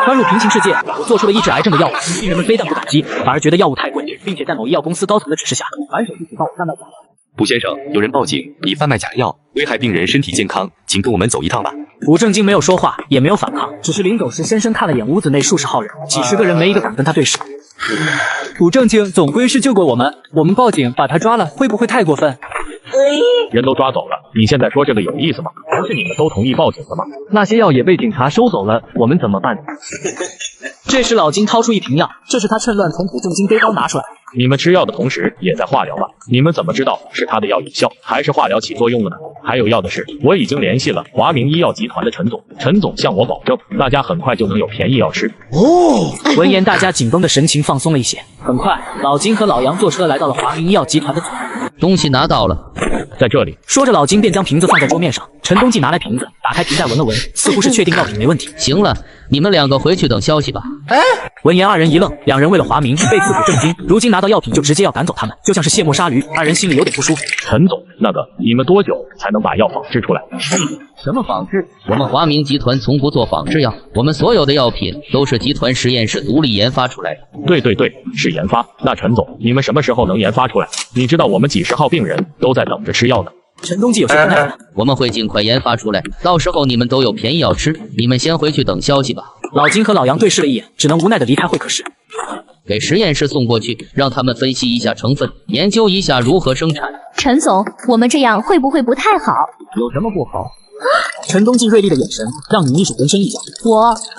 穿入平行世界，我做出了医治癌症的药物，病人们非但不感激，反而觉得药物太贵，并且在某医药公司高层的指示下，反手就举报我贩卖假药。卜先生，有人报警，你贩卖假药，危害病人身体健康，请跟我们走一趟吧。卜正经没有说话，也没有反抗，只是临走时深深看了眼屋子内数十号人，几十个人没一个敢跟他对视。卜正经总归是救过我们报警把他抓了，会不会太过分？人都抓走了，你现在说这个有意思吗？不是你们都同意报警的吗？那些药也被警察收走了，我们怎么办？这时老金掏出一瓶药，这是他趁乱从卜正经背包拿出来。你们吃药的同时也在化疗吧？你们怎么知道是他的药有效，还是化疗起作用了呢？还有药的是，我已经联系了华明医药集团的陈总，陈总向我保证，大家很快就能有便宜药吃。闻言，大家紧绷的神情放松了一些。很快，老金和老杨坐车来到了华明医药集团的总部。东西拿到了，在这里。说着，老金便将瓶子放在桌面上。陈东记拿来瓶子，打开瓶盖闻了闻，似乎是确定药品没问题。行了，你们两个回去等消息吧。闻言，二人一愣，两人为了华明背刺卜正经，如今拿到药品就直接要赶走他们，就像是卸磨杀驴，二人心里有点不舒服。陈总，那个你们多久才能把药仿制出来？什么仿制？我们华明集团从不做仿制药，我们所有的药品都是集团实验室独立研发出来的。对，是研发。那陈总，你们什么时候能研发出来？你知道我们几十号病人都在等着吃药呢。陈东记有些不耐烦，我们会尽快研发出来，到时候你们都有便宜药吃。你们先回去等消息吧。老金和老杨对视了一眼，只能无奈的离开会客室。给实验室送过去，让他们分析一下成分，研究一下如何生产。陈总，我们这样会不会不太好？有什么不好？陈东记锐利的眼神让女秘书浑身一僵。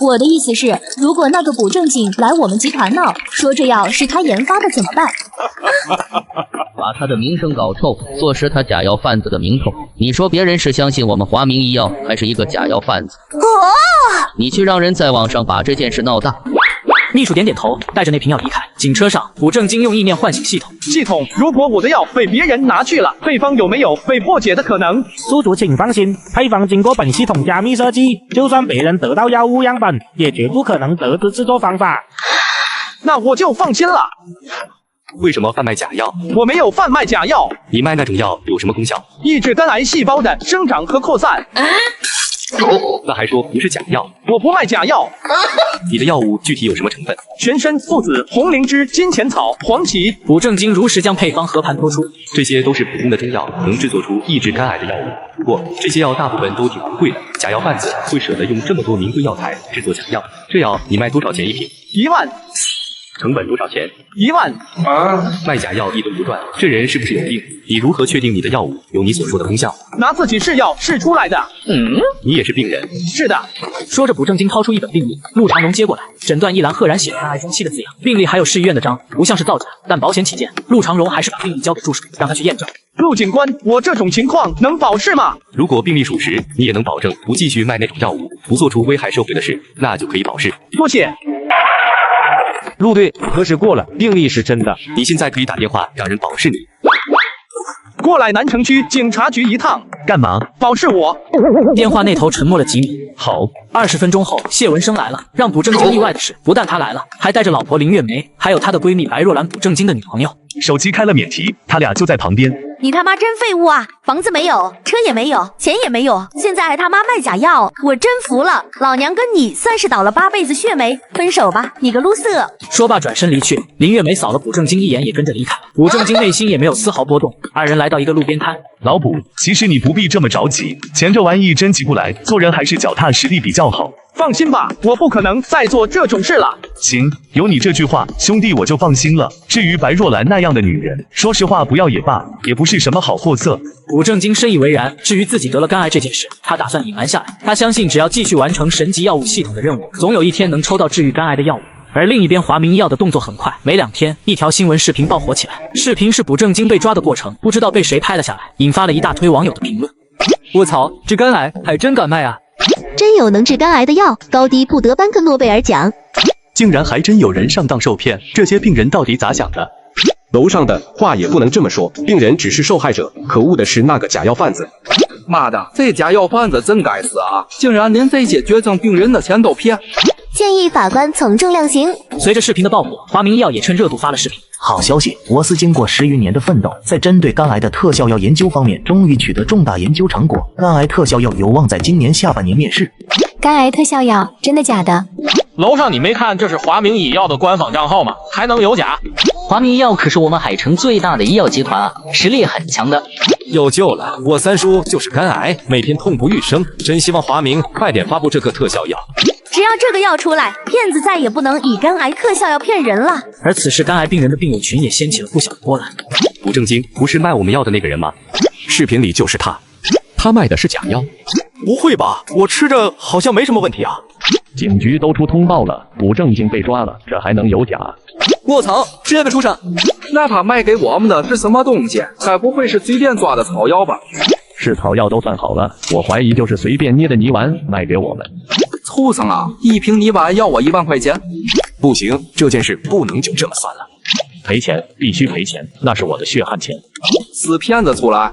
我的意思是，如果那个卜正经来我们集团闹，说这药是他研发的怎么办？把他的名声搞臭，坐实他假药贩子的名头。你说别人是相信我们华明医药，还是一个假药贩子？你去让人在网上把这件事闹大。秘书点点头，带着那瓶药离开。警车上，卜正经用意念唤醒系统。系统，如果我的药被别人拿去了，对方有没有被破解的可能？宿主请放心，配方经过本系统加密设计，就算别人得到药物样本，也绝不可能得知制作方法。那我就放心了。为什么贩卖假药？我没有贩卖假药。你卖那种药有什么功效？抑制肝癌细胞的生长和扩散。那还说不是假药？我不卖假药。你的药物具体有什么成分？全身附子、红灵芝、金钱草、黄芪。卜正经如实将配方和盘托出，这些都是普通的中药，能制作出抑制肝癌的药物。不过这些药大部分都挺昂贵的，假药贩子会舍得用这么多名贵药材制作假药。这药你卖多少钱一瓶？1万。成本多少钱？1万。卖假药一吨不赚，这人是不是有病？你如何确定你的药物有你所说的功效？拿自己试药试出来的。你也是病人？是的。说着，卜正经掏出一本病历，陆长荣接过来，诊断一栏赫然写着肝癌中期的字样。病历还有市医院的章，不像是造假，但保险起见，陆长荣还是把病历交给助手，让他去验证。陆警官，我这种情况能保释吗？如果病历属实，你也能保证不继续卖那种药物，不做出危害社会的事，那就可以保释。多谢。陆队核实过了，病历是真的。你现在可以打电话让人保释你。过来南城区警察局一趟。干嘛？保释我。电话那头沉默了几米。好。20分钟后，谢文生来了。让卜正经意外的是，不但他来了，还带着老婆林月梅，还有她的闺蜜白若兰，卜正经的女朋友。手机开了免提，他俩就在旁边。你他妈真废物啊！房子没有，车也没有，钱也没有，现在还他妈卖假药，我真服了！老娘跟你算是倒了8辈子血霉，分手吧，你个撸色！说罢转身离去。林月梅扫了卜正经一眼，也跟着离开了。卜正经内心也没有丝毫波动。二人来到一个路边摊。老卜，其实你不必这么着急，钱这玩意真急不来，做人还是脚踏实地比较好。放心吧，我不可能再做这种事了。行，有你这句话，兄弟我就放心了。至于白若兰那样的女人，说实话不要也罢，也不是什么好货色。卜正经深以为然。至于自己得了肝癌这件事，他打算隐瞒下来。他相信只要继续完成神级药物系统的任务，总有一天能抽到治愈肝癌的药物。而另一边，华明医药的动作很快，没2天，一条新闻视频爆火起来。视频是卜正经被抓的过程，不知道被谁拍了下来，引发了一大堆网友的评论。卧槽，治肝癌还真敢卖啊！真有能治肝癌的药，高低不得颁个诺贝尔奖。竟然还真有人上当受骗，这些病人到底咋想的？楼上的话也不能这么说，病人只是受害者，可恶的是那个假药贩子。妈的，这假药贩子真该死啊！竟然连这些绝症病人的钱都骗。建议法官从重量刑。随着视频的爆火，华明医药也趁热度发了视频。好消息，沃斯经过10余年的奋斗，在针对肝癌的特效药研究方面，终于取得重大研究成果。肝癌特效药有望在今年下半年面世。肝癌特效药，真的假的？楼上你没看这是华明医药的官方账号吗？还能有假？华明医药可是我们海城最大的医药集团啊，实力很强的。有救了！我三叔就是肝癌，每天痛不欲生，真希望华明快点发布这个特效药。只要这个药出来，骗子再也不能以肝癌特效药骗人了。而此时，肝癌病人的病友群也掀起了不小的波澜。古正经不是卖我们药的那个人吗？视频里就是他，他卖的是假药。不会吧？我吃着好像没什么问题啊。警局都出通报了，古正经被抓了，这还能有假？卧槽，这个畜生！那他卖给我们的是什么东西？该不会是随便抓的草药吧？是草药都算好了，我怀疑就是随便捏的泥丸卖给我们。畜生啊！一瓶泥丸要我1万块钱？不行，这件事不能就这么算了。赔钱，必须赔钱，那是我的血汗钱。死骗子出来！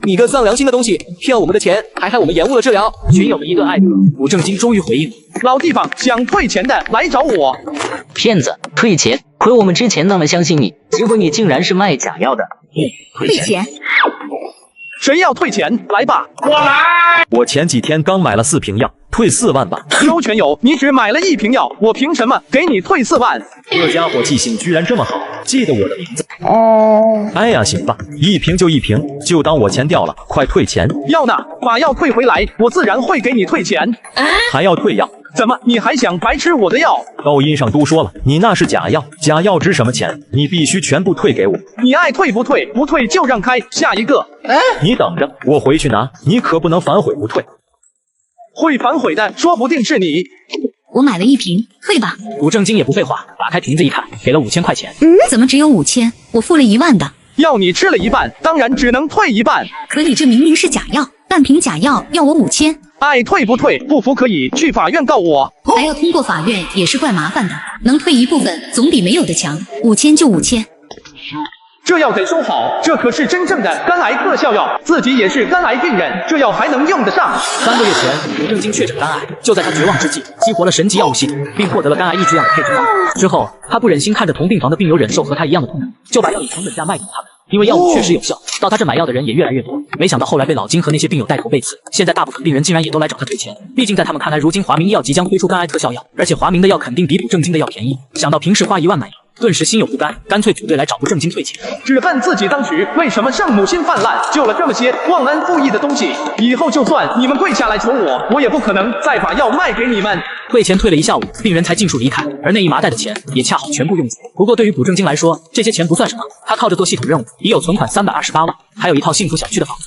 你个丧良心的东西，骗我们的钱，还害我们延误了治疗。群友们一顿艾特，古正经终于回应了：老地方想退钱的来找我。骗子，退钱！亏我们之前那么相信你，结果你竟然是卖假药的。退钱！谁要退钱？来吧，我来。我前几天刚买了4瓶药，退4万吧。周全友，你只买了1瓶药，我凭什么给你退4万？这家伙记性居然这么好，记得我的名字。哎呀，行吧，1瓶就1瓶，就当我钱掉了，快退钱。要呢，把药退回来，我自然会给你退钱。还要退药？怎么，你还想白吃我的药？抖音上都说了，你那是假药，假药值什么钱？你必须全部退给我。你爱退不退，不退就让开。下一个。你等着，我回去拿，你可不能反悔不退。会反悔的，说不定是你。我买了1瓶，退吧。古正经也不废话，打开瓶子一看，给了5000块钱。怎么只有5000？我付了1万的。药你吃了1半，当然只能退1半。可你这明明是假药，半瓶假药要我5000。爱退不退，不服可以去法院告我。还要通过法院，也是怪麻烦的。能退一部分，总比没有的强。5000就5000。这药得收好，这可是真正的肝癌特效药，自己也是肝癌病人，这药还能用得上。3个月前，古正经确诊肝癌，就在他绝望之际，激活了神级药物系统，并获得了肝癌抑制药的配置方案。之后，他不忍心看着同病房的病友忍受和他一样的痛苦，就把药以成本价卖给了他们。因为药物确实有效，到他这买药的人也越来越多。没想到后来被老金和那些病友带头背刺，现在大部分病人竟然也都来找他退钱。毕竟在他们看来，如今华明医药即将推出肝癌特效药，而且华明的药肯定比古正经的药便宜。想到平时花1万买药，顿时心有不甘，干脆组队来找古正经退钱。只恨自己当时为什么圣母心泛滥，救了这么些忘恩负义的东西。以后就算你们跪下来求我，我也不可能再把药卖给你们。退钱退了1下午，病人才尽数离开，而那一麻袋的钱也恰好全部用尽。不过对于古正经来说，这些钱不算什么，他靠着做系统任务，已有存款328万，还有一套幸福小区的房子。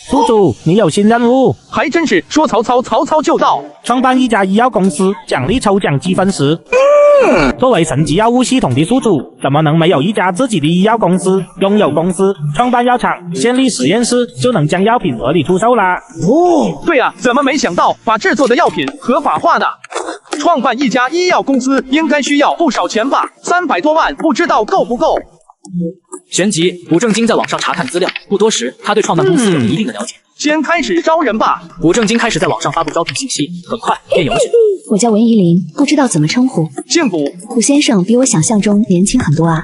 宿主，你有新任务，还真是说曹操，曹操就到。创办一家医药公司，奖励抽奖积分10。作为神级药物系统的宿主，怎么能没有一家自己的医药公司？拥有公司，创办药厂，建立实验室，就能将药品合理出售啦。对啊，怎么没想到把制作的药品合法化呢？创办一家医药公司应该需要不少钱吧？300多万，不知道够不够？旋即，古正经在网上查看资料，不多时，他对创办公司有了一定的了解。先开始招人吧。古正经开始在网上发布招聘信息，很快便有了选择。我叫文怡琳，不知道怎么称呼。姓古。古先生比我想象中年轻很多啊。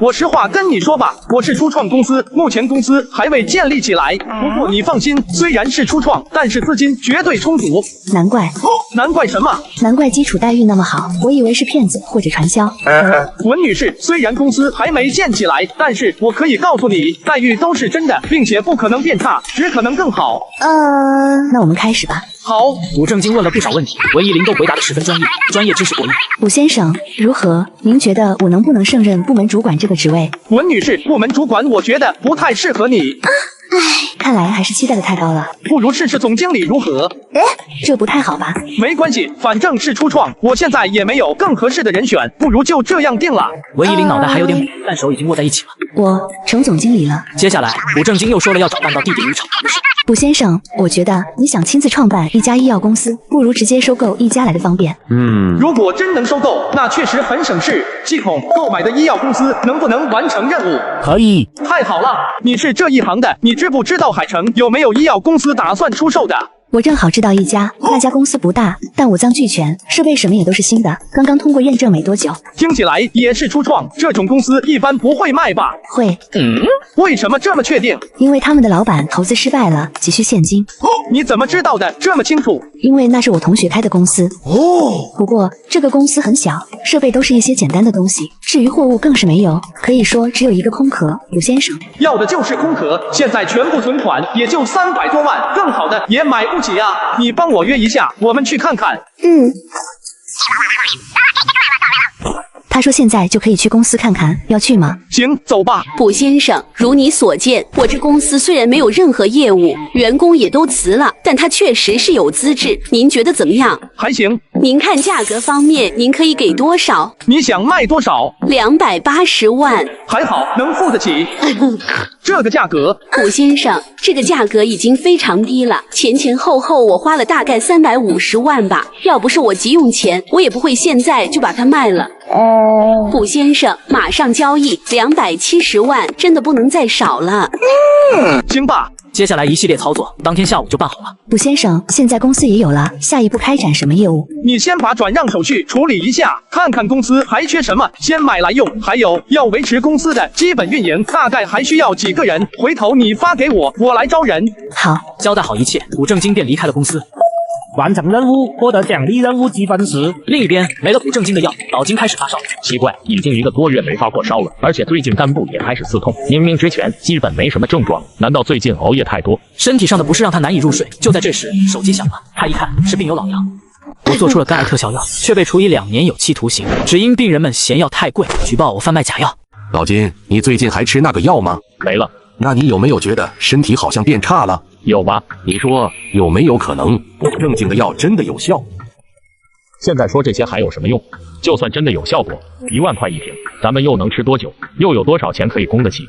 我实话跟你说吧，我是初创公司，目前公司还未建立起来。不过你放心，虽然是初创，但是资金绝对充足。难怪。难怪什么？难怪基础待遇那么好，我以为是骗子或者传销。文女士，虽然公司还没建起来，但是我可以告诉你，待遇都是真的，并且不可能变差，只可能更好。那我们开始吧。好。古正经问了不少问题，文怡琳都回答得十分专业，专业知识过硬。古先生，如何？您觉得我能不能胜任部门主管这个职位？文女士，部门主管我觉得不太适合你。看来还是期待的太高了。不如试试总经理如何？这不太好吧？没关系，反正是初创，我现在也没有更合适的人选，不如就这样定了。文怡琳脑袋还有点懵，但手已经握在一起了。我成总经理了。接下来，古正经又说了要找办到地点与场地的事。古先生，我觉得你想亲自创办一家医药公司，不如直接收购一家来的方便。如果真能收购，那确实很省事。系统购买的医药公司能不能完成任务？可以。太好了，你是这一行的，你知不知道海城有没有医药公司打算出售的？我正好知道一家，那家公司不大，但五脏俱全，设备什么也都是新的，刚刚通过验证没多久。听起来也是初创，这种公司一般不会卖吧？会。为什么这么确定？因为他们的老板投资失败了，急需现金。你怎么知道的这么清楚？因为那是我同学开的公司。不过这个公司很小，设备都是一些简单的东西，至于货物更是没有，可以说只有一个空壳。鲁先生要的就是空壳，现在全部存款也就300多万，更好的也买不起啊！你帮我约一下，我们去看看。他说现在就可以去公司看看，要去吗？行，走吧。卜先生，如你所见，我这公司虽然没有任何业务，员工也都辞了，但它确实是有资质，您觉得怎么样？还行。您看价格方面，您可以给多少？你想卖多少？280万。还好，能付得起。这个价格，卜先生，这个价格已经非常低了，前后后我花了大概350万吧，要不是我急用钱，我也不会现在就把它卖了。卜先生，马上交易270万，真的不能再少了。行吧。接下来一系列操作，当天下午就办好了。卜先生，现在公司也有了，下一步开展什么业务？你先把转让手续处理一下，看看公司还缺什么，先买来用。还有要维持公司的基本运营，大概还需要几个人，回头你发给我，我来招人。好，交代好一切，卜正经便离开了公司。完成任务，获得奖励任务积分10。另一边，没了卜正经的药，老金开始发烧。奇怪，已经1个多月没发过烧了，而且最近肝部也开始刺痛，明明之前基本没什么症状，难道最近熬夜太多？身体上的不适让他难以入睡。就在这时，手机响了，他一看是病友老杨。我做出了肝癌特效药，却被处以2年有期徒刑，只因病人们嫌药太贵，举报我贩卖假药。老金，你最近还吃那个药吗？没了。那你有没有觉得身体好像变差了？有吧？你说有没有可能不正经的药真的有效？现在说这些还有什么用？就算真的有效果，1万块一瓶，咱们又能吃多久？又有多少钱可以供得起？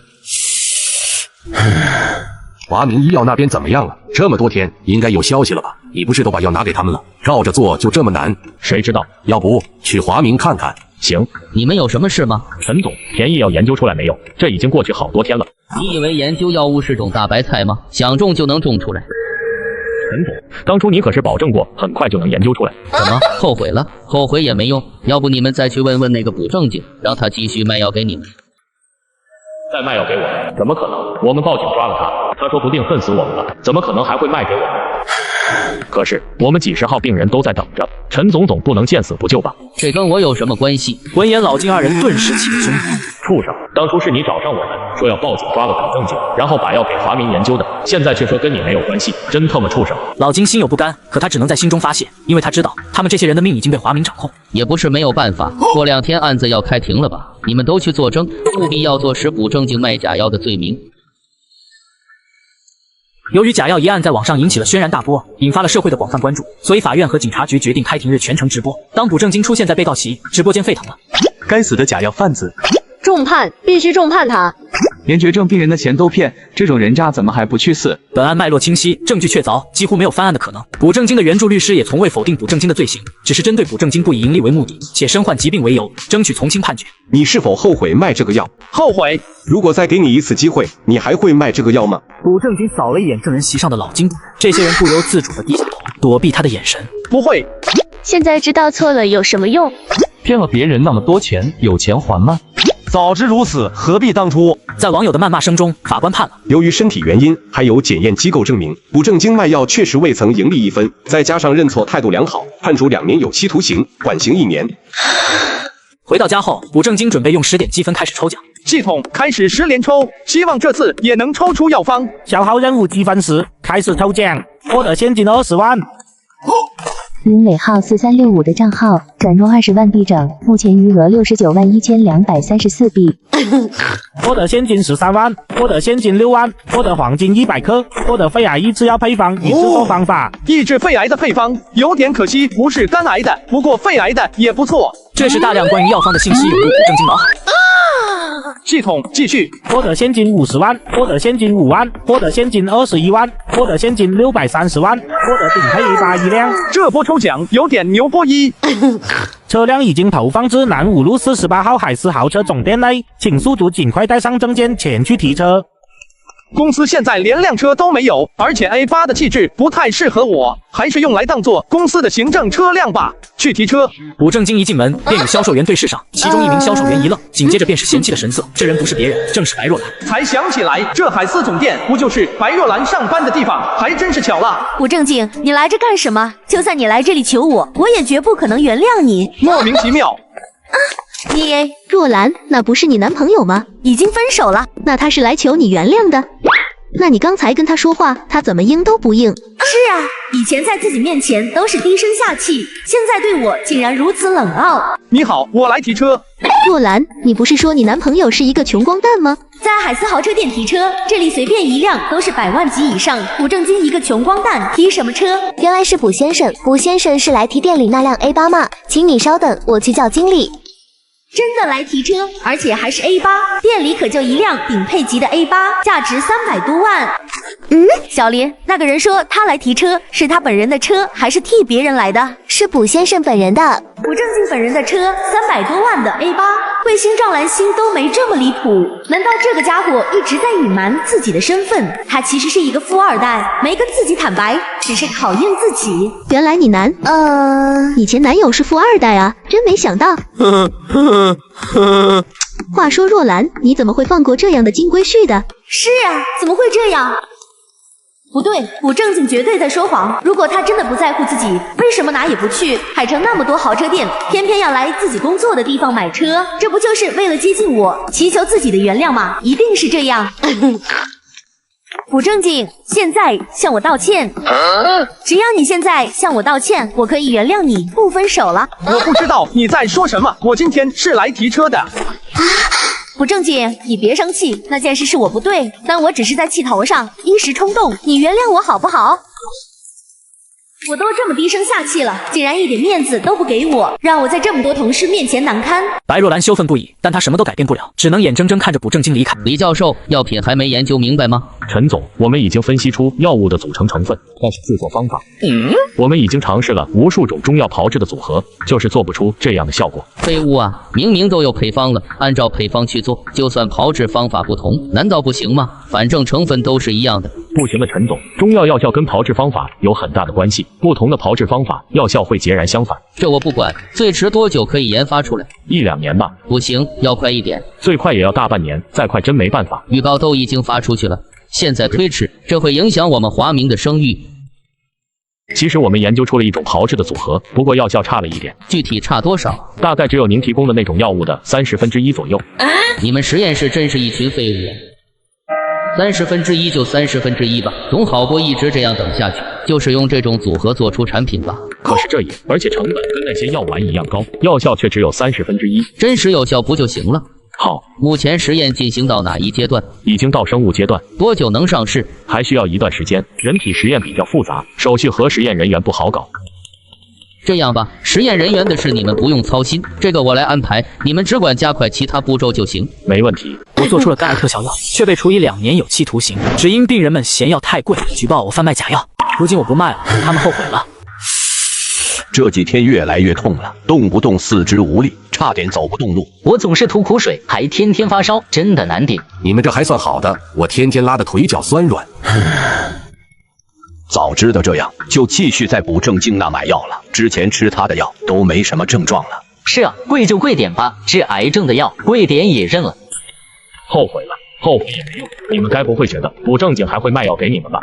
华明医药那边怎么样了？这么多天，应该有消息了吧？你不是都把药拿给他们了？照着做就这么难？谁知道？要不去华明看看？行。你们有什么事吗？陈总，便宜药研究出来没有？这已经过去好多天了。你以为研究药物是种大白菜吗？想种就能种出来？陈总，当初你可是保证过很快就能研究出来。怎么后悔了？后悔也没用，要不你们再去问问那个卜正经，让他继续卖药给你们。再卖药给我们？怎么可能？我们报警抓了他，他说不定恨死我们了，怎么可能还会卖给我们？可是我们几10号病人都在等着，陈总总不能见死不救吧？这跟我有什么关系？闻言，老金2人顿时起了凶。畜生！当初是你找上我们，说要报警抓个卜正经，然后把药给华明研究的，现在却说跟你没有关系，真他妈畜生！老金心有不甘，可他只能在心中发泄，因为他知道他们这些人的命已经被华明掌控。也不是没有办法，过2天案子要开庭了吧？你们都去作证，务必要坐实卜正经卖假药的罪名。由于假药一案在网上引起了轩然大波，引发了社会的广泛关注，所以法院和警察局决定开庭日全程直播。当卜正经出现在被告席，直播间沸腾了。该死的假药贩子！重判，必须重判他！连绝症病人的钱都骗，这种人渣怎么还不去死？本案脉络清晰，证据确凿，几乎没有翻案的可能。卜正经的援助律师也从未否定卜正经的罪行，只是针对卜正经不以盈利为目的，且身患疾病为由，争取从轻判决。你是否后悔卖这个药？后悔。如果再给你一次机会，你还会卖这个药吗？卜正经扫了一眼证人席上的老金，这些人不由自主地低下头，躲避他的眼神。不会。现在知道错了有什么用？骗了别人那么多钱，有钱还吗？早知如此，何必当初？在网友的谩骂声中，法官判了。由于身体原因，还有检验机构证明，卜正经卖药确实未曾盈利1分，再加上认错态度良好，判处2年有期徒刑，缓刑1年。回到家后，卜正经准备用10点积分开始抽奖。系统开始10连抽，希望这次也能抽出药方。消耗任务积分10，开始抽奖，获得现金20万。云尾号4365的账号转入20万币整，目前余额69万1234币。获得现金13万，获得现金6万，获得黄金100克，获得肺癌抑制药配方与制作方法。抑制肺癌的配方有点可惜，不是肝癌的，不过肺癌的也不错。这时大量关于药方的信息涌入卜正经脑海。系统继续，获得现金50万，获得现金5万，获得现金21万，获得现金630万，获得顶配181辆。这波抽奖有点牛波一。车辆已经投放至南5路48号海狮豪车总店内，请宿主尽快带上证件前去提车。公司现在连辆车都没有，而且 A8 的气质不太适合我，还是用来当做公司的行政车辆吧。去提车。卜正经一进门便与销售员对视上，其中一名销售员一愣，紧接着便是嫌弃的神色。这人不是别人，正是白若兰。才想起来，这海思总店不就是白若兰上班的地方？还真是巧了。卜正经，你来这干什么？就算你来这里求我，我也绝不可能原谅你。莫名其妙。你若兰，那不是你男朋友吗？已经分手了。那他是来求你原谅的？那你刚才跟他说话，他怎么应都不应？是啊，以前在自己面前都是低声下气，现在对我竟然如此冷傲。你好，我来提车。若兰，你不是说你男朋友是一个穷光蛋吗？在海思豪车店提车，这里随便一辆都是100万级以上。卜正经一个穷光蛋，提什么车？原来是卜先生，卜先生是来提店里那辆 A8 吗？请你稍等，我去叫经理。真的来提车，而且还是 A8，店里可就一辆顶配级的 A8，价值300多万。小林，那个人说他来提车，是他本人的车，还是替别人来的？是卜先生本人的。卜正经本人的车，300多万的 A8，卫星撞蓝星都没这么离谱。难道这个家伙一直在隐瞒自己的身份？他其实是一个富二代，没跟自己坦白，只是考验自己。原来你你前男友是富二代啊，真没想到。话说若兰，你怎么会放过这样的金龟婿的？是啊，怎么会这样？不对，卜正经绝对在说谎。如果他真的不在乎自己，为什么哪也不去？海城那么多豪车店，偏偏要来自己工作的地方买车，这不就是为了接近我，祈求自己的原谅吗？一定是这样。卜正经，现在向我道歉。只要你现在向我道歉，我可以原谅你，不分手了。我不知道你在说什么，我今天是来提车的。卜正经，你别生气，那件事是我不对，但我只是在气头上，一时冲动，你原谅我好不好？我都这么低声下气了，竟然一点面子都不给我，让我在这么多同事面前难堪。白若兰羞愤不已，但她什么都改变不了，只能眼睁睁看着卜正经离开。李教授，药品还没研究明白吗？陈总，我们已经分析出药物的组成成分，但是制作方法，我们已经尝试了无数种中药炮制的组合，就是做不出这样的效果。废物啊！明明都有配方了，按照配方去做，就算炮制方法不同，难道不行吗？反正成分都是一样的。不行的，陈总，中药药效跟炮制方法有很大的关系，不同的炮制方法药效会截然相反。这我不管，最迟多久可以研发出来？1-2年吧。不行，要快一点，最快也要大半年，再快真没办法。预告都已经发出去了，现在推迟，这会影响我们华明的声誉。其实我们研究出了一种炮制的组合，不过药效差了一点。具体差多少？大概只有您提供的那种药物的1/30左右。你们实验室真是一群废物！1/30就1/30吧，总好过一直这样等下去。就是用这种组合做出产品吧。可是这也，而且成本跟那些药丸一样高，药效却只有1/30，真实有效不就行了？好，目前实验进行到哪一阶段？已经到生物阶段。多久能上市？还需要一段时间。人体实验比较复杂，手续和实验人员不好搞。这样吧，实验人员的事你们不用操心，这个我来安排，你们只管加快其他步骤就行。没问题。我做出了肝癌特效药，却被处以2年有期徒刑，只因病人们嫌药太贵，举报我贩卖假药。如今我不卖了，他们后悔了。这几天越来越痛了，动不动四肢无力，差点走不动路。我总是吐苦水，还天天发烧，真的难顶。你们这还算好的，我天天拉得腿脚酸软。早知道这样，就继续在卜正经那买药了。之前吃他的药都没什么症状了。是啊，贵就贵点吧，治癌症的药贵点也认了。后悔了，后悔也没用。你们该不会觉得卜正经还会卖药给你们吧？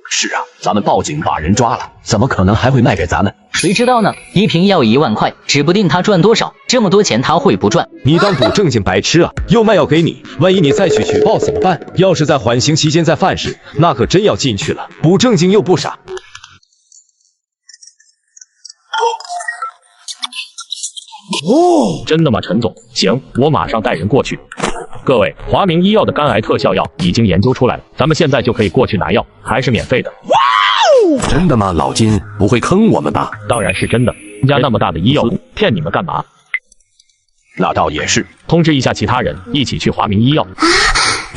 是啊，咱们报警把人抓了，怎么可能还会卖给咱们？谁知道呢？一瓶药1万块，指不定他赚多少。这么多钱他会不赚？你当卜正经白痴啊？又卖药给你，万一你再去举报怎么办？要是在缓刑期间再犯事，那可真要进去了。卜正经又不傻。真的吗，陈总？行，我马上带人过去。各位，华明医药的肝癌特效药已经研究出来了，咱们现在就可以过去拿药，还是免费的。真的吗？老金不会坑我们吧？当然是真的，人家那么大的医药部，骗你们干嘛？那倒也是。通知一下其他人，一起去华明医药。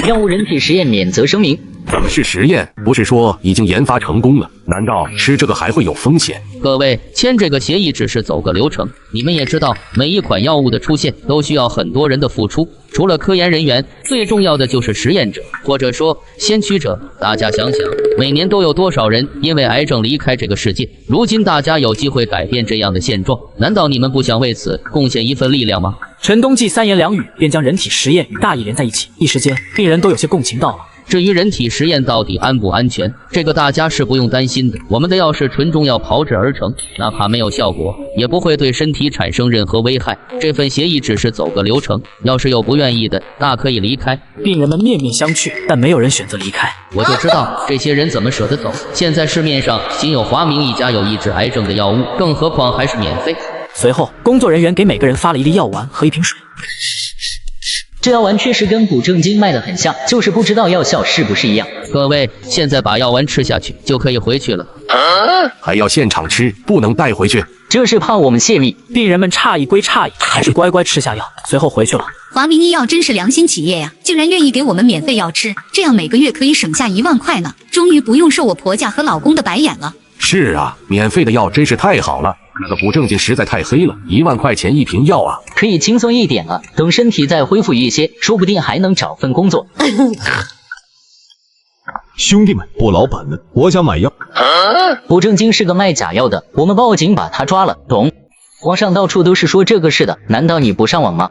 药物人体实验免责声明。怎么是实验？不是说已经研发成功了？难道吃这个还会有风险？各位，签这个协议只是走个流程。你们也知道，每一款药物的出现都需要很多人的付出，除了科研人员，最重要的就是实验者，或者说先驱者。大家想想，每年都有多少人因为癌症离开这个世界？如今大家有机会改变这样的现状，难道你们不想为此贡献一份力量吗？陈冬季三言两语便将人体实验与大义连在一起，一时间病人都有些共情到了。至于人体实验到底安不安全，这个大家是不用担心的。我们的药是纯中药炮制而成，哪怕没有效果，也不会对身体产生任何危害。这份协议只是走个流程，要是有不愿意的，大可以离开。病人们面面相觑，但没有人选择离开。我就知道这些人怎么舍得走。现在市面上仅有华明一家有抑制癌症的药物，更何况还是免费。随后，工作人员给每个人发了一粒药丸和一瓶水。这药丸确实跟补正金卖的很像，就是不知道药效是不是一样。各位，现在把药丸吃下去就可以回去了。还要现场吃，不能带回去。这是怕我们泄密。病人们诧异归诧异，还是乖乖吃下药，随后回去了。华明医药真是良心企业呀，竟然愿意给我们免费药吃，这样每个月可以省下1万块呢。终于不用受我婆家和老公的白眼了。是啊，免费的药真是太好了。那个不正经实在太黑了，1万块钱一瓶药啊！可以轻松一点了，等身体再恢复一些，说不定还能找份工作。兄弟们，我老板呢？我想买药。不正经是个卖假药的，我们报警把他抓了，懂？网上到处都是说这个事的，难道你不上网吗？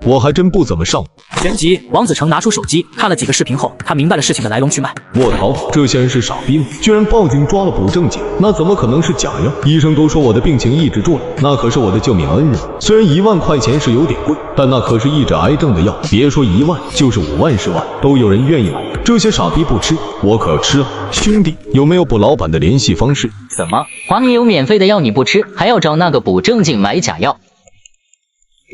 我还真不怎么上。旋即，王子成拿出手机看了几个视频后，他明白了事情的来龙去脉。我操，这些人是傻逼吗？居然报警抓了不正经，那怎么可能是假药？医生都说我的病情抑制住了，那可是我的救命恩人。虽然1万块钱是有点贵，但那可是抑制癌症的药，别说1万，就是5万10万都有人愿意买。这些傻逼不吃，我可要吃啊！兄弟，有没有卜老板的联系方式？怎么，华明有免费的药你不吃，还要找那个补正经买假药？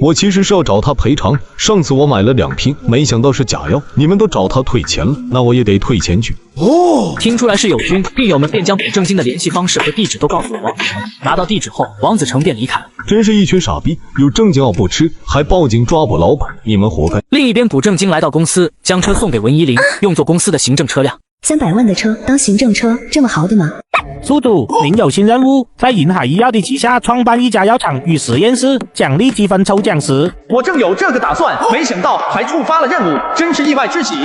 我其实是要找他赔偿，上次我买了2瓶，没想到是假药，你们都找他退钱了，那我也得退钱去。哦，听出来是友军，病友们便将补正金的联系方式和地址都告诉了王子成。拿到地址后，王子成便离开了。真是一群傻逼，有正经药不吃，还报警抓捕老板，你们活该。另一边，补正金来到公司，将车送给文依林，用作公司的行政车辆。300万的车当行政车，这么豪的吗？宿主，您有新任务，在银海医药的旗下创办一家药厂与实验室，奖励积分抽奖时。我正有这个打算，没想到还触发了任务，真是意外之喜。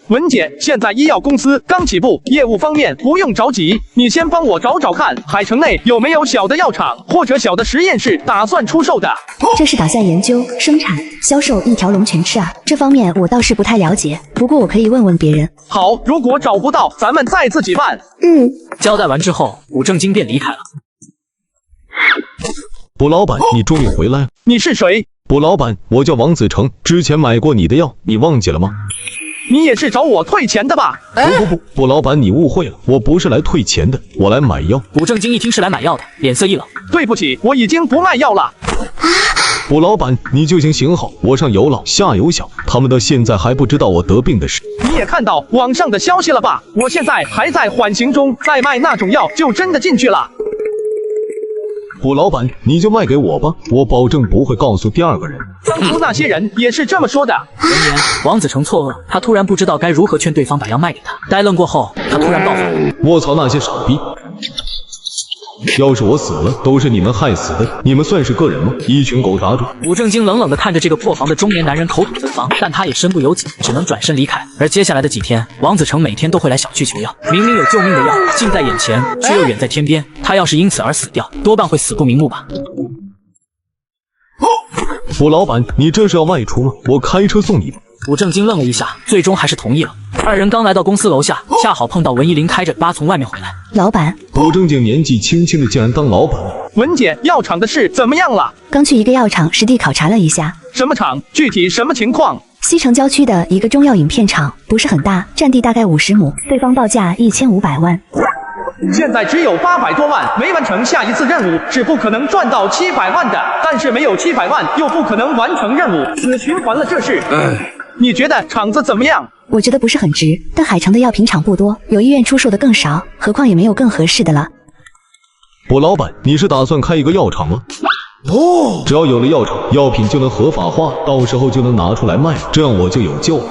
文姐，现在医药公司刚起步，业务方面不用着急，你先帮我找找看，海城内有没有小的药厂或者小的实验室打算出售的。这是打算研究、生产、销售一条龙全吃啊？这方面我倒是不太了解，不过我可以问问别人。好，如果找不到，咱们再自己办。交代完之后，补正金便离开了。卜老板，你终于回来了。你是谁？卜老板，我叫王子成，之前买过你的药，你忘记了吗？你也是找我退钱的吧？不，卜老板，你误会了，我不是来退钱的，我来买药。补正金一听是来买药的，脸色一冷。对不起，我已经不卖药了。卜老板，你就行好，我上有老下有小，他们到现在还不知道我得病的事。你也看到网上的消息了吧？我现在还在缓刑中，再卖那种药就真的进去了。卜老板，你就卖给我吧，我保证不会告诉第2个人。当初那些人也是这么说的。闻言，王子成错愕，他突然不知道该如何劝对方把药卖给他。呆愣过后，他突然爆发：我操，那些傻逼！要是我死了，都是你们害死的，你们算是个人吗？一群狗杂种！武正经冷冷地看着这个破防的中年男人，口吐芬芳，但他也身不由己，只能转身离开。而接下来的几天，王子成每天都会来小区求药，明明有救命的药近在眼前，却又远在天边，他要是因此而死掉，多半会死不瞑目吧。卜老板，你这是要外出吗？我开车送你吧。武正经愣了一下，最终还是同意了。2人刚来到公司楼下，恰好碰到文依林开着巴从外面回来。老板，卜正经年纪轻轻的竟然当老板了。文姐，药厂的事怎么样了？刚去一个药厂实地考察了一下。什么厂？具体什么情况？西城郊区的一个中药影片厂，不是很大，占地大概50亩，对方报价1500万。现在只有800多万，没完成下一次任务是不可能赚到700万的，但是没有700万又不可能完成任务，死循环了这是。你觉得厂子怎么样？我觉得不是很值，但海城的药品厂不多，有医院出售的更少，何况也没有更合适的了。卜老板，你是打算开一个药厂吗？只要有了药厂，药品就能合法化，到时候就能拿出来卖，这样我就有救了。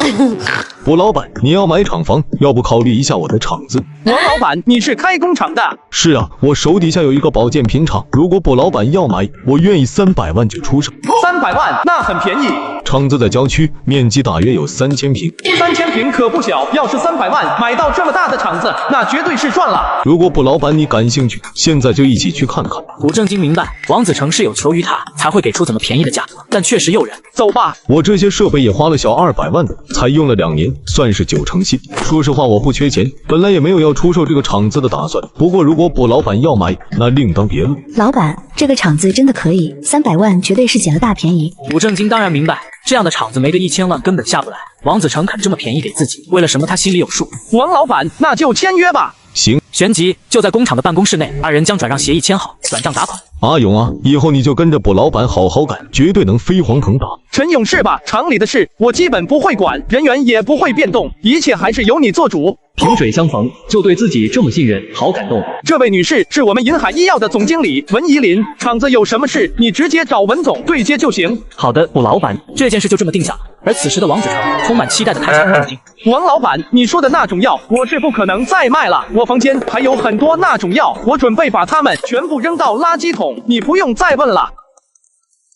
卜老板，你要买厂房，要不考虑一下我的厂子？王老板，你是开工厂的？是啊，我手底下有一个保健品厂，如果卜老板要买，我愿意300万就出手。300万，那很便宜。厂子在郊区，面积大约有3000平。3000平可不小，要是300万买到这么大的厂子，那绝对是赚了。如果卜老板你感兴趣，现在就一起去看看。卜正经明白，王子成是有求于他，才会给出这么便宜的价格，但确实诱人。走吧，我这些设备也花了小200万的，才用了2年，算是9成新。说实话，我不缺钱，本来也没有要出售这个厂子的打算。不过如果卜老板要买，那另当别论。老板，这个厂子真的可以，300万绝对是捡了大便宜。卜正经当然明白，这样的厂子没个1000万根本下不来。王子成肯这么便宜给自己，为了什么他心里有数。王老板，那就签约吧。行，旋即就在工厂的办公室内，二人将转让协议签好，转账打款。阿勇啊，以后你就跟着卜老板好好干，绝对能飞黄腾达。陈勇是吧？厂里的事我基本不会管，人员也不会变动，一切还是由你做主。萍水相逢，就对自己这么信任，好感动。这位女士是我们银海医药的总经理文怡林，厂子有什么事你直接找文总对接就行。好的，卜老板，这件事就这么定下了。而此时的王子成充满期待的看向正经。王老板，你说的那种药我是不可能再卖了，我房间还有很多那种药，我准备把它们全部扔到垃圾桶，你不用再问了。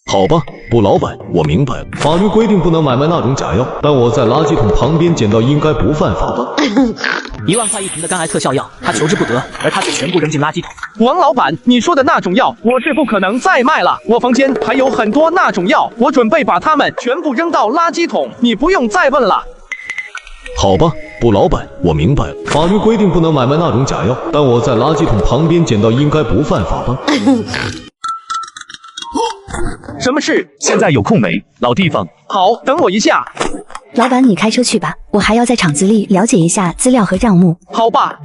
好吧，卜老板，我明白了。法律规定不能买卖那种假药，但我在垃圾桶旁边捡到应该不犯法吧？1万块一瓶的肝癌特效药，他求之不得，而他却全部扔进垃圾桶。王老板，你说的那种药我是不可能再卖了，我房间还有很多那种药，我准备把它们全部扔到垃圾桶，你不用再问了。好吧，卜老板，我明白了。法律规定不能买卖那种假药，但我在垃圾桶旁边捡到应该不犯法吧？什么事？现在有空没，老地方？好，等我一下。老板，你开车去吧，我还要在厂子里了解一下资料和账目。好吧。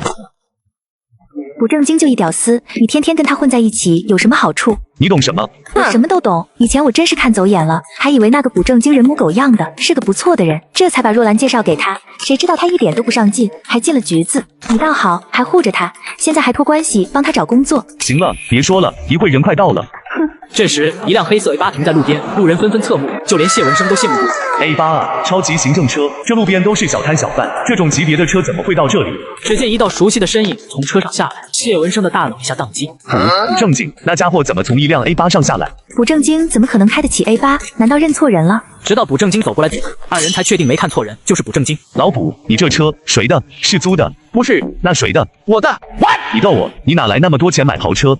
卜正经就一屌丝，你天天跟他混在一起有什么好处？你懂什么？我什么都懂。以前我真是看走眼了，还以为那个卜正经人模狗样的，是个不错的人，这才把若兰介绍给他。谁知道他一点都不上进，还进了局子。你倒好，还护着他，现在还托关系帮他找工作。行了，别说了，一会人快到了。这时，一辆黑色 A8停在路边，路人纷纷侧目，就连谢文生都羡慕不已。A8啊，超级行政车，这路边都是小摊小贩，这种级别的车怎么会到这里？只见一道熟悉的身影从车上下来，谢文生的大脑一下宕机。正经，那家伙怎么从一辆 A8上下来？卜正经怎么可能开得起 A8？难道认错人了？直到卜正经走过来阻止，二人才确定没看错人，就是卜正经。老卜，你这车谁的？是租的？不是。那谁的？我的。你逗我？你哪来那么多钱买豪车？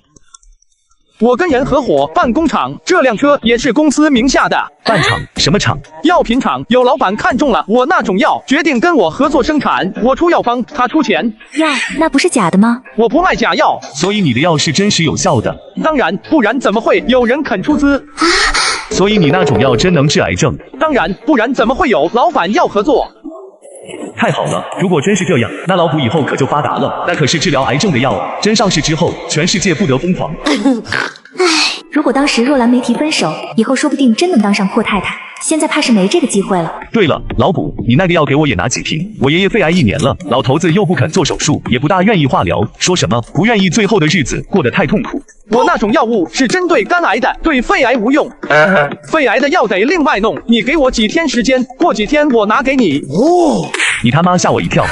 我跟人合伙办工厂，这辆车也是公司名下的。办厂？什么厂？药品厂。有老板看中了我那种药，决定跟我合作生产，我出药方，他出钱。药那不是假的吗？我不卖假药。所以你的药是真实有效的？当然，不然怎么会有人肯出资？所以你那种药真能治癌症？当然，不然怎么会有老板要合作？太好了，如果真是这样，那老卜以后可就发达了。那可是治疗癌症的药，真上市之后，全世界不得疯狂。如果当时若兰没提分手，以后说不定真能当上阔太太。现在怕是没这个机会了。对了，老卜，你那个药给我也拿几瓶。我爷爷肺癌1年了，老头子又不肯做手术，也不大愿意化疗，说什么不愿意最后的日子过得太痛苦。我那种药物是针对肝癌的，对肺癌无用。肺癌的药得另外弄，你给我几天时间，过几天我拿给你。哦，你他妈吓我一跳。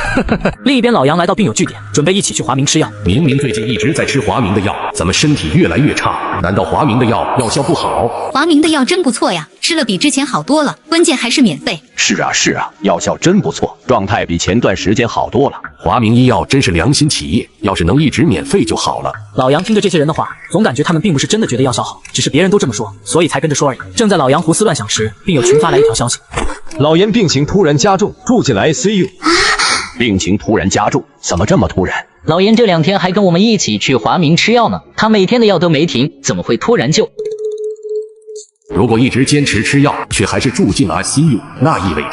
另一边，老杨来到病友据点，准备一起去华明吃药。明明最近一直在吃华明的药，怎么身体越来越差？难道华明的药效不好？华明的药真不错呀，吃了比之前好多了，关键还是免费。是啊，药效真不错，状态比前段时间好多了。华明医药真是良心企业，要是能一直免费就好了。老杨听着这些人的话，总感觉他们并不是真的觉得药效好，只是别人都这么说，所以才跟着说而已。正在老杨胡思乱想时，病友群发来一条消息：老严病情突然加重，住进了 ICU。病情突然加重，怎么这么突然？老严这2天还跟我们一起去华明吃药呢，他每天的药都没停，怎么会突然就？如果一直坚持吃药，却还是住进了 ICU， 那意味着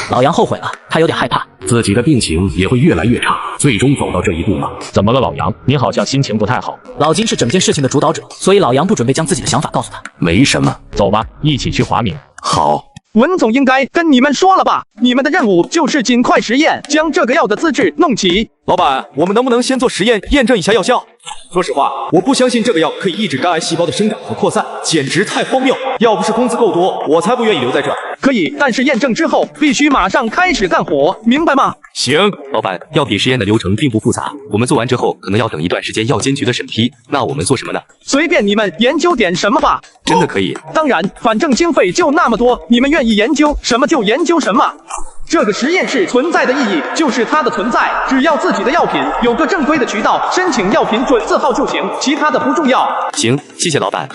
老杨后悔了，他有点害怕自己的病情也会越来越差，最终走到这一步吗？怎么了，老杨？你好像心情不太好。老金是整件事情的主导者，所以老杨不准备将自己的想法告诉他。没什么，走吧，一起去华明。好。文总应该跟你们说了吧？你们的任务就是尽快实验，将这个药的资质弄齐。老板，我们能不能先做实验，验证一下药效？说实话，我不相信这个药可以抑制肝癌细胞的生长和扩散，简直太荒谬！要不是工资够多，我才不愿意留在这。可以，但是验证之后必须马上开始干活，明白吗？行，老板，药品实验的流程并不复杂，我们做完之后可能要等一段时间药监局的审批。那我们做什么呢？随便你们研究点什么吧。真的可以？当然，反正经费就那么多，你们愿意研究什么就研究什么。这个实验室存在的意义就是它的存在，只要自己的药品有个正规的渠道申请药品准字号就行，其他的不重要。行，谢谢老板。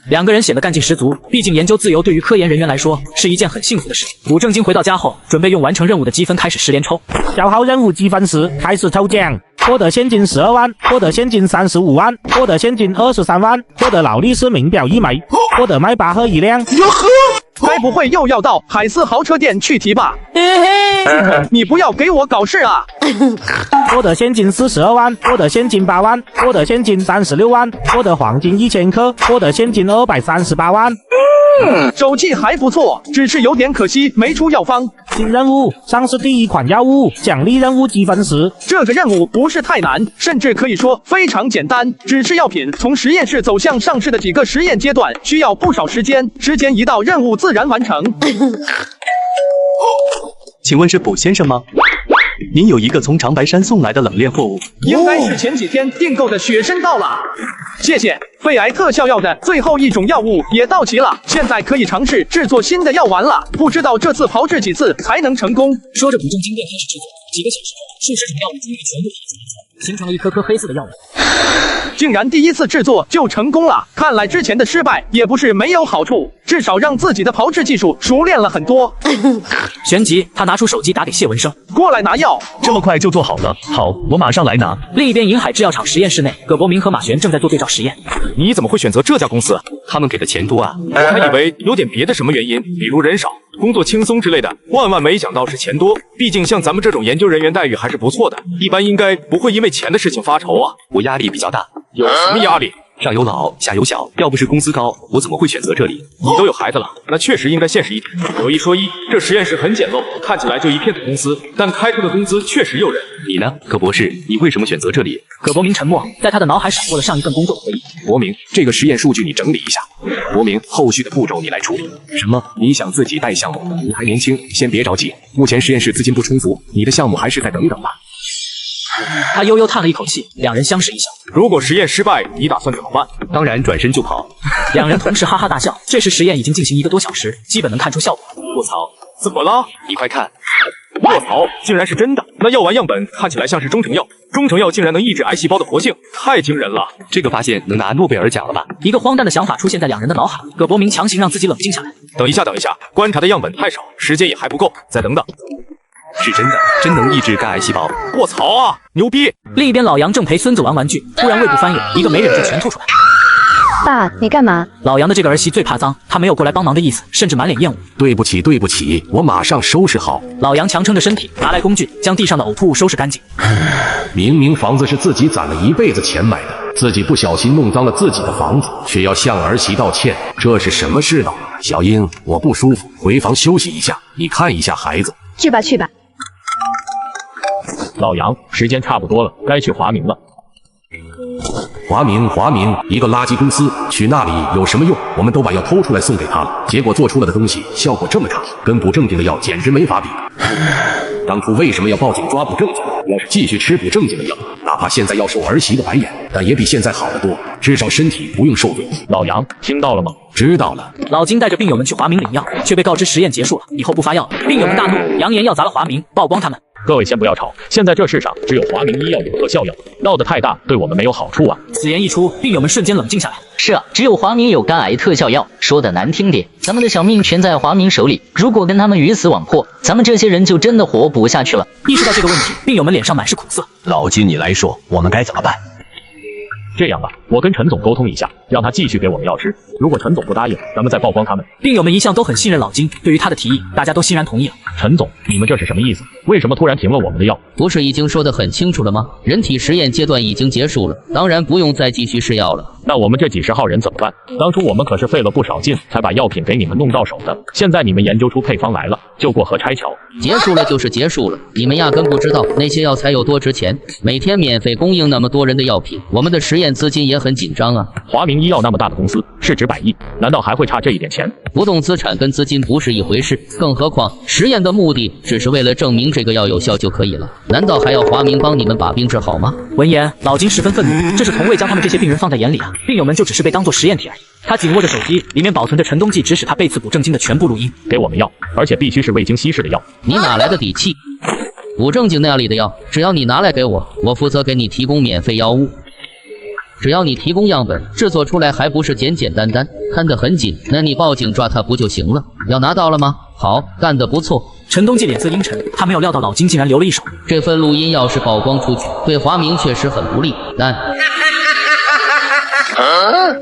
两个人显得干劲十足，毕竟研究自由对于科研人员来说是一件很幸福的事情。古正经回到家后，准备用完成任务的积分开始10连抽。消耗任务积分时开始抽奖，获得现金12万，获得现金35万，获得现金23万，获得劳力士名表1枚，获得迈巴赫1辆。哟呵！该不会又要到海思豪车店去提吧？你不要给我搞事啊！获得现金42万，获得现金8万，获得现金36万，获得黄金1000克，获得现金238万。手气还不错，只是有点可惜没出药方。新任务：上市第一款药物，奖励任务积分10。这个任务不是太难，甚至可以说非常简单，只是药品从实验室走向上市的几个实验阶段需要不少时间，时间一到，任务自然完成。请问是卜先生吗？您有一个从长白山送来的冷链货物，应该是前几天订购的雪参到了。谢谢。肺癌特效药的最后一种药物也到齐了，现在可以尝试制作新的药丸了。不知道这次炮制几次才能成功？说着，古正经便开始制作。几个小时后，数十种药物终于全部合成，形成了一颗颗黑色的药丸。竟然第一次制作就成功了，看来之前的失败也不是没有好处，至少让自己的炮制技术熟练了很多。旋即，他拿出手机打给谢文生，过来拿药。这么快就做好了？好，我马上来拿。另一边，银海制药厂实验室内，葛伯明和马璇正在做对照实验。你怎么会选择这家公司？他们给的钱多啊！我还以为有点别的什么原因，比如人少、工作轻松之类的，万万没想到是钱多。毕竟像咱们这种研究人员待遇还是不错的，一般应该不会因为钱的事情发愁啊。我压力比较大。有什么压力？上有老，下有小，要不是工资高，我怎么会选择这里？你都有孩子了，那确实应该现实一点。有一说一，这实验室很简陋，看起来就一片土公司，但开出的工资确实诱人。你呢，葛博士？你为什么选择这里？葛伯明沉默，在他的脑海闪过了上一份工作的回忆。伯明，这个实验数据你整理一下。伯明，后续的步骤你来处理。什么？你想自己带项目？你还年轻，先别着急。目前实验室资金不充足，你的项目还是再等等吧。他悠悠叹了一口气，两人相视一笑。如果实验失败，你打算怎么办？当然转身就跑。两人同时哈哈大笑。这时实验已经进行1个多小时，基本能看出效果。卧槽，怎么了？你快看！卧槽，竟然是真的！那药丸样本看起来像是中成药，中成药竟然能抑制癌细胞的活性，太惊人了！这个发现能拿诺贝尔奖了吧？一个荒诞的想法出现在两人的脑海。葛伯明强行让自己冷静下来。等一下，观察的样本太少，时间也还不够，再等等。是真的，真能抑制肝癌细胞！卧槽啊，牛逼！另一边，老杨正陪孙子玩玩具，突然胃部翻涌，一个没忍住全吐出来。爸，你干嘛？老杨的这个儿媳最怕脏，她没有过来帮忙的意思，甚至满脸厌恶。对不起，对不起，我马上收拾好。老杨强撑着身体，拿来工具，将地上的呕吐物收拾干净。明明房子是自己攒了一辈子钱买的，自己不小心弄脏了自己的房子，却要向儿媳道歉，这是什么世道？小英，我不舒服，回房休息一下，你看一下孩子。去吧去吧。老杨，时间差不多了，该去华明了。华明，一个垃圾公司，去那里有什么用？我们都把药偷出来送给他了，结果做出来的东西效果这么差，跟不正经的药简直没法比。当初为什么要报警抓不正经？要是继续吃不正经的药，哪怕现在要受儿媳的白眼，但也比现在好得多，至少身体不用受罪。老杨，听到了吗？知道了。老金带着病友们去华明领药，却被告知实验结束了，以后不发药。病友们大怒，扬言要砸了华明，曝光他们。各位先不要吵，现在这世上只有华明医药有特效药，闹得太大对我们没有好处啊。此言一出，病友们瞬间冷静下来。是啊，只有华明有肝癌特效药，说的难听点，咱们的小命全在华明手里，如果跟他们鱼死网破，咱们这些人就真的活不下去了。意识到这个问题，病友们脸上满是苦涩。老金，你来说，我们该怎么办？这样吧，我跟陈总沟通一下，让他继续给我们药吃。如果陈总不答应，咱们再曝光他们。病友们一向都很信任老金，对于他的提议，大家都欣然同意了。陈总，你们这是什么意思？为什么突然停了我们的药？不是已经说得很清楚了吗？人体实验阶段已经结束了，当然不用再继续试药了。那我们这几十号人怎么办？当初我们可是费了不少劲才把药品给你们弄到手的，现在你们研究出配方来了，就过河拆桥。结束了就是结束了，你们压根不知道那些药材有多值钱，每天免费供应那么多人的药品，我们的实验资金也很紧张啊。华明医药那么大的公司，市值100亿，难道还会差这一点钱？不动资产跟资金不是一回事，更何况实验的目的只是为了证明这个药有效就可以了，难道还要华明帮你们把病治好吗？闻言，老金十分愤怒，这是从未将他们这些病人放在眼里啊！病友们就只是被当作实验体而已。他紧握着手机，里面保存着陈冬季指使他背刺补正经的全部录音。给我们药，而且必须是未经稀释的药。你哪来的底气？补正经那里的药，只要你拿来给我，我负责给你提供免费药物。只要你提供样本，制作出来还不是简简单单，看得很紧，那你报警抓他不就行了？药拿到了吗？好，干得不错。陈冬季脸色阴沉，他没有料到老金竟然留了一手。这份录音要是曝光出去，对华明确实很不利，但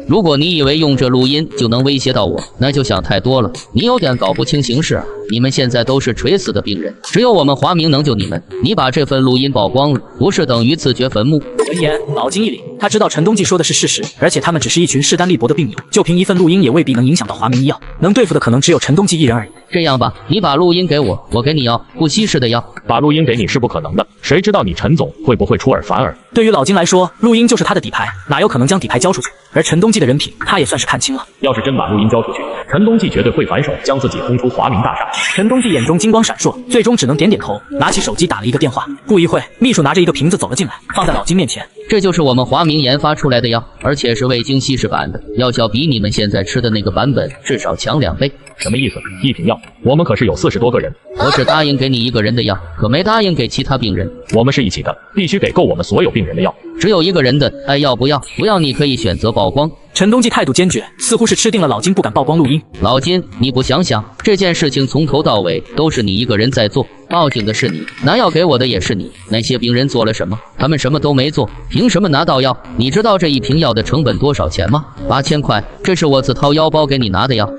如果你以为用这录音就能威胁到我，那就想太多了。你有点搞不清形势啊！你们现在都是垂死的病人，只有我们华明能救你们。你把这份录音曝光了，不是等于自掘坟墓？闻言，老金一凛，他知道陈冬季说的是事实，而且他们只是一群势单力薄的病友，就凭一份录音也未必能影响到华明医药，能对付的可能只有陈冬季一人而已。这样吧，你把录音给我，我给你药，不稀释的药。把录音给你是不可能的，谁知道你陈总会不会出尔反尔？对于老金来说，录音就是他的底牌，哪有可能将底牌交出去？而陈冬季的人品，他也算是看清了。要是真把录音交出去，陈冬季绝对会反手将自己轰出华明大厦。陈冬季眼中金光闪烁，最终只能点点头，拿起手机打了一个电话。不一会，秘书拿着一个瓶子走了进来，放在老金面前。这就是我们华明研发出来的药，而且是未经稀释版的，药效比你们现在吃的那个版本至少强2倍。什么意思？一瓶药，我们可是有40多个人。我只答应给你一个人的药，可没答应给其他病人。我们是一起的，必须给够我们所有病人的药。只有一个人的，爱要不要？不要你可以选择曝光。陈冬季态度坚决，似乎是吃定了老金不敢曝光录音。老金，你不想想，这件事情从头到尾都是你一个人在做，报警的是你，拿药给我的也是你。那些病人做了什么？他们什么都没做，凭什么拿到药？你知道这一瓶药的成本多少钱吗？8000块，这是我自掏腰包给你拿的药。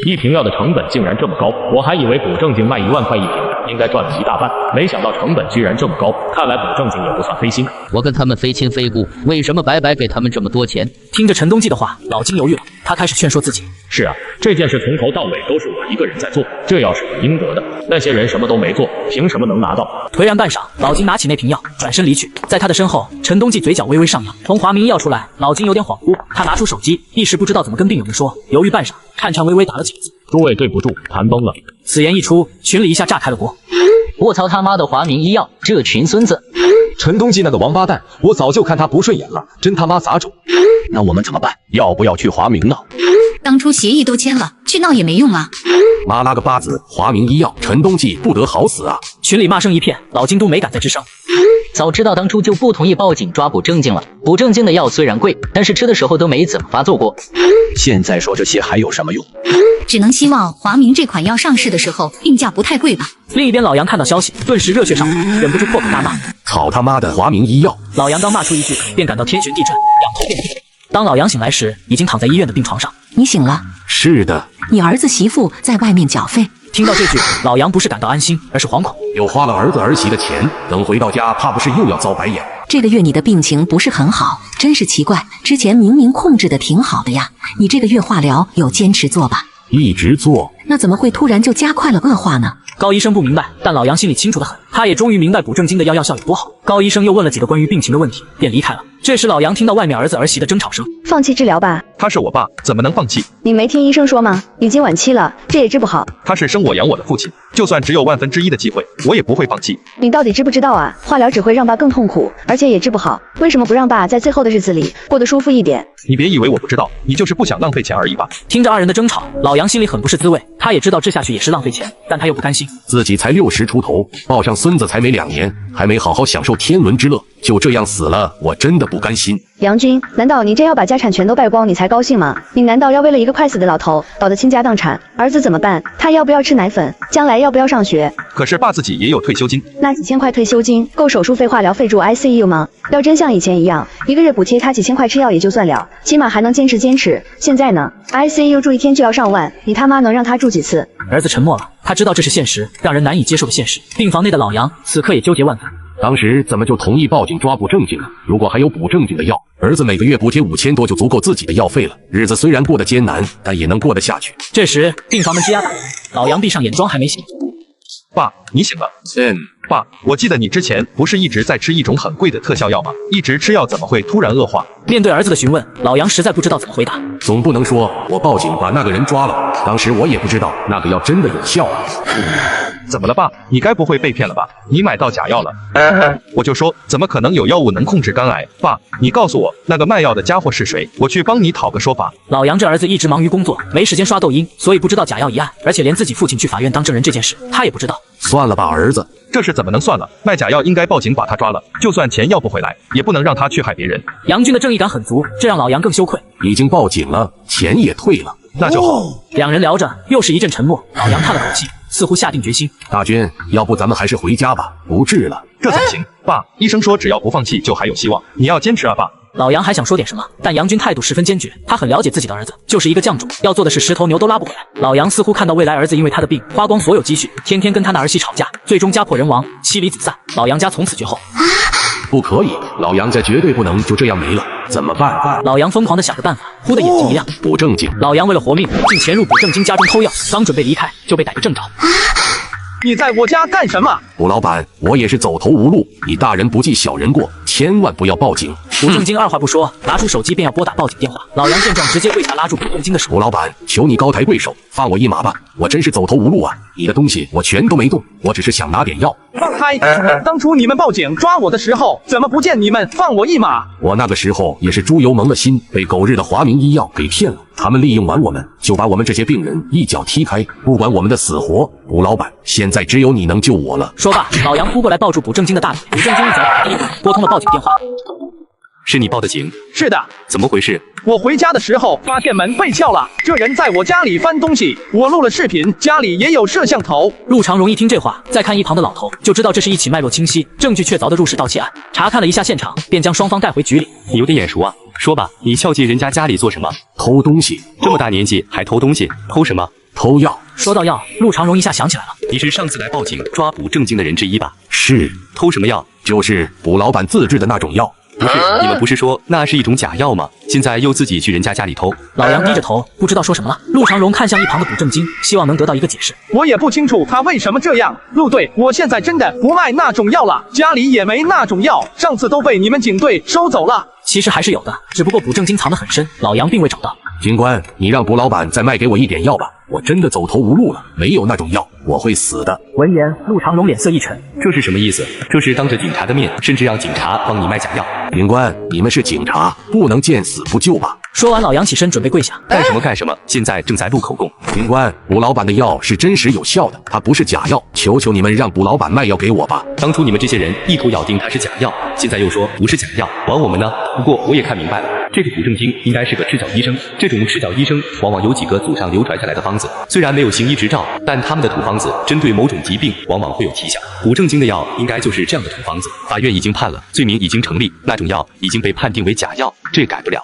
一瓶药的成本竟然这么高，我还以为补正经卖1万块一瓶，应该赚了一大半，没想到成本居然这么高，看来补正经也不算黑心。我跟他们非亲非故，为什么白白给他们这么多钱？听着陈冬季的话，老金犹豫了，他开始劝说自己。是啊，这件事从头到尾都是我一个人在做，这药是我应得的，那些人什么都没做，凭什么能拿到？颓然半晌，老金拿起那瓶药，转身离去。在他的身后，陈冬季嘴角微微上扬。从华明医药出来，老金有点恍惚，他拿出手机，一时不知道怎么跟病友们说，犹豫半晌，颤颤巍巍打了几个字。诸位对不住，谈崩了。此言一出，群里一下炸开了锅。卧槽他妈的华明医药，这群孙子！陈冬季那个王八蛋，我早就看他不顺眼了，真他妈杂种！那我们怎么办？要不要去华明闹？当初协议都签了，去闹也没用啊！妈拉个巴子，华明医药，陈冬季不得好死啊！群里骂声一片，老金都没敢再吱声。早知道当初就不同意报警抓捕正经了。补正经的药虽然贵，但是吃的时候都没怎么发作过。现在说这些还有什么用？只能希望华明这款药上市的时候定价不太贵吧。另一边，老杨看到消息，顿时热血上头，忍不住破口大骂：草他妈的华明医药！老杨刚骂出一句，便感到天旋地转，仰头便哭。当老杨醒来时，已经躺在医院的病床上。你醒了？是的。你儿子媳妇在外面缴费。听到这句，老杨不是感到安心，而是惶恐。又花了儿子儿媳的钱，等回到家，怕不是又要遭白眼。这个月你的病情不是很好，真是奇怪，之前明明控制的挺好的呀。你这个月化疗有坚持做吧？一直做。那怎么会突然就加快了恶化呢？高医生不明白，但老杨心里清楚得很，他也终于明白补正经的药效有多好。高医生又问了几个关于病情的问题，便离开了。这时老杨听到外面儿子儿媳的争吵声，放弃治疗吧。他是我爸，怎么能放弃？你没听医生说吗？已经晚期了，这也治不好。他是生我养我的父亲，就算只有1/1000的机会，我也不会放弃。你到底知不知道啊？化疗只会让爸更痛苦，而且也治不好。为什么不让爸在最后的日子里过得舒服一点？你别以为我不知道，你就是不想浪费钱而已吧。听着二人的争吵，老杨心里很不是滋味。他也知道这下去也是浪费钱，但他又不甘心。自己才60出头，抱上孙子才没2年，还没好好享受天伦之乐，就这样死了，我真的不甘心。杨军，难道你真要把家产全都败光你才高兴吗？你难道要为了一个快死的老头搞得倾家荡产？儿子怎么办？他要不要吃奶粉？将来要不要上学？可是爸自己也有退休金，那几千块退休金够手术费、化疗费、住 ICU 吗？要真像以前一样，一个月补贴他几千块吃药也就算了，起码还能坚持。现在呢 ，ICU 住1天就要上万，你他妈能让他住几次？儿子沉默了，他知道这是现实，让人难以接受的现实。病房内的老杨此刻也纠结万分。当时怎么就同意报警抓捕正经呢？如果还有补正经的药，儿子每个月补贴5000多就足够自己的药费了。日子虽然过得艰难，但也能过得下去。这时，病房门吱呀打开，老杨闭上眼，妆还没醒。爸，你醒了。爸，我记得你之前不是一直在吃一种很贵的特效药吗？一直吃药怎么会突然恶化？面对儿子的询问，老杨实在不知道怎么回答。总不能说我报警把那个人抓了，当时我也不知道那个药真的有效啊。怎么了爸？你该不会被骗了吧？你买到假药了？我就说怎么可能有药物能控制肝癌？爸，你告诉我那个卖药的家伙是谁？我去帮你讨个说法。老杨这儿子一直忙于工作，没时间刷抖音，所以不知道假药一案，而且连自己父亲去法院当证人这件事他也不知道。算了吧，儿子，这事怎么能算了？卖假药应该报警把他抓了，就算钱要不回来，也不能让他去害别人。杨军的正义感很足，这让老杨更羞愧。已经报警了，钱也退了，那就好。两人聊着，又是一阵沉默。老杨叹了口气，似乎下定决心。大军，要不咱们还是回家吧，不治了。这怎么行？爸，医生说只要不放弃就还有希望，你要坚持啊，爸。老杨还想说点什么，但杨军态度十分坚决。他很了解自己的儿子，就是一个犟主，要做的是10头牛都拉不回来。老杨似乎看到未来儿子因为他的病花光所有积蓄，天天跟他那儿媳吵架，最终家破人亡，妻离子散。老杨家从此绝后。不可以，老杨家绝对不能就这样没了，怎么办？老杨疯狂地想着办法，忽的眼睛一亮，补正经。老杨为了活命，竟潜入补正经家中偷药，刚准备离开，就被逮个正着。你在我家干什么？卜老板，我也是走投无路，你大人不计小人过，千万不要报警。卜正经二话不说，拿出手机便要拨打报警电话。老杨见状，直接跪下拉住卜正经的手。卜老板，求你高抬贵手，放我一马吧，我真是走投无路啊！你的东西我全都没动，我只是想拿点药。放开！当初你们报警抓我的时候，怎么不见你们放我一马？我那个时候也是猪油蒙了心，被狗日的华明医药给骗了。他们利用完我们，就把我们这些病人一脚踢开，不管我们的死活。卜老板，现在只有你能救我了。说罢，老杨扑过来抱住卜正经的大腿，卜正经一脚把他踢开，拨通了报警电话。是你报的警？是的。怎么回事？我回家的时候发现门被撬了，这人在我家里翻东西，我录了视频，家里也有摄像头。陆长荣一听这话，再看一旁的老头，就知道这是一起脉络清晰、证据确凿的入室盗窃案。查看了一下现场，便将双方带回局里。你有点眼熟啊，说吧，你撬进人家家里做什么？偷东西。这么大年纪还偷东西？偷什么？偷药。说到药，陆长荣一下想起来了，你是上次来报警抓捕正经的人之一吧？是。偷什么药？就是卜老板自制的那种药。不是，你们不是说那是一种假药吗？现在又自己去人家家里偷。老杨低着头，不知道说什么了。陆长荣看向一旁的卜正经，希望能得到一个解释。我也不清楚他为什么这样。陆队，我现在真的不卖那种药了，家里也没那种药，上次都被你们警队收走了。其实还是有的，只不过卜正经藏得很深，老杨并未找到。警官，你让卜老板再卖给我一点药吧，我真的走投无路了，没有那种药，我会死的。闻言，陆长荣脸色一沉，这是什么意思？这是当着警察的面，甚至让警察帮你卖假药。警官，你们是警察，不能见死不救吧？说完，老杨起身准备跪下。干什么干什么？现在正在录口供。警官，卜老板的药是真实有效的，它不是假药，求求你们让卜老板卖药给我吧。当初你们这些人一口咬定它是假药，现在又说不是假药，枉我们呢？不过我也看明白了，这个卜正经应该是个赤脚医生。这种赤脚医生往往有几个祖上流传下来的方子，虽然没有行医执照，但他们的土方子针对某种疾病往往会有奇效。卜正经的药应该就是这样的土方子，法院已经判了，罪名已经成立，那种药已经被判定为假药，这改不了。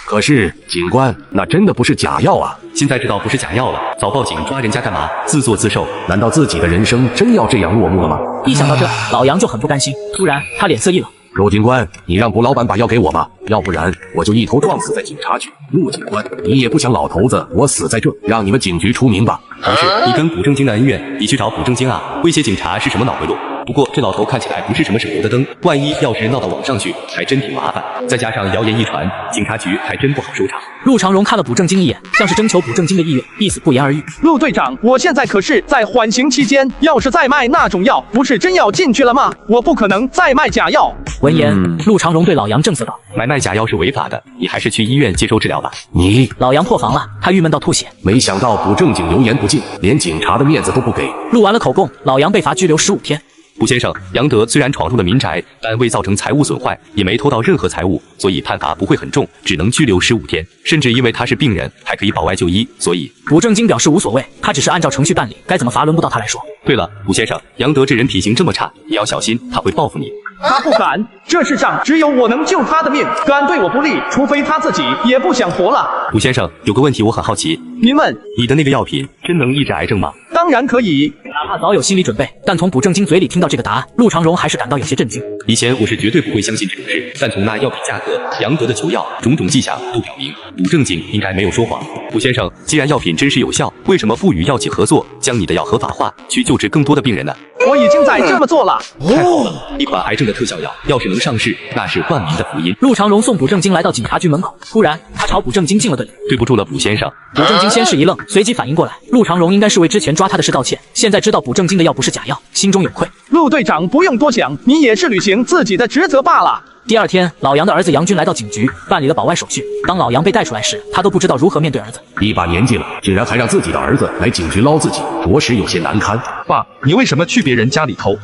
可是警官，那真的不是假药啊！现在知道不是假药了，早报警抓人家干嘛？自作自受？难道自己的人生真要这样落幕了吗？一想到这，老杨就很不甘心。突然，他脸色一冷。陆警官，你让卜老板把药给我吧，要不然我就一头撞死在警察局。陆警官，你也不想老头子我死在这，让你们警局出名吧？同事，你跟卜正经的恩怨，你去找卜正经啊？威胁警察是什么脑回路？不过这老头看起来不是什么省油的灯，万一要是闹到网上去，还真挺麻烦。再加上谣言一传，警察局还真不好收场。陆长荣看了卜正经一眼，像是征求卜正经的意愿，意思不言而喻。陆队长，我现在可是在缓刑期间，要是再卖那种药，不是真要进去了吗？我不可能再卖假药。闻言，陆长荣对老杨正色道：“买卖假药是违法的，你还是去医院接受治疗吧。”你老杨破防了，他郁闷到吐血。没想到卜正经油盐不进，连警察的面子都不给。录完了口供，老杨被罚拘留15天。卜先生，杨德虽然闯入了民宅，但未造成财物损坏，也没偷到任何财物，所以判罚不会很重，只能拘留15天。甚至因为他是病人，还可以保外就医，所以卜正经表示无所谓，他只是按照程序办理，该怎么罚轮不到他来说。对了，卜先生，杨德这人体型这么差，也要小心，他会报复你。他不敢，这世上只有我能救他的命，敢对我不利，除非他自己也不想活了。卜先生，有个问题我很好奇，您问。你的那个药品真能抑制癌症吗？当然可以。哪怕早有心理准备，但从卜正经嘴里听到这个答案，陆长荣还是感到有些震惊。以前我是绝对不会相信这种事，但从那药品价格、杨德的求药种种迹象都表明，卜正经应该没有说谎。卜先生，既然药品真实有效，为什么不与药企合作，将你的药合法化，去救治更多的病人呢？我已经在这么做了。太好了，一款癌症的特效药，要是能上市，那是万民的福音。陆长荣送卜正经来到警察局门口，突然他朝卜正经敬了个礼。对不住了，卜先生。卜正经先是一愣，随即反应过来，陆长荣应该是为之前抓他的事道歉，现在知道卜正经的药不是假药，心中有愧。陆队长不用多想，你也是履行自己的职责罢了。第二天，老杨的儿子杨军来到警局办理了保外手续。当老杨被带出来时，他都不知道如何面对儿子。一把年纪了，竟然还让自己的儿子来警局捞自己，着实有些难堪。爸，你为什么去别人家里偷？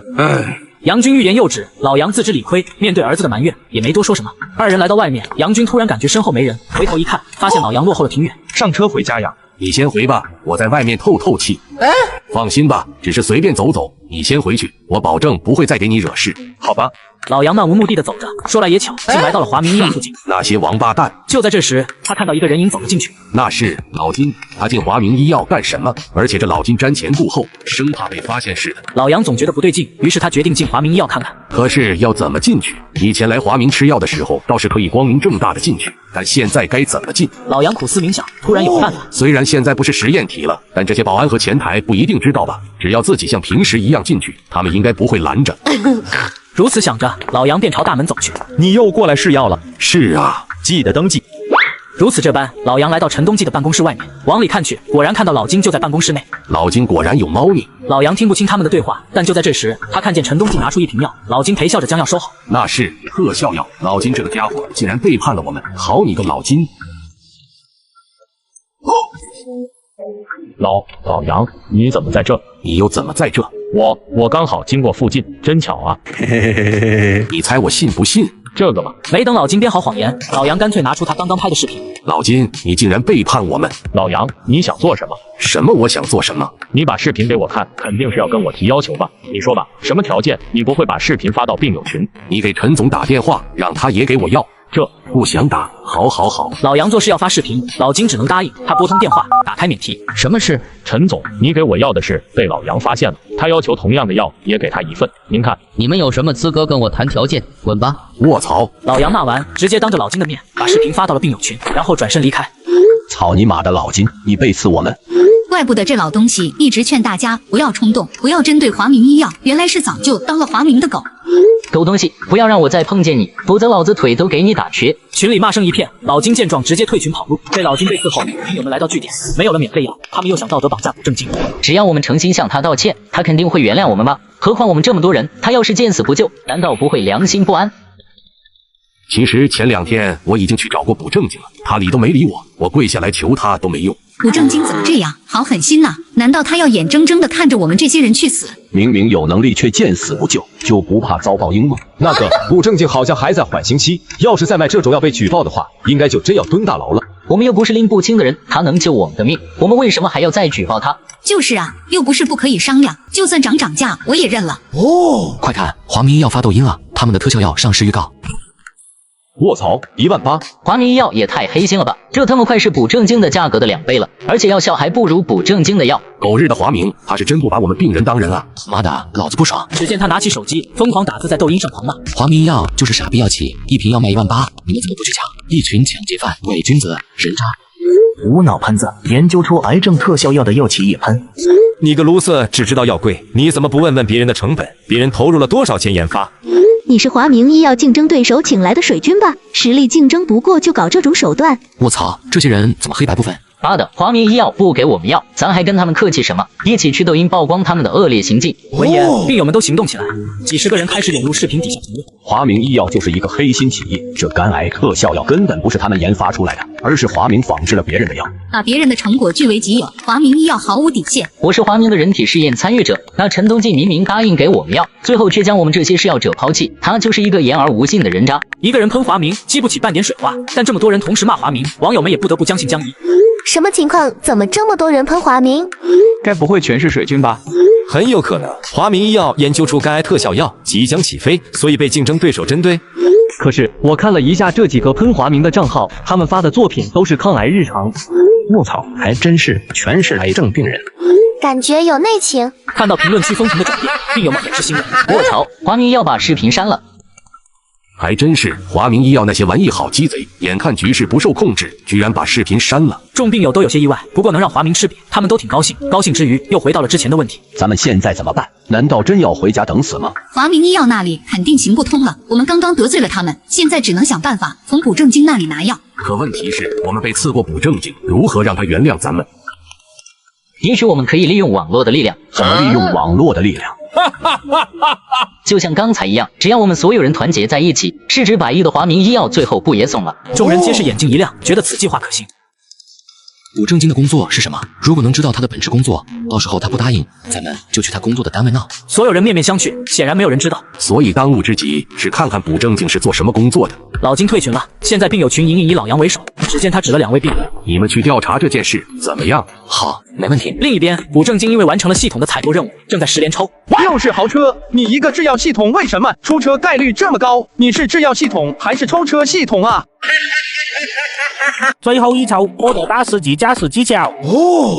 杨军欲言又止，老杨自知理亏，面对儿子的埋怨也没多说什么。二人来到外面，杨军突然感觉身后没人，回头一看，发现老杨落后了挺远。上车回家呀。你先回吧，我在外面透透气。放心吧，只是随便走走，你先回去，我保证不会再给你惹事。好吧。老杨漫无目的的走着，说来也巧，竟来到了华明医院附近。那些王八蛋！就在这时，他看到一个人影走了进去。那是老金，他进华明医药干什么？而且这老金瞻前顾后，生怕被发现似的。老杨总觉得不对劲，于是他决定进华明医药看看。可是要怎么进去？以前来华明吃药的时候，倒是可以光明正大的进去，但现在该怎么进？老杨苦思冥想，突然有个办法。虽然现在不是实验体了，但这些保安和前台不一定知道吧？只要自己像平时一样进去，他们应该不会拦着。如此想着，老杨便朝大门走去。你又过来试药了？是啊，记得登记。如此这般，老杨来到陈东记的办公室外面，往里看去，果然看到老金就在办公室内。老金果然有猫腻。老杨听不清他们的对话，但就在这时，他看见陈东记拿出一瓶药，老金陪笑着将药收好。那是特效药，老金这个家伙竟然背叛了我们，好你个老金！老杨，你怎么在这？你又怎么在这？我刚好经过附近，真巧啊！你猜我信不信？这个嘛，没等老金编好谎言，老杨干脆拿出他刚刚拍的视频。老金，你竟然背叛我们！老杨，你想做什么？什么？我想做什么？你把视频给我看，肯定是要跟我提要求吧？你说吧，什么条件？你不会把视频发到病友群？你给陈总打电话，让他也给我要。这不想打，好。老杨做事要发视频，老金只能答应。他拨通电话，打开免提。什么事？陈总，你给我要的是被老杨发现了，他要求同样的药也给他一份。您看，你们有什么资格跟我谈条件？滚吧！卧槽！老杨骂完，直接当着老金的面把视频发到了病友群，然后转身离开。操你妈的老金，你背刺我们！怪不得这老东西一直劝大家不要冲动，不要针对华明医药，原来是早就当了华明的狗。狗东西，不要让我再碰见你，否则老子腿都给你打瘸！群里骂声一片，老金见状直接退群跑路。被老金被刺后，群友们来到据点，没有了免费药，他们又想道德绑架卜正经。只要我们诚心向他道歉，他肯定会原谅我们吧？何况我们这么多人，他要是见死不救，难道不会良心不安？其实前2天我已经去找过卜正经了，他理都没理我，我跪下来求他都没用。卜正经怎么这样？好狠心呐！难道他要眼睁睁地看着我们这些人去死？明明有能力却见死不救，就不怕遭报应吗？那个卜正经好像还在缓刑期，要是再卖这种药被举报的话，应该就真要蹲大牢了。我们又不是拎不清的人，他能救我们的命，我们为什么还要再举报他？就是啊，又不是不可以商量，就算涨价我也认了。快看，华明医药发抖音了，他们的特效药上市预告。卧槽，18000！华明医药也太黑心了吧！这他妈快是卜正经的价格的2倍了，而且药效还不如卜正经的药。狗日的华明，他是真不把我们病人当人啊！妈的，老子不爽！只见他拿起手机，疯狂打字在抖音上狂骂：华明医药就是傻逼药企，一瓶药卖18000，你们怎么不去抢？一群抢劫犯，伪君子，人渣！无脑喷子，研究出癌症特效药的药企也喷。你个卢瑟只知道要贵，你怎么不问问别人的成本？别人投入了多少钱研发？你是华明医药竞争对手请来的水军吧？实力竞争不过就搞这种手段。卧槽，这些人怎么黑白不分？妈的，华明医药不给我们药，咱还跟他们客气什么？一起去抖音曝光他们的恶劣行径。闻言，病友们都行动起来，几十个人开始涌入视频底下评论。华明医药就是一个黑心企业，这肝癌特效药根本不是他们研发出来的，而是华明仿制了别人的药，把别人的成果据为己有。华明医药毫无底线。我是华明的人体试验参与者，那陈东进明明答应给我们药，最后却将我们这些试药者抛弃，他就是一个言而无信的人渣。一个人喷华明，激不起半点水花，但这么多人同时骂华明，网友们也不得不将信将疑。什么情况？怎么这么多人喷华明？该不会全是水军吧？很有可能，华明医药研究出肝癌特效药即将起飞，所以被竞争对手针对。可是我看了一下这几个喷华明的账号，他们发的作品都是抗癌日常。卧槽，还真是全是癌症病人。感觉有内情。看到评论区风评的转变，病友们很是欣慰。卧槽，华明要把视频删了。还真是，华明医药那些玩意好鸡贼，眼看局势不受控制，居然把视频删了。众病友都有些意外，不过能让华明吃瘪，他们都挺高兴。高兴之余，又回到了之前的问题：咱们现在怎么办？难道真要回家等死吗？华明医药那里肯定行不通了，我们刚刚得罪了他们，现在只能想办法从卜正经那里拿药。可问题是，我们被刺过卜正经，如何让他原谅咱们？也许我们可以利用网络的力量。怎么利用网络的力量？就像刚才一样，只要我们所有人团结在一起，市值100亿的华明医药最后不也怂了？众人皆是眼睛一亮，觉得此计划可行。卜正经的工作是什么？如果能知道他的本职工作，到时候他不答应，咱们就去他工作的单位闹。所有人面面相觑，显然没有人知道。所以当务之急是看看卜正经是做什么工作的。老金退群了，现在病友群隐隐以老杨为首。只见他指了2位病友：“你们去调查这件事怎么样？”好，没问题。另一边，卜正经因为完成了系统的采购任务，正在10连抽。又是豪车，你一个制药系统为什么出车概率这么高？你是制药系统还是抽车系统啊？最后一抽获得大师级驾驶技巧。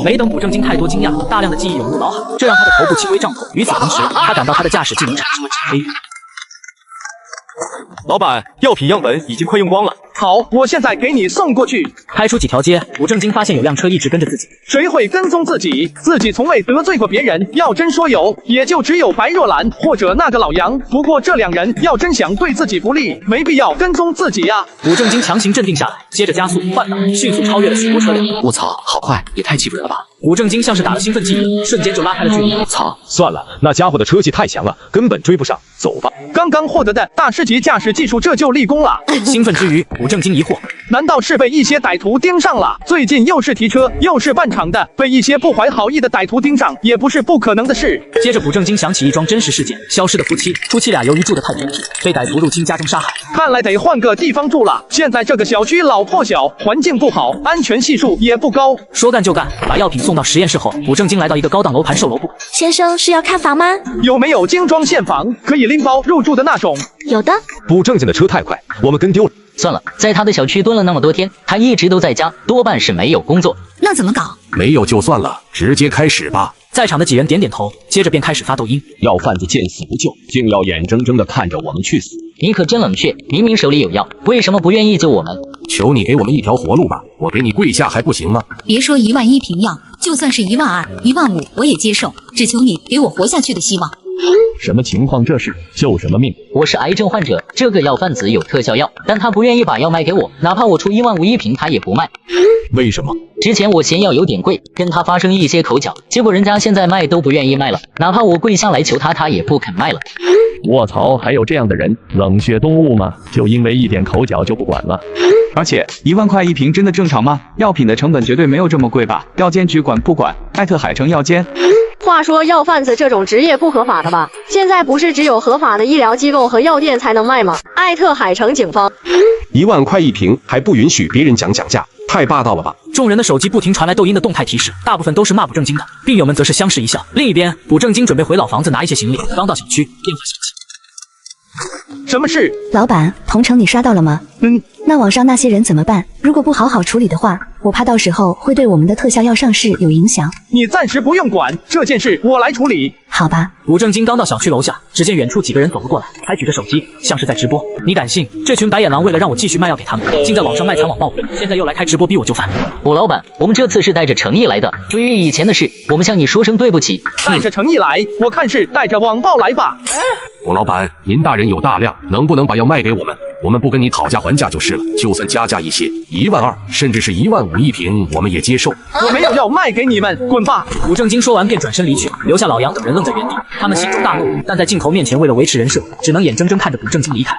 没等卜正经太多惊讶，大量的记忆涌入脑海，这让他的头部轻微胀痛。与此同时，他感到他的驾驶技能产生了黑晕。老板，药品样本已经快用光了。好，我现在给你送过去。开出几条街，卜正经发现有辆车一直跟着自己。谁会跟踪自己？自己从未得罪过别人，要真说有，也就只有白若兰或者那个老杨。不过这2人要真想对自己不利，没必要跟踪自己呀。卜正经强行镇定下来，接着加速换挡，迅速超越了许多车辆。卧槽，好快，也太欺负人了吧！卜正经像是打了兴奋剂一样，瞬间就拉开了距离。操，算了，那家伙的车技太强了，根本追不上。走吧。刚刚获得的大师级驾驶技术，这就立功了。兴奋之余，卜正经疑惑。难道是被一些歹徒盯上了？最近又是提车，又是办厂的，被一些不怀好意的歹徒盯上，也不是不可能的事。接着，卜正经想起一桩真实事件：消失的夫妻俩由于住得太偏僻，被歹徒入侵家中杀害。看来得换个地方住了。现在这个小区老破小，环境不好，安全系数也不高。说干就干，把药品送到实验室后，卜正经来到一个高档楼盘售楼部。先生是要看房吗？有没有精装现房，可以拎包入住的那种？有的。卜正经的车太快，我们跟丢了。算了，在他的小区蹲了那么多天，他一直都在家，多半是没有工作。那怎么搞？没有就算了，直接开始吧。在场的几人点点头，接着便开始发抖音。药贩子见死不救，竟要眼睁睁地看着我们去死。你可真冷血，明明手里有药，为什么不愿意救我们？求你给我们一条活路吧，我给你跪下还不行吗？别说11000瓶药，就算是12000、15000我也接受，只求你给我活下去的希望。什么情况？这是救什么命？我是癌症患者，这个药贩子有特效药，但他不愿意把药卖给我，哪怕我出15000一瓶，他也不卖。为什么？之前我嫌药有点贵，跟他发生一些口角，结果人家现在卖都不愿意卖了，哪怕我跪下来求他，他也不肯卖了。卧槽，还有这样的人，冷血动物吗？就因为一点口角就不管了？而且1万块一瓶真的正常吗？药品的成本绝对没有这么贵吧？药监局管不管？艾特海城药监。话说药贩子这种职业不合法的吧？现在不是只有合法的医疗机构和药店才能卖吗？艾特海城警方。1万块一瓶，还不允许别人讲价，太霸道了吧！众人的手机不停传来抖音的动态提示，大部分都是骂卜正经的，病友们则是相视一笑。另一边，卜正经准备回老房子拿一些行李，刚到小区，电话响起。什么事？老板，同城你刷到了吗？那网上那些人怎么办？如果不好好处理的话，我怕到时候会对我们的特效药上市有影响。你暂时不用管这件事，我来处理。好吧。古正经刚到小区楼下，只见远处几个人走了过来，还举着手机，像是在直播。你敢信？这群白眼狼为了让我继续卖药给他们，竟在网上卖惨网暴我，现在又来开直播逼我就范。古老板，我们这次是带着诚意来的，对于以前的事，我们向你说声对不起。带着诚意来，我看是带着网暴来吧。古老板，您大人有大量，能不能把药卖给我们？我们不跟你讨价还价就是了，就算加价一些，12000甚至是15000一瓶，我们也接受。我没有要卖给你们，滚吧！古正经说完便转身离去，留下老杨等人愣在原地。他们心中大怒，但在镜头面前为了维持人设，只能眼睁睁看着古正经离开。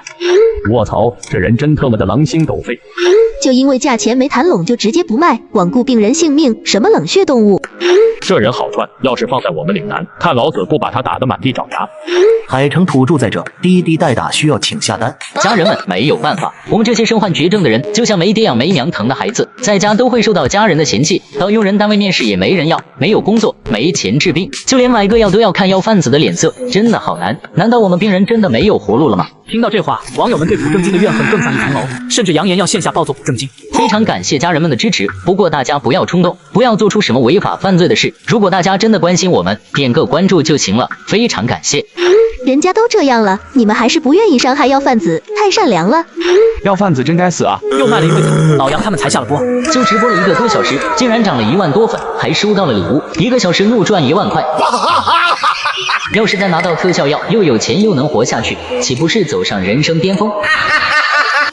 卧槽，这人真他妈的狼心狗肺！就因为价钱没谈拢就直接不卖，罔顾病人性命，什么冷血动物！这人好赚，要是放在我们岭南，看老子不把他打得满地找牙。海城土著在这，滴滴代打需要请下单。家人们没有办法，我们这些身患绝症的人，就像没爹养没娘疼的孩子，在家都会受到家人的嫌弃，到用人单位面试也没人要，没有工作，没钱治病，就连买个药都要看药贩子的脸色，真的好难。难道我们病人真的没有活路了吗？听到这话，网友们对古正经的怨恨更上一层楼，甚至扬言要线下暴揍古正经。非常感谢家人们的支持，不过大家不要冲动，不要做出什么违法犯罪的事。如果大家真的关心我们，点个关注就行了，非常感谢。人家都这样了，你们还是不愿意伤害药贩子，太善良了。药贩子真该死啊！又卖了一回惨，老杨他们才下了播，就直播了1个多小时，竟然涨了1万多粉，还收到了礼物，1个小时怒赚1万块。要是再拿到特效药，又有钱又能活下去，岂不是走上人生巅峰？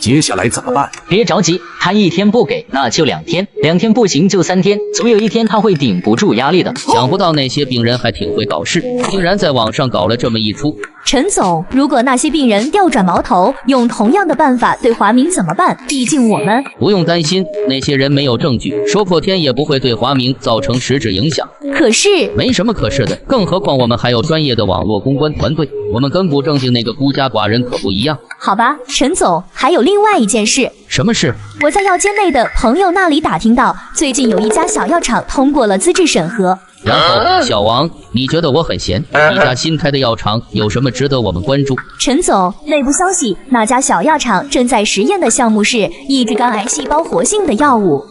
接下来怎么办？别着急，他1天不给，那就2天，2天不行就3天，总有一天他会顶不住压力的。想不到那些病人还挺会搞事，竟然在网上搞了这么一出。陈总，如果那些病人调转矛头，用同样的办法对华明怎么办？毕竟我们不用担心，那些人没有证据，说破天也不会对华明造成实质影响。可是没什么可是的，更何况我们还有专业的网络公关团队，我们跟古正经那个孤家寡人可不一样。好吧，陈总，还有另外一件事。什么事？我在药监内的朋友那里打听到，最近有一家小药厂通过了资质审核。然后，小王，你觉得我很闲？一家新开的药厂有什么值得我们关注？陈总，内部消息，那家小药厂正在实验的项目是抑制肝癌细胞活性的药物。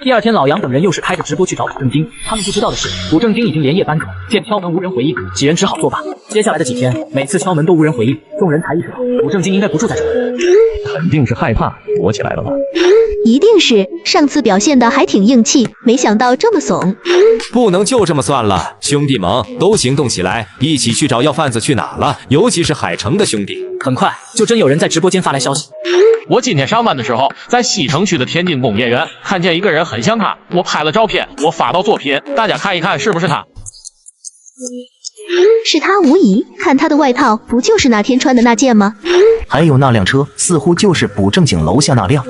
第二天，老杨等人又是开着直播去找古正经。他们不知道的是，古正经已经连夜搬走，见敲门无人回应，几人只好作罢。接下来的几天，每次敲门都无人回应，众人才意识到古正经应该不住在这里，肯定是害怕躲起来了吧？一定是，上次表现的还挺硬气，没想到这么怂。不能就这么算了，兄弟们都行动起来，一起去找药贩子去哪了？尤其是海城的兄弟。很快就真有人在直播间发来消息。我今天上班的时候，在西城区的天津工业园看见一个人很像他，我拍了照片，我发到作品，大家看一看是不是他？是他无疑，看他的外套，不就是那天穿的那件吗？还有那辆车，似乎就是古正经楼下那辆。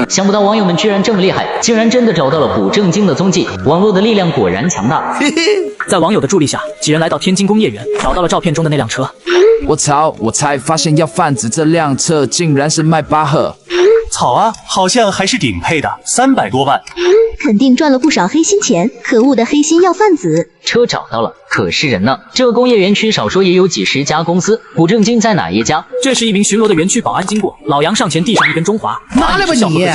想不到网友们居然这么厉害，竟然真的找到了古正经的踪迹，网络的力量果然强大。在网友的助力下，几人来到天津工业园，找到了照片中的那辆车。我操！我才发现药贩子这辆车竟然是迈巴赫。草啊，好像还是顶配的，300多万，肯定赚了不少黑心钱。可恶的黑心药贩子！车找到了，可是人呢？这个工业园区少说也有几10家公司，古正经在哪一家？这时一名巡逻的园区保安经过，老杨上前递上一根中华。拿来吧你！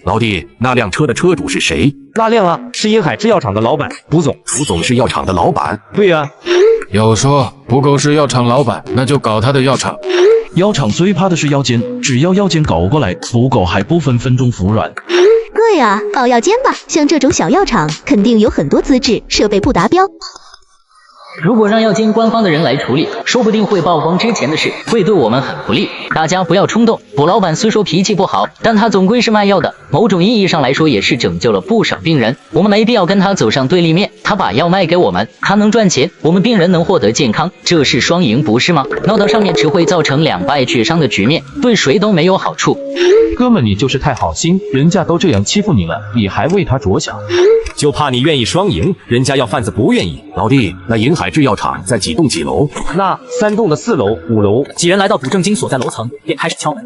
老弟，那辆车的车主是谁？那辆啊，是银海制药厂的老板卜总。卜总是药厂的老板？对呀。要说不够是药厂老板，那就搞他的药厂。药厂最怕的是药监，只要药监搞过来，不够还不分分钟服软。对啊，报药监吧，像这种小药厂，肯定有很多资质，设备不达标。如果让药监官方的人来处理，说不定会曝光之前的事，会对我们很不利。大家不要冲动，卜老板虽说脾气不好，但他总归是卖药的，某种意义上来说也是拯救了不少病人。我们没必要跟他走上对立面，他把药卖给我们，他能赚钱，我们病人能获得健康，这是双赢，不是吗？闹到上面只会造成两败俱伤的局面，对谁都没有好处。哥们，你就是太好心，人家都这样欺负你了，你还为他着想？就怕你愿意双赢，人家药贩子不愿意。老弟，那银海制药厂在几栋几楼？那3栋的4楼、5楼。几人来到古正经所在楼层，便开始敲门。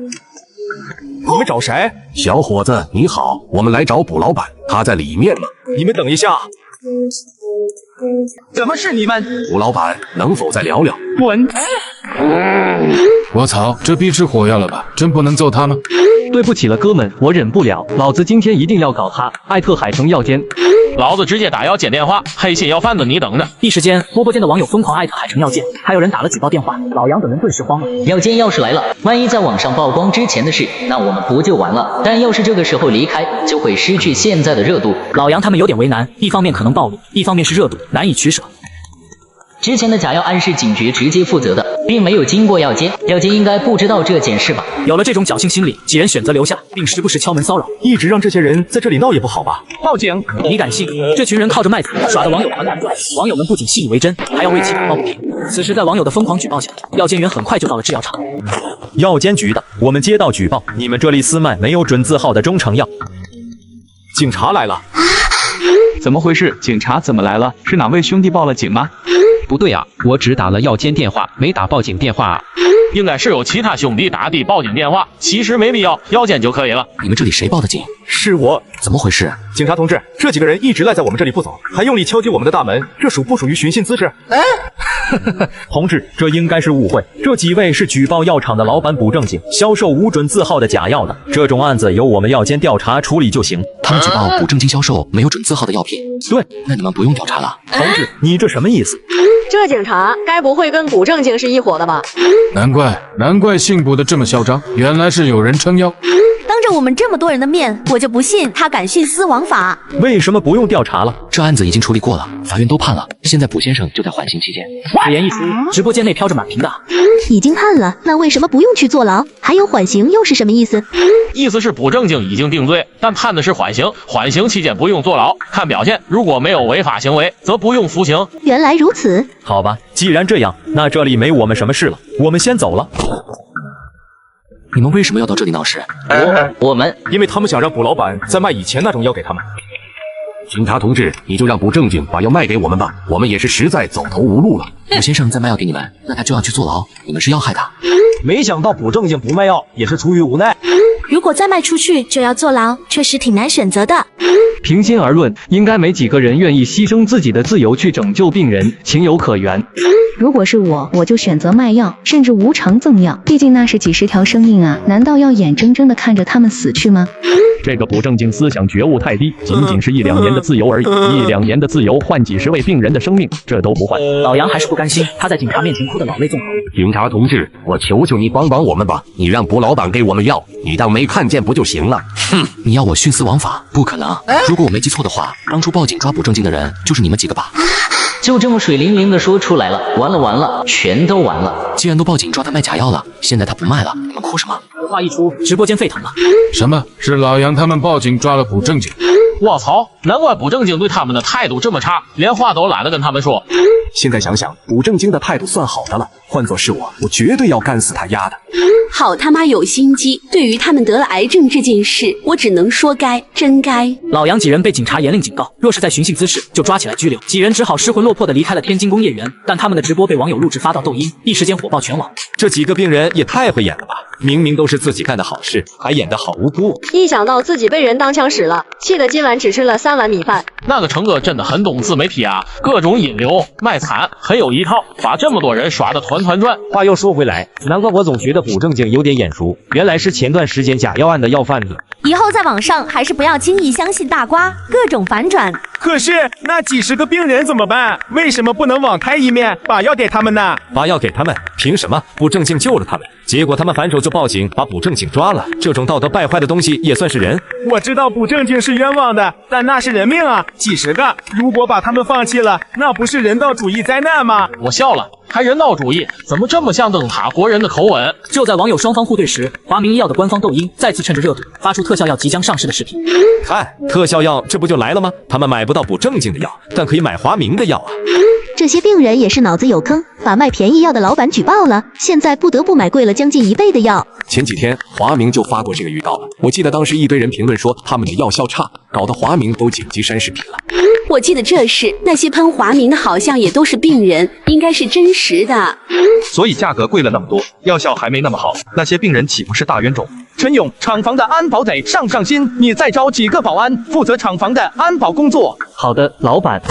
你们找谁？小伙子你好，我们来找卜老板，他在里面呢。你们等一下。怎么是你们？吴老板，能否再聊聊？滚！我操，这逼吃火药了吧？真不能揍他吗？对不起了，哥们，我忍不了，老子今天一定要搞他！艾特海城药监，老子直接打药监电话，黑心药贩子你等着！一时间，播间的网友疯狂艾特海城药监，还有人打了举报电话，老杨等人顿时慌了。药监要是来了，万一在网上曝光之前的事，那我们不就完了？但要是这个时候离开，就会失去现在的热度。老杨他们有点为难，一方面可能暴露，一方面是热度，难以取舍。之前的假药案是警局直接负责的，并没有经过药监，药监应该不知道这件事吧？有了这种侥幸心理，几人选择留下，并时不时敲门骚扰，一直让这些人在这里闹也不好吧？报警！你敢信？这群人靠着卖惨耍得网友团团转，网友们不仅信以为真，还要为其打抱不平。此时，在网友的疯狂举报下，药监员很快就到了制药厂。药监局的，我们接到举报，你们这里私卖没有准字号的中成药。警察来了。怎么回事？警察怎么来了？是哪位兄弟报了警吗？不对啊，我只打了药监电话，没打报警电话啊。应该是有其他兄弟打的报警电话，其实没必要，药监就可以了。你们这里谁报的警？是我。怎么回事？警察同志，这几个人一直赖在我们这里不走，还用力敲击我们的大门，这属不属于寻衅滋事？同志，这应该是误会。这几位是举报药厂的老板不正经，销售无准字号的假药的。这种案子由我们药监调查处理就行。他们举报不正经销售没有准字号的药品。对，那你们不用调查了。同志，你这什么意思？这警察该不会跟卜正经是一伙的吧？难怪姓卜的这么嚣张，原来是有人撑腰。当着我们这么多人的面，我就不信他敢徇私枉法。为什么不用调查了？这案子已经处理过了，法院都判了，现在卜先生就在缓刑期间。此言一出，直播间内飘着满屏的。已经判了，那为什么不用去坐牢？还有缓刑又是什么意思？意思是卜正经已经定罪，但判的是缓刑，缓刑期间不用坐牢，看表现，如果没有违法行为，则不用服刑。原来如此。好吧，既然这样，那这里没我们什么事了，我们先走了。你们为什么要到这里闹事？我们因为他们想让卜老板再卖以前那种药给他们。警察同志，你就让卜正经把药卖给我们吧，我们也是实在走投无路了。卜先生再卖药给你们，那他就要去坐牢，你们是要害他。没想到卜正经不卖药，也是出于无奈。如果再卖出去就要坐牢，确实挺难选择的。平心而论，应该没几个人愿意牺牲自己的自由去拯救病人，情有可原。如果是我就选择卖药，甚至无偿赠药，毕竟那是几十条生命啊！难道要眼睁睁地看着他们死去吗？这个卜正经思想觉悟太低，仅仅是1-2年的自由而已，1-2年的自由换几十位病人的生命，这都不换。老杨还是不甘心，他在警察面前哭得老泪纵横。警察同志，我求求你帮帮我们吧，你让卜老板给我们药，你当没看见不就行了？哼，你要我徇私枉法？不可能！如果我没记错的话，当初报警抓卜正经的人就是你们几个吧？就这么水灵灵的说出来了，完了，全都完了。既然都报警抓他卖假药了，现在他不卖了，你们哭什么？此话一出，直播间沸腾了。什么？是老杨他们报警抓了卜正经？我操！难怪卜正经对他们的态度这么差，连话都懒得跟他们说。现在想想，卜正经的态度算好的了，换作是我绝对要干死他丫的。好他妈有心机！对于他们得了癌症这件事，我只能说该，真该。老杨几人被警察严令警告，若是再寻衅滋事，就抓起来拘留。几人只好失魂落魄地离开了天津工业园，但他们的直播被网友录制发到抖音，一时间火爆全网。这几个病人也太会演了吧！明明都是自己干的好事，还演得好无辜。一想到自己被人当枪使了，气得今晚只吃了3碗米饭。那个成哥真的很懂自媒体啊，各种引流卖惨，很有一套，把这么多人耍得团团转。话又说回来，难怪我总觉得卜正经有点眼熟，原来是前段时间假药案的药贩子。以后在网上还是不要轻易相信大瓜，各种反转。可是那几十个病人怎么办？为什么不能网开一面，把药给他们呢？把药给他们，凭什么？卜正经救了他们，结果他们反手就报警，把卜正经抓了。这种道德败坏的东西也算是人？我知道卜正经是冤枉的，但那是人命啊，几十个，如果把他们放弃了，那不是人道主义灾难吗？我笑了。还人道主义，怎么这么像灯塔国人的口吻？就在网友双方互怼时，华明医药的官方抖音再次趁着热度发出特效药即将上市的视频。看，特效药这不就来了吗？他们买不到卜正经的药，但可以买华明的药啊。这些病人也是脑子有坑，把卖便宜药的老板举报了，现在不得不买贵了将近1倍的药。前几天华明就发过这个预告了，我记得当时一堆人评论说他们的药效差，搞得华明都紧急删视频了。我记得这事，那些喷华明的好像也都是病人，应该是真实的。所以价格贵了那么多，药效还没那么好，那些病人岂不是大冤种？陈勇，厂房的安保得上心，你再招几个保安负责厂房的安保工作。好的，老板。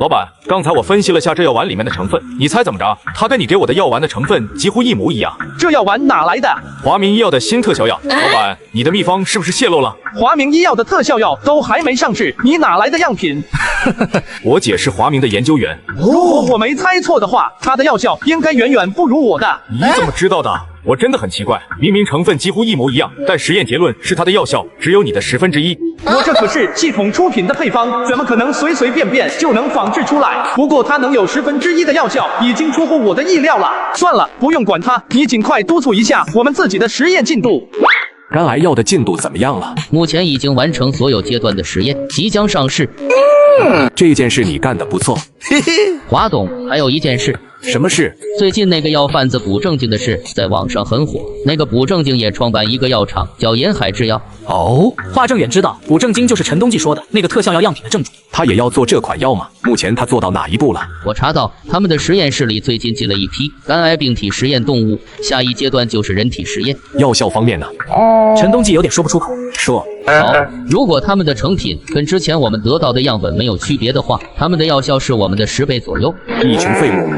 老板，刚才我分析了下这药丸里面的成分，你猜怎么着？它跟你给我的药丸的成分几乎一模一样。这药丸哪来的？华明医药的新特效药。老板，你的秘方是不是泄露了？华明医药的特效药都还没上市，你哪来的样品？我姐是华明的研究员。如果我没猜错的话，它的药效应该远远不如我的。你怎么知道的？我真的很奇怪，明明成分几乎一模一样，但实验结论是它的药效只有你的1/10。我这可是系统出品的配方，怎么可能随随便便就能仿制出来？不过它能有1/10的药效，已经出乎我的意料了。算了，不用管它，你尽快督促一下我们自己的实验进度。肝癌药的进度怎么样了？目前已经完成所有阶段的实验，即将上市。这件事你干得不错。嘿嘿，华董，还有一件事。什么事？最近那个药贩子补正经的事在网上很火，那个补正经也创办一个药厂，叫沿海制药。哦，华正远知道补正经就是陈冬季说的那个特效药样品的正主。他也要做这款药吗？目前他做到哪一步了？我查到他们的实验室里最近进了一批肝癌病体实验动物，下一阶段就是人体实验。药效方面呢？陈冬季有点说不出口。说好，如果他们的成品跟之前我们得到的样本没有区别的话，他们的药效是我们的10倍左右。一群废物。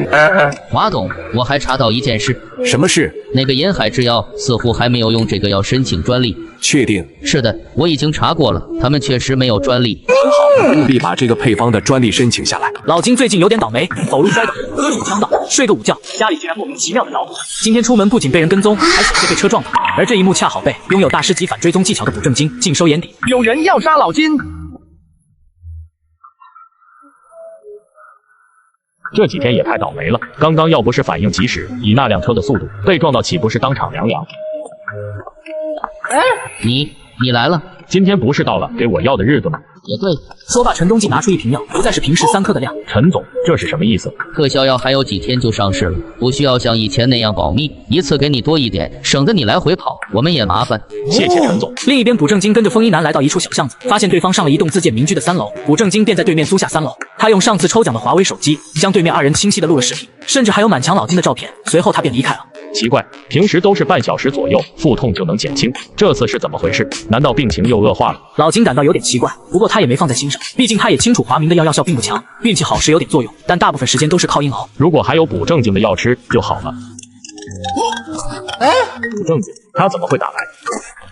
华董，我还查到一件事。什么事？那个沿海制药似乎还没有用这个药申请专利。确定？是的，我已经查过了，他们确实没有专利。好，务必把这个配方的专利申请下来。老金最近有点倒霉，走路摔倒，喝水呛到，睡个午觉，家里竟然莫名其妙的着火。今天出门不仅被人跟踪，还险些被车撞到。而这一幕恰好被拥有大师级反追踪技巧的补正经尽收眼底。有人要杀老金。这几天也太倒霉了，刚刚要不是反应及时，以那辆车的速度，被撞到岂不是当场凉凉？你来了，今天不是到了给我药的日子吗？也对。说罢，陈冬季拿出一瓶药，不再是平时3克的量。陈总，这是什么意思？特效药还有几天就上市了，不需要像以前那样保密，一次给你多一点，省得你来回跑，我们也麻烦。谢谢陈总。另一边，补正经跟着风衣男来到一处小巷子，发现对方上了一栋自建民居的3楼，补正经便在对面租下3楼。他用上次抽奖的华为手机，将对面2人清晰的录了视频，甚至还有满墙老金的照片。随后他便离开了。奇怪，平时都是半小时左右，腹痛就能减轻，这次是怎么回事？难道病情又恶化了？老金感到有点奇怪，不过他也没放在心上，毕竟他也清楚华明的药效并不强，运气好时有点作用，但大部分时间都是靠硬熬。如果还有补正经的药吃就好了。补正经，他怎么会打来？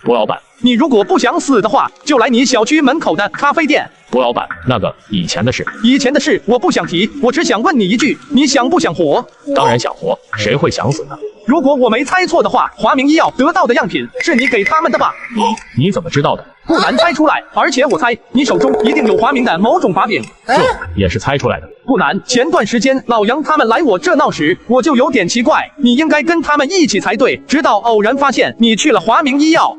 郭老板，你如果不想死的话，就来你小区门口的咖啡店。郭老板，那个以前的事，我不想提，我只想问你一句，你想不想活？当然想活，谁会想死呢？如果我没猜错的话，华明医药得到的样品是你给他们的吧？你怎么知道的？不难猜出来，而且我猜你手中一定有华明的某种把柄。这也是猜出来的。不难，前段时间老杨他们来我这闹时，我就有点奇怪，你应该跟他们一起才对，直到偶然发现你去了华明医药。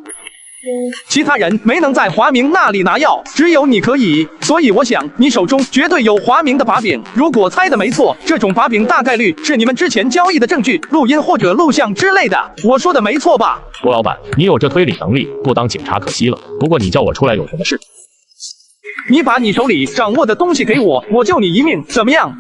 其他人没能在华明那里拿药，只有你可以，所以我想你手中绝对有华明的把柄。如果猜的没错，这种把柄大概率是你们之前交易的证据、录音或者录像之类的。我说的没错吧？郭老板，你有这推理能力，不当警察可惜了。不过你叫我出来有什么事？你把你手里掌握的东西给我，我救你一命，怎么样？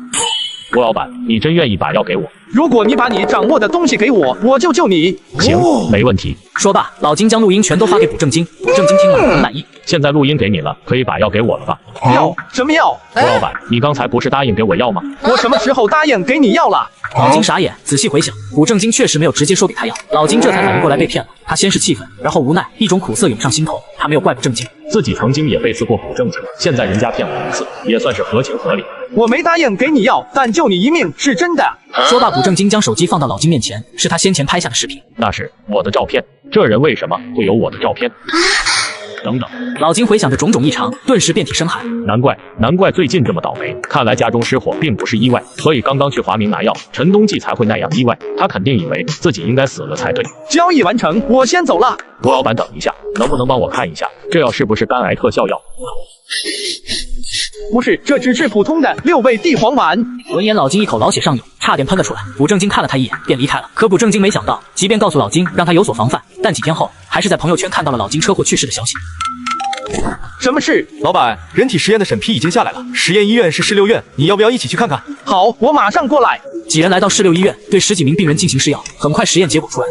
郭老板，你真愿意把药给我？如果你把你掌握的东西给我，我就救你。行，没问题。说罢，老金将录音全都发给补正经，补正经听了很满意。现在录音给你了，可以把药给我了吧？药？什么药？郭老板，你刚才不是答应给我药吗？我什么时候答应给你药了？老金傻眼，仔细回想，补正经确实没有直接说给他药。老金这才反应过来被骗了，他先是气愤，然后无奈，一种苦涩涌上心头。他没有怪补正经，自己曾经也背刺过补正经，现在人家骗我一次，也算是合情合理。我没答应给你药，但救你一命是真的。说罢，补正经将手机放到老金面前，是他先前拍下的视频。那是我的照片，这人为什么会有我的照片？等等，老金回想着种种异常，顿时遍体生寒。难怪最近这么倒霉，看来家中失火并不是意外，所以刚刚去华明拿药，陈冬季才会那样意外。他肯定以为自己应该死了才对。交易完成，我先走了。郭老板，等一下，能不能帮我看一下，这药是不是肝癌特效药？不是，这只是普通的6味地黄丸。闻言，老金一口老血上涌，差点喷了出来。补正经看了他一眼，便离开了。可补正经没想到，即便告诉老金让他有所防范，但几天后还是在朋友圈看到了老金车祸去世的消息。什么事？老板，人体实验的审批已经下来了，实验医院是市6院，你要不要一起去看看？好，我马上过来。几人来到市6医院，对10几名病人进行试药，很快实验结果出来。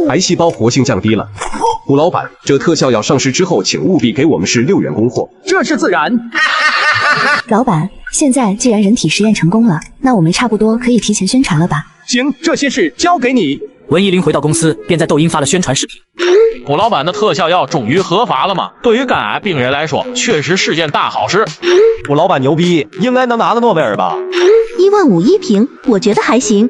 癌细胞活性降低了。古老板，这特效药上市之后，请务必给我们市6员供货。这是自然。老板，现在既然人体实验成功了，那我们差不多可以提前宣传了吧？行，这些事交给你。文怡玲回到公司，便在抖音发了宣传视频。卜老板的特效药终于合法了吗？对于肝癌病人来说，确实是件大好事。卜老板牛逼，应该能拿到诺贝尔吧？1.5万一瓶，我觉得还行。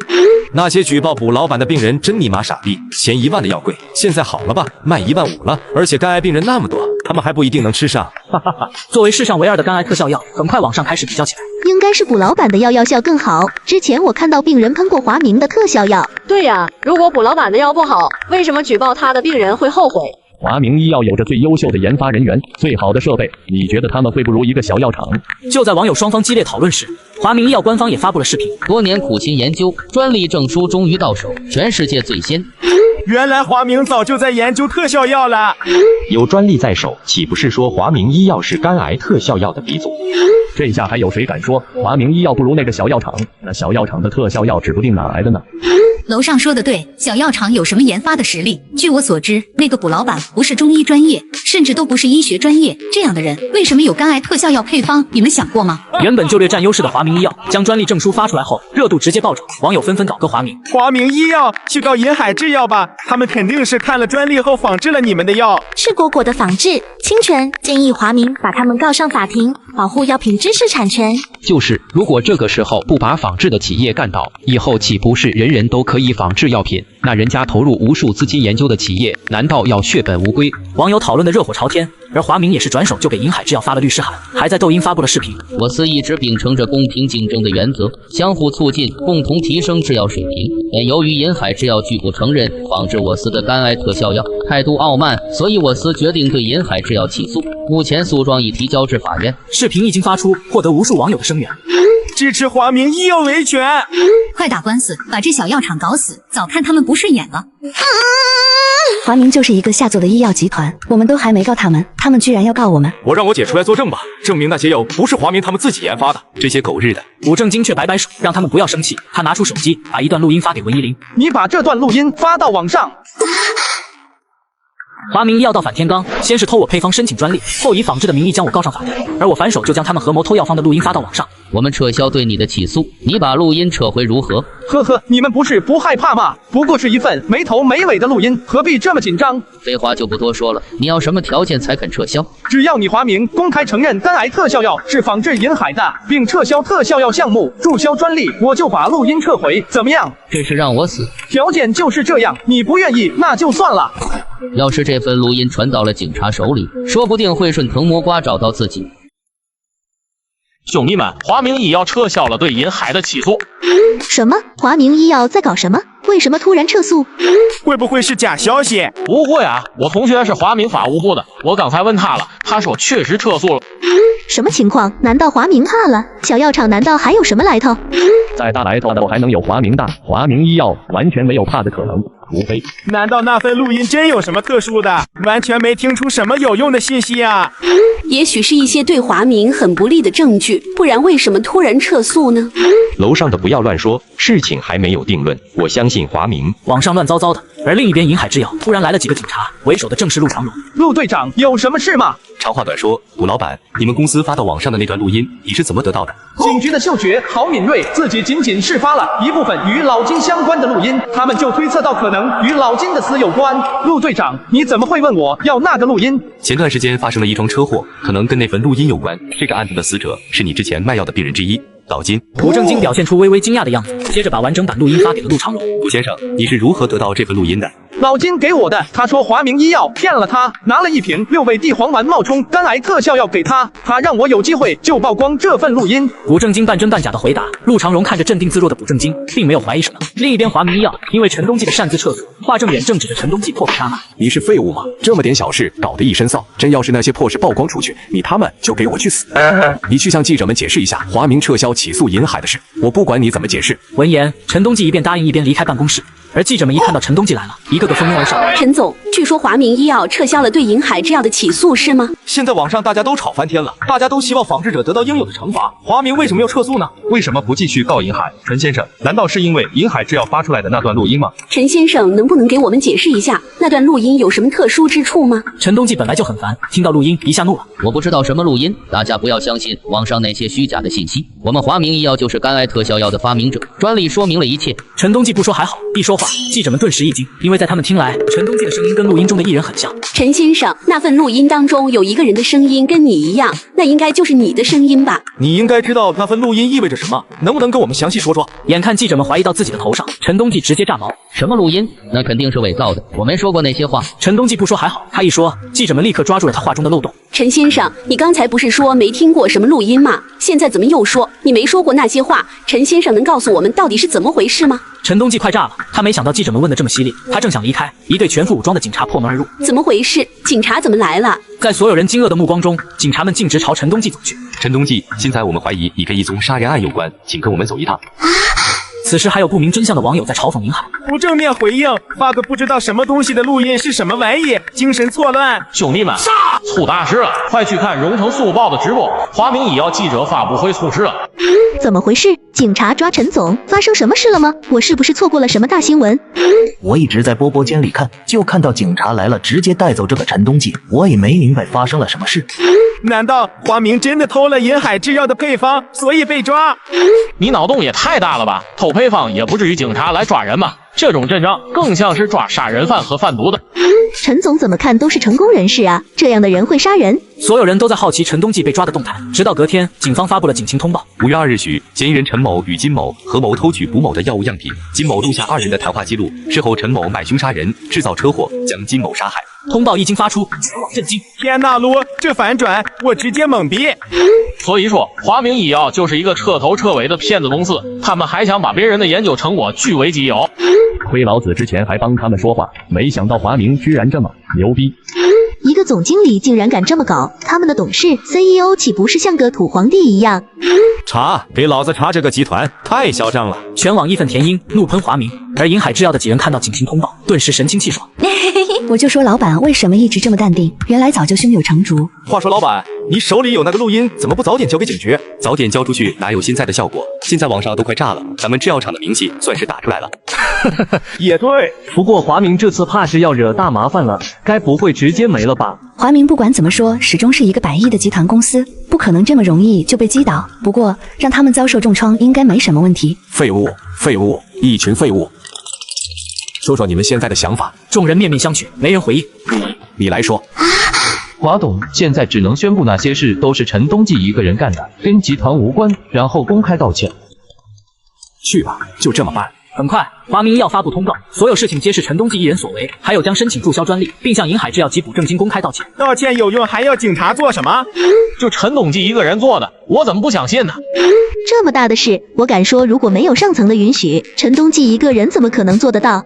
那些举报卜老板的病人真尼玛傻逼，嫌1万的药贵，现在好了吧，卖1.5万了，而且肝癌病人那么多，他们还不一定能吃上。哈哈哈！作为世上唯二的肝癌特效药，很快网上开始比较起来。应该是卜老板的药效更好。之前我看到病人喷过华明的特效药。对呀，如果卜老板的药不好，为什么举报他的病人会后悔？华明医药有着最优秀的研发人员，最好的设备，你觉得他们会不如一个小药厂？就在网友双方激烈讨论时，华明医药官方也发布了视频。多年苦心研究，专利证书终于到手，全世界最先。原来华明早就在研究特效药了。有专利在手，岂不是说华明医药是肝癌特效药的鼻祖？这下还有谁敢说华明医药不如那个小药厂？那小药厂的特效药指不定哪来的呢？楼上说的对，小药厂有什么研发的实力？据我所知，那个卜老板不是中医专业，甚至都不是医学专业，这样的人为什么有肝癌特效药配方？你们想过吗？原本就略占优势的华明医药将专利证书发出来后，热度直接暴涨，网友纷纷倒戈华明。华明医药去告银海制药吧，他们肯定是看了专利后仿制了你们的药，赤果果的仿制侵权，建议华明把他们告上法庭，保护药品知识产权。就是，如果这个时候不把仿制的企业干倒，以后岂不是人人都可以仿制药品？那人家投入无数资金研究的企业，难道要血本无归？网友讨论的热火朝天，而华明也是转手就给银海制药发了律师函，还在抖音发布了视频。我司一直秉承着公平竞争的原则，相互促进，共同提升制药水平。但由于银海制药拒不承认仿制我司的肝癌特效药，态度傲慢，所以我司决定对银海制药起诉。目前诉状已提交至法院。视频一经发出，获得无数网友的声援。支持华明医药维权，快打官司，把这小药厂搞死，早看他们不顺眼了。华明就是一个下作的医药集团，我们都还没告他们，他们居然要告我们。让我姐出来作证吧，证明那些药不是华明他们自己研发的。这些狗日的！卜正经却摆摆手，让他们不要生气。他拿出手机，把一段录音发给文怡玲。你把这段录音发到网上。华明医药倒反天罡，先是偷我配方申请专利，后以仿制的名义将我告上法庭，而我反手就将他们合谋偷药方的录音发到网上。我们撤销对你的起诉，你把录音撤回如何？呵呵，你们不是不害怕吗？不过是一份没头没尾的录音，何必这么紧张？废话就不多说了，你要什么条件才肯撤销？只要你华明公开承认肝癌特效药是仿制银海的，并撤销特效药项目，注销专利，我就把录音撤回，怎么样？这是让我死？条件就是这样，你不愿意那就算了。要是这份录音传到了警察手里，说不定会顺藤摸瓜找到自己。兄弟们，华明医药撤销了对银海的起诉。什么？华明医药在搞什么？为什么突然撤诉？会不会是假消息？不会啊，我同学是华明法务部的，我刚才问他了，他说确实撤诉了。什么情况？难道华明怕了？小药厂难道还有什么来头？再大来头的还能有华明大？华明医药完全没有怕的可能，除非……难道那份录音真有什么特殊的？完全没听出什么有用的信息啊！也许是一些对华明很不利的证据，不然为什么突然撤诉呢？楼上的不要乱说，事情还没有定论，我相信华明。网上乱糟糟的，而另一边银海制药突然来了几个警察，为首的正是陆长荣。陆队长，有什么事吗？长话短说，卜老板，你们公司发到网上的那段录音，你是怎么得到的？警局的嗅觉好敏锐，自己仅仅释发了一部分与老金相关的录音，他们就推测到可能与老金的死有关。陆队长，你怎么会问我要那个录音？前段时间发生了一桩车祸，可能跟那份录音有关。这个案子的死者是你之前卖药的病人之一。老金。卜正经表现出微微惊讶的样子，接着把完整版录音发给了陆长荣。陆先生，你是如何得到这份录音的？老金给我的，他说华明医药骗了他，拿了一瓶6味地黄丸冒充肝癌特效药给他，他让我有机会就曝光这份录音。卜正经半真半假的回答，陆长荣看着镇定自若的卜正经，并没有怀疑什么。另一边华明医药因为陈东记的擅自撤诉，华正远正指着陈东记破口大骂：你是废物吗？这么点小事搞得一身臊，真要是那些破事曝光出去，你他们就给我去死！你去向记者们解释一下，华明撤销起诉银海的事，我不管你怎么解释。闻言，陈东记一边答应一边离开办公室。而记者们一看到陈东记来了，一个个蜂拥而上。陈总，据说华明医药撤销了对银海制药的起诉，是吗？现在网上大家都吵翻天了，大家都希望仿制者得到应有的惩罚。华明为什么要撤诉呢？为什么不继续告银海？陈先生，难道是因为银海制药发出来的那段录音吗？陈先生，能不能给我们解释一下那段录音有什么特殊之处吗？陈东记本来就很烦，听到录音一下怒了。我不知道什么录音，大家不要相信网上那些虚假的信息。我们华明医药就是肝癌特效药的发明者，专利说明了一切。陈东记不说还好，一说话，记者们顿时一惊，因为在他们听来，陈东记的声音跟录音中的艺人很像。陈先生，那份录音当中有一个人的声音跟你一样，那应该就是你的声音吧？你应该知道那份录音意味着什么，能不能跟我们详细说说？眼看记者们怀疑到自己的头上，陈东记直接炸毛。什么录音？那肯定是伪造的，我没说过那些话。陈东记不说还好，他一说，记者们立刻抓住了他话中的漏洞。陈先生，你刚才不是说没听过什么录音吗？现在怎么又说你没说过那些话？陈先生能告诉我们到底是怎么回事吗？陈东记快炸了，他没想到记者们问得这么犀利，他正想离开，一队全副武装的警察破门而入。怎么回事？警察怎么来了？在所有人惊愕的目光中，警察们径直朝陈东记走去。陈东记，现在我们怀疑你跟一宗杀人案有关，请跟我们走一趟。此时还有不明真相的网友在嘲讽银海，不正面回应，发个不知道什么东西的录音是什么玩意，精神错乱。兄弟们，出大事了，快去看荣成速报的直播，华明医药记者发布会出事了。怎么回事？警察抓陈总，发生什么事了吗？我是不是错过了什么大新闻？我一直在播间里看，就看到警察来了，直接带走这个陈东记，我也没明白发生了什么事。难道华明真的偷了银海制药的配方，所以被抓？你脑洞也太大了吧！偷配方也不至于警察来抓人吧？这种阵仗更像是抓杀人犯和贩毒的。陈总怎么看都是成功人士啊，这样的人会杀人？所有人都在好奇陈东记被抓的动态，直到隔天，警方发布了警情通报。5月2日许，嫌疑人陈某与金某、何某偷取卜某的药物样品，金某录下2人的谈话记录。事后，陈某买凶杀人，制造车祸，将金某杀害。通报一经发出，全网震惊。天呐，卢，这反转，我直接懵逼。所以说，华明医药就是一个彻头彻尾的骗子公司，他们还想把别人的研究成果据为己有。亏老子之前还帮他们说话，没想到华明居然这么牛逼。一个总经理竟然敢这么搞，他们的董事 CEO 岂不是像个土皇帝一样？查，给老子查这个集团，太嚣张了！全网义愤填膺，怒喷华明。而银海制药的几人看到警情通报，顿时神清气爽。我就说老板为什么一直这么淡定，原来早就胸有成竹。话说老板，你手里有那个录音，怎么不早点交给警局？早点交出去，哪有现在的效果？现在网上都快炸了，咱们制药厂的名气算是打出来了。也对，不过华明这次怕是要惹大麻烦了，该不会直接没了吧？华明不管怎么说，始终是一个100亿的集团公司，不可能这么容易就被击倒。不过让他们遭受重创应该没什么问题。废物，废物，一群废物！说说你们现在的想法。众人面面相觑，没人回应。你来说。华董，现在只能宣布那些事都是陈东记一个人干的，跟集团无关，然后公开道歉。去吧，就这么办。很快，华明医药发布通告，所有事情皆是陈东记一人所为，还有将申请注销专利，并向银海制药及补正金公开道歉。道歉有用，还要警察做什么？就陈东记一个人做的，我怎么不相信呢？这么大的事，我敢说，如果没有上层的允许，陈东记一个人怎么可能做得到？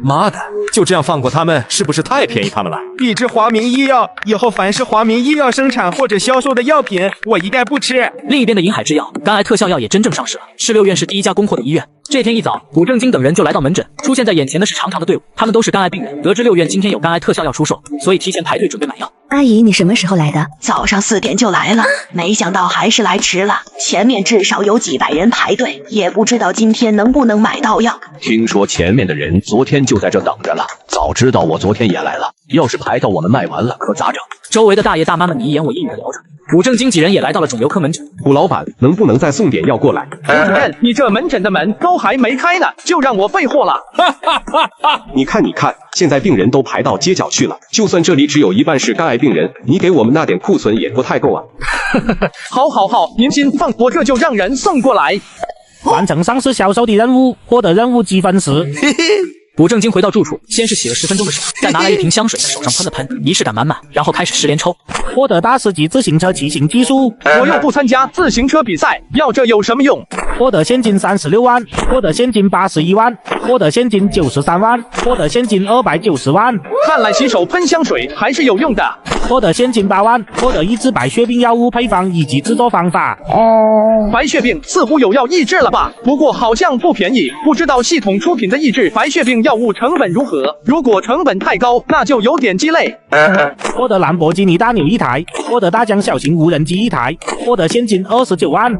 妈的，就这样放过他们，是不是太便宜他们了？抵制华明医药，以后凡是华明医药生产或者销售的药品，我一概不吃。另一边的银海制药，肝癌特效药也真正上市了，是6院士第一家供货的医院。这天一早，古正经等人就来到门诊，出现在眼前的是长长的队伍，他们都是肝癌病人。得知6院今天有肝癌特效药出售，所以提前排队准备买药。阿姨，你什么时候来的？早上4点就来了，没想到还是来迟了。前面至少有几百人排队，也不知道今天能不能买到药。听说前面的人昨天就在这等着了，早知道我昨天也来了。要是排到我们卖完了，可咋整？周围的大爷大妈们你一言我一语的聊着。古正经几人也来到了肿瘤科门诊。古老板，能不能再送点药过来？古主任，你这门诊的门都还没开呢，就让我备货了。你看，现在病人都排到街角去了，就算这里只有1半是肝癌病人，你给我们那点库存也不太够啊。好，您先放，我这就让人送过来。完成上次销售的任务，获得任务积分时。古正经回到住处，先是洗了10分钟的手，再拿来一瓶香水在手上喷了喷，仪式感满满，然后开始10连抽。获得大师级自行车骑行技术。我又不参加自行车比赛，要这有什么用？获得现金36万，获得现金81万，获得现金93万，获得现金290万。看来洗手喷香水还是有用的。获得现金8万，获得抑制白血病药物配方以及制作方法。白血病似乎有要抑制了吧？不过好像不便宜，不知道系统出品的抑制白血病药物成本如何？如果成本太高，那就有点鸡肋。获得兰博基尼大牛1台，获得大疆小型无人机1台，获得现金29万。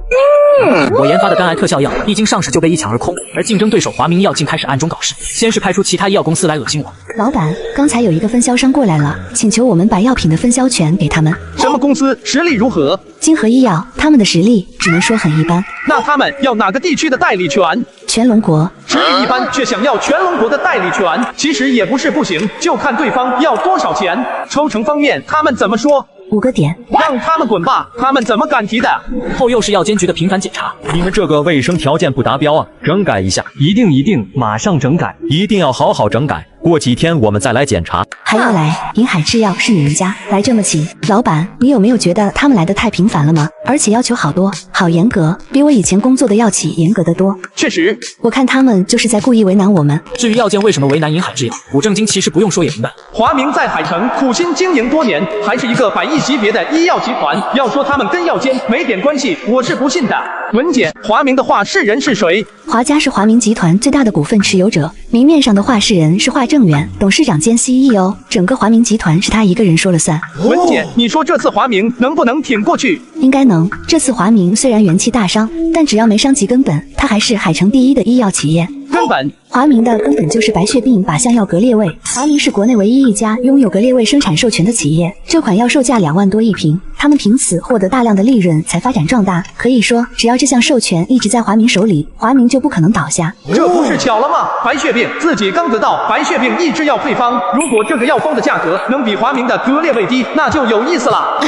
我研发的肝癌特效药一经上市就被一抢而空，而竞争对手华明医药竟开始暗中搞事，先是派出其他医药公司来恶心我。老板，刚才有一个分销商过来了，请求我们把药品的分销权给他们。什么公司？实力如何？金河医药，他们的实力只能说很一般。那他们要哪个地区的代理权？全龙国。实力一般却想要全龙国的代理权，其实也不是不行，就看对方要多少钱。抽成方面他们怎么说？5个点，让他们滚吧！他们怎么敢提的？后又是药监局的频繁检查，你们这个卫生条件不达标啊，整改一下。一定，马上整改，一定要好好整改。过几天我们再来检查。还要来？银海制药是你们家，来这么勤。老板，你有没有觉得他们来的太频繁了吗？而且要求好多，好严格，比我以前工作的药企严格得多。确实，我看他们就是在故意为难我们。至于药监为什么为难银海制药，古正经其实不用说也明白。华明在海城苦心经营多年，还是一个100亿级别的医药集团，要说他们跟药监没点关系，我是不信的。文姐，华明的话事人是谁？华家是华明集团最大的股份持有者，明面上的话事人是华正元，董事长兼 CEO， 整个华明集团是他一个人说了算。文姐，你说这次华明能不能挺过去？应该能。这次华明虽然元气大伤，但只要没伤及根本，它还是海城第一的医药企业。根本，华明的根本就是白血病靶向药格列卫。华明是国内唯一一家拥有格列卫生产授权的企业，这款药售价2万多一瓶，他们凭此获得大量的利润才发展壮大。可以说，只要这项授权一直在华明手里，华明就不可能倒下。这不是巧了吗？白血病自己刚得到白血病抑制药配方，如果这个药方的价格能比华明的格列卫低，那就有意思了。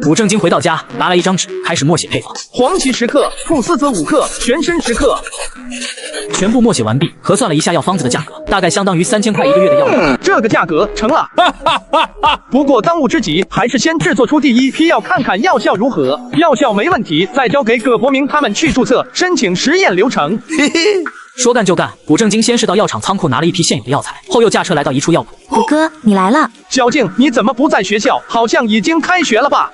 古正经回到家，拿来一张纸，开始默写配方：黄芪10克，菟丝子5克，玄参10克。全部默写完毕，核算了一下药方子的价格，大概相当于3000块1个月的药费。这个价格成了。不过当务之急还是先制作出第一批药，看看药效如何。药效没问题，再交给葛伯明他们去注册，申请实验流程。嘿嘿。说干就干，古正经先是到药厂仓库拿了一批现有的药材，后又驾车来到一处药铺。虎哥，你来了。小静，你怎么不在学校？好像已经开学了吧？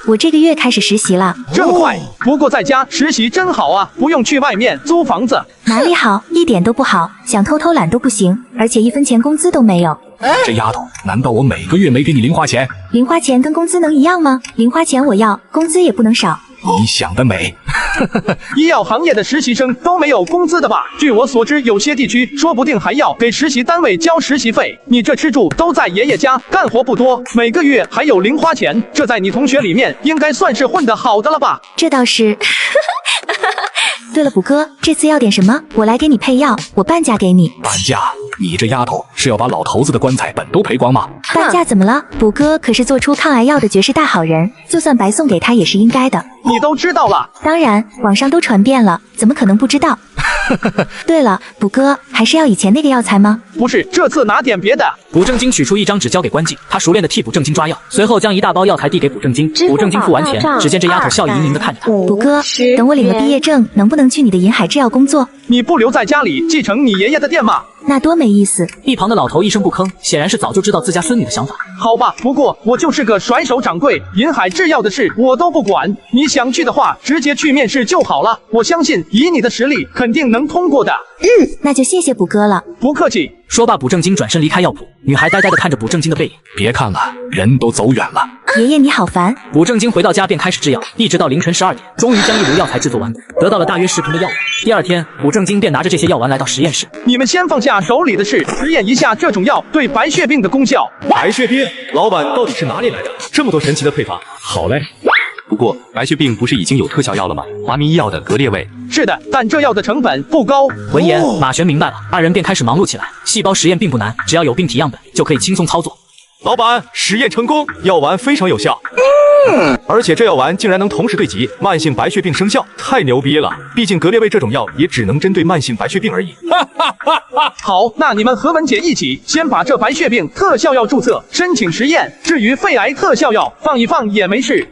我这个月开始实习了。这么快？不过在家实习真好啊，不用去外面租房子。哪里好？一点都不好，想偷偷懒都不行，而且1分钱工资都没有。这丫头，难道我每个月没给你零花钱？零花钱跟工资能一样吗？零花钱我要，工资也不能少。你想得美！医药行业的实习生都没有工资的吧？据我所知，有些地区说不定还要给实习单位交实习费。你这吃住都在爷爷家，干活不多，每个月还有零花钱，这在你同学里面应该算是混得好的了吧？这倒是。对了，卜哥，这次要点什么？我来给你配药，我半价给你。半价？你这丫头是要把老头子的棺材本都赔光吗？半价怎么了？卜哥可是做出抗癌药的绝世大好人，就算白送给他也是应该的。你都知道了？当然，网上都传遍了，怎么可能不知道？对了，卜哥，还是要以前那个药材吗？不是，这次拿点别的。卜正经取出一张纸交给关静，他熟练的替卜正经抓药，随后将一大包药材递给卜正经。卜正经付完钱，只见这丫头笑意盈盈的看着他。卜哥，等我领了毕业证，能不能去你的银海制药工作？你不留在家里继承你爷爷的店吗？那多没意思。一旁的老头一声不吭，显然是早就知道自家孙女的想法。好吧，不过我就是个甩手掌柜，银海制药的事我都不管，你想去的话直接去面试就好了，我相信以你的实力肯定能通过的。那就谢谢卜哥了。不客气。说罢，卜正经转身离开药铺，女孩呆呆地看着卜正经的背影。别看了，人都走远了。爷爷你好烦。卜正经回到家便开始制药，一直到凌晨12点，终于将一炉药材制作完毕，得到了大约10瓶的药丸。第二天，卜正经便拿着这些药丸来到实验室。你们先放下手里的事，实验一下这种药对白血病的功效。白血病？老板到底是哪里来的这么多神奇的配方？好嘞。不过白血病不是已经有特效药了吗？华明医药的格列卫。是的，但这药的成本不高。闻言，马璇明白了，二人便开始忙碌起来。细胞实验并不难，只要有病体样本就可以轻松操作。老板，实验成功，药丸非常有效。而且这药丸竟然能同时对击慢性白血病生效，太牛逼了！毕竟格列卫这种药也只能针对慢性白血病而已。好，那你们和文姐一起先把这白血病特效药注册，申请实验。至于肺癌特效药，放一放也没事。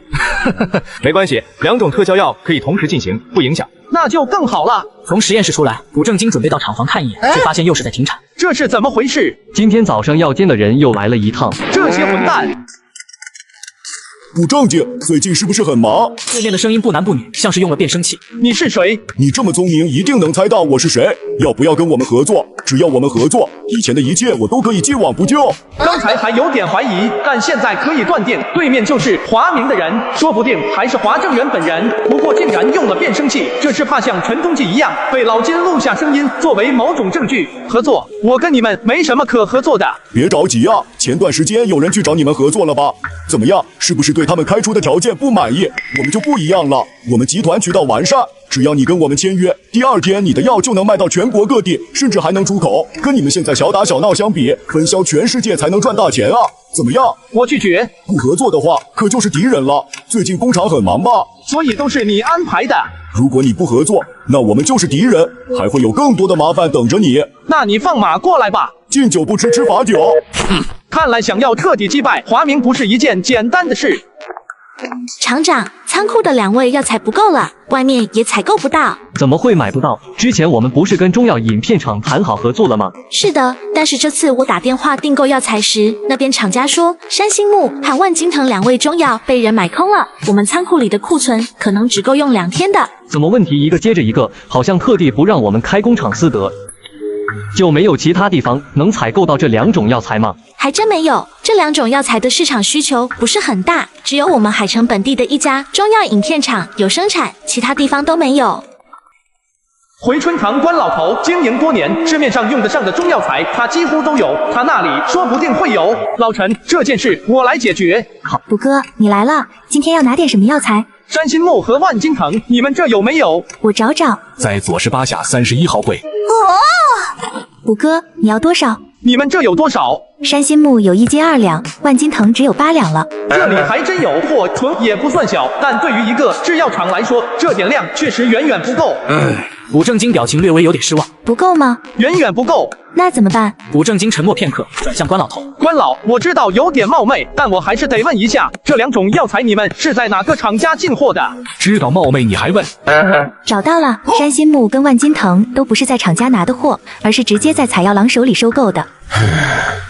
没关系，2种特效药可以同时进行，不影响。那就更好了。从实验室出来，卜正经准备到厂房看一眼，却发现又是在停产。这是怎么回事？今天早上药监的人又来了一趟。这些混蛋！不正经，最近是不是很忙？对面的声音不男不女，像是用了变声器。你是谁？你这么聪明，一定能猜到我是谁。要不要跟我们合作？只要我们合作，以前的一切我都可以既往不咎。刚才还有点怀疑，但现在可以断定，对面就是华明的人，说不定还是华正元本人。不过竟然用了变声器，这是怕像陈东记一样被老金录下声音，作为某种证据。合作？我跟你们没什么可合作的。别着急啊，前段时间有人去找你们合作了吧？怎么样？是不是对他们开出的条件不满意？我们就不一样了，我们集团渠道完善，只要你跟我们签约，第二天你的药就能卖到全国各地，甚至还能出口。跟你们现在小打小闹相比，分销全世界才能赚大钱啊！怎么样？我拒绝。不合作的话，可就是敌人了。最近工厂很忙吧？所以都是你安排的。如果你不合作，那我们就是敌人，还会有更多的麻烦等着你。那你放马过来吧。敬酒不吃吃罚酒。看来想要彻底击败华明不是一件简单的事。厂长，仓库的2味药材不够了，外面也采购不到。怎么会买不到？之前我们不是跟中药饮片厂谈好合作了吗？是的，但是这次我打电话订购药材时，那边厂家说山心木和万金藤2味中药被人买空了，我们仓库里的库存可能只够用2天的。怎么问题一个接着一个，好像特地不让我们开工厂私德。就没有其他地方能采购到这2种药材吗？还真没有，这2种药材的市场需求不是很大，只有我们海城本地的一家中药饮片厂有生产，其他地方都没有。回春堂关老头经营多年，市面上用得上的中药材他几乎都有，他那里说不定会有。老陈，这件事我来解决。好，卜哥，你来了，今天要拿点什么药材？山心木和万金藤，你们这有没有？我找找。在左十八下31号柜。卜哥，你要多少？你们这有多少？山心木有1斤2两，万金藤只有8两了。这里还真有货存，也不算小，但对于一个制药厂来说，这点量确实远远不够。卜正经表情略微有点失望。不够吗？远远不够。那怎么办？卜正经沉默片刻，转向关老头。关老，我知道有点冒昧，但我还是得问一下，这2种药材你们是在哪个厂家进货的？知道冒昧你还问？找到了，山心木跟万金藤都不是在厂家拿的货，而是直接在采药郎手里收购的。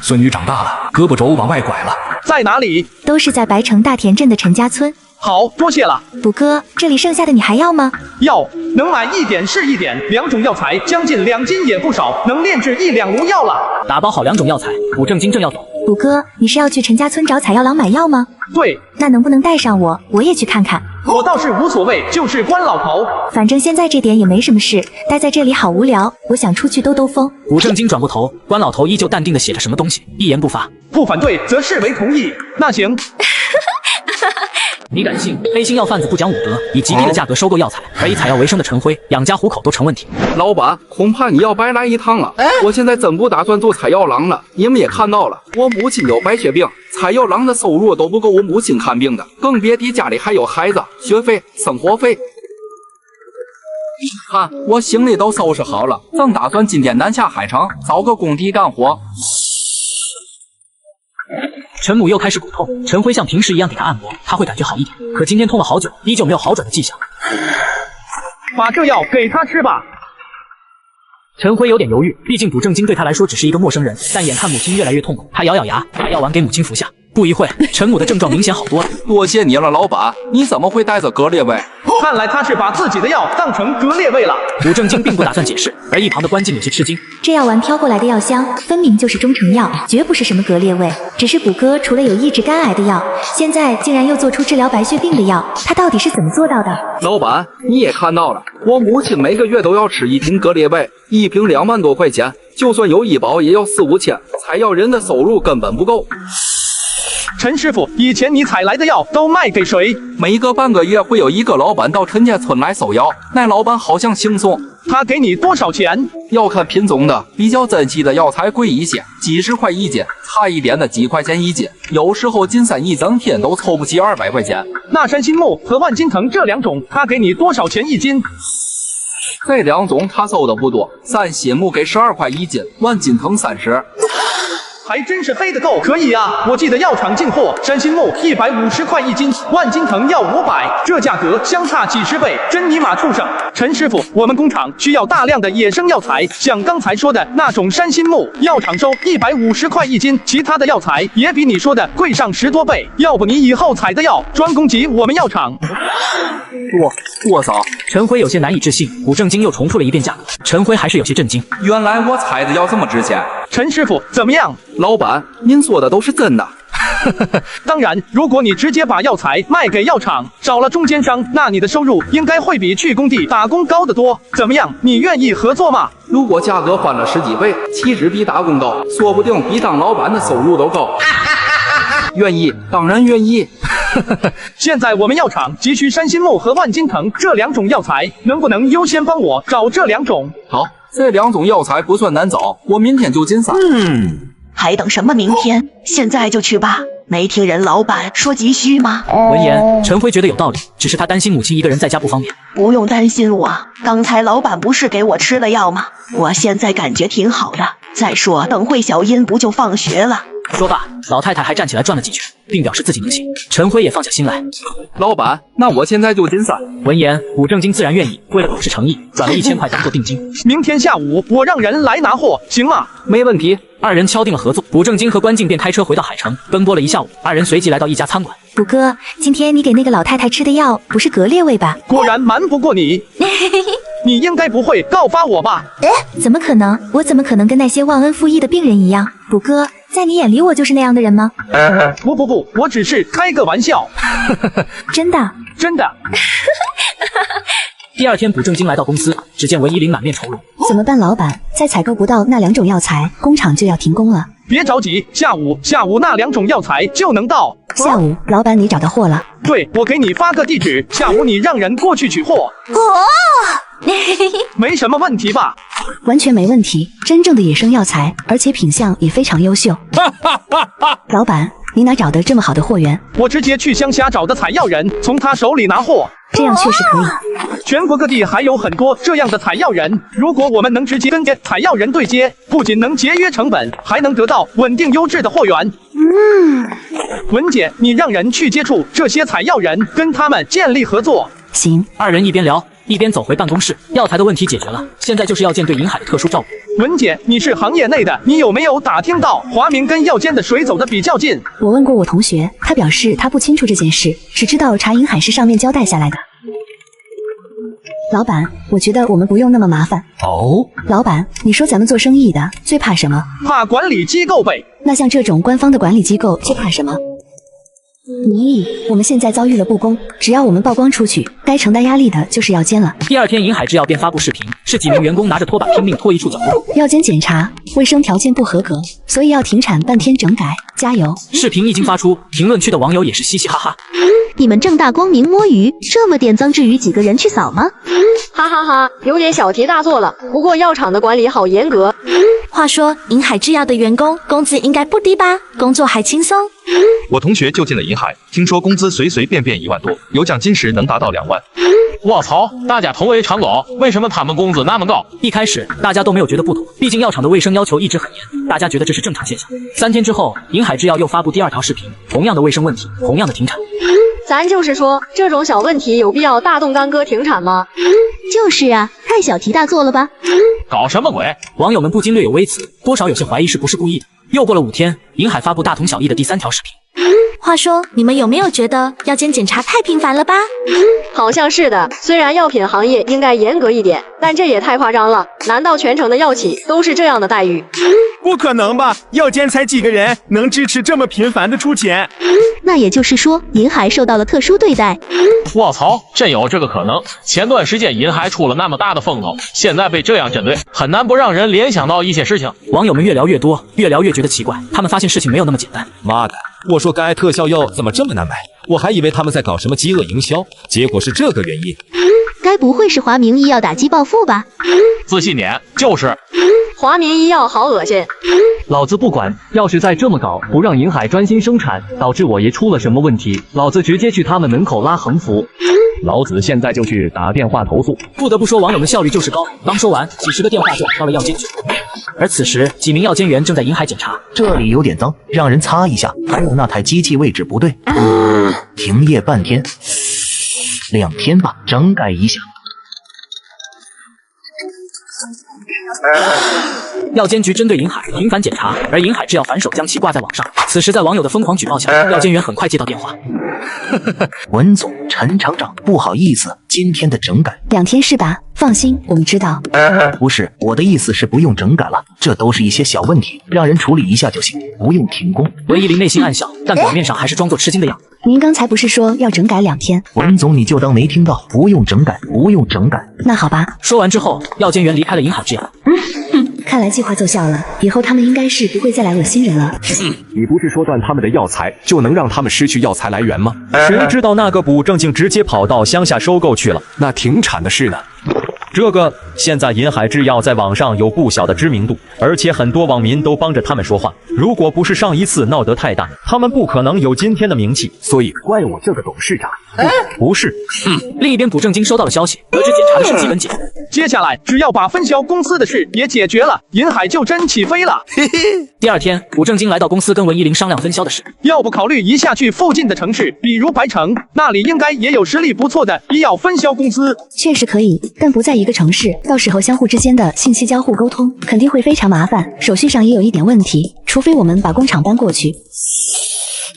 孙女长大了，胳膊肘往外拐了。在哪里？都是在白城大田镇的陈家村。好，多谢了。卜哥，这里剩下的你还要吗？要，能买一点是一点，2种药材将近2斤也不少，能炼制1两无药了。打包好2种药材，卜正经正要走。卜哥，你是要去陈家村找采药郎买药吗？对。那能不能带上我？我也去看看。我倒是无所谓，就是关老头。反正现在这点也没什么事，待在这里好无聊，我想出去兜兜风。卜正经转过头，关老头依旧淡定地写着什么东西，一言不发。不反对则视为同意。那行。你敢信黑心药贩子不讲武德，以极低的价格收购药材，而以采药为生的陈辉养家糊口都成问题。老板，恐怕你要白来一趟了。我现在真不打算做采药郎了。你们也看到了，我母亲有白血病，采药郎的收入都不够我母亲看病的，更别提家里还有孩子、学费、生活费。看，我行李都收拾好了，正打算今天南下海城，找个工地干活。陈母又开始骨痛，陈辉像平时一样给他按摩，他会感觉好一点。可今天痛了好久，依旧没有好转的迹象。把这药给他吃吧。陈辉有点犹豫，毕竟卜正经对他来说只是一个陌生人。但眼看母亲越来越痛苦，他咬咬牙，把药丸给母亲服下。不一会，陈母的症状明显好多了。多谢你了，老板。你怎么会带着格列卫？看来他是把自己的药当成格列卫了。卜正经并不打算解释，而一旁的关静有些吃惊。这药丸飘过来的药香，分明就是中成药，绝不是什么格列卫。只是卜哥除了有抑制肝癌的药，现在竟然又做出治疗白血病的药，他到底是怎么做到的？老板，你也看到了，我母亲每个月都要吃1瓶格列卫，1瓶2万多块钱，就算有医保也要4、5千，采药人的收入根本不够。陈师傅，以前你采来的药都卖给谁？每隔半个月会有一个老板到陈家村来收药，那老板好像姓宋。他给你多少钱？要看品种的，比较珍稀的药材贵一些，几十块1斤，差一点的几块钱1斤，有时候金山一整天都凑不齐200块钱。那山心木和万金藤这2种，他给你多少钱1斤？这2种他收的不多，山心木给12块1斤，万金藤30。还真是飞得够。可以啊，我记得药厂进货山心木150块1斤，万金藤要500，这价格相差几十倍，真尼玛畜生！陈师傅，我们工厂需要大量的野生药材，像刚才说的那种山心木，药厂收150块1斤，其他的药材也比你说的贵上10多倍。要不你以后采的药专攻击我们药厂。我操！陈辉有些难以置信，古正经又重复了一遍价格，陈辉还是有些震惊。原来我采的药这么值钱。陈师傅怎么样？老板，您说的都是真的。当然，如果你直接把药材卖给药厂，少了中间商，那你的收入应该会比去工地打工高得多。怎么样？你愿意合作吗？如果价格翻了10几倍，岂止比打工高，说不定比当老板的收入都高。愿意，当然愿意。现在我们药厂急需山心木和万金藤这2种药材，能不能优先帮我找这2种？好，这2种药材不算难找，我明天就进山。还等什么明天？现在就去吧。没听人老板说急需吗？闻言，陈辉觉得有道理，只是他担心母亲一个人在家不方便。不用担心我，刚才老板不是给我吃了药吗？我现在感觉挺好的。再说，等会小音不就放学了？说罢，老太太还站起来转了几圈，并表示自己能行。陈辉也放下心来。老板，那我现在就进山。闻言，古正经自然愿意，为了表示诚意，转了1000块当做定金。明天下午我让人来拿货，行吗？没问题。二人敲定了合作，古正经和关静便开车回到海城，奔波了一下午。二人随即来到一家餐馆。谷哥，今天你给那个老太太吃的药不是格列卫吧？果然瞒不过你。你应该不会告发我吧？怎么可能？我怎么可能跟那些忘恩负义的病人一样？谷哥，在你眼里我就是那样的人吗？不，我只是开个玩笑。真的？真的。第二天，古正经来到公司，只见文依林满面愁容。怎么办，老板？再采购不到那2种药材，工厂就要停工了。别着急，下午那2种药材就能到。下午，老板你找到货了？对，我给你发个地址，下午你让人过去取货。没什么问题吧？完全没问题，真正的野生药材，而且品相也非常优秀。老板，你哪找的这么好的货源？我直接去乡下找的采药人，从他手里拿货。这样确实可以。全国各地还有很多这样的采药人，如果我们能直接跟采药人对接，不仅能节约成本，还能得到稳定优质的货源。文姐，你让人去接触这些采药人，跟他们建立合作。行。二人一边聊一边走回办公室，药材的问题解决了，现在就是药监对银海的特殊照顾。文姐，你是行业内的，你有没有打听到华明跟药监的水走得比较近？我问过我同学，他表示他不清楚这件事，只知道查银海是上面交代下来的。老板，我觉得我们不用那么麻烦。哦，老板，你说咱们做生意的最怕什么？怕管理机构呗。那像这种官方的管理机构最怕什么？咦，我们现在遭遇了不公，只要我们曝光出去，该承担压力的就是药监了。第二天，银海制药便发布视频，是几名员工拿着拖把拼命拖一处角落。药监检查卫生条件不合格，所以要停产半天整改，加油！视频一经发出，评论区的网友也是嘻嘻哈哈。你们正大光明摸鱼，这么点脏，至于几个人去扫吗？哈哈哈，有点小题大做了。不过药厂的管理好严格。话说，银海制药的员工工资应该不低吧？工作还轻松。我同学就进了银海，听说工资随随便便1万多，有奖金时能达到2万。卧槽，大家同为厂总，为什么他们工资那么高？一开始大家都没有觉得不妥，毕竟药厂的卫生要求一直很严，大家觉得这是正常现象。3天之后，银海制药又发布第2条视频，同样的卫生问题，同样的停产。咱就是说，这种小问题有必要大动干戈停产吗？就是啊，太小题大做了吧？搞什么鬼？网友们不禁略有微词，多少有些怀疑是不是故意的。又过了5天，银海发布大同小异的第3条视频。话说，你们有没有觉得药监检查太频繁了吧？好像是的，虽然药品行业应该严格一点，但这也太夸张了。难道全城的药企都是这样的待遇？不可能吧？药监才几个人，能支持这么频繁的出钱？那也就是说，银海受到了特殊对待。卧槽，真有这个可能。前段时间银海出了那么大的风头，现在被这样针对，很难不让人联想到一些事情。网友们越聊越多，越聊越觉得奇怪，他们发现事情没有那么简单。妈的，我说该特效药怎么这么难买？我还以为他们在搞什么饥饿营销，结果是这个原因。该不会是华明医药打击报复吧？自信点，就是。华明医药好恶心。老子不管，要是再这么搞，不让银海专心生产，导致我爷出了什么问题，老子直接去他们门口拉横幅。老子现在就去打电话投诉。不得不说，网友们效率就是高，刚说完，几10个电话就打到了药监局。而此时几名药监员正在银海检查，这里有点脏，让人擦一下。还有那台机器位置不对，停业半天，2天吧，整改一下。药监局针对银海频繁检查，而银海制药反手将其挂在网上。此时，在网友的疯狂举报下，药监员很快接到电话。文总，陈厂长，不好意思，今天的整改2天是吧？放心，我们知道。不是，我的意思是不用整改了，这都是一些小问题，让人处理一下就行，不用停工。文依林内心暗笑，但表面上还是装作吃惊的样子。您刚才不是说要整改2天？文总，你就当没听到，不用整改，不用整改。那好吧。说完之后，药监员离开了银海制药。看来计划奏效了，以后他们应该是不会再来恶心人了。你不是说断他们的药材就能让他们失去药材来源吗？谁知道那个补正竟直接跑到乡下收购去了，那停产的事呢？这个现在银海制药在网上有不小的知名度，而且很多网民都帮着他们说话。如果不是上一次闹得太大，他们不可能有今天的名气。所以怪我这个董事长。不是。另一边，补正金收到了消息，得知检查的事基本解决。接下来只要把分销公司的事也解决了，银海就真起飞了。第二天，补正金来到公司跟文依林商量分销的事。要不考虑一下去附近的城市，比如白城，那里应该也有实力不错的医药分销公司。确实可以，但不在一个城市，到时候相互之间的信息交互沟通肯定会非常麻烦，手续上也有一点问题，除非我们把工厂搬过去。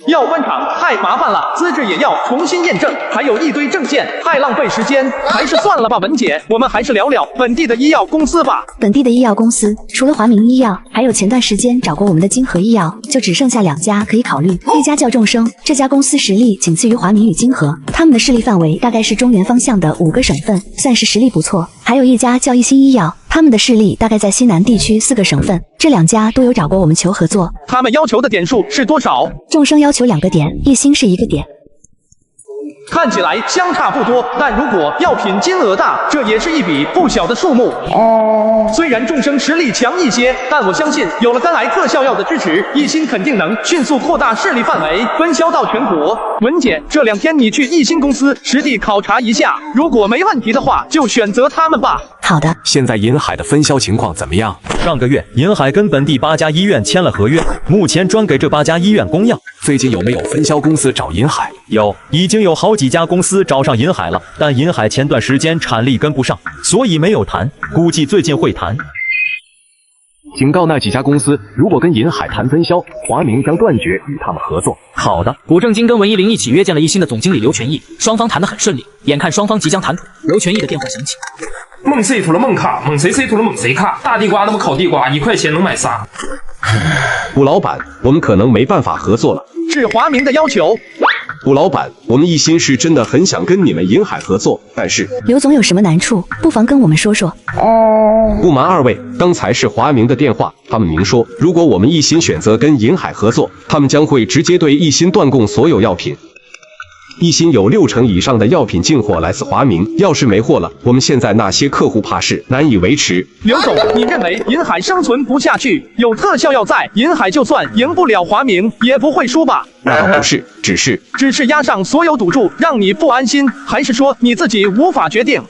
要搬厂太麻烦了，资质也要重新验证，还有一堆证件，太浪费时间，还是算了吧。文姐，我们还是聊聊本地的医药公司吧。本地的医药公司除了华明医药，还有前段时间找过我们的金河医药，就只剩下2家可以考虑。一家叫众生，这家公司实力仅次于华明与金河，他们的势力范围大概是中原方向的5个省份，算是实力不错。还有一家叫一心医药，他们的势力大概在西南地区4个省份，这2家都有找过我们求合作。他们要求的点数是多少？众生要求2个点，一心是1个点。看起来相差不多，但如果药品金额大，这也是一笔不小的数目。虽然众生实力强一些，但我相信有了肝癌特效药的支持，一心肯定能迅速扩大势力范围，分销到全国。文姐，这2天你去一心公司实地考察一下，如果没问题的话，就选择他们吧。好的。现在银海的分销情况怎么样？上个月，银海跟本地8家医院签了合约，目前专给这8家医院供药。最近有没有分销公司找银海？有，已经有好几家公司找上银海了，但银海前段时间产力跟不上，所以没有谈，估计最近会谈。警告那几家公司，如果跟银海谈分销，华明将断绝与他们合作。好的。补正金跟文依林一起约见了一心的总经理刘全义，双方谈得很顺利。眼看双方即将谈妥，刘全义的电话响起。梦谁吐了梦卡，梦谁吐了梦谁卡，大地瓜那么烤地瓜，1块钱能买啥？卜老板，我们可能没办法合作了。是华明的要求。卜老板，我们一心是真的很想跟你们银海合作，但是刘总有什么难处，不妨跟我们说说。不瞒2位，刚才是华明的电话，他们明说，如果我们一心选择跟银海合作，他们将会直接对一心断供所有药品。一心有60%以上的药品进货来自华明，要是没货了，我们现在那些客户怕是难以维持。刘总，你认为银海生存不下去，有特效药在，银海就算赢不了华明，也不会输吧？那倒不是，只是压上所有赌注，让你不安心，还是说你自己无法决定？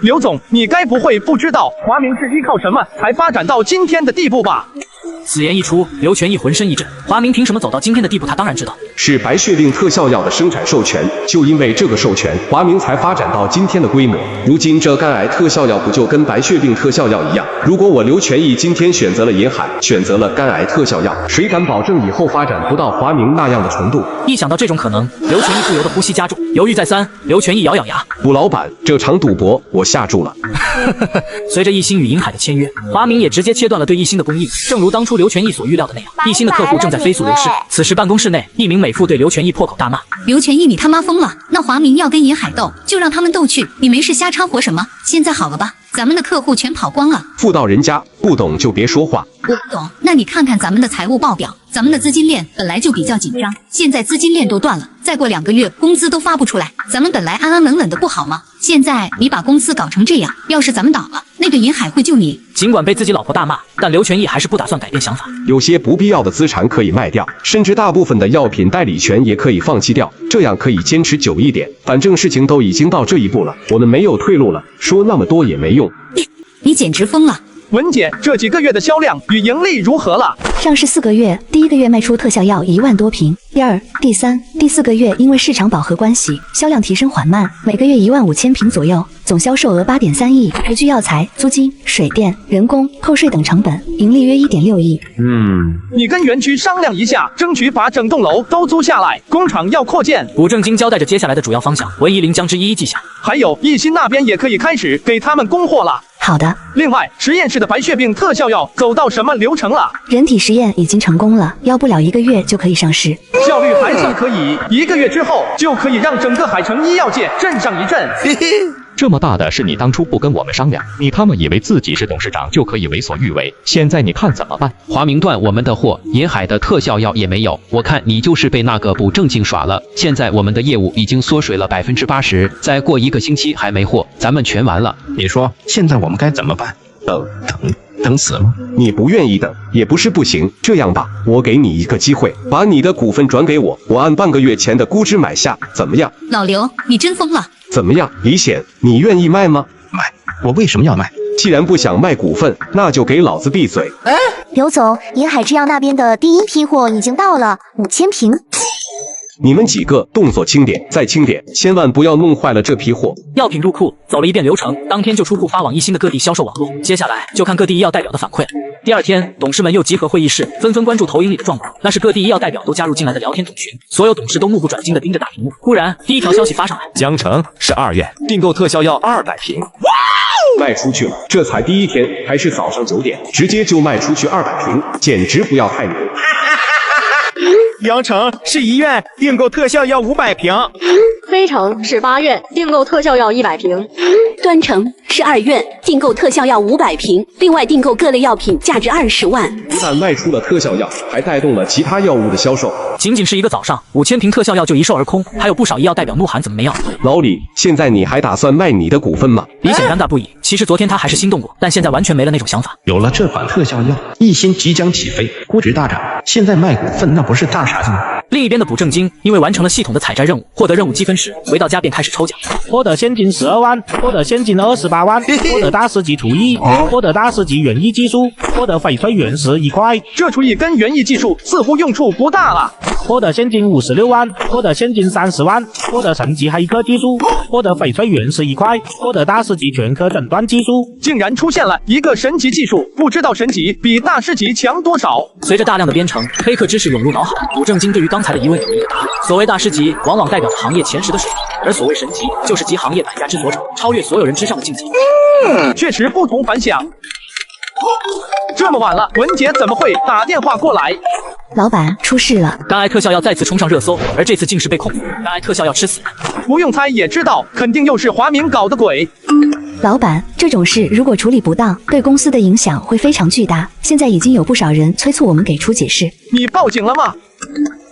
刘总，你该不会不知道华明是依靠什么才发展到今天的地步吧？此言一出，刘全义浑身一震。华明凭什么走到今天的地步？他当然知道，是白血病特效药的生产授权。就因为这个授权，华明才发展到今天的规模。如今这肝癌特效药不就跟白血病特效药一样？如果我刘全义今天选择了银海，选择了肝癌特效药，谁敢保证以后发展不到华明那样的程度？一想到这种可能，刘全义不由得呼吸加重，犹豫再三。刘全义咬咬牙：卜老板，这场赌博我下注了。随着一心与银海的签约，华明也直接切断了对一心的供应。正如当初刘全义所预料的那样，一心的客户正在飞速流失。此时办公室内，一名美妇对刘全义破口大骂：刘全义，你他妈疯了！那华明要跟银海斗，就让他们斗去，你没事瞎掺和什么？现在好了吧，咱们的客户全跑光了。妇道人家，不懂就别说话。我不懂，那你看看咱们的财务报表，咱们的资金链本来就比较紧张，现在资金链都断了，再过2个月工资都发不出来，咱们本来安安稳稳的不好吗？现在你把公司搞成这样，要是咱们倒了，那个银海会救你。尽管被自己老婆大骂，但刘全义还是不打算改变想法。有些不必要的资产可以卖掉，甚至大部分的药品代理权也可以放弃掉，这样可以坚持久一点。反正事情都已经到这一步了，我们没有退路了，说那么多也没用。你简直疯了！文姐，这几个月的销量与盈利如何了？上市4个月，第1个月卖出特效药1万多瓶，第2、第3、第4个月因为市场饱和关系，销量提升缓慢，每个月15000瓶左右，总销售额8.3亿，不计药材、租金、水电、人工、扣税等成本，盈利约1.6亿。你跟园区商量一下，争取把整栋楼都租下来，工厂要扩建。古正经交代着接下来的主要方向，文依林将之一一记下。还有一心那边也可以开始给他们供货了。好的。另外，实验室的白血病特效药走到什么流程了？人体实验已经成功了，要不了1个月就可以上市，效率还算可以，1个月之后就可以让整个海城医药界震上一震。这么大的事你当初不跟我们商量，你他妈以为自己是董事长就可以为所欲为，现在你看怎么办？华明断我们的货，银海的特效药也没有，我看你就是被那个不正经耍了。现在我们的业务已经缩水了80%，再过1个星期还没货，咱们全完了。你说现在我们该怎么办？等死吗？你不愿意等也不是不行，这样吧，我给你一个机会，把你的股份转给我，我按半个月前的估值买下，怎么样？老刘，你真疯了！怎么样，李显，你愿意卖吗？卖？我为什么要卖？既然不想卖股份，那就给老子闭嘴！刘总，银海制药那边的第1批货已经到了，5000瓶。你们几个动作轻点，再轻点，千万不要弄坏了这批货。药品入库，走了一遍流程，当天就出库发往一心的各地销售网络。接下来就看各地医药代表的反馈。第2天，董事们又集合会议室，纷纷关注投影里的状况。那是各地医药代表都加入进来的聊天总群，所有董事都目不转睛地盯着大屏幕。忽然，第1条消息发上来：江城12月订购特效药200瓶。卖出去了，这才第1天，还是早上9点，直接就卖出去200瓶，简直不要太牛！阳城是1月订购特效药500瓶，飞城是8月订购特效药100瓶，端城是2月订购特效药500瓶，另外订购各类药品价值20万。不但卖出了特效药，还带动了其他药物的销售。仅仅是1个早上，5000瓶特效药就一售而空，还有不少医药代表怒喊怎么没药。老李，现在你还打算卖你的股份吗？李显尴尬不已。其实昨天他还是心动过，但现在完全没了那种想法。有了这款特效药，一心即将起飞，估值大涨，现在卖股份那不是大傻子吗？另一边的卜正经因为完成了系统的采摘任务，获得任务积分时，回到家便开始抽奖，获得现金12万，获得现金28万，获得大师级厨艺，获得大师级园艺技术，获得翡翠原石1块。这厨艺跟园艺技术似乎用处不大了。获得现金56万，获得现金30万，获得神级黑客技术，获得翡翠原石1块，获得大师级全科诊断技术。竟然出现了一个神级技术，不知道神级比大师级强多少。随着大量的编程，黑客知识涌入脑海，卜正经对于刚才的疑问有了一个答案。所谓大师级，往往代表着行业前10的水平，而所谓神级，就是集行业百家之所长，超越所有人之上的境界。确实不同凡响。这么晚了，文姐怎么会打电话过来？老板，出事了！肝癌特效药再次冲上热搜，而这次竟是被控服，肝癌特效药吃死人。不用猜也知道，肯定又是华明搞的鬼。老板，这种事如果处理不当，对公司的影响会非常巨大。现在已经有不少人催促我们给出解释。你报警了吗？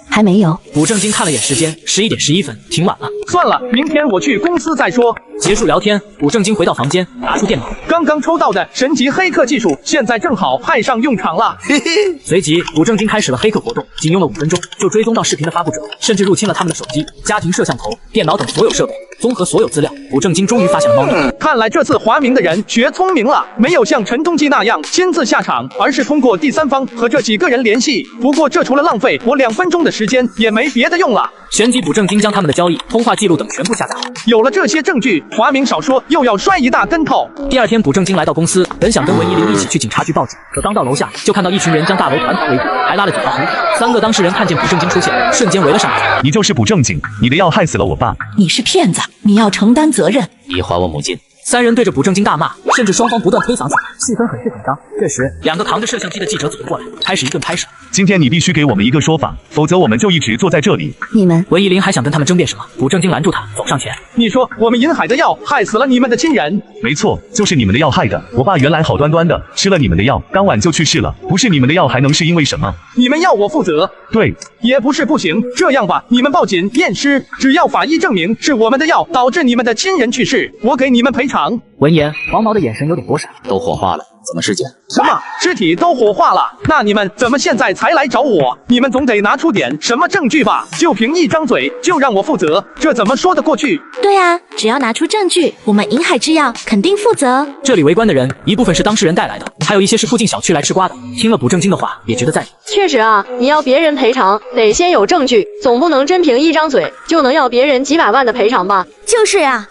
还没有。卜正经看了眼时间，11点11分，挺晚了。算了，明天我去公司再说。结束聊天，卜正经回到房间，拿出电脑，刚刚抽到的神级黑客技术，现在正好派上用场了。嘿嘿。随即，卜正经开始了黑客活动，仅用了5分钟就追踪到视频的发布者，甚至入侵了他们的手机、家庭摄像头、电脑等所有设备。综合所有资料，卜正经终于发现了猫腻。看来这次华明的人学聪明了，没有像陈东基那样亲自下场，而是通过第三方和这几个人联系。不过这除了浪费我2分钟的时间，也没别的用了。旋即卜正经将他们的交易、通话记录等全部下载好。有了这些证据，华明少说又要摔一大跟头。第2天，卜正经来到公司，本想跟文依林一起去警察局报警，可刚到楼下，就看到一群人将大楼团团围住，还拉了几条红毯。3个当事人看见卜正经出现，瞬间围了上来。你就是卜正经，你的药害死了我爸。你是骗子，你要承担责任。你还我母亲。3人对着卜正经大骂，甚至双方不断推搡起来，气氛很是紧张。这时，2个扛着摄像机的记者走了过来，开始一顿拍摄。今天你必须给我们一个说法，否则我们就一直坐在这里。你们，文依林还想跟他们争辩什么，卜正经拦住他，走上前。你说我们银海的药害死了你们的亲人？没错，就是你们的药害的。我爸原来好端端的，吃了你们的药，当晚就去世了。不是你们的药，还能是因为什么？你们要我负责？对，也不是不行。这样吧，你们报警验尸，只要法医证明是我们的药导致你们的亲人去世，我给你们赔偿。偿。闻言，黄毛的眼神有点躲闪。都火化了，怎么尸检？什么？尸体都火化了？那你们怎么现在才来找我？你们总得拿出点什么证据吧？就凭一张嘴就让我负责，这怎么说得过去？对啊，只要拿出证据，我们银海制药肯定负责。这里围观的人，一部分是当事人带来的，还有一些是附近小区来吃瓜的。听了卜正经的话，也觉得在理。确实啊，你要别人赔偿，得先有证据，总不能真凭一张嘴就能要别人几百万的赔偿吧？就是啊。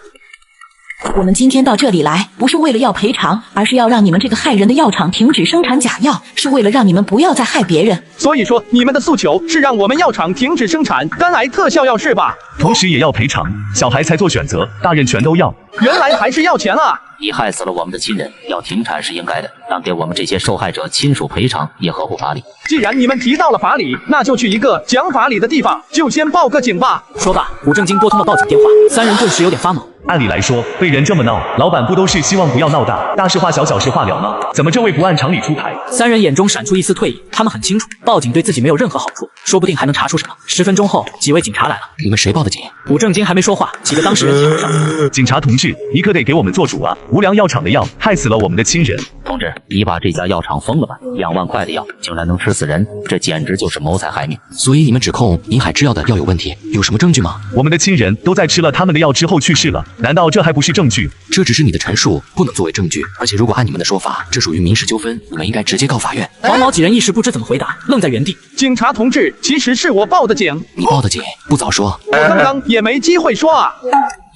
我们今天到这里来，不是为了要赔偿，而是要让你们这个害人的药厂停止生产假药，是为了让你们不要再害别人。所以说，你们的诉求是让我们药厂停止生产肝癌特效药是吧？同时也要赔偿，小孩才做选择，大人全都要。原来还是要钱啊！你害死了我们的亲人，要停产是应该的，但给我们这些受害者亲属赔偿也合乎法理。既然你们提到了法理，那就去一个讲法理的地方，就先报个警吧。说罢，卜正经拨通了报警电话，三人顿时有点发毛。按理来说，被人这么闹，老板不都是希望不要闹大，大事化小，小事化了吗？怎么这位不按常理出牌？三人眼中闪出一丝退意，他们很清楚，报警对自己没有任何好处，说不定还能查出什么。10分钟后，几位警察来了。你们谁报的警？卜正经还没说话，几个当事人提上。警察同志，你可得给我们做主啊！无良药厂的药害死了我们的亲人。同志，你把这家药厂封了吧！2万块的药竟然能吃死人，这简直就是谋财害命。所以你们指控银海制药的药有问题，有什么证据吗？我们的亲人都在吃了他们的药之后去世了，难道这还不是证据？这只是你的陈述，不能作为证据。而且如果按你们的说法，这属于民事纠纷，你们应该直接告法院。黄毛几人一时不知怎么回答，愣在原地。警察同志，其实是我报的警。你报的警，不早说。我刚刚也没机会说啊。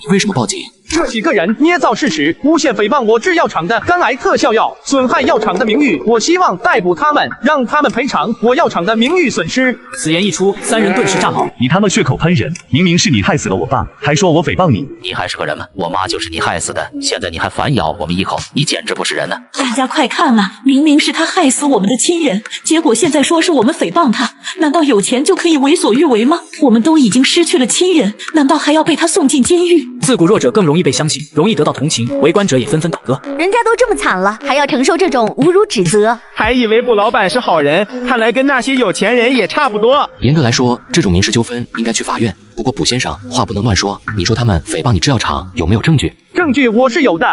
你为什么报警？这几个人捏造事实，诬陷诽谤我制药厂的肝癌特效药，损害药厂的名誉。我希望逮捕他们，让他们赔偿我药厂的名誉损失。此言一出，三人顿时炸毛。你他妈血口喷人，明明是你害死了我爸，还说我诽谤你。你还是个人吗？我妈就是你害死的，现在你还反咬我们一口，你简直不是人呢！大家快看啊，明明是他害死我们的亲人，结果现在说是我们诽谤他，难道有钱就可以为所欲为吗？我们都已经失去了亲人，难道还要被他送进监狱？自古弱者更容易被相信，容易得到同情，围观者也纷纷倒戈。人家都这么惨了，还要承受这种侮辱指责，还以为卜老板是好人，看来跟那些有钱人也差不多。严格来说，这种民事纠纷应该去法院。不过卜先生话不能乱说，你说他们诽谤你制药厂，有没有证据？证据我是有的。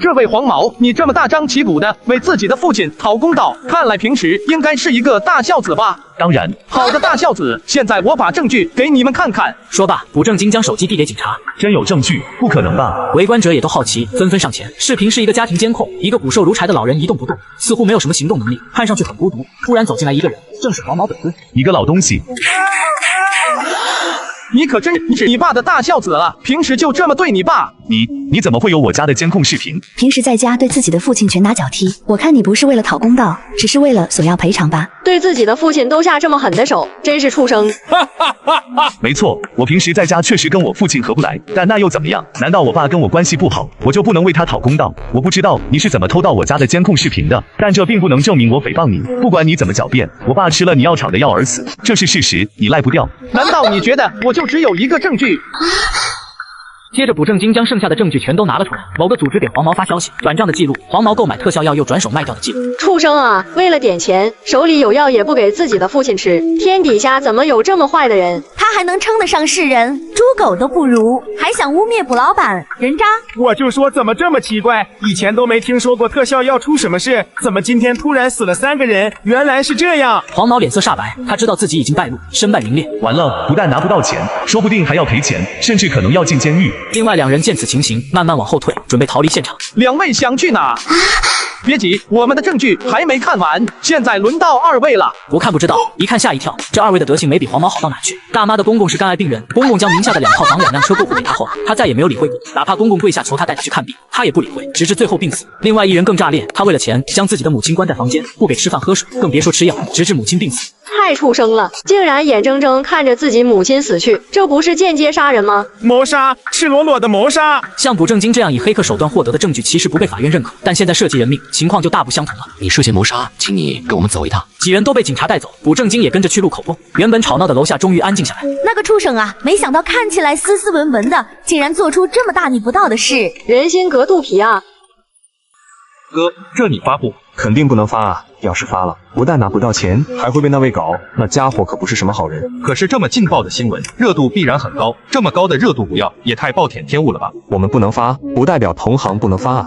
这位黄毛，你这么大张旗鼓的为自己的父亲讨公道，看来平时应该是一个大孝子吧？当然，好的大孝子，现在我把证据给你们看看。说罢，卜正经将手机递给警察。真有证据？不可能吧？围观者也都好奇，纷纷上前。视频是一个家庭监控，一个骨瘦如柴的老人一动不动，似乎没有什么行动能力，看上去很孤独。突然走进来一个人，正是黄毛本尊。一个老东西。你可真是你爸的大孝子了，平时就这么对你爸？你怎么会有我家的监控视频？平时在家对自己的父亲拳打脚踢，我看你不是为了讨公道，只是为了索要赔偿吧？对自己的父亲都下这么狠的手，真是畜生！没错，我平时在家确实跟我父亲合不来，但那又怎么样？难道我爸跟我关系不好，我就不能为他讨公道？我不知道你是怎么偷到我家的监控视频的，但这并不能证明我诽谤你。不管你怎么狡辩，我爸吃了你药厂的药而死，这是事实，你赖不掉。难道你觉得我就只有一个证据？接着卜正经将剩下的证据全都拿了出来，某个组织给黄毛发消息，转账的记录，黄毛购买特效药又转手卖掉的记录。畜生啊，为了点钱，手里有药也不给自己的父亲吃，天底下怎么有这么坏的人？他还能称得上是人，猪狗都不如，还想污蔑卜老板，人渣！我就说怎么这么奇怪，以前都没听说过特效药出什么事，怎么今天突然死了3个人？原来是这样。黄毛脸色煞白，他知道自己已经败露，身败名裂。完了，不但拿不到钱，说不定还要赔钱，甚至可能要进监狱。另外2人见此情形，慢慢往后退，准备逃离现场。2位想去哪？别急，我们的证据还没看完，现在轮到2位了。不看不知道，一看吓一跳，这2位的德行没比黄毛好到哪去。大妈的公公是肝癌病人，公公将名下的2套房、2辆车过户给他后，他再也没有理会过，哪怕公公跪下求他带他去看病，他也不理会，直至最后病死。另外1人更炸裂，他为了钱将自己的母亲关在房间，不给吃饭喝水，更别说吃药，直至母亲病死。太畜生了，竟然眼睁睁看着自己母亲死去，这不是间接杀人吗？谋杀，赤裸裸的谋杀！像卜正经这样以黑客手段获得的证据，其实不被法院认可，但现在涉及人命，情况就大不相同了。你涉嫌谋杀，请你跟我们走一趟。几人都被警察带走，卜正经也跟着去录口供。原本吵闹的楼下终于安静下来。那个畜生啊，没想到看起来斯斯文文的，竟然做出这么大逆不道的事，人心隔肚皮啊！哥，这你发布，肯定不能发啊！要是发了，不但拿不到钱，还会被那位搞。那家伙可不是什么好人。可是这么劲爆的新闻，热度必然很高。这么高的热度不要，也太暴殄天物了吧？我们不能发，不代表同行不能发啊。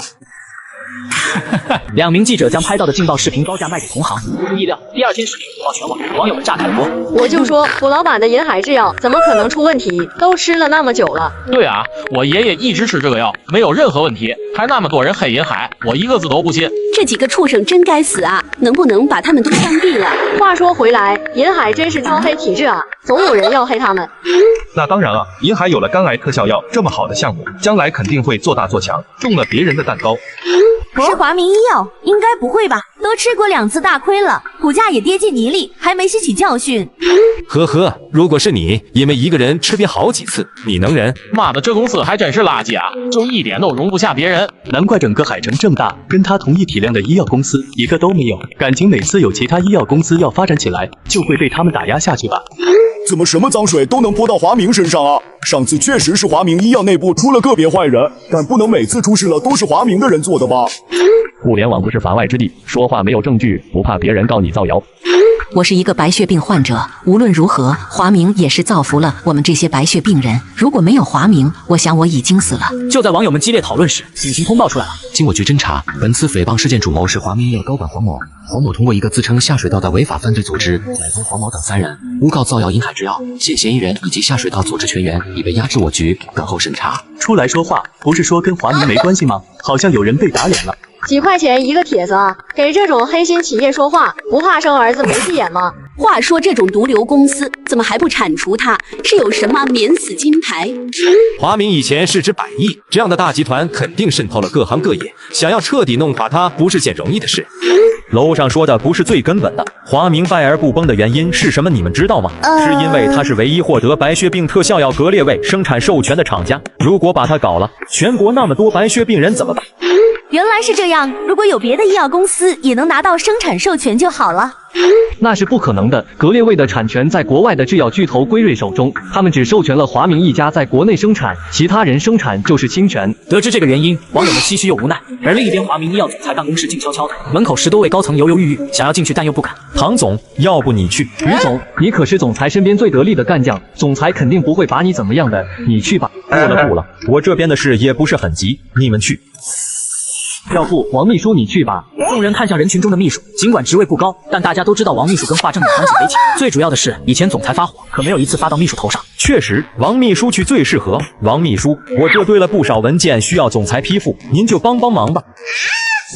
2名记者将拍到的劲爆视频高价卖给同行，不出意料，第二天视频火爆全网，网友们炸开了锅。我就说古老板的银海制药怎么可能出问题？都吃了那么久了。对啊，我爷爷一直吃这个药，没有任何问题，还那么多人黑银海，我一个字都不信。这几个畜生真该死啊！能不能把他们都枪毙了？话说回来，银海真是招黑体质啊，总有人要黑他们。那当然了，银海有了肝癌特效药这么好的项目，将来肯定会做大做强，中了别人的蛋糕。是华明医药？应该不会吧？都吃过2次大亏了，股价也跌进泥里，还没吸取教训。呵呵，如果是你，因为一个人吃瘪好几次，你能忍？妈的，这公司还真是垃圾啊，就一点都容不下别人。难怪整个海城这么大，跟他同一体量的医药公司一个都没有。感情每次有其他医药公司要发展起来，就会被他们打压下去吧？怎么什么脏水都能泼到华明身上啊？上次确实是华明医药内部出了个别坏人，但不能每次出事了都是华明的人做的吧？互联网不是法外之地，说话没有证据，不怕别人告你造谣。我是一个白血病患者，无论如何，华明也是造福了我们这些白血病人。如果没有华明，我想我已经死了。就在网友们激烈讨论时，警情通报出来了。经我局侦查，本次诽谤事件主谋是华明医药高管黄某。黄某通过一个自称下水道的违法犯罪组织，载头黄某等3人，诬告造谣银海制药，现嫌疑人以及下水道组织全员已被押至我局等候审查。出来说话，不是说跟华明没关系吗？好像有人被打脸了。几块钱一个帖子啊，给这种黑心企业说话，不怕生儿子没屁眼吗？话说这种毒瘤公司怎么还不铲除它？是有什么免死金牌？华明以前市值100亿，这样的大集团肯定渗透了各行各业，想要彻底弄垮它不是件容易的事。楼上说的不是最根本的，华明败而不崩的原因是什么？你们知道吗？是因为它是唯一获得白血病特效药格列卫生产授权的厂家。如果把它搞了，全国那么多白血病人怎么办？原来是这样，如果有别的医药公司也能拿到生产授权就好了。那是不可能的，格列卫的产权在国外的制药巨头归瑞手中，他们只授权了华明一家在国内生产，其他人生产就是侵权。得知这个原因，网友们唏嘘又无奈。而另一边，华明医药总裁办公室静悄悄的，门口10多位高层犹犹豫豫，想要进去但又不敢。唐总，要不你去？于总，你可是总裁身边最得力的干将，总裁肯定不会把你怎么样的，你去吧。不了，我这边的事也不是很急，你们去。要不王秘书你去吧。众人看向人群中的秘书，尽管职位不高，但大家都知道王秘书跟华正远关系匪浅。最主要的是，以前总裁发火，可没有一次发到秘书头上。确实，王秘书去最适合。王秘书，我这堆了不少文件需要总裁批复，您就帮帮忙吧。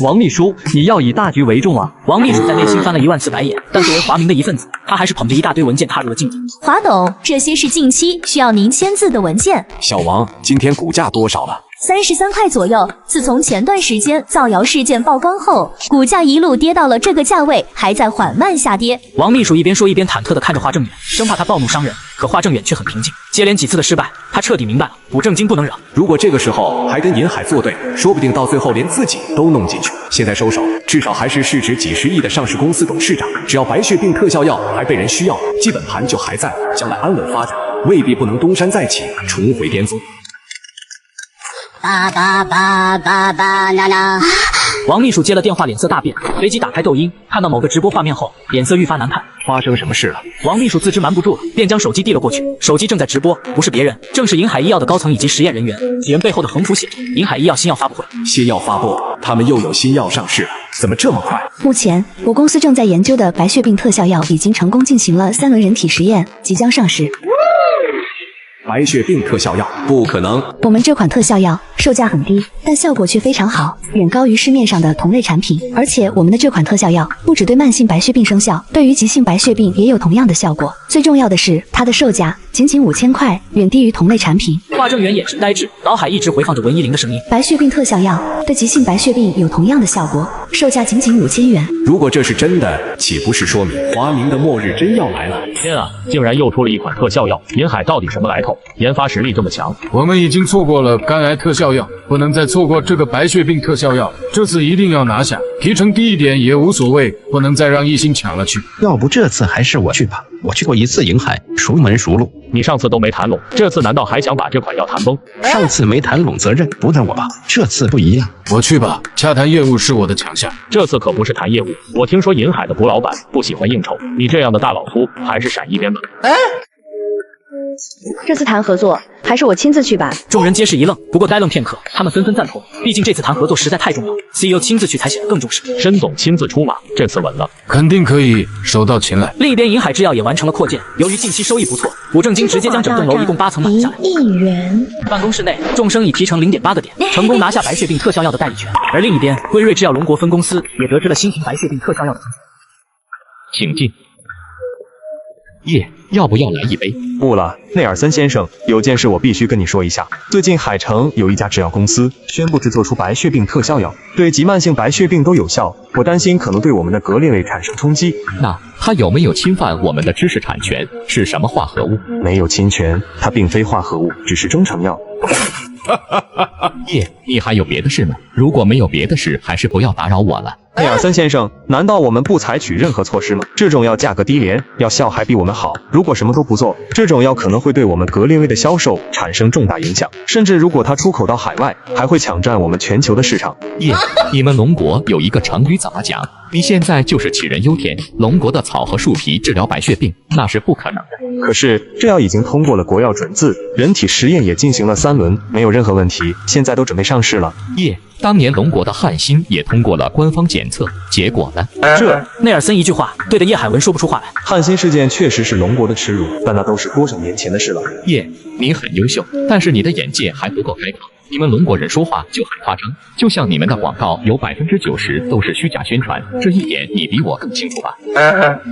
王秘书，你要以大局为重啊！王秘书在内心翻了10000次白眼，但作为华明的一份子，他还是捧着一大堆文件踏入了静静。华董，这些是近期需要您签字的文件。小王，今天股价多少了？33块左右。自从前段时间造谣事件曝光后，股价一路跌到了这个价位，还在缓慢下跌。王秘书一边说一边忐忑地看着华正远，生怕他暴怒伤人。可华正远却很平静。接连几次的失败，他彻底明白了，补正金不能惹。如果这个时候还跟银海作对，说不定到最后连自己都弄进去。现在收手，至少还是市值几10亿的上市公司董事长。只要白血病特效药还被人需要，基本盘就还在，将来安稳发展，未必不能东山再起，重回巅峰。王秘书接了电话，脸色大变，随即打开抖音，看到某个直播画面后，脸色愈发难看。发生什么事了？王秘书自知瞒不住了，便将手机递了过去。手机正在直播，不是别人，正是银海医药的高层以及实验人员。几人背后的横幅写着“银海医药新药发布会”。新药发布，他们又有新药上市了，怎么这么快？目前，我公司正在研究的白血病特效药已经成功进行了3轮人体实验，即将上市。白血病特效药不可能。我们这款特效药售价很低，但效果却非常好，远高于市面上的同类产品。而且我们的这款特效药不只对慢性白血病生效，对于急性白血病也有同样的效果。最重要的是，它的售价仅5000块，远低于同类产品。华正远眼神呆滞，脑海一直回放着文依林的声音。白血病特效药对急性白血病有同样的效果，售价仅5000元。如果这是真的，岂不是说明华明的末日真要来了？天啊，竟然又出了一款特效药！银海到底什么来头？研发实力这么强？我们已经错过了肝癌特效药，不能再错过这个白血病特效药，这次一定要拿下，提成低一点也无所谓，不能再让一心抢了去。要不这次还是我去吧。我去过一次银海，熟门熟路。你上次都没谈拢，这次难道还想把这款药谈崩？上次没谈拢，责任不在我吧？这次不一样。我去吧，洽谈业务是我的强项。这次可不是谈业务，我听说银海的卜老板不喜欢应酬，你这样的大老粗还是闪一边吧。这次谈合作，还是我亲自去吧。众人皆是一愣，不过呆愣片刻，他们纷纷赞同。毕竟这次谈合作实在太重要 ，CEO 亲自去才显得更重视。申总亲自出马，这次稳了，肯定可以手到擒来。另一边，银海制药也完成了扩建，由于近期收益不错，古正金直接将整栋楼一共8层买下来。1亿元。办公室内，众生已提成0.8个点，成功拿下白血病特效药的代理权。而另一边，辉瑞制药龙国分公司也得知了新型白血病特效药的。请进。叶，要不要来一杯？不了，内尔森先生，有件事我必须跟你说一下。最近海城有一家制药公司宣布制作出白血病特效药，对急慢性白血病都有效。我担心可能对我们的格列卫产生冲击。那他有没有侵犯我们的知识产权？是什么化合物？没有侵权，它并非化合物，只是中成药。叶，你还有别的事吗？如果没有别的事，还是不要打扰我了。内尔森先生，难道我们不采取任何措施吗？这种药价格低廉，药效还比我们好。如果什么都不做，这种药可能会对我们格列卫的销售产生重大影响，甚至如果它出口到海外，还会抢占我们全球的市场。叶，你们龙国有一个成语怎么讲？你现在就是杞人忧天。龙国的草和树皮治疗白血病，那是不可能的。可是这药已经通过了国药准字，人体实验也进行了3轮，没有任何问题，现在都准备上市了。叶，当年龙国的汉兴也通过了官方检测，结果呢？内尔森一句话对着叶海文说不出话来。汉兴事件确实是龙国的耻辱，但那都是多少年前的事了。叶，你很优秀，但是你的眼界还不够开阔。你们龙国人说话就很夸张，就像你们的广告有90%都是虚假宣传，这一点你比我更清楚吧？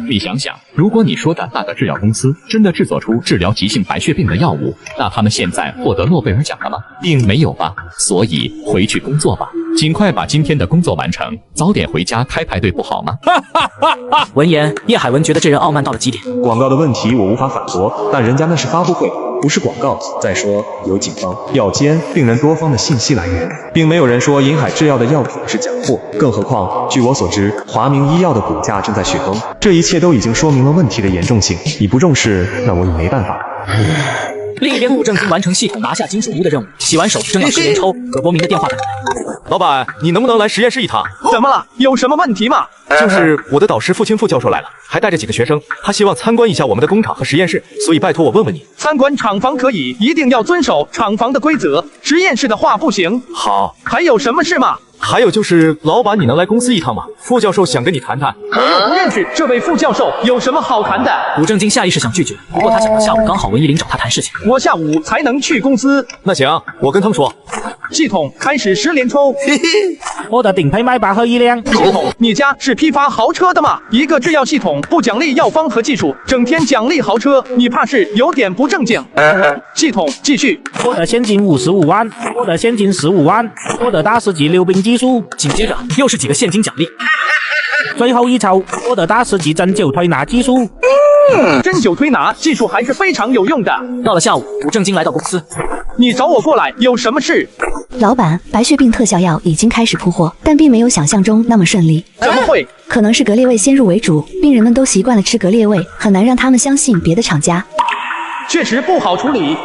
你想想，如果你说的那个制药公司真的制作出治疗急性白血病的药物，那他们现在获得诺贝尔奖了吗？并没有吧。所以回去工作吧，尽快把今天的工作完成，早点回家开派对不好吗？闻言，叶海文觉得这人傲慢到了极点。广告的问题我无法反驳，但人家那是发布会，不是广告。再说有警方、药监、病人多方的信息来源，并没有人说银海制药的药品是假货。更何况，据我所知，华明医药的股价正在雪崩，这一切都已经说明了问题的严重性。你不重视，那我也没办法。另一边，古正金完成系统拿下金属屋的任务，洗完手正要10连抽，葛伯明的电话打来。老板，你能不能来实验室一趟？怎么了？有什么问题吗？就是我的导师傅清副教授来了，还带着几个学生，他希望参观一下我们的工厂和实验室，所以拜托我问问你。参观厂房可以，一定要遵守厂房的规则，实验室的话不行。好。还有什么事吗？还有就是，老板，你能来公司一趟吗？副教授想跟你谈谈。我又不认识这位副教授，有什么好谈的？古正金下意识想拒绝，不过他想到下午刚好文依林找他谈事情，我下午才能去公司。那行，我跟他们说。系统开始10连抽。我的顶配迈巴赫1辆。系统，你家是批发豪车的吗？一个制药系统不奖励药方和技术，整天奖励豪车，你怕是有点不正经。系统继续。我的现金55万，我的现金15万，我的大师级溜冰技术。紧接着又是几个现金奖励。最后一抽，我的大师级针灸推拿技术。针灸推拿技术还是非常有用的。到了下午，古正金来到公司。你找我过来有什么事？老板，白血病特效药已经开始铺货，但并没有想象中那么顺利。怎么会？可能是格列卫先入为主，病人们都习惯了吃格列卫，很难让他们相信别的厂家。确实不好处理。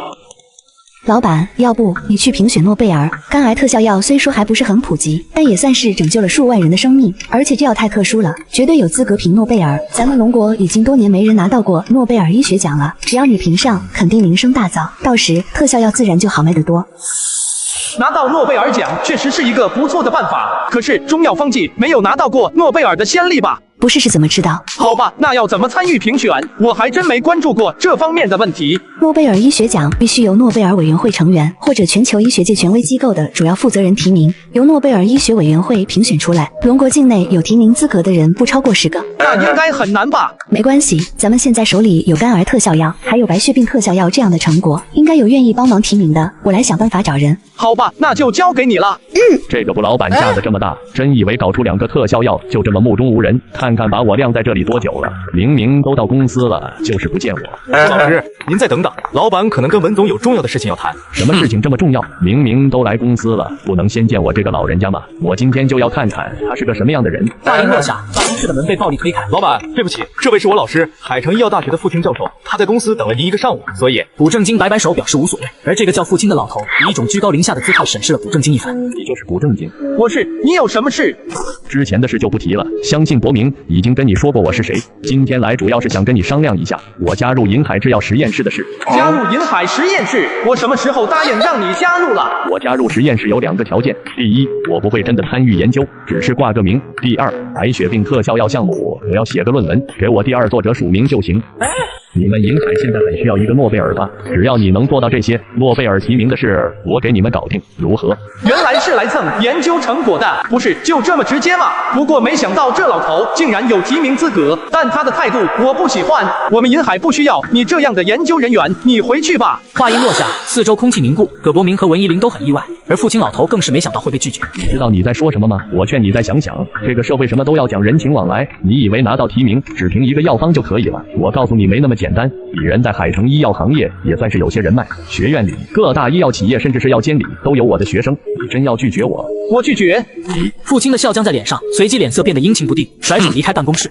老板，要不你去评选诺贝尔？肝癌特效药虽说还不是很普及，但也算是拯救了数万人的生命，而且这药太特殊了，绝对有资格评诺贝尔。咱们龙国已经多年没人拿到过诺贝尔医学奖了，只要你评上，肯定名声大噪，到时特效药自然就好卖得多。拿到诺贝尔奖确实是一个不错的办法，可是中药方剂没有拿到过诺贝尔的先例吧？不是怎么知道？好吧，那要怎么参与评选？我还真没关注过这方面的问题。诺贝尔医学奖必须由诺贝尔委员会成员或者全球医学界权威机构的主要负责人提名，由诺贝尔医学委员会评选出来。龙国境内有提名资格的人不超过10个。那应该很难吧？没关系，咱们现在手里有肝癌特效药，还有白血病特效药这样的成果，应该有愿意帮忙提名的。我来想办法找人。好吧，那就交给你了。这个卜老板架子这么大，真以为搞出2个特效药就这么目中无人？看看看把我晾在这里多久了，明明都到公司了，就是不见我。老师，您再等等，老板可能跟文总有重要的事情要谈。什么事情这么重要？明明都来公司了，不能先见我这个老人家吗？我今天就要看看他是个什么样的人。话音落下，办公室的门被暴力推开。老板，对不起，这位是我老师，海城医药大学的傅清教授，他在公司等了您1个上午，所以卜正经摆摆手表示无所谓。而这个叫傅清的老头以一种居高临下的姿态审视了卜正经一番。你就是卜正经？我是，你有什么事？之前的事就不提了，相信伯明已经跟你说过我是谁。今天来主要是想跟你商量一下我加入银海制药实验室的事。加入银海实验室？我什么时候答应让你加入了？我加入实验室有2个条件：第一，我不会真的参与研究，只是挂个名；第二，白血病特效药项目我要写个论文，给我第2作者署名就行。你们银海现在很需要一个诺贝尔吧？只要你能做到这些，诺贝尔提名的事我给你们搞定，如何？原来是来蹭研究成果的，不是就这么直接吗？不过没想到这老头竟然有提名资格，但他的态度我不喜欢。我们银海不需要你这样的研究人员，你回去吧。话音落下，四周空气凝固，葛伯明和文怡玲都很意外，而父亲老头更是没想到会被拒绝。你知道你在说什么吗？我劝你再想想，这个社会什么都要讲人情往来，你以为拿到提名只凭一个药方就可以了？我告诉你没那么简单。鄙人在海城医药行业也算是有些人脉，学院里各大医药企业甚至是药监里都有我的学生。你真要拒绝我？我拒绝。父亲的笑僵在脸上，随即脸色变得阴晴不定，甩手离开办公室。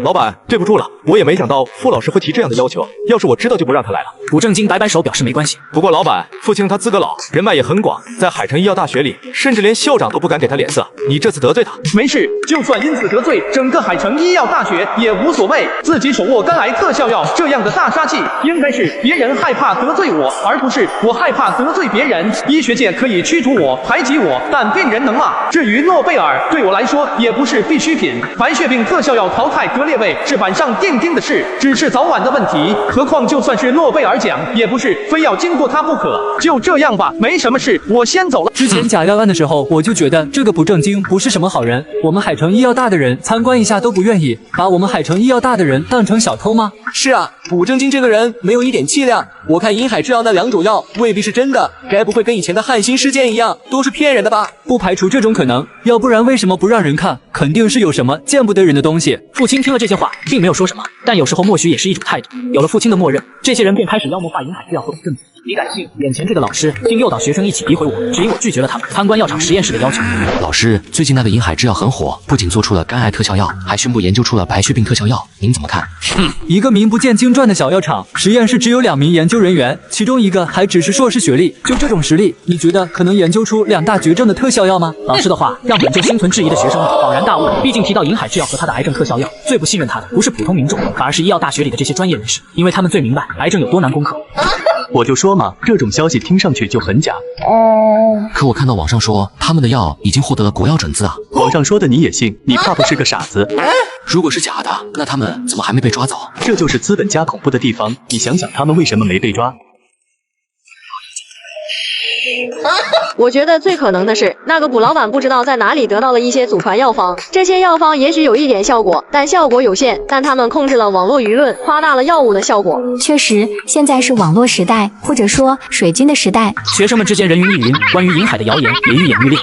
老板，对不住了，我也没想到傅老师会提这样的要求，要是我知道就不让他来了。卜正经摆摆手表示没关系。不过老板，傅清他资格老，人脉也很广，在海城医药大学里，甚至连校长都不敢给他脸色。你这次得罪他，没事，就算因此得罪整个海城医药大学也无所谓。自己手握肝癌特效药这样的大杀器，应该是别人害怕得罪我，而不是我害怕得罪别人。医学界可以驱逐我、排挤我，但病人能吗？至于诺贝尔，对我来说也不是必需品。白血病特效药淘汰格列卫是板上钉钉的事，只是早晚的问题。何况就算是诺贝尔奖，也不是非要经过他不可。就这样吧，没什么事，我先走了。之前假药案的时候，我就觉得这个卜正经不是什么好人。我们海城医药大的人参观一下都不愿意，把我们海城医药大的人当成小偷吗？是啊，卜正经这个人没有一点气量。我看银海制药那2种药未必是真的，该不会跟以前的汉兴事件一样，都是骗人的吧？不排除这种可能，要不然为什么不让人看？肯定是有什么见不得人的东西。父亲听了这些话，并没有说什么，但有时候默许也是一种态度。有了父亲的默认，这些人便开始妖魔化银海制药和卜正经。你敢信眼前这个老师竟诱导学生一起诋毁我，只因我拒绝了他们参观药厂实验室的要求？老师，最近那个银海制药很火，不仅做出了肝癌特效药，还宣布研究出了白血病特效药，您怎么看？一个名不见经传的小药厂，实验室只有2名研究人员，其中一个还只是硕士学历，就这种实力，你觉得可能研究出2大绝症的特效药吗？老师的话让本就心存质疑的学生恍然大悟，毕竟提到银海制药和他的癌症特效药，最不信任他的不是普通民众，反而是医药大学里的这些专业人士，因为他们最明白癌症有多难攻克。我就说嘛，这种消息听上去就很假。可我看到网上说他们的药已经获得了国药准字啊。网上说的你也信？你怕不是个傻子？如果是假的，那他们怎么还没被抓走？这就是资本家恐怖的地方。你想想他们为什么没被抓？我觉得最可能的是，那个卜老板不知道在哪里得到了一些祖传药方，这些药方也许有一点效果，但效果有限。但他们控制了网络舆论，夸大了药物的效果。确实，现在是网络时代，或者说水军的时代。学生们之间人云亦云，关于银海的谣言也愈演愈烈。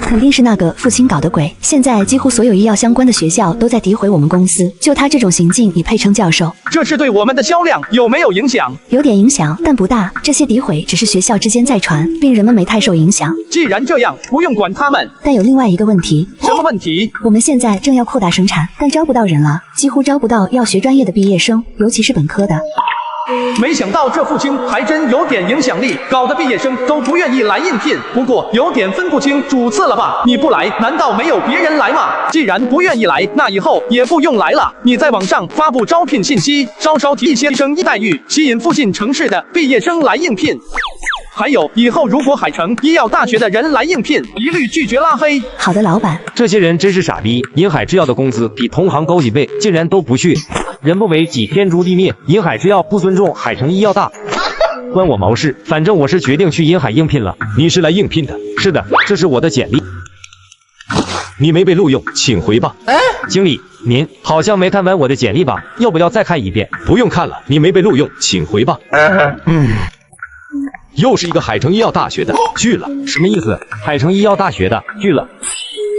肯定是那个父亲搞的鬼。现在几乎所有医药相关的学校都在诋毁我们公司，就他这种行径已配称教授。这是对我们的销量有没有影响？有点影响，但不大。这些诋毁只是学校之间在传，病人们没太受影响。既然这样，不用管他们。但有另外一个问题。什么问题？我们现在正要扩大生产，但招不到人了，几乎招不到药学专业的毕业生，尤其是本科的。没想到这父亲还真有点影响力，搞得毕业生都不愿意来应聘。不过有点分不清主次了吧？你不来，难道没有别人来吗？既然不愿意来，那以后也不用来了。你在网上发布招聘信息，稍稍提一些生医待遇，吸引附近城市的毕业生来应聘。还有，以后如果海城医药大学的人来应聘，一律拒绝拉黑。好的，老板。这些人真是傻逼，银海制药的工资比同行高几倍，竟然都不去。人不为己，天诛地灭。银海制药不尊重海城医药大，关我毛事？反正我是决定去银海应聘了。你是来应聘的？是的，这是我的简历。你没被录用，请回吧。经理，您好像没看完我的简历吧？要不要再看一遍？不用看了，你没被录用，请回吧。又是一个海城医药大学的拒了，什么意思？海城医药大学的拒了，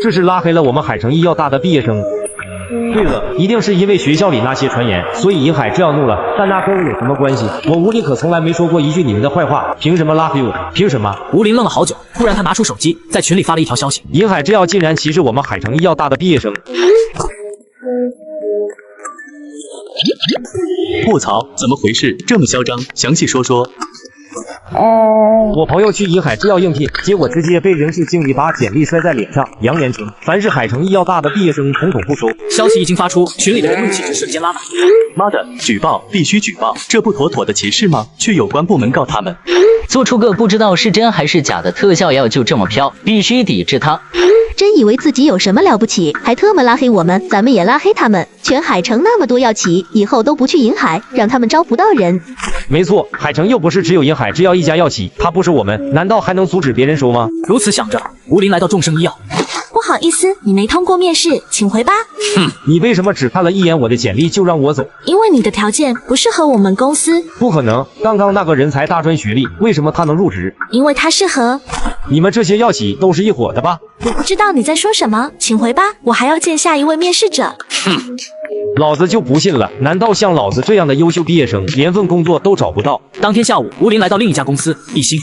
这是拉黑了我们海城医药大的毕业生。对了，一定是因为学校里那些传言，所以银海制药怒了，但那跟我有什么关系？我吴林可从来没说过一句你们的坏话，凭什么拉黑我？凭什么？吴林愣了好久，突然他拿出手机，在群里发了一条消息：银海制药竟然歧视我们海城医药大的毕业生。卧槽，怎么回事？这么嚣张，详细说说。我朋友去银海制药应聘，结果直接被人事经理把简历摔在脸上，扬言称凡是海城医药大的毕业生统统不收。消息一经发出，群里的人怒气值瞬间拉满。妈的，举报必须举报，这不妥妥的歧视吗？去有关部门告他们。做出个不知道是真还是假的特效药就这么飘，必须抵制它。真以为自己有什么了不起，还特么拉黑我们，咱们也拉黑他们。全海城那么多药企，以后都不去银海，让他们招不到人。没错，海城又不是只有银海制药一家药企，他不是我们，难道还能阻止别人收吗？如此想着，吴林来到众生医药。不好意思，你没通过面试，请回吧。你为什么只看了一眼我的简历就让我走？因为你的条件不适合我们公司。不可能，刚刚那个人才大专学历，为什么他能入职？因为他适合。你们这些药企都是一伙的吧？我不知道你在说什么，请回吧，我还要见下一位面试者。老子就不信了，难道像老子这样的优秀毕业生，连份工作都找不到？当天下午，吴林来到另一家公司立新。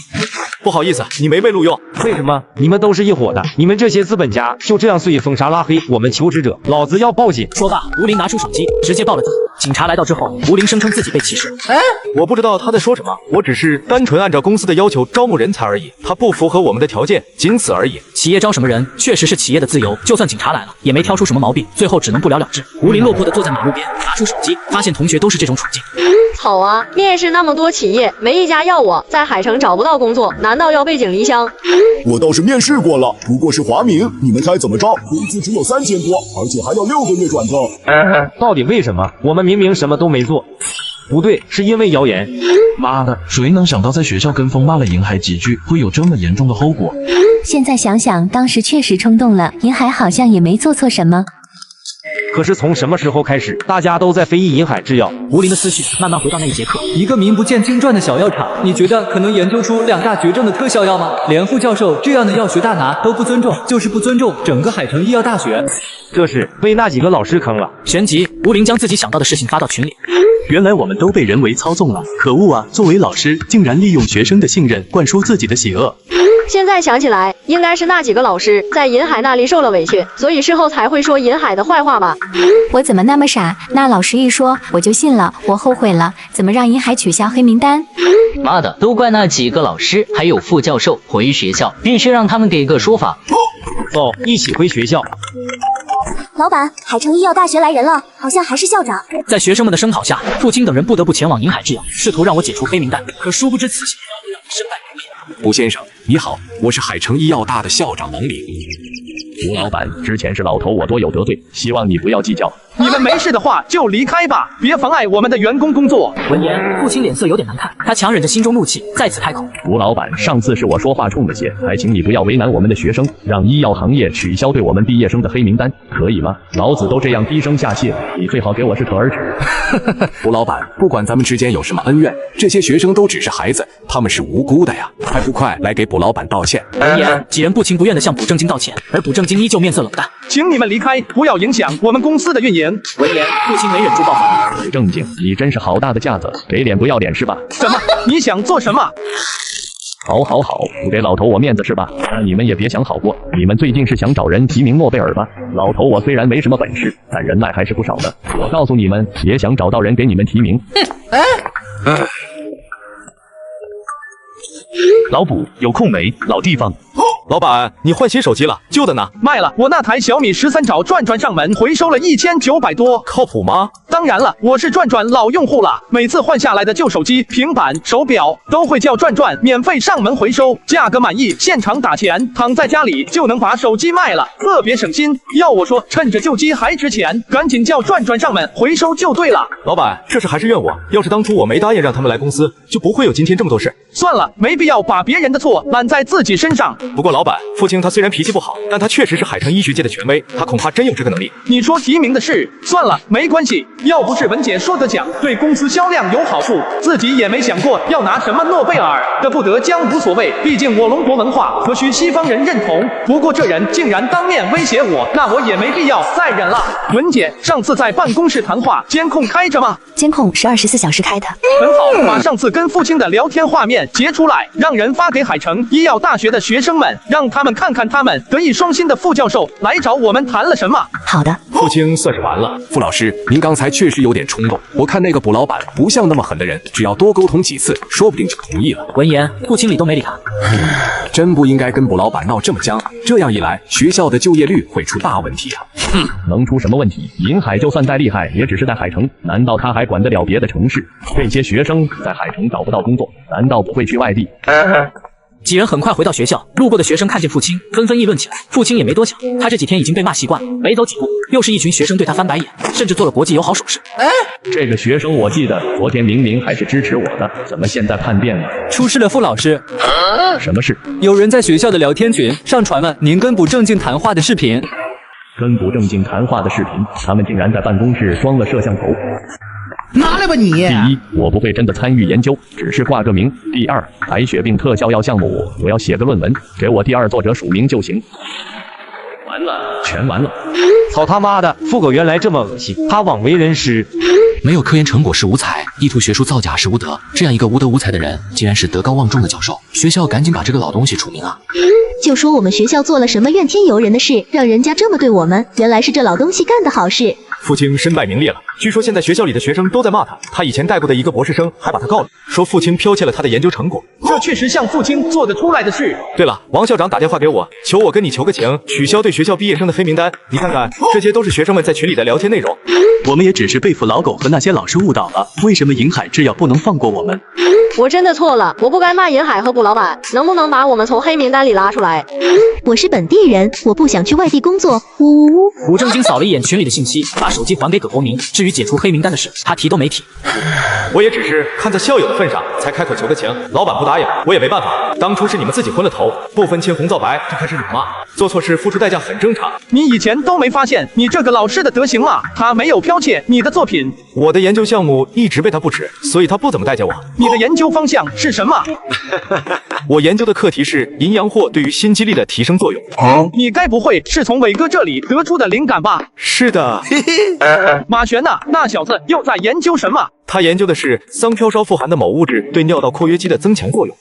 不好意思，你没被录用。为什么？你们都是一伙的，你们这些资本家就这样随意封杀拉黑我们求职者，老子要报警！说罢，吴林拿出手机，直接报了警。警察来到之后，吴林声称自己被歧视。我不知道他在说什么，我只是单纯按照公司的要求招募人才而已，他不符合我们的条件，仅此而已。企业招什么人，确实是企业的自由，就算警察来了，也没挑出什么毛病，最后只能不了了之。吴林落魄地坐在马路边，拿出手机，发现同学都是这种处境。好啊，面试那么多企业，没一家要我，在海城找不到工作，难道要背井离乡？我倒是面试过了，不过是华明，你们猜怎么着？工资只有3000多，而且还要6个月转正。到底为什么？我们明明什么都没做。不对，是因为谣言。妈的，谁能想到在学校跟风骂了银海几句，会有这么严重的后果？现在想想，当时确实冲动了，银海好像也没做错什么。可是从什么时候开始，大家都在非议银海制药？吴林的思绪慢慢回到那一节课。一个名不见经传的小药厂，你觉得可能研究出2大绝症的特效药吗？连副教授这样的药学大拿都不尊重，就是不尊重整个海城医药大学。这是被那几个老师坑了。旋即，吴林将自己想到的事情发到群里。原来我们都被人为操纵了，可恶啊！作为老师，竟然利用学生的信任灌输自己的邪恶。现在想起来，应该是那几个老师在银海那里受了委屈，所以事后才会说银海的坏话吧。我怎么那么傻？那老师一说我就信了，我后悔了，怎么让银海取消黑名单？妈的，都怪那几个老师还有副教授，回学校必须让他们给个说法。走，一起回学校。老板，海城医药大学来人了，好像还是校长。在学生们的声讨下，父亲等人不得不前往银海制药，试图让我解除黑名单。可殊不知此行会让我身败名裂。吴先生，你好，我是海城医药大的校长王明。吴老板，之前是老头我多有得罪，希望你不要计较。你们没事的话就离开吧，别妨碍我们的员工工作。闻言，父亲脸色有点难看，他强忍着心中怒气，再次开口：吴老板，上次是我说话冲了些，还请你不要为难我们的学生，让医药行业取消对我们毕业生的黑名单，可以吗？老子都这样低声下气，你最好给我适可而止。吴老板，不管咱们之间有什么恩怨，这些学生都只是孩子，他们是无辜的呀，还不快来给卜老板道歉？闻言，几人不情不愿地向卜正经道歉，而卜正经依旧面色冷淡。请你们离开，不要影响我们公司的运营。闻言，父亲没忍住爆发：正经，你真是好大的架子，给脸不要脸是吧？什么？你想做什么？好，不给老头我面子是吧？那你们也别想好过，你们最近是想找人提名诺贝尔吧？老头我虽然没什么本事，但人脉还是不少的。我告诉你们，也想找到人给你们提名。老卜有空没？老地方。老板，你换新手机了，旧的呢？卖了，我那台小米13找转上门回收了1900多，靠谱吗？当然了，我是转老用户了，每次换下来的旧手机、平板、手表都会叫转免费上门回收，价格满意现场打钱，躺在家里就能把手机卖了，特别省心。要我说，趁着旧机还值钱，赶紧叫转上门回收就对了。老板，这事还是怨我，要是当初我没答应让他们来公司，就不会有今天这么多事。算了，没必要把别人的错揽在自己身上。不过老板，父亲他虽然脾气不好，但他确实是海城医学界的权威，他恐怕真有这个能力。你说提名的事，算了，没关系，要不是文姐说的奖对公司销量有好处，自己也没想过要拿什么诺贝尔。这不得将无所谓，毕竟我龙国文化何须西方人认同？不过这人竟然当面威胁我，那我也没必要再忍了。文姐，上次在办公室谈话，监控开着吗？监控是24小时开的。很好，把上次跟父亲的聊天画面截出来，让人发给海城医药大学的学生们，让他们看看他们德艺双馨的副教授来找我们谈了什么。好的，父亲算是完了。傅老师，您刚才确实有点冲动，我看那个卜老板不像那么狠的人，只要多沟通几次，说不定就同意了。闻言，傅经理都没理他。真不应该跟卜老板闹这么僵，这样一来，学校的就业率会出大问题啊！能出什么问题？银海就算再厉害，也只是在海城，难道他还管得了别的城市？这些学生在海城找不到工作，难道不会去外地？几人很快回到学校，路过的学生看见父亲，纷纷议论起来。父亲也没多想，他这几天已经被骂习惯了，没走几步，又是一群学生对他翻白眼，甚至做了国际友好手势。这个学生我记得昨天明明还是支持我的，怎么现在叛变了？出事了，傅老师。什么事？有人在学校的聊天群上传了您跟卜正经谈话的视频。跟卜正经谈话的视频，他们竟然在办公室装了摄像头。拿来吧你！第一，我不会真的参与研究，只是挂个名。第二，白血病特效药项目，我要写个论文，给我第二作者署名就行。完了，全完了！操他妈的，副狗原来这么恶心，他枉为人师。没有科研成果是无才，意图学术造假是无德。这样一个无德无才的人，竟然是德高望重的教授，学校赶紧把这个老东西除名啊！就说我们学校做了什么怨天尤人的事，让人家这么对我们，原来是这老东西干的好事。父亲身败名裂了，据说现在学校里的学生都在骂他，他以前带过的一个博士生还把他告了，说父亲剽窃了他的研究成果。这确实像父亲做得出来的事。对了，王校长打电话给我，求我跟你求个情，取消对学校毕业生的黑名单。你看看，这些都是学生们在群里的聊天内容。我们也只是被付老狗和那些老师误导了，为什么银海制药不能放过我们？我真的错了，我不该骂银海和卜老板，能不能把我们从黑名单里拉出来？我是本地人，我不想去外地工作。呜呜。卜正经扫了一眼群里的信息，把手机还给葛国明。至于解除黑名单的事，他提都没提。我也只是看在校友的份上才开口求个情，老板不答应，我也没办法。当初是你们自己昏了头，不分青红皂白就开始辱骂，做错事付出代价很正常。你以前都没发现你这个老师的德行吗？他没有剽窃你的作品，我的研究项目一直被他不耻，所以他不怎么待见我。你的研究方向是什么？我研究的课题是银阳货对于心肌力的提升作用。你该不会是从伟哥这里得出的灵感吧？是的。马璇呐，那小子又在研究什么？他研究的是桑飘烧富含的某物质对尿道括约肌的增强作用。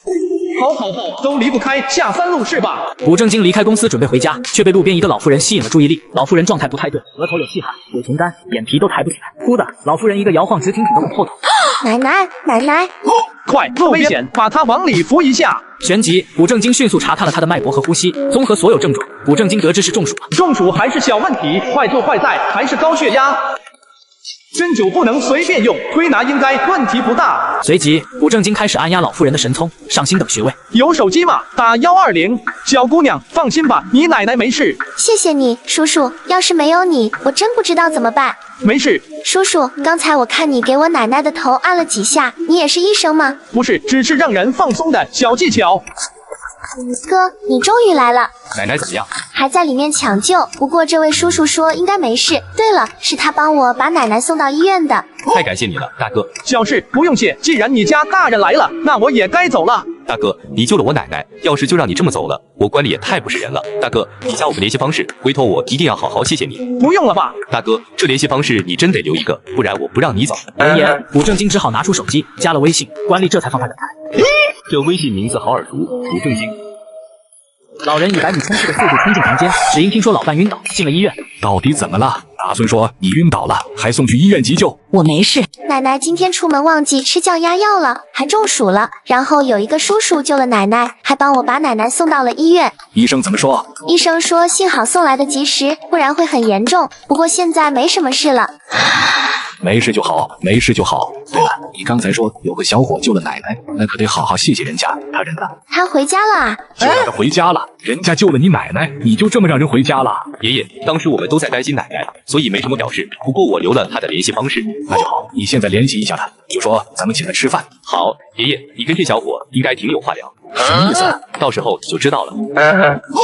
好，都离不开下三路是吧？卜正经离开公司准备回家，却被路边一个老妇人吸引了注意力。老妇人状态不太对，额头有细汗，嘴唇干，眼皮都抬不起来。忽的，老妇人一个摇晃，直挺挺的往后倒。奶奶，快，危险，把他往里扶一下。旋即，卜正经迅速查看了他的脉搏和呼吸，综合所有症状，卜正经得知是中暑了。中暑还是小问题，坏就坏在还是高血压。针灸不能随便用，推拿应该问题不大。随即，卜正经开始按压老妇人的神聪，上星等穴位。有手机吗？打120。小姑娘，放心吧，你奶奶没事。谢谢你，叔叔。要是没有你，我真不知道怎么办。没事。叔叔，刚才我看你给我奶奶的头按了几下，你也是医生吗？不是，只是让人放松的小技巧。哥，你终于来了。奶奶怎么样？还在里面抢救，不过这位叔叔说应该没事。对了，是他帮我把奶奶送到医院的。太感谢你了，大哥。小事不用谢，既然你家大人来了，那我也该走了。大哥，你救了我奶奶，要是就让你这么走了，我管理也太不是人了。大哥，你加我们联系方式，回头我一定要好好谢谢你。不用了吧？大哥，这联系方式你真得留一个，不然我不让你走。闻言，卜正经只好拿出手机加了微信，管理这才放他人开。这微信名字好耳熟，卜正经。老人以100米冲刺的速度冲进房间，只因听说老伴晕倒，进了医院。到底怎么了？大孙说你晕倒了，还送去医院急救。我没事。奶奶今天出门忘记吃降压药了，还中暑了。然后有一个叔叔救了奶奶，还帮我把奶奶送到了医院。医生怎么说？医生说幸好送来的及时，不然会很严重。不过现在没什么事了。没事就好，没事就好。对了，你刚才说有个小伙救了奶奶，那可得好好谢谢人家。他人呢？他回家了啊？就让他回家了。人家救了你奶奶，你就这么让人回家了？爷爷，当时我们都在担心奶奶，所以没什么表示。不过我留了她的联系方式。那就好，你现在联系一下她，就说咱们请她吃饭。好，爷爷，你跟这小伙应该挺有话聊。什么意思？到时候就知道了。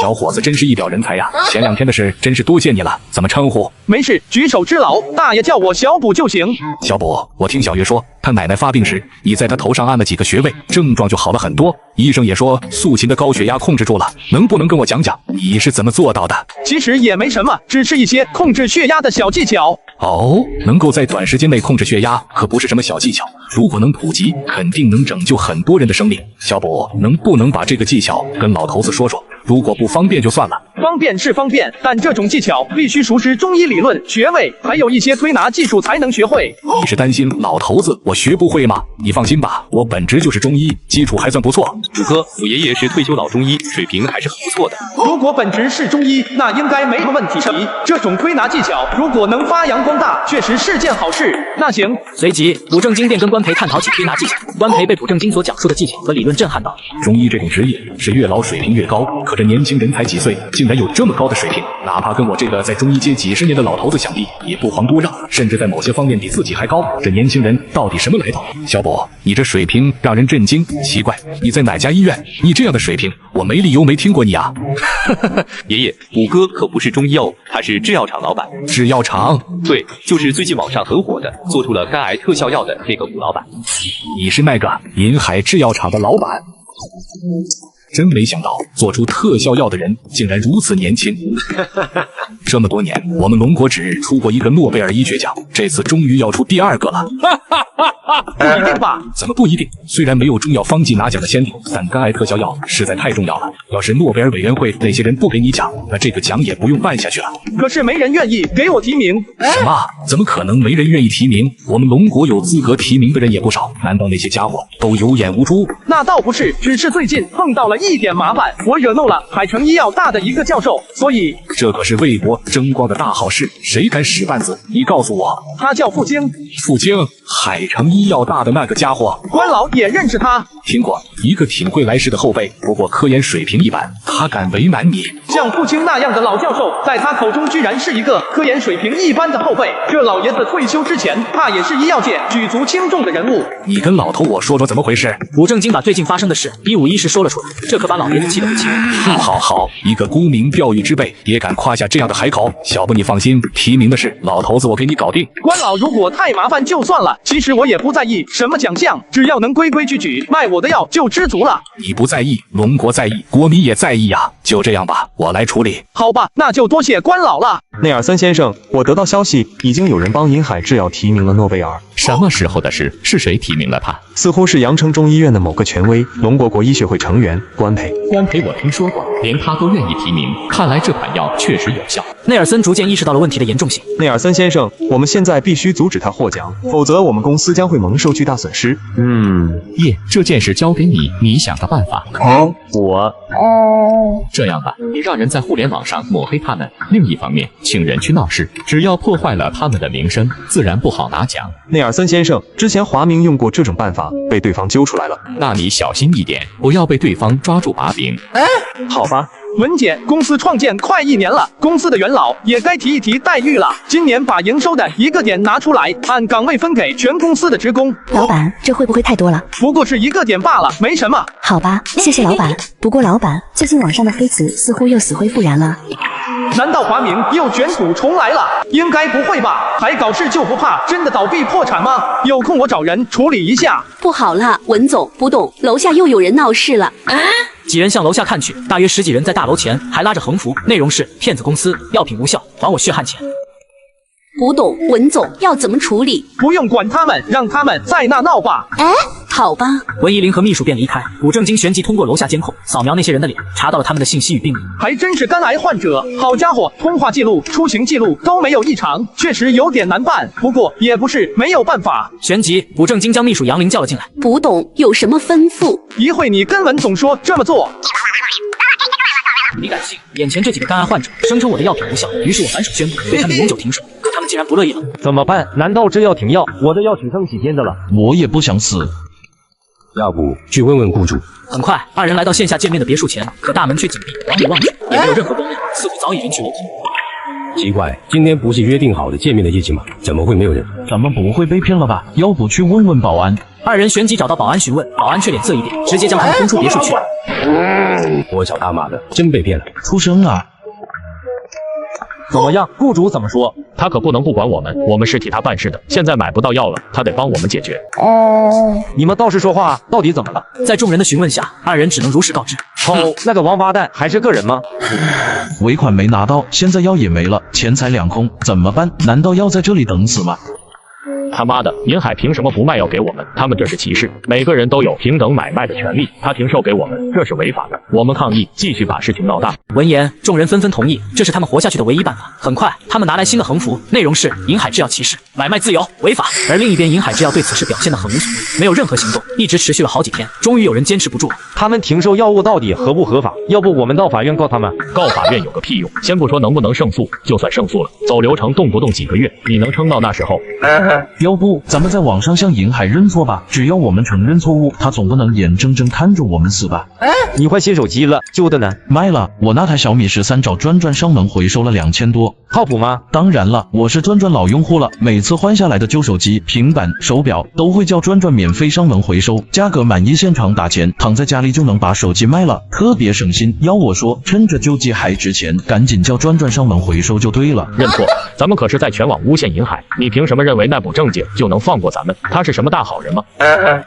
小伙子真是一表人才呀！前2天的事真是多谢你了。怎么称呼？没事，举手之劳，大爷叫我小补就行。小补，我听小月说，他奶奶发病时，你在他头上按了几个穴位，症状就好了很多。医生也说素琴的高血压控制住了，能不能跟我讲讲你是怎么做到的？其实也没什么，只是一些控制血压的小技巧。哦，能够在短时间内控制血压，可不是什么小技巧。如果能普及，肯定能拯救很多人的生命。小补，能不能把这个技巧跟老头子说说？如果不方便就算了。方便是方便，但这种技巧必须熟识中医理论、穴位，还有一些推拿技术才能学会。你是担心老头子我学不会吗？你放心吧，我本职就是中医，基础还算不错。主哥，我爷爷是退休老中医，水平还是很不错的。如果本职是中医，那应该没什么问题。这种推拿技巧，如果能发扬光大，确实是件好事。那行。随即，卜正经便跟关培探讨起推拿技巧。关培被卜正经所讲述的技巧和理论震撼到。中医这种职业是越老水平越高，可这年轻人才几岁，竟然有这么高的水平，哪怕跟我这个在中医界几10年的老头子相比，也不遑多让，甚至在某些方面比自己还高。这年轻人到底什么来头？小宝，你这水平让人震惊。奇怪，你在哪家医院？你这样的水平，我没理由没听过你啊。爷爷，五哥可不是中医哦，他是制药厂老板。制药厂？对，就是最近网上很火的，做出了肝癌特效药的那个武老板。你是那个银海制药厂的老板？真没想到，做出特效药的人竟然如此年轻。这么多年，我们龙国只出过一个诺贝尔医学奖，这次终于要出第2个了。不一定吧？怎么不一定？虽然没有中药方剂拿奖的先例，但肝癌特效药实在太重要了。要是诺贝尔委员会那些人不给你奖，那这个奖也不用办下去了。可是没人愿意给我提名。什么？怎么可能没人愿意提名？我们龙国有资格提名的人也不少，难道那些家伙都有眼无珠？那倒不是，只是最近碰到了一点麻烦，我惹怒了海城医药大的一个教授，所以这可是为国争光的大好事，谁敢使绊子？你告诉我。他叫傅京。傅京，海城医药大的那个家伙，关老也认识他。听过，一个挺会来事的后辈，不过科研水平一般，他敢为难你？像傅京那样的老教授，在他口中居然是一个科研水平一般的后辈。这老爷子退休之前，怕也是医药界举足轻重的人物。你跟老头我说说怎么回事？卜正经把最近发生的事一五一十说了出来，这可把老爷子气得不轻。好，一个沽名钓誉之辈也敢夸下这样的海口，小不你放心，提名的事老头子我给你搞定。关老如果太麻烦就算了，其实我也不在意什么奖项，只要能规规矩矩卖我的药就知足了。你不在意，龙国在意，国民也在意呀。就这样吧，我来处理。好吧，那就多谢关老了。内尔森先生，我得到消息，已经有人帮银海制药提名了诺贝尔。什么时候的事？是谁提名了他？似乎是阳城中医院的某个权威，龙国国医学会成员关培。关培我听说过，连他都愿意提名，看来这款药确实有效。内尔森逐渐意识到了问题的严重性。内尔森先生，我们现在必须阻止他获奖，否则我们公司将会蒙受巨大损失。这件事交给你，你想个办法。这样吧，你让人在互联网上抹黑他们，另一方面请人去闹事，只要破坏了他们的名声，自然不好拿奖。内尔森先生，之前华明用过这种办法，被对方揪出来了。那你小心一点，不要被对方抓住把柄。好吧。文姐，公司创建快1年了，公司的元老也该提一提待遇了。今年把营收的1个点拿出来，按岗位分给全公司的职工。老板，这会不会太多了？不过是1个点罢了，没什么。好吧，谢谢老板。不过老板，最近网上的黑词似乎又死灰复燃了。难道华明又卷土重来了？应该不会吧？还搞事就不怕真的倒闭破产吗？有空我找人处理一下。不好了，文总，不懂，楼下又有人闹事了。几人向楼下看去，大约10几人在大楼前还拉着横幅，内容是骗子公司，药品无效，还我血汗钱。不懂，文总要怎么处理？不用管他们，让他们在那闹吧。好吧。文怡玲和秘书便离开，卜正经旋即通过楼下监控扫描那些人的脸，查到了他们的信息与病历。还真是肝癌患者，好家伙，通话记录、出行记录都没有异常，确实有点难办。不过也不是没有办法。旋即，卜正经将秘书杨玲叫了进来。不懂，有什么吩咐？一会你跟文总说这么做。你敢信？眼前这几个肝癌患者声称我的药品无效，于是我反手宣布对他们永久停手，可他们竟然不乐意了。怎么办？难道这要停药？我的药挺撑起天的了。我也不想死。要不去问问雇主？很快，二人来到线下见面的别墅前，可大门却紧闭，往里望去也没有任何光亮，似乎早已人去楼空。奇怪，今天不是约定好的见面的日子吗？怎么会没有人？咱们不会被骗了吧？要不去问问保安？二人旋即找到保安询问，保安却脸色一变，直接将他们轰出别墅去。我操他妈的，真被骗了！出声啊！怎么样？雇主怎么说？他可不能不管我们，我们是替他办事的。现在买不到药了，他得帮我们解决。你们倒是说话，到底怎么了？在众人的询问下，二人只能如实告知。那个王八蛋还是个人吗？尾款没拿到，现在药也没了，钱财两空，怎么办？难道要在这里等死吗？他妈的，银海凭什么不卖药给我们？他们这是歧视，每个人都有平等买卖的权利，他停售给我们，这是违法的。我们抗议，继续把事情闹大。闻言，众人纷纷同意，这是他们活下去的唯一办法。很快，他们拿来新的横幅，内容是银海制药歧视，买卖自由，违法。而另一边，银海制药对此事表现得很无所谓，没有任何行动，一直持续了好几天。终于有人坚持不住了，他们停售药物到底合不合法？要不我们到法院告他们？告法院有个屁用！先不说能不能胜诉，就算胜诉了，走流程动不动几个月，你能撑到那时候？要不咱们在网上向银海认错吧，只要我们承认错误，他总不能眼睁睁看着我们死吧？你换新手机了，旧的呢？卖了，我那台小米13找转转上门回收了2000多，靠谱吗？当然了，我是转转老用户了，每次换下来的旧手机、平板、手表都会叫转转免费上门回收，价格满意现场打钱，躺在家里就能把手机卖了，特别省心。要我说，趁着旧机还值钱，赶紧叫转转上门回收就对了。认错，咱们可是在全网诬陷银海，你凭什么认为那不正经就能放过咱们？他是什么大好人吗？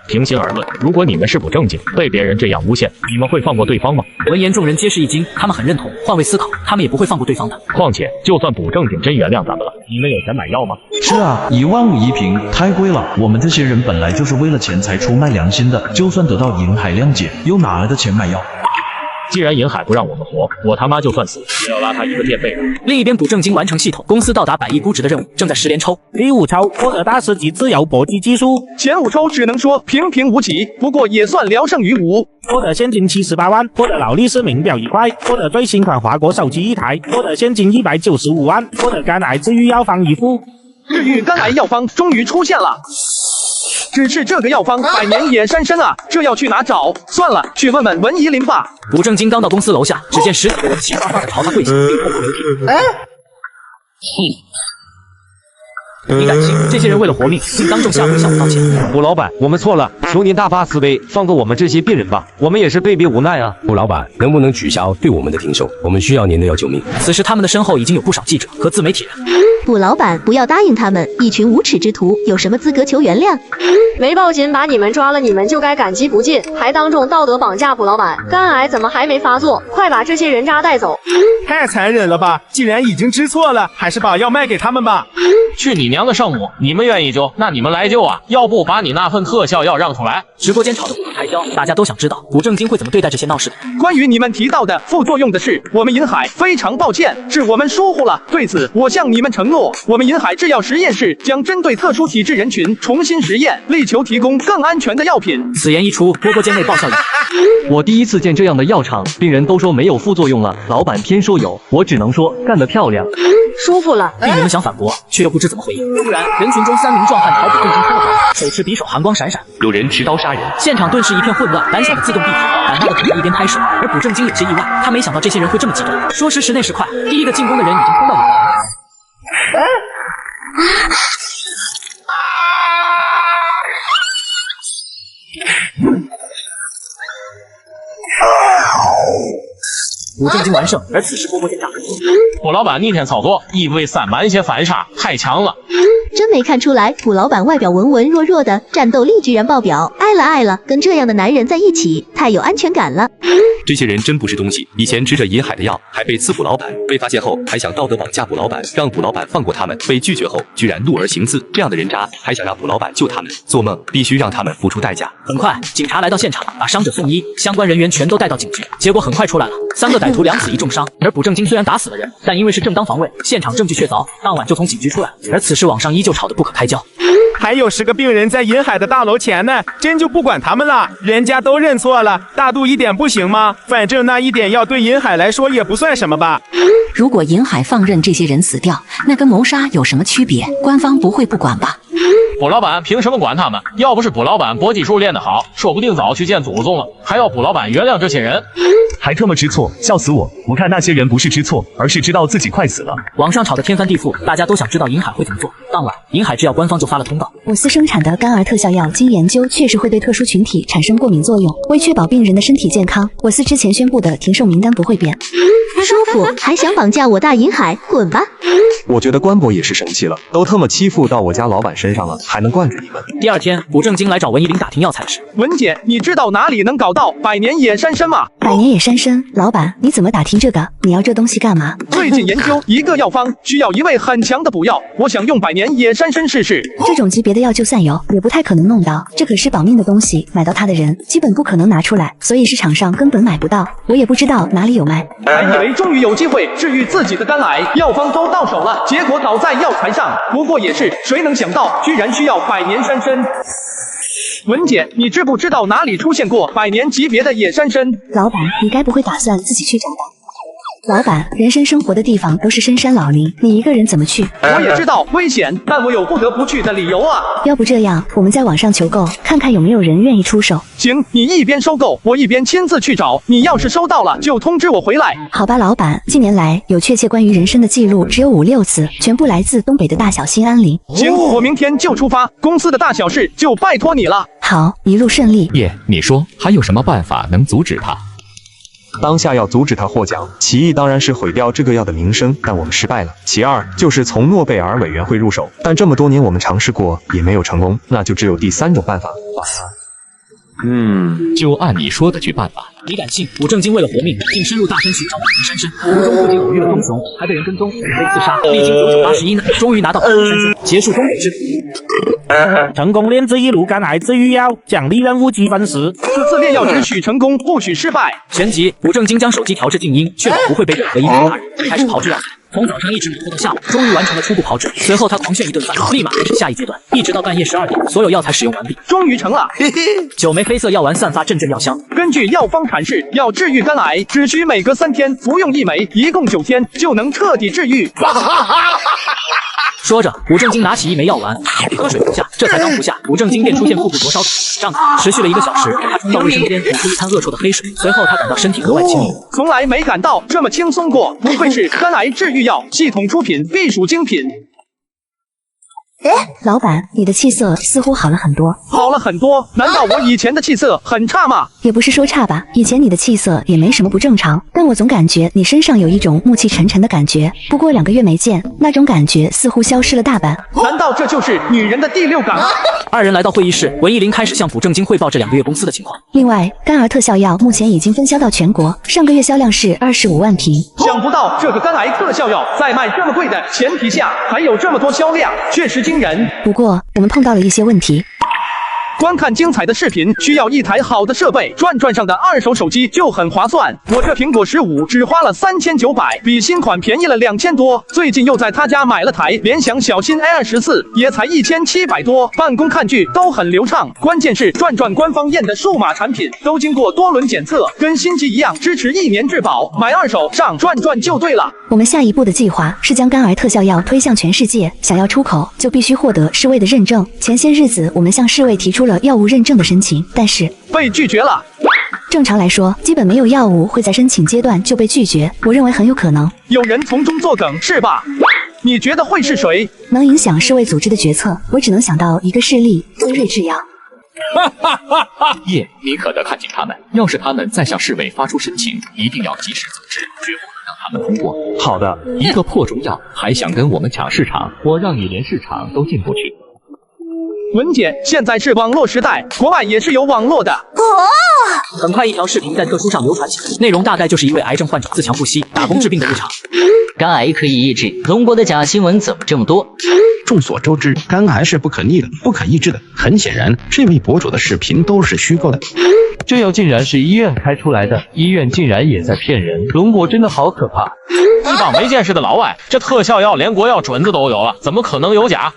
平心而论，如果你们是不正经，被别人这样诬陷，你们会放过对方吗？闻言，众人皆是一惊，他们很认同，换位思考，他们也不会放过对方的。况且，就算不正经真原谅咱们了，你们有钱买药吗？是啊，15000一瓶，太贵了。我们这些人本来就是为了钱才出卖良心的，就算得到银海谅解，又哪来的钱买药？既然银海不让我们活，我他妈就算死也要拉他一个垫背的。另一边，补正金完成系统，公司到达100亿估值的任务，正在10连抽。第5抽获得大师级自由搏击技术，前5抽只能说平平无奇，不过也算聊胜于无。获得现金78万，获得劳力士名表1块，获得最新款华国手机1台，获得现金195万，获得肝癌治愈药方1副。治愈肝癌药方终于出现了。只是这个药方百年也深深啊，这要去哪找？算了，去问问文怡林吧。补正金刚到公司楼下，只见10几个人齐刷刷的朝他跪下，并痛哭流涕。你敢信？这些人为了活命，竟当众下跪向我道歉。卜老板，我们错了，求您大发慈悲，放过我们这些病人吧，我们也是被逼无奈啊。卜老板，能不能取消对我们的停售？我们需要您的要救命。此时他们的身后已经有不少记者和自媒体人。卜老板，不要答应他们，一群无耻之徒，有什么资格求原谅？没报警把你们抓了，你们就该感激不尽，还当众道德绑架卜老板，肝癌怎么还没发作？快把这些人渣带走！太残忍了吧！既然已经知错了，还是把药卖给他们吧。去你娘的圣母！你们愿意救，那你们来救啊！要不把你那份特效药让出来。直播间吵得不可开交，大家都想知道补正金会怎么对待这些闹事的。关于你们提到的副作用的事，我们银海非常抱歉，是我们疏忽了。对此，我向你们承诺，我们银海制药实验室将针对特殊体质人群重新实验，力求提供更安全的药品。此言一出，播间内爆笑一片。我第一次见这样的药厂，病人都说没有副作用了，老板偏说有，我只能说干得漂亮。舒服了。病人们想反驳，却又不知怎么回应。突然，人群中3名壮汉朝补正金冲了过来，手持匕首，寒光闪闪。有人持刀杀人，现场顿时一片混乱。胆小的自动避开，胆大的可以一边拍手。而补正金有些意外，他没想到这些人会这么激动。说时迟，那时快，第一个进攻的人已经冲到眼前。补正金完胜，而此时播间炸开。卜老板逆天操作，一位3满血反杀，太强了。真没看出来，卜老板外表文文弱弱的，战斗力居然爆表，爱了，跟这样的男人在一起，太有安全感了。这些人真不是东西，以前吃着银海的药，还被刺卜老板，被发现后还想道德绑架卜老板，让卜老板放过他们，被拒绝后居然怒而行刺，这样的人渣还想让卜老板救他们，做梦，必须让他们付出代价。很快，警察来到现场，把伤者送医，相关人员全都带到警局。结果很快出来了，3个歹徒2死1重伤。而补正金虽然打死了人，但因为是正当防卫，现场证据确凿，当晚就从警局出来了。而此时网上依旧吵得不可开交。还有10个病人在银海的大楼前呢，真就不管他们了，人家都认错了，大度一点不行吗？反正那一点药对银海来说也不算什么吧。如果银海放任这些人死掉，那跟谋杀有什么区别？官方不会不管吧？卜老板凭什么管他们？要不是卜老板搏击术练得好，说不定早去见祖宗了。还要卜老板原谅这些人，还特么知错，笑死我！我看那些人不是知错，而是知道自己快死了。网上吵得天翻地覆，大家都想知道银海会怎么做。当晚，银海制药官方就发了通告：我司生产的肝癌特效药经研究确实会对特殊群体产生过敏作用，为确保病人的身体健康，我司之前宣布的停售名单不会变。舒服，还想绑架我大银海，滚吧！我觉得官博也是生气了，都特么欺负到我家老板身上了，还能惯着你们？第二天，古正经来找文一林打听药材时，文姐，你知道哪里能搞到百年野山参吗？百年野山参，老板，你怎么打听这个？你要这东西干嘛？最近研究一个药方，需要一味很强的补药，我想用百年野山参试试。这种级别的药就算有，也不太可能弄到，这可是保命的东西，买到它的人基本不可能拿出来，所以市场上根本买不到，我也不知道哪里有卖。还以为终于有机会治愈自己的肝癌，药方都到手了，结果倒在药材上。不过也是，谁能想到居然需要百年山参？文姐，你知不知道哪里出现过百年级别的野山参？老板，你该不会打算自己去找吧？老板，人参生活的地方都是深山老林，你一个人怎么去？我也知道危险，但我有不得不去的理由啊。要不这样，我们在网上求购，看看有没有人愿意出手。行，你一边收购，我一边亲自去找。你要是收到了，就通知我回来。好吧，老板，近年来有确切关于人参的记录只有5、6次，全部来自东北的大小新安林。行，我明天就出发，公司的大小事就拜托你了。好，一路顺利。叶，你说还有什么办法能阻止他？当下要阻止他获奖，其一当然是毁掉这个药的名声，但我们失败了。其二就是从诺贝尔委员会入手，但这么多年我们尝试过也没有成功，那就只有第3种办法，把它……就按你说的去办吧。你敢信？古正经为了活命，竟深入大山寻找百年山参，途中不仅偶遇了东雄，还被人跟踪，被自杀，历经981难，终于拿到百年山参，结束东北之旅。成功炼制1炉肝癌治愈药，奖励任务积分10。此次炼药只许成功，不许失败。旋即，古正经将手机调至静音，确保不会被任何因素打扰，开始炮制药材。从早上一直忙活到下午，终于完成了初步炮制。随后他狂炫一顿饭，立马开始下一阶段，一直到半夜12点，所有药材使用完毕，终于成了。9枚黑色药丸散发阵阵药香。根据药方阐释，要治愈肝癌，只需每隔3天服用1枚，一共9天就能彻底治愈。说着，古正经拿起1枚药丸，喝水服下。这才刚服下，古正经便出现腹部灼烧胀感，持续了1个小时。他冲到卫生间，吐出一滩恶臭的黑水。随后他感到身体格外轻盈，从来没感到这么轻松过。不愧是肝癌治愈药系统出品，必属精品。老板，你的气色似乎好了很多。好了很多？难道我以前的气色很差吗？也不是说差吧，以前你的气色也没什么不正常，但我总感觉你身上有一种暮气沉沉的感觉。不过2个月没见，那种感觉似乎消失了大半。难道这就是女人的第6感吗？2人来到会议室，文一林开始向古正经汇报这2个月公司的情况。另外，肝癌特效药目前已经分销到全国，上个月销量是25万瓶。想不到这个肝癌特效药在卖这么贵的前提下，还有这么多销量，确实惊人。不过，我们碰到了一些问题。观看精彩的视频需要一台好的设备，转上的2手手机就很划算。我这苹果15只花了3900，比新款便宜了2000多。最近又在他家买了台联想小新 A24，也才1700多，办公看剧都很流畅。关键是转官方验的数码产品都经过多轮检测，跟新机一样支持1年质保，买2手上转就对了。我们下一步的计划是将肝癌特效药推向全世界，想要出口就必须获得世卫的认证。前些日子我们向世卫提出了药物认证的申请，但是被拒绝了。正常来说，基本没有药物会在申请阶段就被拒绝。我认为很有可能有人从中作梗，是吧？你觉得会是谁？能影响世卫组织的决策，我只能想到一个势力：辉瑞制药。叶，你可得看紧他们，要是他们再向世卫发出申请，一定要及时阻止，绝不能让他们通过。好的，一个破中药还想跟我们抢市场，我让你连市场都进不去。文姐，现在是网络时代，国外也是有网络的。很快，一条视频在特殊上流传起来，内容大概就是一位癌症患者自强不息、打工治病的日常。肝癌可以抑制，中国的假新闻怎么这么多？众所周知，肝癌是不可逆的、不可抑制的。很显然，这位博主的视频都是虚构的。这药竟然是医院开出来的，医院竟然也在骗人，龙国真的好可怕。一帮没见识的老外，这特效药连国药准子都有了，怎么可能有假？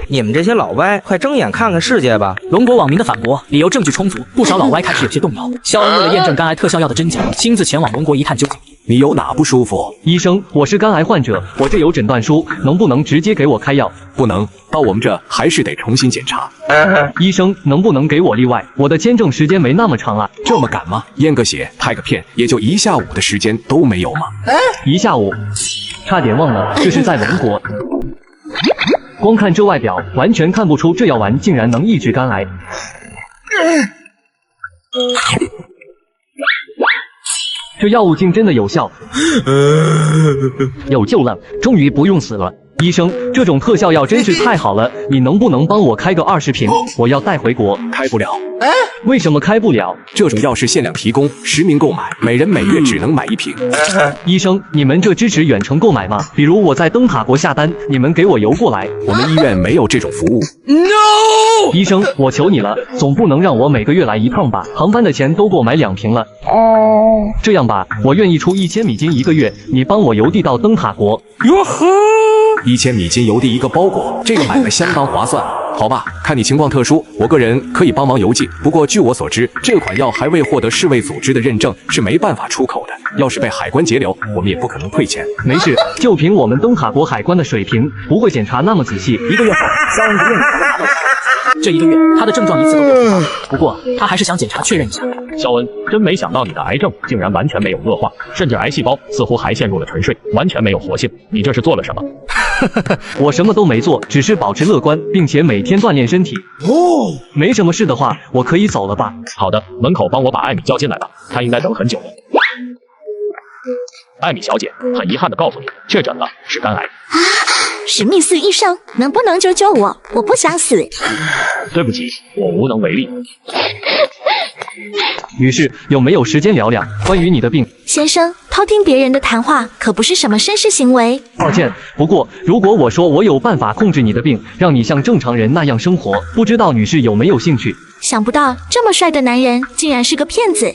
你们这些老外，快睁眼看看世界吧！龙国网民的反驳理由证据充足，不少老外开始有些动摇。肖恩为了验证肝癌特效药的真假，亲自前往龙国一探究竟。你有哪不舒服？医生，我是肝癌患者，我这有诊断书，能不能直接给我开药？不能，到我们这还是得重新检查。医生，能不能给我例外？我的签证时间没那么长啊。这么赶吗？验个血、拍个片，也就1下午的时间都没有吗？1下午，差点忘了，这是在龙国。光看这外表，完全看不出这药丸竟然能抑制肝癌。这药物竟真的有效，有救了，终于不用死了。医生，这种特效药真是太好了，你能不能帮我开个20瓶？我要带回国。开不了。为什么开不了？这种药是限量提供，10名购买，每人每月只能买1瓶。医生，你们这支持远程购买吗？比如我在灯塔国下单，你们给我邮过来。我们医院没有这种服务。No！ 医生，我求你了，总不能让我每个月来一趟吧？航班的钱都够买2瓶了。这样吧，我愿意出1000美金1个月，你帮我邮递到灯塔国。哟呵，1000美金邮递1个包裹，这个买卖相当划算。好吧，看你情况特殊，我个人可以帮忙邮寄。不过据我所知，这款药还未获得世卫组织的认证，是没办法出口的。要是被海关截留，我们也不可能退钱。没事，就凭我们灯塔国海关的水平，不会检查那么仔细。1个月后，肖恩不愿意拿到。这1个月，他的症状一次都没有出现，不过他还是想检查确认一下。肖恩，真没想到你的癌症竟然完全没有恶化，甚至癌细胞似乎还陷入了沉睡，完全没有活性。你这是做了什么？我什么都没做，只是保持乐观，并且每天锻炼身体。哦，没什么事的话，我可以走了吧？好的，门口帮我把艾米叫进来吧，她应该等很久了。艾米小姐，很遗憾的告诉你，确诊了，是肝癌。史密斯医生，能不能救救我？我不想死。对不起，我无能为力。于是，有没有时间聊聊关于你的病？先生，偷听别人的谈话可不是什么绅士行为。抱歉，不过如果我说我有办法控制你的病，让你像正常人那样生活，不知道女士有没有兴趣？想不到这么帅的男人竟然是个骗子。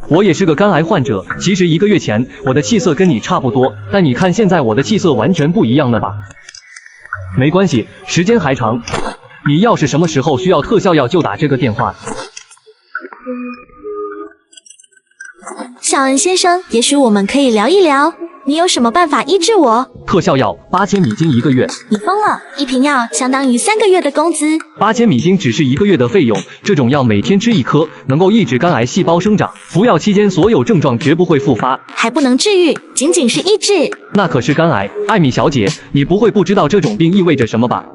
我也是个肝癌患者，其实1个月前我的气色跟你差不多，但你看现在我的气色完全不一样了吧？没关系，时间还长。你要是什么时候需要特效药，就打这个电话。小恩先生，也许我们可以聊一聊，你有什么办法医治我？特效药8000美金1个月。你疯了！1瓶药相当于3个月的工资。8000美金只是1个月的费用，这种药每天吃1颗，能够抑制肝癌细胞生长。服药期间所有症状绝不会复发，还不能治愈，仅仅是抑制。那可是肝癌，艾米小姐，你不会不知道这种病意味着什么吧？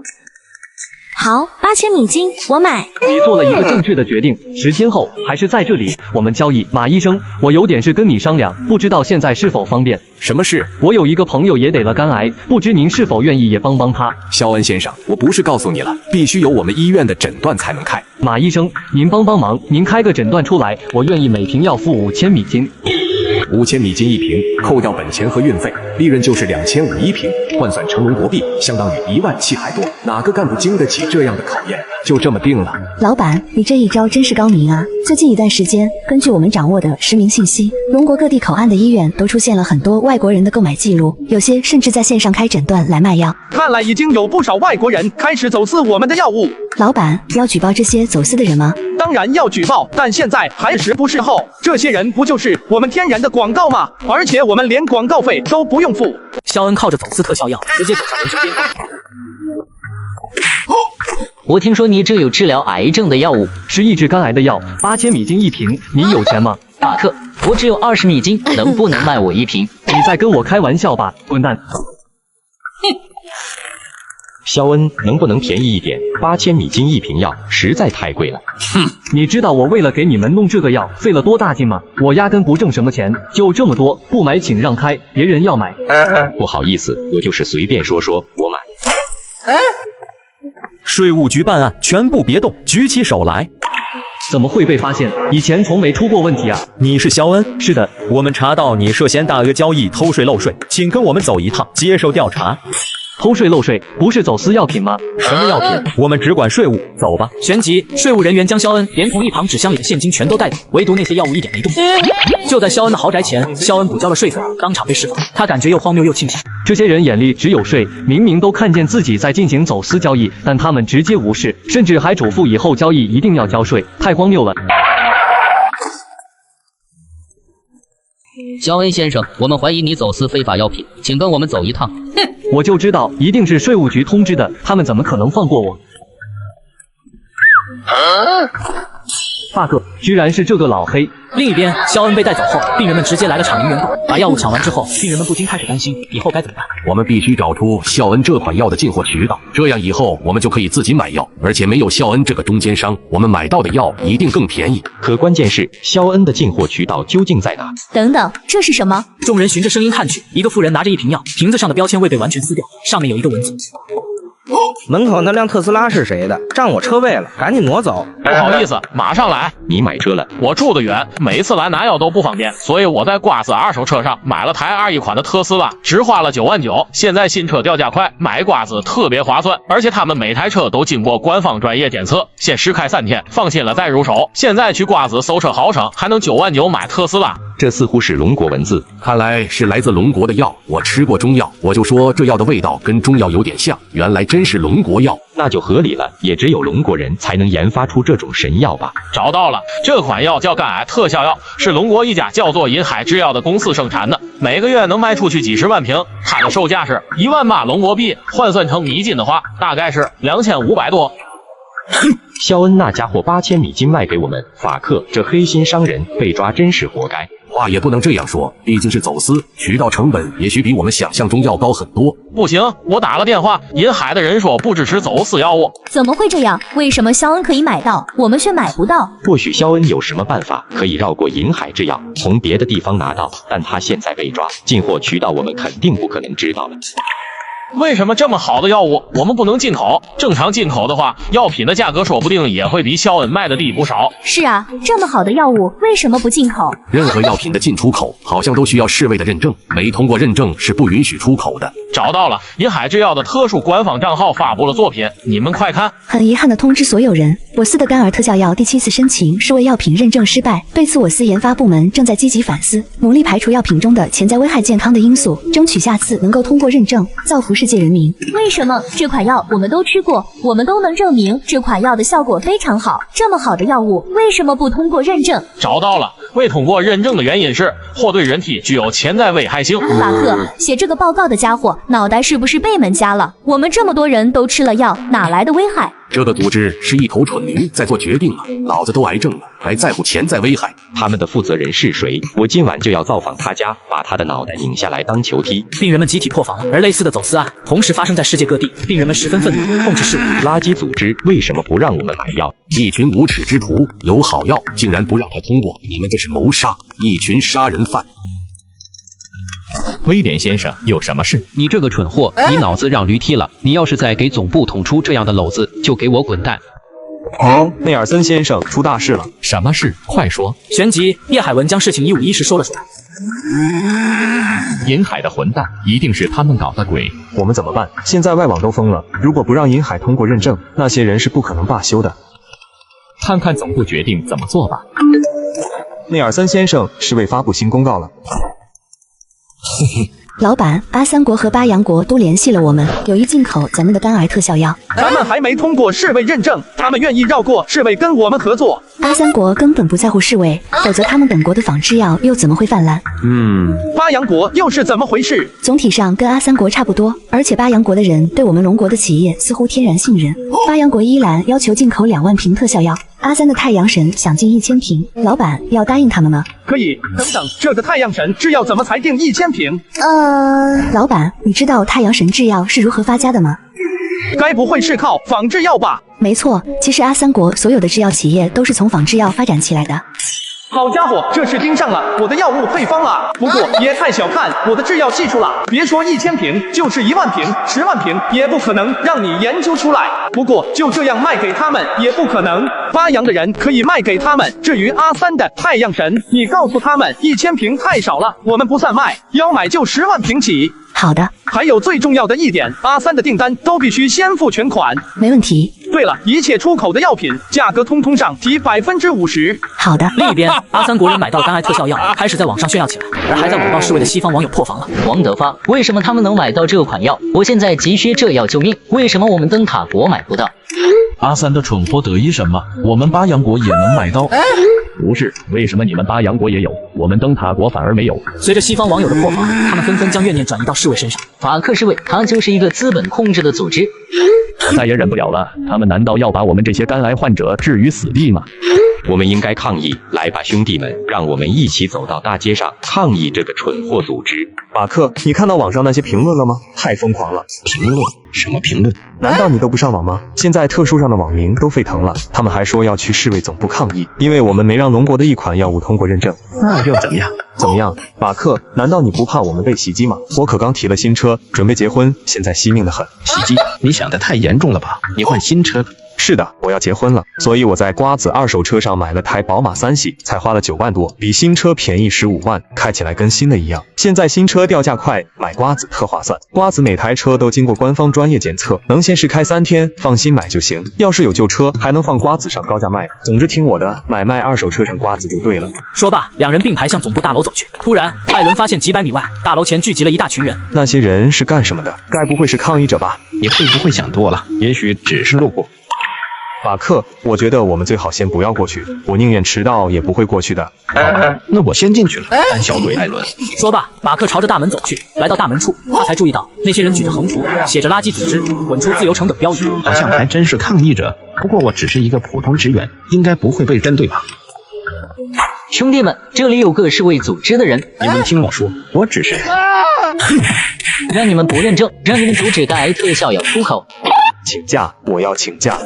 好，8000美金，我买。你做了一个正确的决定，10天后还是在这里，我们交易。马医生，我有点事跟你商量，不知道现在是否方便？什么事？我有一个朋友也得了肝癌，不知您是否愿意也帮帮他？肖恩先生，我不是告诉你了，必须有我们医院的诊断才能开。马医生，您帮帮忙，您开个诊断出来，我愿意每瓶药付5000美金。5000美金1瓶，扣掉本钱和运费，利润就是2500一瓶，换算成龙国币，相当于17000还多。哪个干部经得起这样的考验？就这么定了。老板，你这一招真是高明啊！最近一段时间，根据我们掌握的实名信息，龙国各地口岸的医院都出现了很多外国人的购买记录，有些甚至在线上开诊断来卖药。看来已经有不少外国人开始走私我们的药物。老板，要举报这些走私的人吗？当然要举报，但现在还时不时候，这些人不就是我们天然的广告吗？而且我们连广告费都不用付。肖恩靠着走私特效药，直接走上人生巅峰。我听说你这有治疗癌症的药物，是抑制肝癌的药，8000美金1瓶，你有钱吗？马克，我只有20美金，能不能卖我1瓶？你在跟我开玩笑吧，混蛋！肖恩，能不能便宜一点？8000美金1瓶药实在太贵了。哼，你知道我为了给你们弄这个药费了多大劲吗？我压根不挣什么钱，就这么多，不买请让开，别人要买。不好意思，我就是随便说说，我买。税务局办案，全部别动，举起手来。怎么会被发现？以前从没出过问题啊。你是肖恩？是的，我们查到你涉嫌大额交易、偷税漏税，请跟我们走一趟，接受调查。偷税漏税不是走私药品吗？什么药品？我们只管税务，走吧。旋即，税务人员将肖恩连同一旁纸箱里的现金全都带走，唯独那些药物一点没动。就在肖恩的豪宅前，肖恩补交了税费，当场被释放。他感觉又荒谬又庆幸。这些人眼里只有税，明明都看见自己在进行走私交易，但他们直接无视，甚至还嘱咐以后交易一定要交税，太荒谬了。肖恩先生，我们怀疑你走私非法药品，请跟我们走一趟。哼，我就知道一定是税务局通知的，他们怎么可能放过我？bug， 居然是这个老黑。另一边，肖恩被带走后，病人们直接来了场零元购，把药物抢完之后，病人们不禁开始担心以后该怎么办。我们必须找出肖恩这款药的进货渠道，这样以后我们就可以自己买药，而且没有肖恩这个中间商，我们买到的药一定更便宜。可关键是肖恩的进货渠道究竟在哪？等等，这是什么？众人循着声音看去，一个妇人拿着一瓶药，瓶子上的标签未被完全撕掉，上面有一个文字。门口那辆特斯拉是谁的？占我车位了，赶紧挪走！不好意思，马上来。你买车了？我住得远，每一次来拿药都不方便，所以我在瓜子二手车上买了台21款的特斯拉，只花了9万9。现在新车掉价快，买瓜子特别划算，而且他们每台车都经过官方专业检测，先试开3天，放心了再入手。现在去瓜子搜车豪城还能9万9买特斯拉。这似乎是龙国文字，看来是来自龙国的药。我吃过中药，我就说这药的味道跟中药有点像，原来真是龙国药，那就合理了。也只有龙国人才能研发出这种神药吧？找到了，这款药叫肝癌特效药，是龙国一家叫做银海制药的公司生产的，每个月能卖出去几十万瓶，它的售价是18000龙国币，换算成米金的话，大概是2500多。肖恩那家伙8000米金卖给我们，法克这黑心商人被抓真是活该。话也不能这样说，毕竟是走私，渠道成本也许比我们想象中要高很多。不行，我打了电话，银海的人说不支持走私药物。怎么会这样？为什么肖恩可以买到，我们却买不到？或许肖恩有什么办法可以绕过银海制药，从别的地方拿到，但他现在被抓，进货渠道我们肯定不可能知道了。为什么这么好的药物我们不能进口？正常进口的话，药品的价格说不定也会比肖恩卖的低不少。是啊，这么好的药物为什么不进口？任何药品的进出口好像都需要世卫的认证，没通过认证是不允许出口的。找到了，银海制药的特殊官方账号发布了作品，你们快看。很遗憾地通知所有人，我司的肝癌特效药第7次申请是为药品认证失败，对此我司研发部门正在积极反思，努力排除药品中的潜在危害健康的因素，争取下次能够通过认证，造福世界人民。为什么这款药我们都吃过，我们都能证明这款药的效果非常好？这么好的药物为什么不通过认证？找到了，未通过认证的原因是或对人体具有潜在危害性。法克，写这个报告的家伙脑袋是不是被门夹了？我们这么多人都吃了药，哪来的危害？这个组织是一头蠢驴在做决定啊，脑子都癌症了，还在乎潜在危害？他们的负责人是谁？我今晚就要造访他家，把他的脑袋拧下来当球踢。病人们集体破防，而类似的走私案同时发生在世界各地，病人们十分愤怒，控制事务。垃圾组织为什么不让我们买药？一群无耻之徒，有好药竟然不让他通过，你们这是谋杀，一群杀人犯。威廉先生，有什么事？你这个蠢货，你脑子让驴踢了！你要是再给总部捅出这样的篓子，就给我滚蛋！内尔森先生出大事了！什么事？快说！旋即，叶海文将事情一五一十说了出来。银海的混蛋，一定是他们搞的鬼！我们怎么办？现在外网都封了，如果不让银海通过认证，那些人是不可能罢休的。看看总部决定怎么做吧。内尔森先生是未发布新公告了。老板，阿三国和巴阳国都联系了我们，有意进口咱们的肝癌特效药。咱们还没通过世卫认证，他们愿意绕过世卫跟我们合作。阿三国根本不在乎世卫，否则他们本国的仿制药又怎么会泛滥？巴阳国又是怎么回事？总体上跟阿三国差不多，而且巴阳国的人对我们龙国的企业似乎天然信任。巴阳国依然要求进口2万瓶特效药，阿三的太阳神想进1000瓶，老板要答应他们吗？可以。等等，这个太阳神制药怎么才定1000瓶？老板，你知道太阳神制药是如何发家的吗？该不会是靠仿制药吧？没错，其实阿三国所有的制药企业都是从仿制药发展起来的。好家伙，这是盯上了我的药物配方了。不过也太小看我的制药技术了，别说1000瓶，就是1万瓶、10万瓶也不可能让你研究出来。不过就这样卖给他们也不可能，巴阳的人可以卖给他们。至于阿三的太阳神，你告诉他们1000瓶太少了，我们不散卖，要买就10万瓶起。好的。还有最重要的一点，阿三的订单都必须先付全款。没问题。对了，一切出口的药品价格通通上提50%。好的。另一边，阿三国人买到肝癌特效药，开始在网上炫耀起来，而还在网暴示威的西方网友破防了。王德发，为什么他们能买到这款药？我现在急需这药救命，为什么我们灯塔国买不到？阿三的蠢货得意什么？我们巴阳国也能买到。不是，为什么你们巴阳国也有，我们灯塔国反而没有？随着西方网友的破防，他们纷纷将怨念转移到侍卫身上。法克侍卫，他就是一个资本控制的组织。我再也忍不了了，他们难道要把我们这些肝癌患者置于死地吗？我们应该抗议，来吧，兄弟们，让我们一起走到大街上抗议这个蠢货组织。马克，你看到网上那些评论了吗？太疯狂了！评论？什么评论？难道你都不上网吗？现在特殊上的网民都沸腾了，他们还说要去侍卫总部抗议，因为我们没让龙国的一款药物通过认证。那又怎么样？怎么样？马克，难道你不怕我们被袭击吗？我可刚提了新车，准备结婚，现在惜命的很。袭击？你想的太严重了吧？你换新车了？是的，我要结婚了，所以我在瓜子二手车上买了台宝马3系，才花了9万多，比新车便宜15万，开起来跟新的一样。现在新车掉价快，买瓜子特划算。瓜子每台车都经过官方专业检测，能限时开3天，放心买就行。要是有旧车，还能放瓜子上高价卖。总之听我的，买卖二手车上瓜子就对了。说罢，两人并排向总部大楼走去。突然，艾伦发现几百米外，大楼前聚集了一大群人。那些人是干什么的？该不会是抗议者吧？你会不会想多了？也许只是路过。马克，我觉得我们最好先不要过去，我宁愿迟到也不会过去的。那我先进去了，胆小鬼艾伦。说罢，马克朝着大门走去。来到大门处，他才注意到那些人举着横幅，写着“垃圾组织”、“滚出自由城”等标语，好像还真是抗议者。不过我只是一个普通职员，应该不会被针对吧？兄弟们，这里有个侍卫组织的人，你们听我说，我只是……让你们不认证，让你们阻止肝癌特效药出口。请假，我要请假。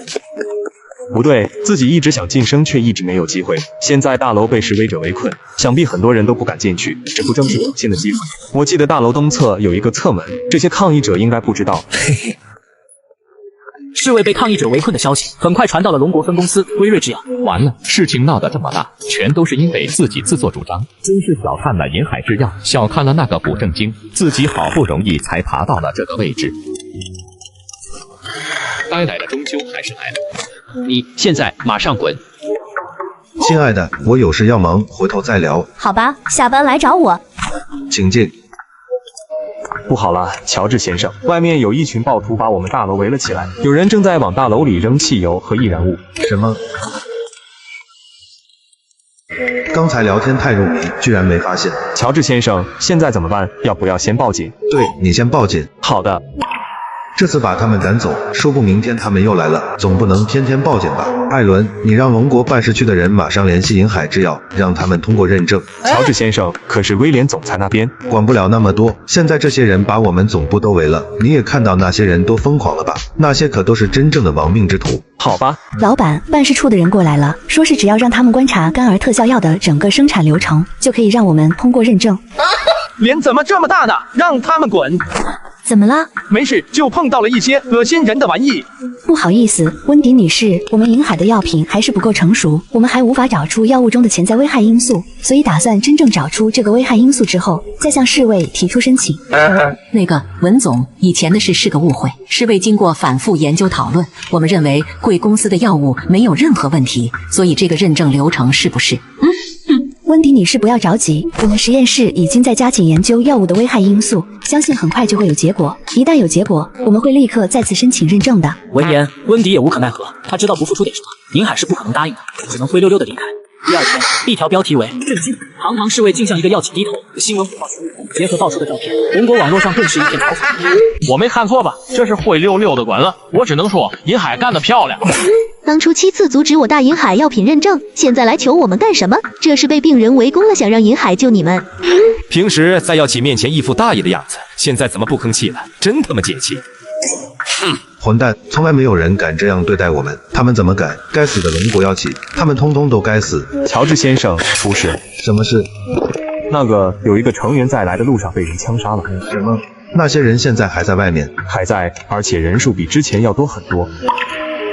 不对，自己一直想晋升，却一直没有机会。现在大楼被示威者围困，想必很多人都不敢进去，这不正是表现的机会？我记得大楼东侧有一个侧门，这些抗议者应该不知道。嘿嘿。侍卫被抗议者围困的消息很快传到了龙国分公司威瑞制药。完了，事情闹得这么大，全都是因为自己自作主张，真是小看了银海制药，小看了那个补正精，自己好不容易才爬到了这个位置。该来的终究还是来了。你现在马上滚！亲爱的，我有事要忙，回头再聊。好吧，下班来找我。请进。不好了，乔治先生，外面有一群暴徒把我们大楼围了起来，有人正在往大楼里扔汽油和易燃物。什么？刚才聊天太入迷，居然没发现。乔治先生，现在怎么办？要不要先报警？对，你先报警。好的。这次把他们赶走，说不明天他们又来了，总不能天天报警吧？艾伦，你让龙国办事区的人马上联系银海制药，让他们通过认证。乔治先生，可是威廉总裁那边管不了那么多，现在这些人把我们总部都围了，你也看到那些人都疯狂了吧？那些可都是真正的亡命之徒。好吧，老板，办事处的人过来了，说是只要让他们观察肝癌特效药的整个生产流程，就可以让我们通过认证。脸怎么这么大呢？让他们滚！怎么了？没事，就碰到了一些恶心人的玩意。不好意思，温迪女士，我们银海的药品还是不够成熟，我们还无法找出药物中的潜在危害因素，所以打算真正找出这个危害因素之后，再向侍卫提出申请。那个文总，以前的事是个误会，侍卫经过反复研究讨论，我们认为贵公司的药物没有任何问题，所以这个认证流程是不是？温迪女士，不要着急，我们实验室已经在加紧研究药物的危害因素，相信很快就会有结果。一旦有结果，我们会立刻再次申请认证的。闻言，温迪也无可奈何，他知道不付出点什么，银海是不可能答应的，只能灰溜溜的离开。第二天，一条标题为“震惊，堂堂侍卫竟向一个药企低头”的新闻火爆出炉，结合爆出的照片，龙国网络上顿时一片嘲讽。我没看错吧？这是灰溜溜的滚了。我只能说，银海干得漂亮。当初7次阻止我大银海药品认证，现在来求我们干什么？这是被病人围攻了，想让银海救你们。平时在药企面前一副大爷的样子，现在怎么不吭气了？真他妈解气！混蛋，从来没有人敢这样对待我们，他们怎么敢？该死的龙国药企，他们通通都该死。乔治先生，出事？什么事？那个有一个成员在来的路上被人枪杀了。什么？那些人现在还在外面？还在，而且人数比之前要多很多。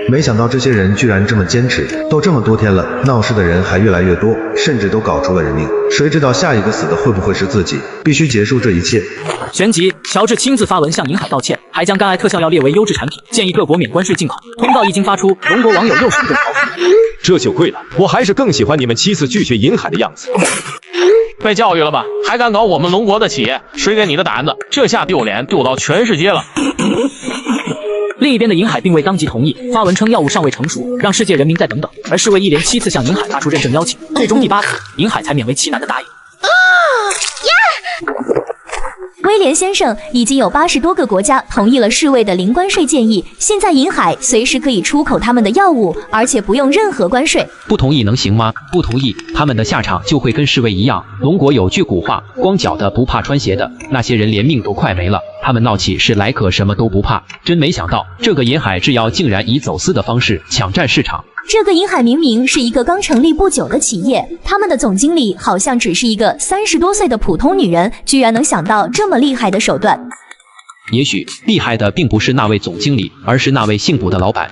没想到这些人居然这么坚持，都这么多天了，闹事的人还越来越多，甚至都搞出了人命。谁知道下一个死的会不会是自己？必须结束这一切。旋即，乔治亲自发文向银海道歉，还将肝癌特效药列为优质产品，建议各国免关税进口。通告一经发出，龙国网友又是一顿嘲讽。这就贵了，我还是更喜欢你们7次拒绝银海的样子。被教育了吧？还敢搞我们龙国的企业？谁给你的胆子？这下丢脸丢到全世界了。另一边的银海并未当即同意，发文称药物尚未成熟，让世界人民再等等。而世卫一连7次向银海发出认证邀请，最终第8次，银海才勉为其难的答应。威廉先生，已经有80多个国家同意了世卫的零关税建议，现在银海随时可以出口他们的药物，而且不用任何关税。不同意能行吗？不同意，他们的下场就会跟世卫一样。龙国有句古话，光脚的不怕穿鞋的，那些人连命都快没了，他们闹起事来可什么都不怕。真没想到，这个银海制药竟然以走私的方式抢占市场。这个银海明明是一个刚成立不久的企业，他们的总经理好像只是一个30多岁的普通女人，居然能想到这么厉害的手段。也许厉害的并不是那位总经理，而是那位姓卜的老板。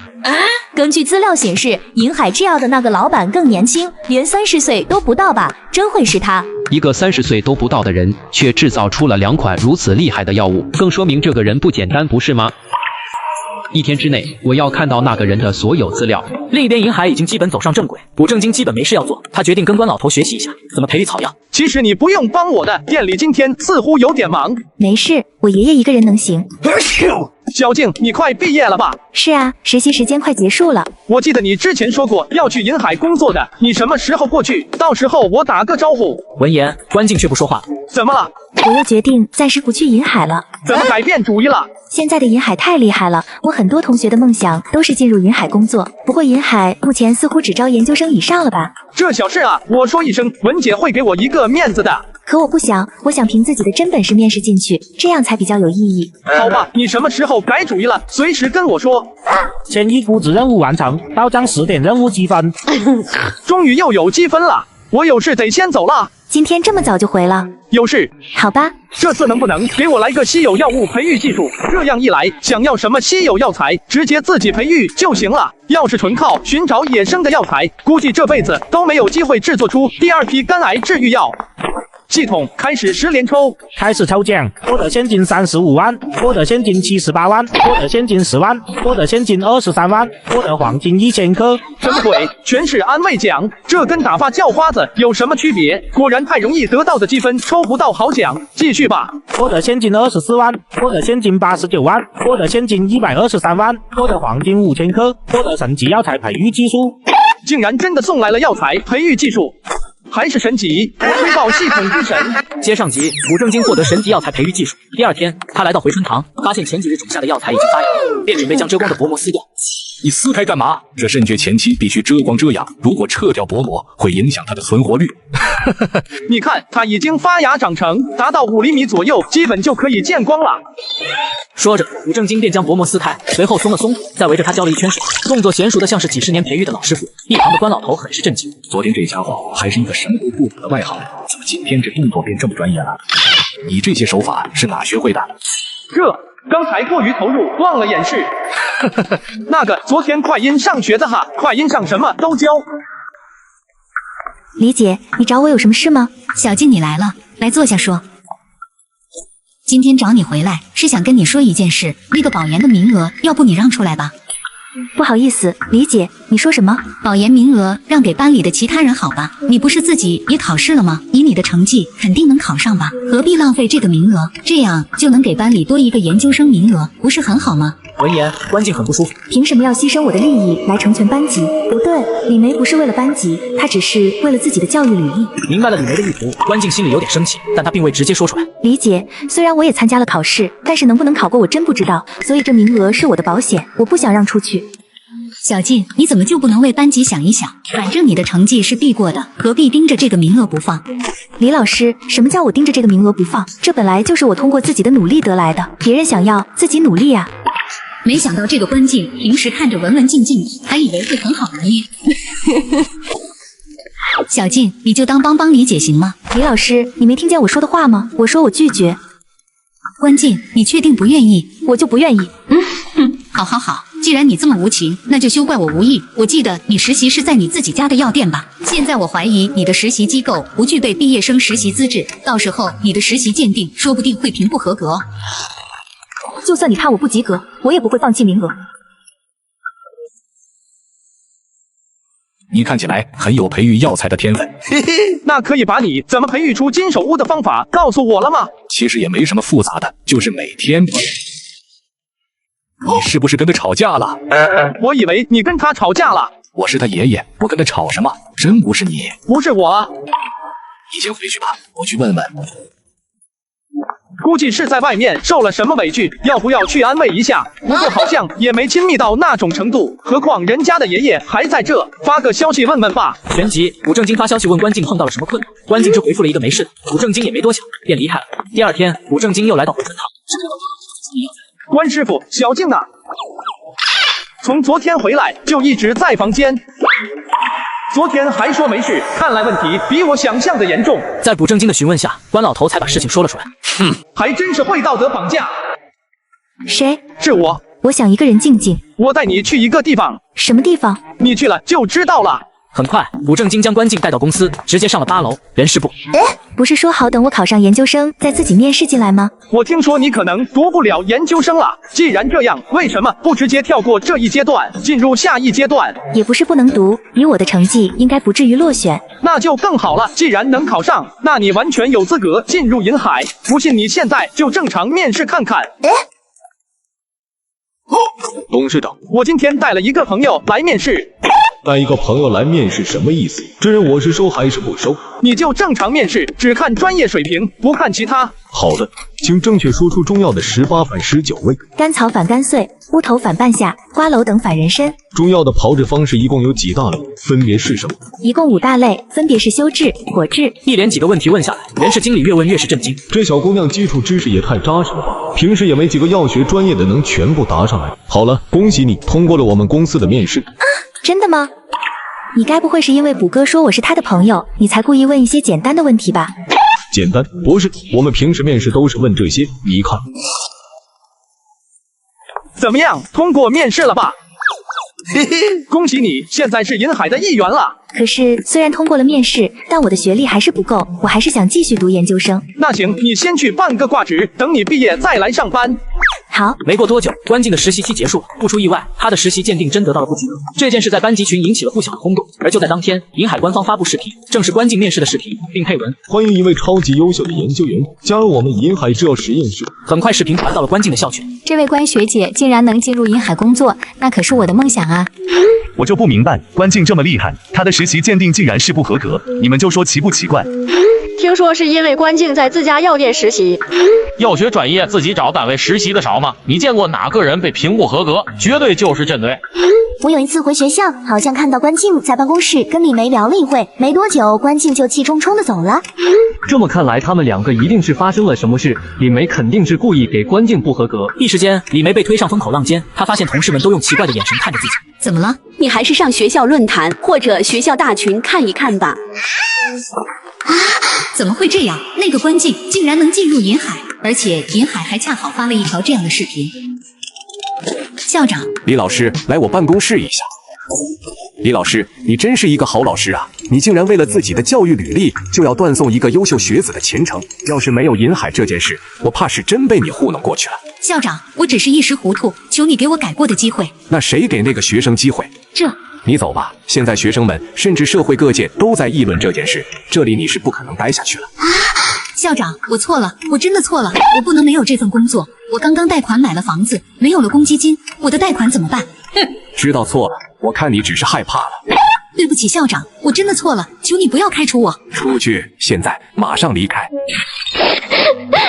根据资料显示，银海制药的那个老板更年轻，连30岁都不到吧？真会是他！一个30岁都不到的人，却制造出了2款如此厉害的药物，更说明这个人不简单，不是吗？1天之内，我要看到那个人的所有资料。另一边，银海已经基本走上正轨，卜正经基本没事要做，他决定跟关老头学习一下怎么培育草药。其实你不用帮我的，店里今天似乎有点忙。没事，我爷爷一个人能行。小静，你快毕业了吧？是啊，实习时间快结束了。我记得你之前说过要去银海工作的，你什么时候过去？到时候我打个招呼。闻言，关静却不说话。怎么了？我又决定暂时不去银海了。怎么改变主意了？现在的银海太厉害了，我很多同学的梦想都是进入银海工作。不过银海目前似乎只招研究生以上了吧？这小事啊，我说一声，文姐会给我一个面子的。可我不想，我想凭自己的真本事面试进去，这样才比较有意义。好吧，你什么时候改主意了？随时跟我说。前一估值任务完成，到账10点任务积分。终于又有积分了，我有事得先走了。今天这么早就回了？有事。好吧。这次能不能给我来个稀有药物培育技术？这样一来，想要什么稀有药材，直接自己培育就行了。要是纯靠寻找野生的药材，估计这辈子都没有机会制作出第2批肝癌治愈药。系统开始10连抽，开始抽奖，获得现金35万，获得现金78万，获得现金10万，获得现金23万，获得黄金1000颗。什么鬼？全是安慰奖，这跟打发叫花子有什么区别？果然太容易得到的积分抽不到好奖，继续吧。获得现金24万，获得现金89万，获得现金123万，获得黄金5000颗，获得神级药材培育技术。竟然真的送来了药材培育技术。还是神级，我推报系统之神。接上集，卜正经获得神级药材培育技术。第2天，他来到回春堂，发现前几日种下的药材已经发芽，便准备将遮光的薄膜撕掉。你撕开干嘛？这肾诀前期必须遮光遮阳，如果撤掉薄膜，会影响它的存活率。你看，它已经发芽长成，达到5厘米左右，基本就可以见光了。说着，卜正经便将薄膜撕开，随后松了松，再围着它浇了一圈水，动作娴熟的像是几10年培育的老师傅。一旁的关老头很是震惊，昨天这家伙还是一个什么都不懂的外行人，怎么今天这动作变这么专业了？你这些手法是哪学会的？刚才过于投入，忘了演示。那个昨天快音上学的哈，快音上什么都教。李姐，你找我有什么事吗？小静，你来了，来坐下说。今天找你回来是想跟你说一件事，那个保研的名额，要不你让出来吧？不好意思，李姐，你说什么？保研名额让给班里的其他人好吧？你不是自己也考试了吗？以你的成绩肯定能考上吧？何必浪费这个名额？这样就能给班里多一个研究生名额，不是很好吗？闻言，关静很不舒服。凭什么要牺牲我的利益来成全班级？不对，李梅不是为了班级，她只是为了自己的教育履历。明白了李梅的意图，关静心里有点生气，但她并未直接说出来。李姐，虽然我也参加了考试，但是能不能考过我真不知道，所以这名额是我的保险，我不想让出去。小静，你怎么就不能为班级想一想？反正你的成绩是必过的，何必盯着这个名额不放？李老师，什么叫我盯着这个名额不放？这本来就是我通过自己的努力得来的，别人想要，自己努力啊。没想到这个关静平时看着文文静静，还以为会很好拿捏。小静，你就当帮李姐行吗？李老师，你没听见我说的话吗？我说我拒绝。关静，你确定不愿意？我就不愿意。好，既然你这么无情，那就休怪我无义。我记得你实习是在你自己家的药店吧？现在我怀疑你的实习机构不具备毕业生实习资质，到时候你的实习鉴定说不定会评不合格哦。就算你怕我不及格，我也不会放弃名额。你看起来很有培育药材的天分，嘿嘿，那可以把你怎么培育出金手屋的方法告诉我了吗？其实也没什么复杂的，就是每天。你是不是跟他吵架了？我以为你跟他吵架了。我是他爷爷，我跟他吵什么？真不是你。不是我啊。你先回去吧，我去问问。估计是在外面受了什么委屈，要不要去安慰一下？不过好像也没亲密到那种程度，何况人家的爷爷还在这，发个消息问问吧。旋即，古正经发消息问关静碰到了什么困难，关静只回复了一个没事的，古正经也没多想，便离开了。第二天，古正经又来到火神堂，关师傅，小静呢？从昨天回来就一直在房间。昨天还说没事，看来问题比我想象的严重。在古正经的询问下，关老头才把事情说了出来。还真是会道德绑架。谁？是我。我想一个人静静。我带你去一个地方。什么地方？你去了就知道了。很快，古正经将关静带到公司，直接上了8楼人事部。不是说好等我考上研究生再自己面试进来吗？我听说你可能读不了研究生了。既然这样，为什么不直接跳过这一阶段，进入下一阶段？也不是不能读，以我的成绩应该不至于落选。那就更好了，既然能考上，那你完全有资格进入银海。不信你现在就正常面试看看。董事长，我今天带了一个朋友来面试。带一个朋友来面试什么意思？这人我是收还是不收？你就正常面试，只看专业水平，不看其他。好的，请正确说出中药的18反19味。甘草反甘穗，乌头反半夏，瓜蒌等反人参。中药的炮制方式一共有几大类，分别是什么？一共5大类，分别是修制、火制。一连几个问题问下来，人事经理越问越是震惊。这小姑娘基础知识也太扎实了吧，平时也没几个药学专业的能全部答上来。好了，恭喜你通过了我们公司的面试。真的吗？你该不会是因为卜哥说我是他的朋友，你才故意问一些简单的问题吧？简单？不是，我们平时面试都是问这些。你看，怎么样？通过面试了吧？嘿嘿，恭喜你，现在是银海的一员了。可是虽然通过了面试，但我的学历还是不够，我还是想继续读研究生。那行，你先去办个挂职，等你毕业再来上班。好。没过多久，关静的实习期结束了，不出意外，他的实习鉴定真得到了不及格。这件事在班级群引起了不小的轰动，而就在当天，银海官方发布视频，正是关静面试的视频，并配文：欢迎一位超级优秀的研究员加入我们银海制药实验室。很快，视频传到了关静的校群。这位关学姐竟然能进入银海工作，那可是我的梦想啊！我就不明白，关静这么厉害，她的实习鉴定竟然是不合格，你们就说奇不奇怪？听说是因为关静在自家药店实习。药学专业自己找单位实习的少吗？你见过哪个人被评不合格？绝对就是针对。我有一次回学校，好像看到关静在办公室跟李梅聊了一会，没多久关静就气冲冲的走了。这么看来，他们两个一定是发生了什么事，李梅肯定是故意给关静不合格。一时间，李梅被推上风口浪尖，她发现同事们都用奇怪的眼神看着自己。怎么了？你还是上学校论坛或者学校大群看一看吧。怎么会这样？那个关静竟然能进入银海，而且银海还恰好发了一条这样的视频。校长，李老师，来我办公室一下。李老师，你真是一个好老师啊！你竟然为了自己的教育履历，就要断送一个优秀学子的前程。要是没有银海这件事，我怕是真被你糊弄过去了。校长，我只是一时糊涂，求你给我改过的机会。那谁给那个学生机会？你走吧，现在学生们甚至社会各界都在议论这件事，这里你是不可能待下去了。校长，我错了，我真的错了，我不能没有这份工作。我刚刚贷款买了房子，没有了公积金，我的贷款怎么办？知道错了，我看你只是害怕了。对不起，校长，我真的错了，求你不要开除我。出去，现在马上离开。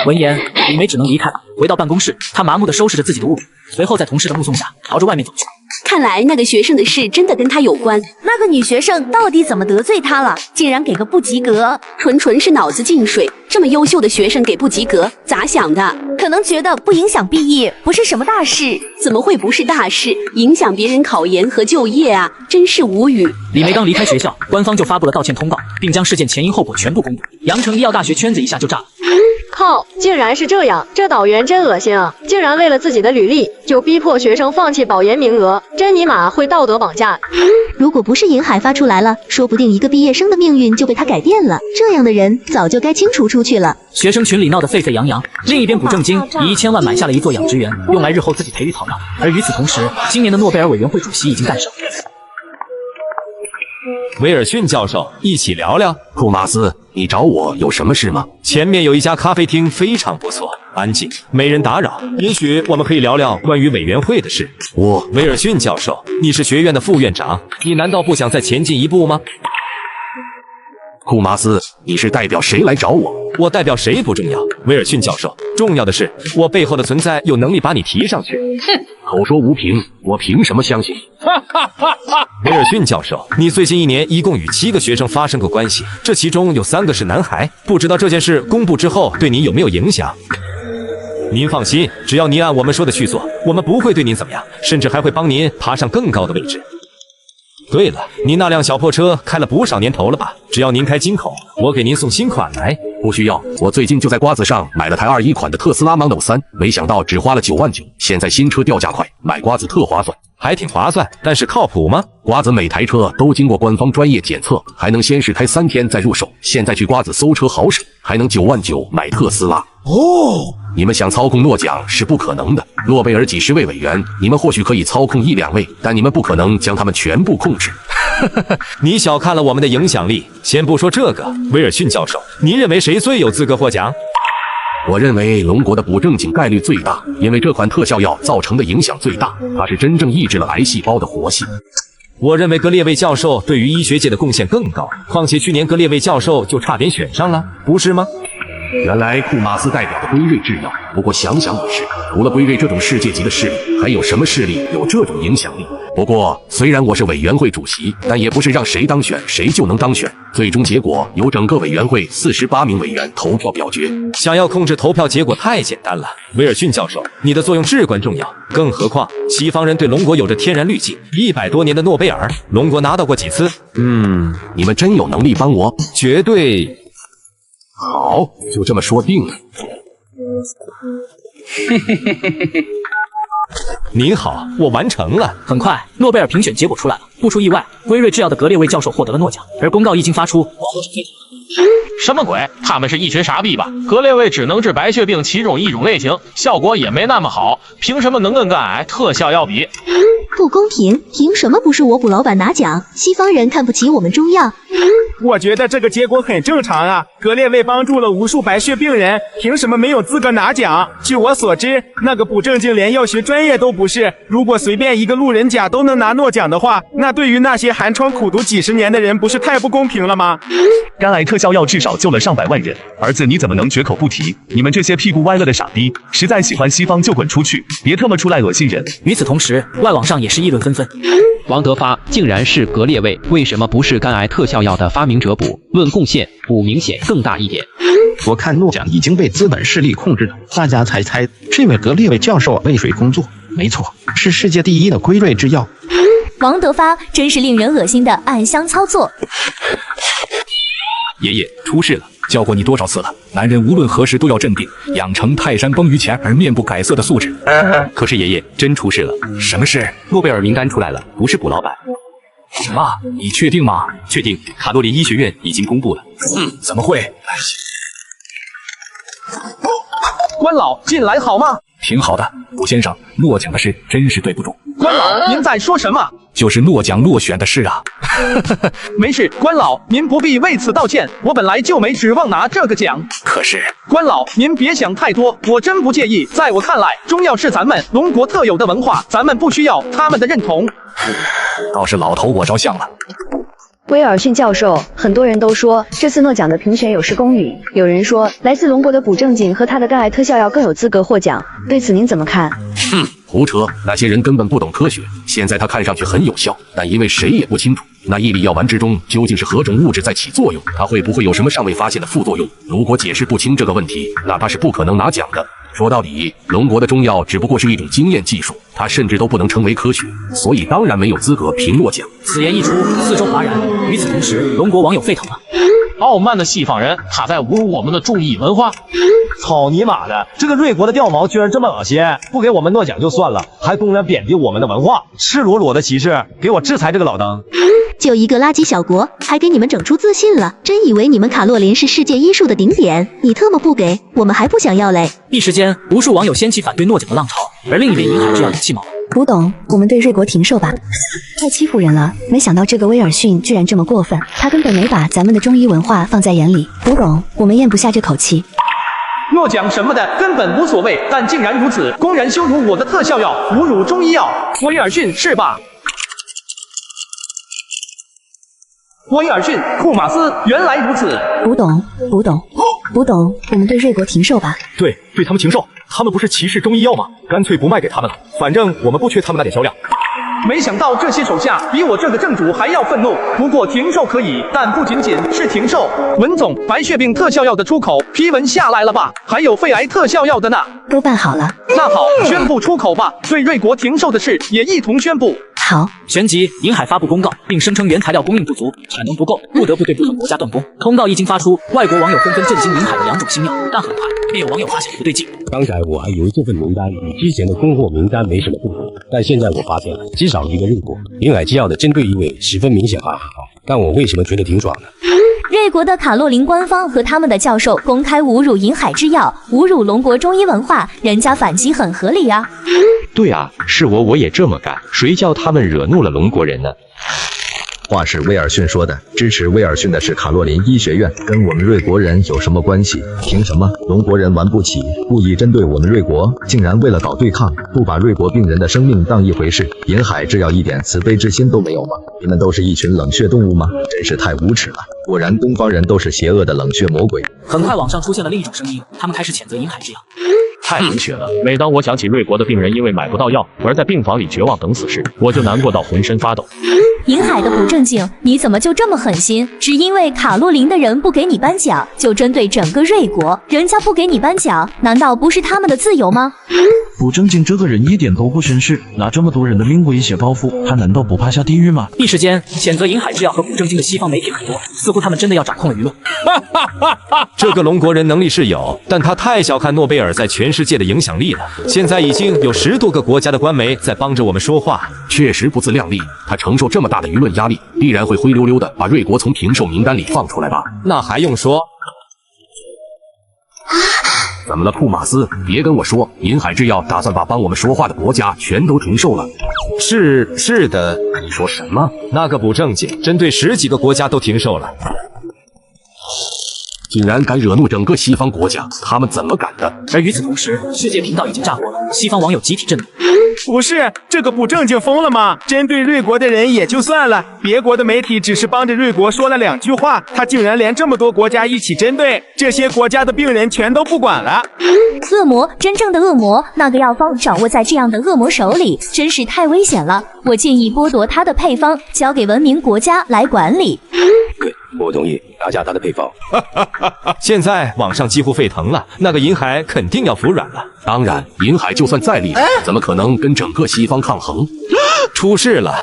闻言，李梅只能离开了。回到办公室，她麻木地收拾着自己的物品，随后在同事的目送下朝着外面走去。看来那个学生的事真的跟他有关。那个女学生到底怎么得罪他了？竟然给个不及格？纯是脑子进水，这么优秀的学生给不及格，咋想的？可能觉得不影响毕业，不是什么大事。怎么会不是大事？影响别人考研和就业啊！真是无语。李梅刚离开学校，官方就发布了道歉通告，并将事件前因后果全部公布。阳城医药大学圈子一下就炸了。靠，竟然是这样，这导员真恶心啊！竟然为了自己的履历，就逼迫学生放弃保研名额，真尼玛会道德绑架！如果不是银海发出来了，说不定一个毕业生的命运就被他改变了。这样的人早就该清除出去了。学生群里闹得沸沸扬扬，另一边古正经以1000万买下了一座养殖园，用来日后自己培育草药。而与此同时，今年的诺贝尔委员会主席已经诞生。威尔逊教授，一起聊聊。库马斯，你找我有什么事吗？前面有一家咖啡厅，非常不错，安静，没人打扰。也许我们可以聊聊关于委员会的事。威尔逊教授，你是学院的副院长，你难道不想再前进一步吗？库马斯，你是代表谁来找我？我代表谁不重要，威尔逊教授，重要的是我背后的存在有能力把你提上去。哼，口说无凭，我凭什么相信？威尔逊教授，你最近1年一共与7个学生发生过关系，这其中有3个是男孩，不知道这件事公布之后对您有没有影响？您放心，只要您按我们说的去做，我们不会对您怎么样，甚至还会帮您爬上更高的位置。对了，您那辆小破车开了不少年头了吧？只要您开金口，我给您送新款来。不需要，我最近就在瓜子上买了台21款的特斯拉 Model 3，没想到只花了9万9。现在新车掉价快，买瓜子特划算。还挺划算，但是靠谱吗？瓜子每台车都经过官方专业检测，还能先试开3天再入手。现在去瓜子搜车好省，还能9万9买特斯拉。你们想操控诺奖是不可能的。诺贝尔几十位委员，你们或许可以操控1、2位，但你们不可能将他们全部控制。你小看了我们的影响力。先不说这个，威尔逊教授，您认为谁最有资格获奖？我认为龙国的补正井概率最大，因为这款特效药造成的影响最大，它是真正抑制了癌细胞的活性。我认为格列卫教授对于医学界的贡献更高，况且去年格列卫教授就差点选上了，不是吗？原来库马斯代表的辉瑞制药，不过想想也是，除了辉瑞这种世界级的势力，还有什么势力有这种影响力？不过虽然我是委员会主席，但也不是让谁当选谁就能当选，最终结果由整个委员会48名委员投票表决。想要控制投票结果太简单了，威尔逊教授，你的作用至关重要。更何况西方人对龙国有着天然滤镜，100多年的诺贝尔，龙国拿到过几次？你们真有能力帮我？绝对。好，就这么说定了。您好，我完成了。很快，诺贝尔评选结果出来了，不出意外，辉瑞制药的格列卫教授获得了诺奖。而公告一经发出，网络上沸腾。什么鬼？他们是一群傻逼吧？格列卫只能治白血病其中一种类型，效果也没那么好，凭什么能跟肝癌特效药比？不公平！凭什么不是我卜老板拿奖？西方人看不起我们中药。我觉得这个结果很正常啊，格列卫帮助了无数白血病人，凭什么没有资格拿奖？据我所知，那个补正经连药学专业都不是，如果随便一个路人甲都能拿诺奖的话，那对于那些寒窗苦读几10年的人不是太不公平了吗？肝癌特效药至少救了上百万人，儿子你怎么能绝口不提？你们这些屁股歪了的傻逼，实在喜欢西方就滚出去，别他妈出来恶心人！与此同时，外网上也是议论纷纷。王德发竟然是格列卫，为什么不是肝癌特效药的发明者补？论贡献，补明显更大一点。我看诺奖已经被资本势力控制了，大家猜猜，这位格列卫教授为谁工作？没错，是世界第1的辉瑞制药。王德发真是令人恶心的暗箱操作。爷爷出事了，教过你多少次了？男人无论何时都要镇定，养成泰山崩于前而面不改色的素质。可是爷爷真出事了。什么事？诺贝尔名单出来了，不是卜老板。什么？你确定吗？确定，卡多林医学院已经公布了。怎么会？关老进来好吗？挺好的，卜先生，诺奖的事真是对不住。关老，您在说什么？就是诺奖落选的事啊。没事，关老，您不必为此道歉，我本来就没指望拿这个奖。可是，关老，您别想太多，我真不介意。在我看来，中药是咱们龙国特有的文化，咱们不需要他们的认同。倒是老头我着相了。威尔逊教授，很多人都说这次诺奖的评选有失公允，有人说来自龙国的补正锦和他的肝癌特效药更有资格获奖，对此您怎么看？胡扯，那些人根本不懂科学。现在它看上去很有效，但因为谁也不清楚那一粒药丸之中究竟是何种物质在起作用，它会不会有什么尚未发现的副作用？如果解释不清这个问题，那它是不可能拿奖的。说到底，龙国的中药只不过是一种经验技术，它甚至都不能成为科学，所以当然没有资格评诺奖。此言一出，四周哗然。与此同时，龙国网友沸腾了。傲慢的西方人，他在侮辱我们的中医文化。操你妈的！这个瑞国的掉毛居然这么恶心，不给我们诺奖就算了，还公然贬低我们的文化，赤裸裸的歧视！给我制裁这个老登！就一个垃圾小国，还给你们整出自信了，真以为你们卡洛琳是世界医术的顶点？你特么不给，我们还不想要嘞！一时间，无数网友掀起反对诺奖的浪潮，而另一边银海制药也气毛。古董，我们对瑞国停售吧，太欺负人了！没想到这个威尔逊居然这么过分，他根本没把咱们的中医文化放在眼里。古董，我们咽不下这口气。诺奖什么的根本无所谓，但竟然如此，公然羞辱我的特效药，侮辱中医药，威尔逊是吧？威尔逊、库马斯，原来如此。古董，我们对瑞国停售吧。对他们停售，他们不是歧视中医药吗？干脆不卖给他们了，反正我们不缺他们那点销量。没想到这些手下比我这个正主还要愤怒。不过停售可以，但不仅仅是停售。文总，白血病特效药的出口批文下来了吧？还有肺癌特效药的呢，都办好了。那好，宣布出口吧。对瑞国停售的事也一同宣布。好，旋即，银海发布公告，并声称原材料供应不足，产能不够，不得不对部分国家断供。通告一经发出，外国网友纷纷振兴银海的2种新药，但很快便有网友发现不对劲。刚才我还以为这份名单与之前的供货名单没什么不同，但现在我发现至少一个瑞国，银海制药的针对意味十分明显啊！但我为什么觉得挺爽呢？瑞国的卡洛琳官方和他们的教授公开侮辱银海制药，侮辱龙国中医文化，人家反击很合理啊。对啊，是我也这么干，谁叫他们惹怒了龙国人呢？话是威尔逊说的，支持威尔逊的是卡洛琳医学院，跟我们瑞国人有什么关系？凭什么龙国人玩不起，故意针对我们瑞国，竟然为了搞对抗，不把瑞国病人的生命当一回事？银海制药一点慈悲之心都没有吗？你们都是一群冷血动物吗？真是太无耻了！果然东方人都是邪恶的冷血魔鬼。很快网上出现了另一种声音，他们开始谴责银海制药。太冷血了！每当我想起瑞国的病人因为买不到药而在病房里绝望等死时，我就难过到浑身发抖。银海的不正经，你怎么就这么狠心？只因为卡洛琳的人不给你颁奖，就针对整个瑞国？人家不给你颁奖，难道不是他们的自由吗？不正经这个人一点都不绅士，拿这么多人的命威胁报复，他难道不怕下地狱吗？一时间，谴责银海制药和不正经的西方媒体很多，似乎他们真的要掌控了舆论。这个龙国人能力是有，但他太小看诺贝尔在全世界的影响力了。现在已经有10多个国家的官媒在帮着我们说话，确实不自量力。他承受这么大的舆论压力，必然会灰溜溜的把瑞国从停售名单里放出来吧？那还用说？怎么了，库马斯？别跟我说银海制药打算把帮我们说话的国家全都停售了。是的。你说什么？那个不正经，针对10几个国家都停售了。竟然敢惹怒整个西方国家，他们怎么敢的？而与此同时，世界频道已经炸锅了，西方网友集体震怒。不是这个不正经疯了吗？针对瑞国的人也就算了，别国的媒体只是帮着瑞国说了2句话，他竟然连这么多国家一起针对，这些国家的病人全都不管了。恶魔，真正的恶魔，那个药方掌握在这样的恶魔手里，真是太危险了。我建议剥夺他的配方，交给文明国家来管理。对，我同意，拿下他的配方。现在网上几乎沸腾了，那个银海肯定要服软了。当然，银海就算再厉害，怎么可能跟整个西方抗衡？出事了！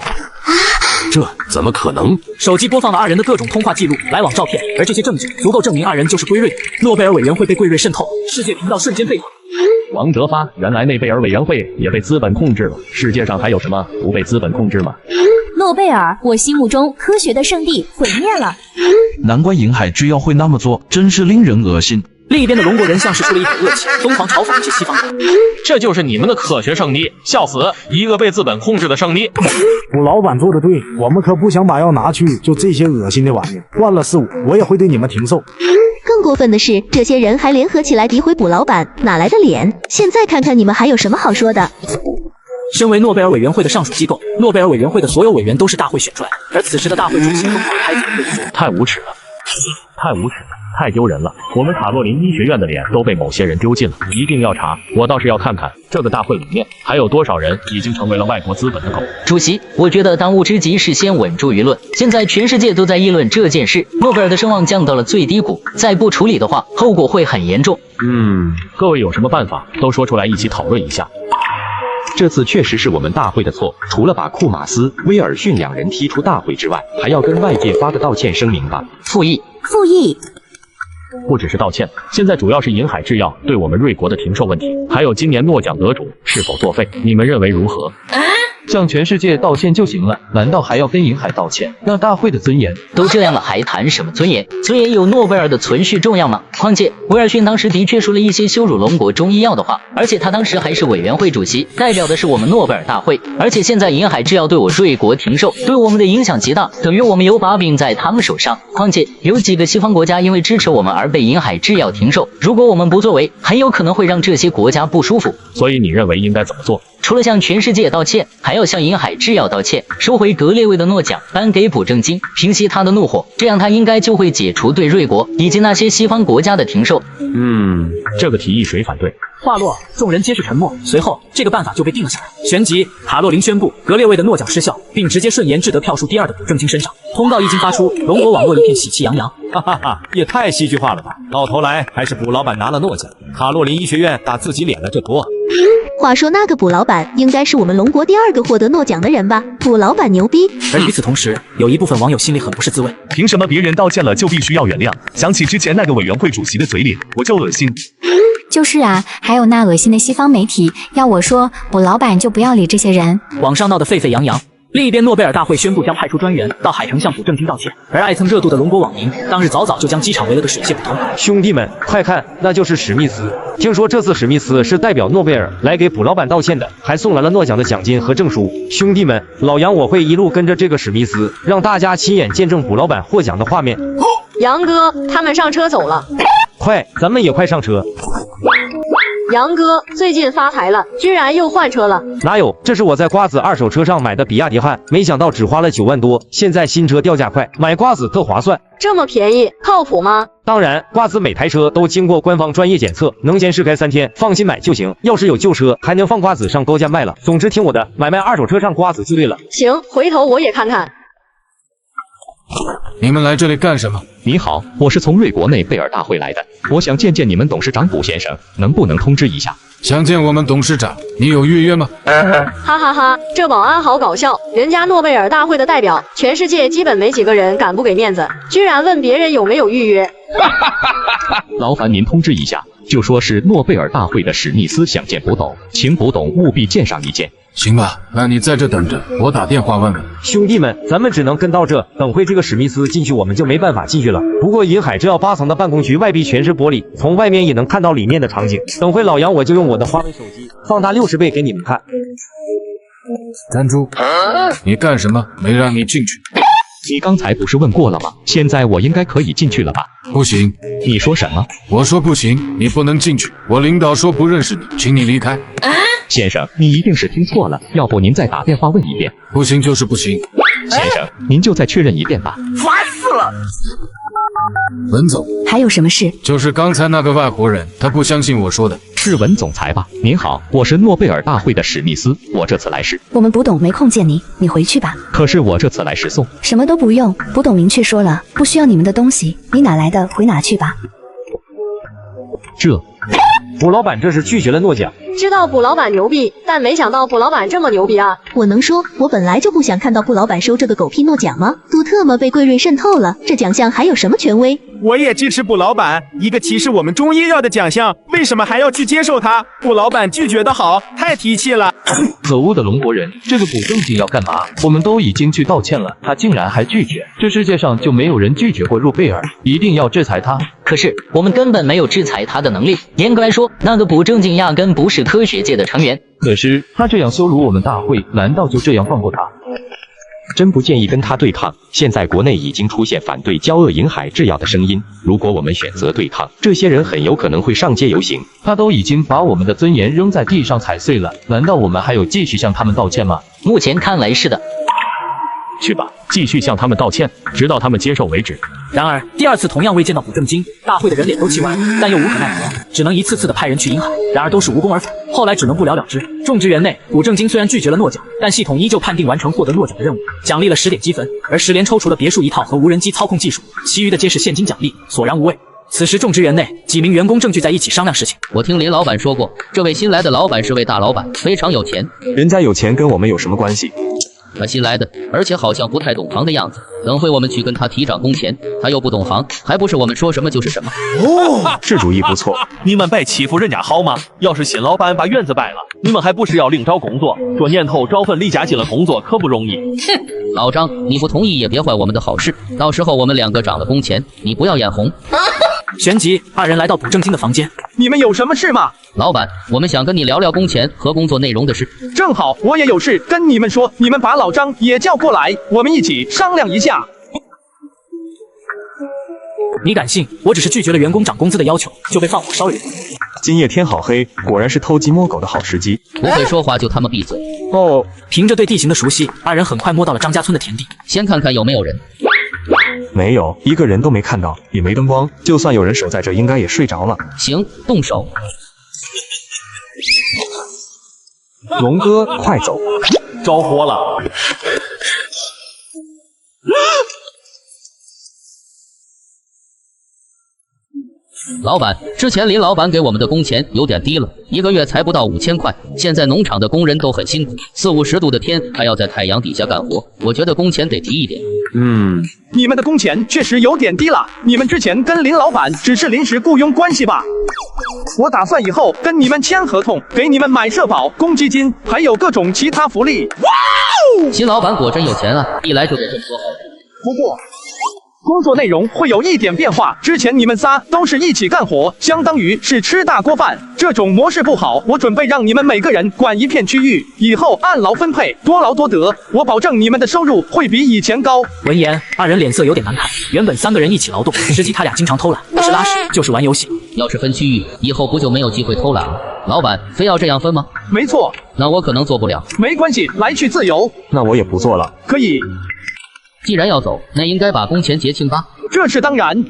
这怎么可能？手机播放了2人的各种通话记录、来往照片，而这些证据足够证明2人就是归瑞的。诺贝尔委员会被贵瑞渗透，世界频道瞬间沸腾。王哲发，原来内贝尔委员会也被资本控制了。世界上还有什么不被资本控制吗？诺贝尔，我心目中科学的圣地毁灭了。难怪银海制药会那么做，真是令人恶心。另一边的龙国人像是出了一口恶气，疯狂嘲讽那些西方人。这就是你们的科学圣地，笑死！一个被资本控制的圣地。吴老板做的对，我们可不想把药拿去，就这些恶心的玩意儿。换了是我也会对你们停售。更过分的是，这些人还联合起来诋毁卜老板，哪来的脸？现在看看你们还有什么好说的。身为诺贝尔委员会的上属机构，诺贝尔委员会的所有委员都是大会选出来，而此时的大会主席疯狂开解对说：太无耻了，太无耻了，太丢人了！我们卡洛琳医学院的脸都被某些人丢尽了，一定要查！我倒是要看看这个大会里面还有多少人已经成为了外国资本的狗。主席，我觉得当务之急是先稳住舆论。现在全世界都在议论这件事，诺贝尔的声望降到了最低谷，再不处理的话，后果会很严重。各位有什么办法都说出来，一起讨论一下。这次确实是我们大会的错，除了把库马斯、威尔逊两人踢出大会之外，还要跟外界发个道歉声明吧。复议。不只是道歉，现在主要是银海制药对我们瑞国的停售问题，还有今年诺奖得主是否作废，你们认为如何？向全世界道歉就行了，难道还要跟银海道歉？那大会的尊严都这样了，还谈什么尊严？尊严有诺贝尔的存续重要吗？况且威尔逊当时的确说了一些羞辱龙国中医药的话，而且他当时还是委员会主席，代表的是我们诺贝尔大会。而且现在银海制药对我瑞国停售，对我们的影响极大，等于我们有把柄在他们手上。况且有几个西方国家因为支持我们而被银海制药停售，如果我们不作为，很有可能会让这些国家不舒服。所以你认为应该怎么做？除了向全世界道歉，还要向银海制药道歉，收回格列卫的诺奖，颁给补正金，平息他的怒火，这样他应该就会解除对瑞国以及那些西方国家的停售。这个提议谁反对？话落，众人皆是沉默。随后，这个办法就被定了下来。旋即，卡洛琳宣布格列卫的诺奖失效，并直接顺延至得票数第2的补正金身上。通告一经发出，龙国网络一片喜气洋洋。哈哈哈，也太戏剧化了吧！到头来还是卜老板拿了诺奖，卡洛琳医学院打自己脸了这多。话说那个卜老板应该是我们龙国第2个获得诺奖的人吧？卜老板牛逼。而与此同时，有一部分网友心里很不是滋味。凭什么别人道歉了就必须要原谅？想起之前那个委员会主席的嘴脸，我就恶心。就是啊，还有那恶心的西方媒体，要我说，卜老板就不要理这些人。网上闹得沸沸扬扬。另一边，诺贝尔大会宣布将派出专员到海城向补正金道歉，而爱蹭热度的龙国网民当日早早就将机场围了个水泄不通。兄弟们，快看，那就是史密斯。听说这次史密斯是代表诺贝尔来给卜老板道歉的，还送来了诺奖的奖金和证书。兄弟们，老杨我会一路跟着这个史密斯，让大家亲眼见证卜老板获奖的画面。杨哥，他们上车走了。快，咱们也快上车。杨哥最近发财了，居然又换车了。哪有？这是我在瓜子二手车上买的比亚迪汉，没想到只花了9万多。现在新车掉价快，买瓜子特划算。这么便宜，靠谱吗？当然，瓜子每台车都经过官方专业检测，能先试开3天，放心买就行。要是有旧车，还能放瓜子上高价卖了。总之听我的，买卖二手车上瓜子就对了。行，回头我也看看。你们来这里干什么？你好，我是从瑞国内贝尔大会来的，我想见见你们董事长卜先生，能不能通知一下？想见我们董事长，你有预约吗？哈哈哈，这保安好搞笑，人家诺贝尔大会的代表，全世界基本没几个人敢不给面子，居然问别人有没有预约。劳烦您通知一下，就说是诺贝尔大会的史密斯想见卜董，请卜董务必见上一见。行吧，那你在这等着，我打电话问问。兄弟们，咱们只能跟到这，等会这个史密斯进去，我们就没办法进去了。不过银海制药8层的办公区外壁全是玻璃，从外面也能看到里面的场景。等会老杨我就用我的华为手机放大60倍给你们看。站住！你干什么？没让你进去。你刚才不是问过了吗？现在我应该可以进去了吧？不行。你说什么？我说不行，你不能进去。我领导说不认识你，请你离开。先生，你一定是听错了，要不您再打电话问一遍。不行就是不行。先生，您就再确认一遍吧。烦死了！文总，还有什么事？就是刚才那个外国人，他不相信我说的。是文总裁吧？您好，我是诺贝尔大会的史密斯，我这次来是……我们卜董没空见你，你回去吧。可是我这次来是送……什么都不用，卜董明确说了，不需要你们的东西，你哪来的回哪去吧。这……卜老板这是拒绝了诺奖。知道卜老板牛逼，但没想到卜老板这么牛逼啊！我能说，我本来就不想看到卜老板收这个狗屁诺奖吗？都特么被贵瑞渗透了，这奖项还有什么权威？我也支持卜老板，一个歧视我们中医药的奖项，为什么还要去接受它？卜老板拒绝的好，太提气了。可恶的龙国人，这个补正金要干嘛？我们都已经去道歉了，他竟然还拒绝，这世界上就没有人拒绝过诺贝尔，一定要制裁他。可是我们根本没有制裁他的能力，严格来说，那个补正金压根不是科学界的成员。可是他这样羞辱我们大会，难道就这样放过他？真不建议跟他对抗，现在国内已经出现反对交恶银海制药的声音，如果我们选择对抗，这些人很有可能会上街游行。他都已经把我们的尊严扔在地上踩碎了，难道我们还有继续向他们道歉吗？目前看来是的。去吧，继续向他们道歉，直到他们接受为止。然而，第2次同样未见到补正金，大会的人脸都气歪，但又无可奈何，只能一次次的派人去银海，然而都是无功而返。后来只能不了了之。种植园内，补正金虽然拒绝了诺奖，但系统依旧判定完成获得诺奖的任务，奖励了10点积分，而10连抽除了别墅1套和无人机操控技术，其余的皆是现金奖励，索然无味。此时种植园内几名员工正聚在一起商量事情。我听林老板说过，这位新来的老板是位大老板，非常有钱。人家有钱跟我们有什么关系？他新来的，而且好像不太懂行的样子。等会我们去跟他提涨工钱，他又不懂行，还不是我们说什么就是什么。哦，这主意不错。你们别欺负人家好吗？要是新老板把院子掰了，你们还不是要另找工作？这年头找份离家近的工作可不容易。哼，老张，你不同意也别坏我们的好事。到时候我们两个涨了工钱，你不要眼红。旋即，二人来到卜正经的房间。你们有什么事吗？老板，我们想跟你聊聊工钱和工作内容的事。正好我也有事跟你们说，你们把老张也叫过来，我们一起商量一下。你敢信？我只是拒绝了员工涨工资的要求，就被放火烧人。今夜天好黑，果然是偷鸡摸狗的好时机。不会说话就他妈闭嘴。哦，凭着对地形的熟悉，二人很快摸到了张家村的田地。先看看有没有人。没有，一个人都没看到，也没灯光，就算有人守在这，应该也睡着了。行，动手。龙哥，快走！着火了！老板，之前林老板给我们的工钱有点低了，1个月才不到5000块。现在农场的工人都很辛苦，40、50度的天还要在太阳底下干活，我觉得工钱得提一点。你们的工钱确实有点低了。你们之前跟林老板只是临时雇佣关系吧？我打算以后跟你们签合同，给你们买社保、公积金，还有各种其他福利。哇哦！新老板果真有钱啊，一来就给这么多好处。不过工作内容会有一点变化，之前你们仨都是一起干活，相当于是吃大锅饭，这种模式不好。我准备让你们每个人管一片区域，以后按劳分配，多劳多得，我保证你们的收入会比以前高。闻言，二人脸色有点难看。原本3个人一起劳动，实际他俩经常偷懒，不是拉屎就是玩游戏。要是分区域，以后不就没有机会偷懒了？老板，非要这样分吗？没错。那我可能做不了。没关系，来去自由。那我也不做了。可以。既然要走，那应该把工钱结清吧？这是当然。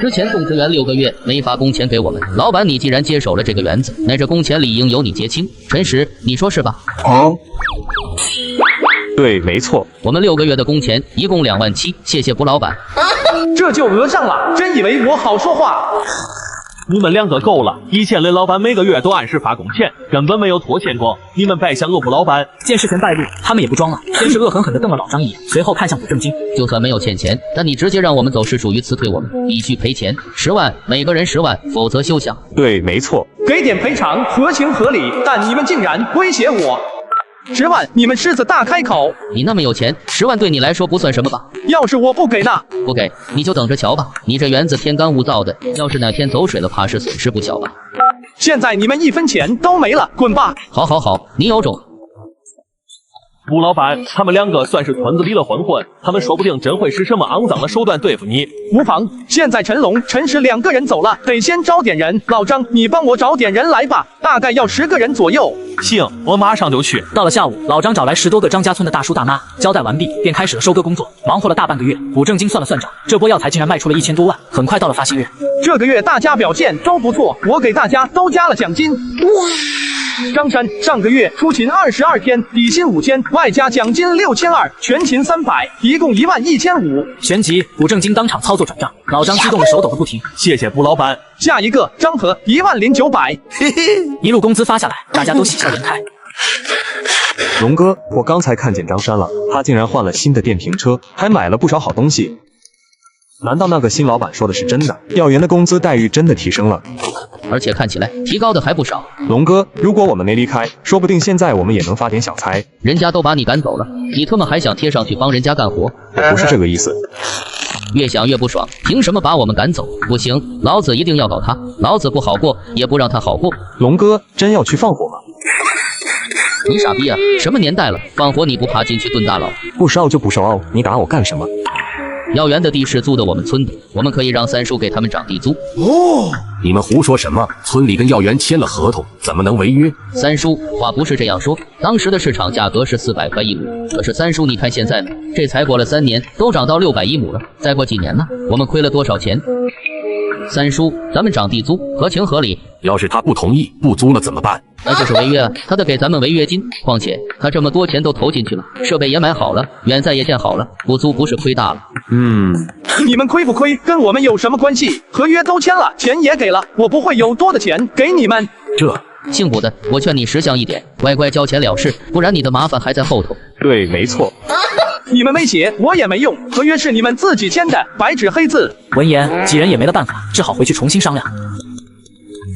之前种植园6个月没发工钱给我们，老板你既然接手了这个园子，那这工钱理应由你结清。陈实，你说是吧？对，没错。我们6个月的工钱一共2万7，谢谢卜老板。这就讹上了，真以为我好说话？你们两个够了！以前林老板每个月都按时发工钱，根本没有拖欠过。你们别想讹卜老板。见事情败露，他们也不装了，先是恶狠狠地瞪了老张一眼，随后看向卜正经。就算没有欠钱，但你直接让我们走是属于辞退我们，必须赔钱10万，每个人10万，否则休想。对，没错。给点赔偿合情合理，但你们竟然威胁我！10万，你们狮子大开口！你那么有钱，10万对你来说不算什么吧？要是我不给呢？不给，你就等着瞧吧。你这园子天干物燥的，要是哪天走水了，怕是损失不小吧？现在你们1分钱都没了，滚吧！好好好，你有种！卜老板，他们2个算是村子里的混混，他们说不定真会使什么肮脏的手段对付你。无妨，现在陈龙、陈实2个人走了，得先招点人。老张，你帮我找点人来吧，大概要10个人左右。行，我马上就去。到了下午，老张找来10多个张家村的大叔大妈，交代完毕，便开始了收割工作。忙活了大半个月，卜正经算了算账，这波药材竟然卖出了1000多万。很快到了发薪日，这个月大家表现都不错，我给大家都加了奖金。哇！张山上个月出勤22天，底薪5000，外加奖金6200，全勤300，一共11500。旋即，卜正经当场操作转账，老张激动的手抖个不停。谢谢卜老板。下一个张和10900，嘿嘿，一路工资发下来，大家都喜笑颜开。龙哥，我刚才看见张山了，他竟然换了新的电瓶车，还买了不少好东西。难道那个新老板说的是真的？药园的工资待遇真的提升了，而且看起来提高的还不少。龙哥，如果我们没离开，说不定现在我们也能发点小财。人家都把你赶走了，你他妈还想贴上去帮人家干活？我不是这个意思。越想越不爽，凭什么把我们赶走？不行，老子一定要搞他，老子不好过也不让他好过。龙哥，真要去放火吗？你傻逼啊！什么年代了，放火你不怕进去蹲大牢？不烧就不烧，你打我干什么？药园的地是租的我们村的，我们可以让三叔给他们涨地租。哦，你们胡说什么？村里跟药园签了合同，怎么能违约？三叔，话不是这样说，当时的市场价格是400块一亩，可是三叔你看现在呢，这才过了3年，都涨到600一亩了，再过几年呢，我们亏了多少钱？三叔，咱们涨地租合情合理。要是他不同意，不租了怎么办？那就是违约啊！他得给咱们违约金，况且他这么多钱都投进去了，设备也买好了，远在也建好了，不租不是亏大了。你们亏不亏跟我们有什么关系？合约都签了，钱也给了，我不会有多的钱给你们。姓卜的，我劝你识相一点，乖乖交钱了事，不然你的麻烦还在后头。对，没错。你们威胁我也没用，合约是你们自己签的，白纸黑字。闻言，几人也没了办法，只好回去重新商量。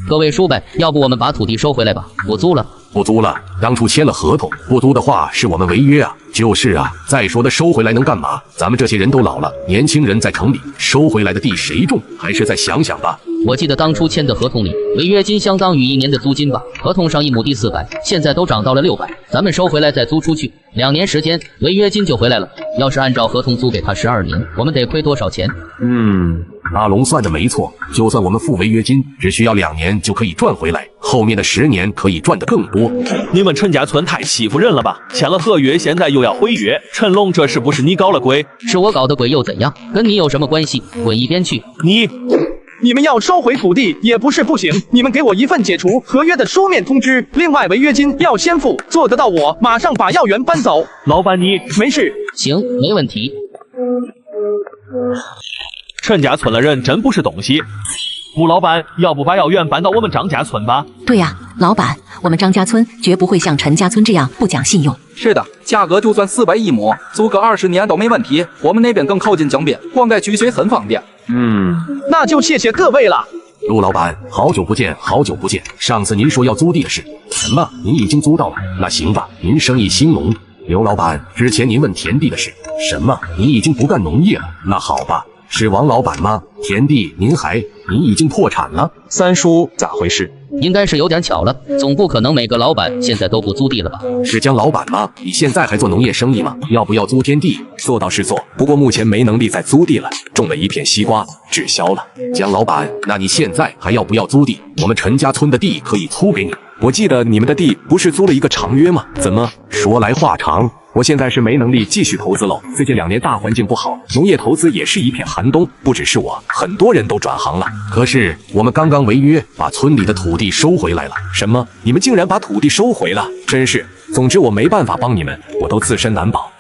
各位叔伯，要不我们把土地收回来吧？不租了。不租了，当初签了合同，不租的话是我们违约啊。就是啊，再说的收回来能干嘛？咱们这些人都老了，年轻人在城里，收回来的地谁种？还是再想想吧。我记得当初签的合同里，违约金相当于1年的租金吧？合同上1亩地400，现在都涨到了600，咱们收回来再租出去，2年时间，违约金就回来了。要是按照合同租给他12年，我们得亏多少钱？阿龙算的没错，就算我们付违约金，只需要2年就可以赚回来，后面的10年可以赚得更多。你们陈家村太欺负人了吧？签了合约，现在又要毁约，陈龙，这是不是你搞了鬼？是我搞的鬼又怎样？跟你有什么关系？滚一边去！你们要收回土地也不是不行，你们给我一份解除合约的书面通知，另外违约金要先付，做得到我马上把药园搬走。老板你没事，行，没问题。陈家村的人真不是东西。吴老板，要不把药园搬到我们张家村吧？对呀，老板，我们张家村绝不会像陈家村这样不讲信用。是的，价格就算400一亩，租个20年都没问题。我们那边更靠近江边，灌溉取水很方便。那就谢谢各位了。陆老板，好久不见，好久不见。上次您说要租地的事，什么？您已经租到了？那行吧，您生意兴隆。刘老板，之前您问田地的事，什么？您已经不干农业了？那好吧。是王老板吗？田地您已经破产了？三叔咋回事？应该是有点巧了，总不可能每个老板现在都不租地了吧？是江老板吗？你现在还做农业生意吗？要不要租田地？做倒是做，不过目前没能力再租地了，种了一片西瓜，滞销了。江老板，那你现在还要不要租地？我们陈家村的地可以租给你。我记得你们的地不是租了一个长约吗？怎么说来话长？我现在是没能力继续投资了，最近2年大环境不好，农业投资也是一片寒冬，不只是我，很多人都转行了。可是我们刚刚违约，把村里的土地收回来了。什么？你们竟然把土地收回了？真是，总之我没办法帮你们，我都自身难保。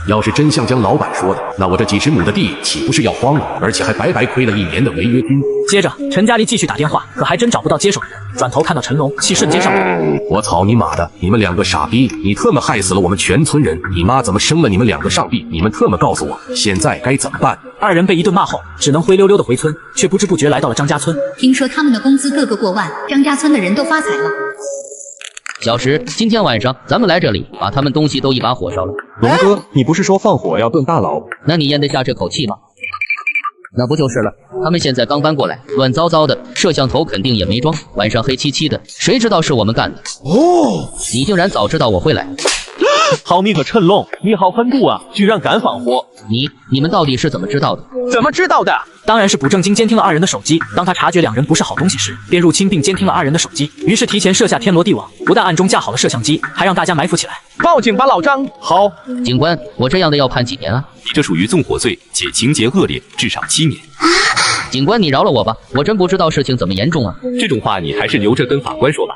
要是真像江老板说的，那我这几十亩的地岂不是要荒了，而且还白白亏了1年的违约金。接着，陈佳丽继续打电话，可还真找不到接手的人。转头看到陈龙，气瞬间上头。我操你妈的！你们2个傻逼！你特么害死了我们全村人！你妈怎么生了你们2个上臂？你们特么告诉我，现在该怎么办？2人被一顿骂后，只能灰溜溜的回村，却不知不觉来到了张家村。听说他们的工资个个过万，张家村的人都发财了。小石，今天晚上咱们来这里，把他们东西都一把火烧了。龙哥，你不是说放火要炖大佬？那你咽得下这口气吗？那不就是了？他们现在刚搬过来，乱糟糟的，摄像头肯定也没装，晚上黑漆漆的，谁知道是我们干的？你竟然早知道我会来！好你个陈龙，你好狠毒啊，居然敢放火！你们到底是怎么知道的？怎么知道的？当然是卜正经监听了2人的手机，当他察觉2人不是好东西时，便入侵并监听了2人的手机，于是提前设下天罗地网，不但暗中架好了摄像机，还让大家埋伏起来。报警吧，老张！好，警官，我这样的要判几年啊？这属于纵火罪，且情节恶劣，至少7年。警官，你饶了我吧，我真不知道事情怎么严重啊。这种话你还是留着跟法官说吧。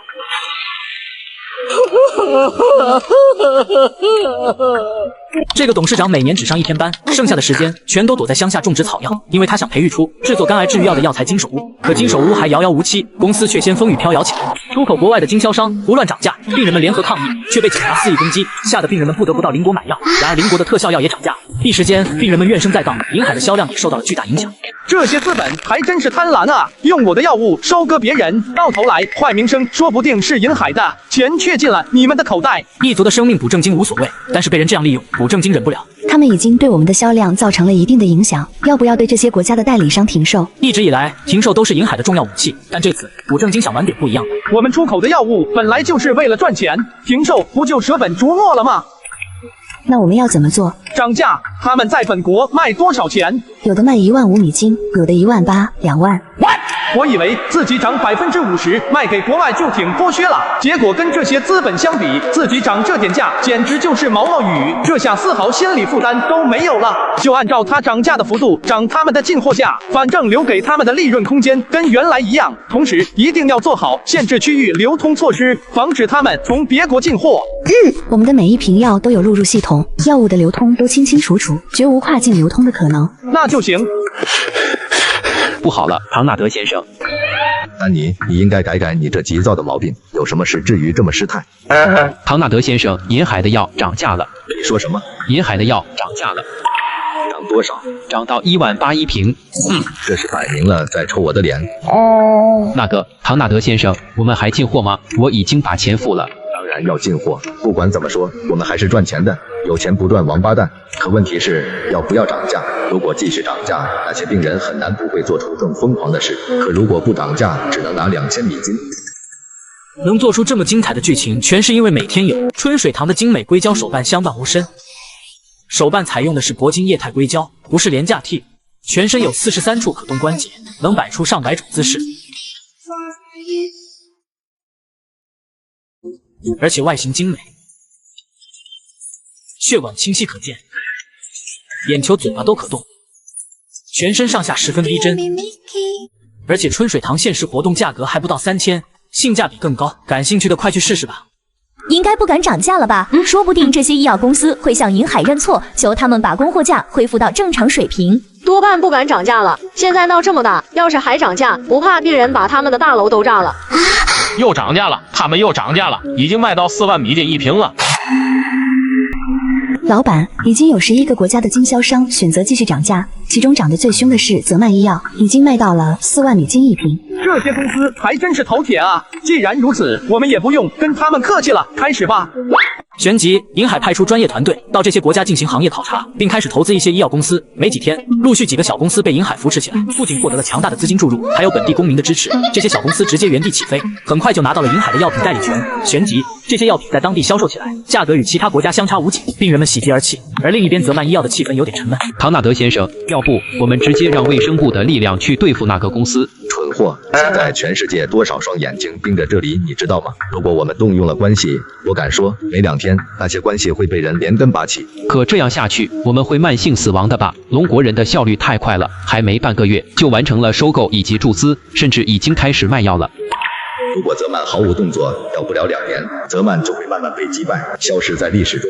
这个董事长每年只上1天班，剩下的时间全都躲在乡下种植草药，因为他想培育出制作肝癌治愈药的药材金手屋。可金手屋还遥遥无期，公司却先风雨飘摇起来。出口国外的经销商胡乱涨价，病人们联合抗议，却被警察肆意攻击，吓得病人们不得不到邻国买药。然而邻国的特效药也涨价，一时间病人们怨声载道，银海的销量也受到了巨大影响。这些资本还真是贪婪啊！用我的药物收割别人，到头来坏名声说不定是银海的，钱却进了你们的口袋。一族的生命卜正经无所谓，但是被人这样利用，卜正经忍不了。他们已经对我们的销量造成了一定的影响，要不要对这些国家的代理商停售？一直以来，停售都是银海的重要武器，但这次卜正经想玩点不一样的。我们出口的药物本来就是为了赚钱，停售不就舍本逐末了吗？那我们要怎么做？涨价，他们在本国卖多少钱？有的卖1万5美金，有的1万8、2万。我以为自己涨50%卖给国外就挺剥削了，结果跟这些资本相比，自己涨这点价简直就是毛毛雨，这下丝毫心理负担都没有了。就按照它涨价的幅度涨他们的进货价，反正留给他们的利润空间跟原来一样。同时一定要做好限制区域流通措施，防止他们从别国进货。我们的每一瓶药都有录入系统，药物的流通都清清楚楚，绝无跨境流通的可能。那就行。不好了，唐纳德先生，安妮，你应该改改你这急躁的毛病，有什么事至于这么失态？唐纳德先生，银海的药涨价了。你说什么？银海的药涨价了。涨多少？涨到18000一瓶。这是摆明了在抽我的脸。那个唐纳德先生，我们还进货吗？我已经把钱付了。当然要进货，不管怎么说，我们还是赚钱的，有钱不赚王八蛋。可问题是要不要涨价？如果继续涨价，那些病人很难不会做出更疯狂的事。可如果不涨价，只能拿2000美金。能做出这么精彩的剧情，全是因为每天有春水堂的精美硅胶手办相伴无身。手办采用的是铂金液态硅胶，不是廉价 T， 全身有43处可动关节，能摆出上百种姿势，而且外形精美，血管清晰可见，眼球、嘴巴都可动，全身上下十分逼真，而且春水堂限时活动价格还不到3000，性价比更高，感兴趣的快去试试吧。应该不敢涨价了吧？说不定这些医药公司会向银海认错，求他们把供货价恢复到正常水平。多半不敢涨价了，现在闹这么大，要是还涨价，不怕病人把他们的大楼都炸了。又涨价了，他们又涨价了，已经卖到4万美金一瓶了。老板，已经有11个国家的经销商选择继续涨价，其中涨得最凶的是泽曼医药，已经卖到了4万美金一瓶。这些公司还真是头铁啊！既然如此，我们也不用跟他们客气了，开始吧。旋即，银海派出专业团队到这些国家进行行业考察，并开始投资一些医药公司。没几天，陆续几个小公司被银海扶持起来，不仅获得了强大的资金注入，还有本地公民的支持。这些小公司直接原地起飞，很快就拿到了银海的药品代理权。旋即，这些药品在当地销售起来，价格与其他国家相差无几，病人们喜极而泣。而另一边，泽曼医药的气氛有点沉闷。唐纳德先生，要不我们直接让卫生部的力量去对付那个公司？蠢货！现在全世界多少双眼睛盯着这里，你知道吗？如果我们动用了关系，我敢说，没2天，那些关系会被人连根拔起。可这样下去，我们会慢性死亡的吧？龙国人的效率太快了，还没半个月就完成了收购以及注资，甚至已经开始卖药了。如果泽曼毫无动作，要不了2年，泽曼就会慢慢被击败，消失在历史中。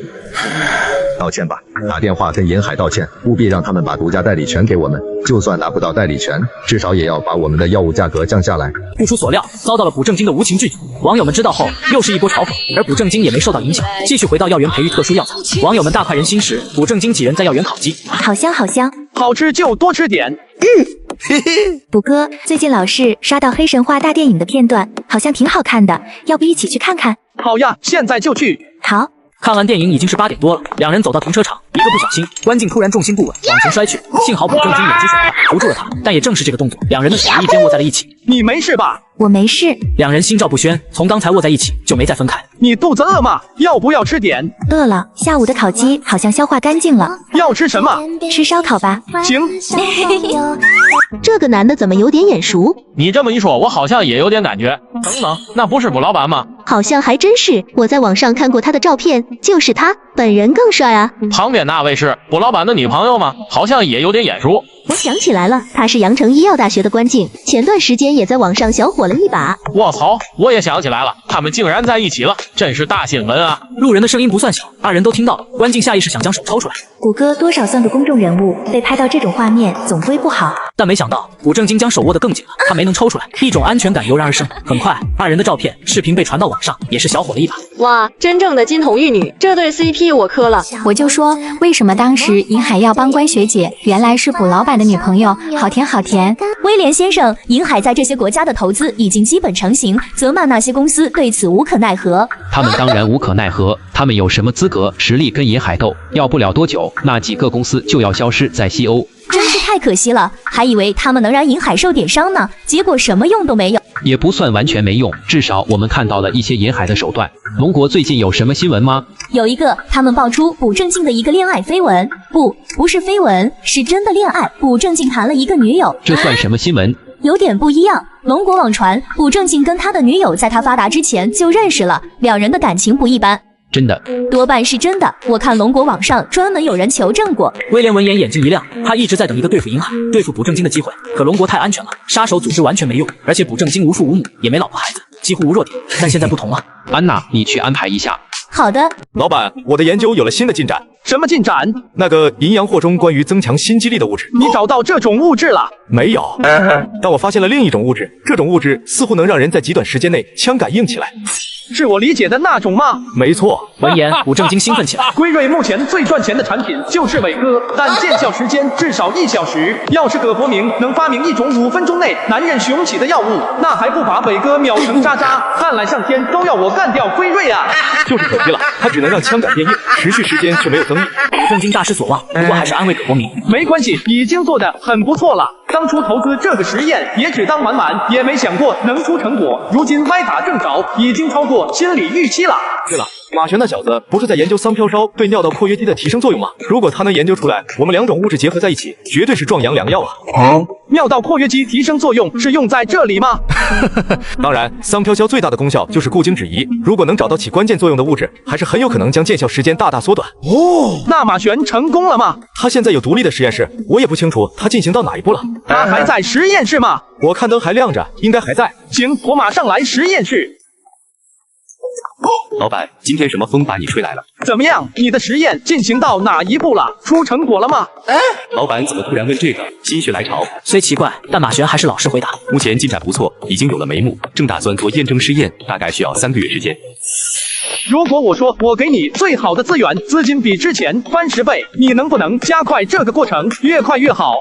道歉吧，打电话跟银海道歉，务必让他们把独家代理权给我们。就算拿不到代理权，至少也要把我们的药物价格降下来。不出所料，遭到了卜正经的无情拒绝。网友们知道后，又是一波嘲讽，而卜正经也没受到影响，继续回到药园培育特殊药材。网友们大快人心时，卜正经几人在药园烤鸡，好香好香，好吃就多吃点。卜哥，最近老是刷到黑神话大电影的片段，好像挺好看的，要不一起去看看？好呀，现在就去。好。看完电影已经是8点多了，两人走到停车场，一个不小心，关静突然重心不稳，往前摔去，幸好卜正经眼疾手快扶住了他，但也正是这个动作，两人的手一间握在了一起。你没事吧？我没事。两人心照不宣，从刚才握在一起就没再分开。你肚子饿吗？要不要吃点？饿了，下午的烤鸡好像消化干净了。要吃什么？吃烧烤吧。行。这个男的怎么有点眼熟？你这么一说，我好像也有点感觉。等等，那不是卜老板吗？好像还真是，我在网上看过他的照片，就是他，本人更帅啊。旁边那位是卜老板的女朋友吗？好像也有点眼熟。我想起来了，他是阳城医药大学的关静，前段时间也在网上小火了一把。卧槽，我也想起来了，他们竟然在一起了，真是大新闻啊！路人的声音不算小，二人都听到了。关静下意识想将手抽出来。谷歌多少算个公众人物，被拍到这种画面总归不好。但没想到卜正经将手握得更紧了，他没能抽出来，一种安全感油然而生。很快，二人的照片、视频被传到网上，也是小火了一把。哇，真正的金童玉女，这对 CP 我磕了。我就说，为什么当时银海要帮关学姐，原来是卜老板的女朋友，好甜好甜。威廉先生，银海在这些国家的投资已经基本成型，责骂那些公司对此无可奈何。他们当然无可奈何，他们有什么资格、实力跟银海斗？要不了多久，那几个公司就要消失在西欧。真是太可惜了，还以为他们能让银海受点伤呢，结果什么用都没有。也不算完全没用，至少我们看到了一些银海的手段。龙国最近有什么新闻吗？有一个，他们爆出卜正经的一个恋爱绯闻，不是绯闻，是真的恋爱。卜正经谈了一个女友，这算什么新闻？有点不一样。龙国网传，卜正经跟他的女友在他发达之前就认识了，两人的感情不一般。真的？多半是真的。我看龙国网上专门有人求证过。威廉闻言眼睛一亮，他一直在等一个对付银海、对付卜正经的机会，可龙国太安全了，杀手组织完全没用，而且卜正经无父无母，也没老婆孩子，几乎无弱点。但现在不同了，安娜，你去安排一下。好的，老板，我的研究有了新的进展。什么进展？那个阴阳货中关于增强心肌力的物质，你找到这种物质了？没有，但我发现了另一种物质，这种物质似乎能让人在极短时间内枪感应起来。是我理解的那种吗？没错。闻言，卜正经兴奋起来。辉瑞目前最赚钱的产品就是伟哥，但见效时间至少1小时。要是葛伯明能发明一种5分钟内男人雄起的药物，那还不把伟哥秒成渣渣？看来上天都要我干掉辉瑞啊！就是可惜了，他只能让枪感变硬，持续时间却没有增益。卜正经大失所望，不过还是安慰葛伯明。没关系，已经做得很不错了。当初投资这个实验也只当玩玩，也没想过能出成果。如今歪打正着，已经超过心理预期了。对了，马玄那小子不是在研究桑飘烧对尿道括约肌的提升作用吗？如果他能研究出来，我们两种物质结合在一起，绝对是壮阳良药啊！尿道括约肌提升作用是用在这里吗？当然，桑飘消最大的功效就是固精止遗，如果能找到起关键作用的物质，还是很有可能将见效时间大大缩短。那马玄成功了吗？他现在有独立的实验室，我也不清楚他进行到哪一步了。他还在实验室吗？我看灯还亮着，应该还在。行，我马上来实验室。老板，今天什么风把你吹来了？怎么样，你的实验进行到哪一步了？出成果了吗？老板怎么突然问这个？心血来潮。虽奇怪，但马玄还是老实回答。目前进展不错，已经有了眉目，正打算做验证试验，大概需要3个月时间。如果我说我给你最好的资源，资金比之前翻10倍，你能不能加快这个过程，越快越好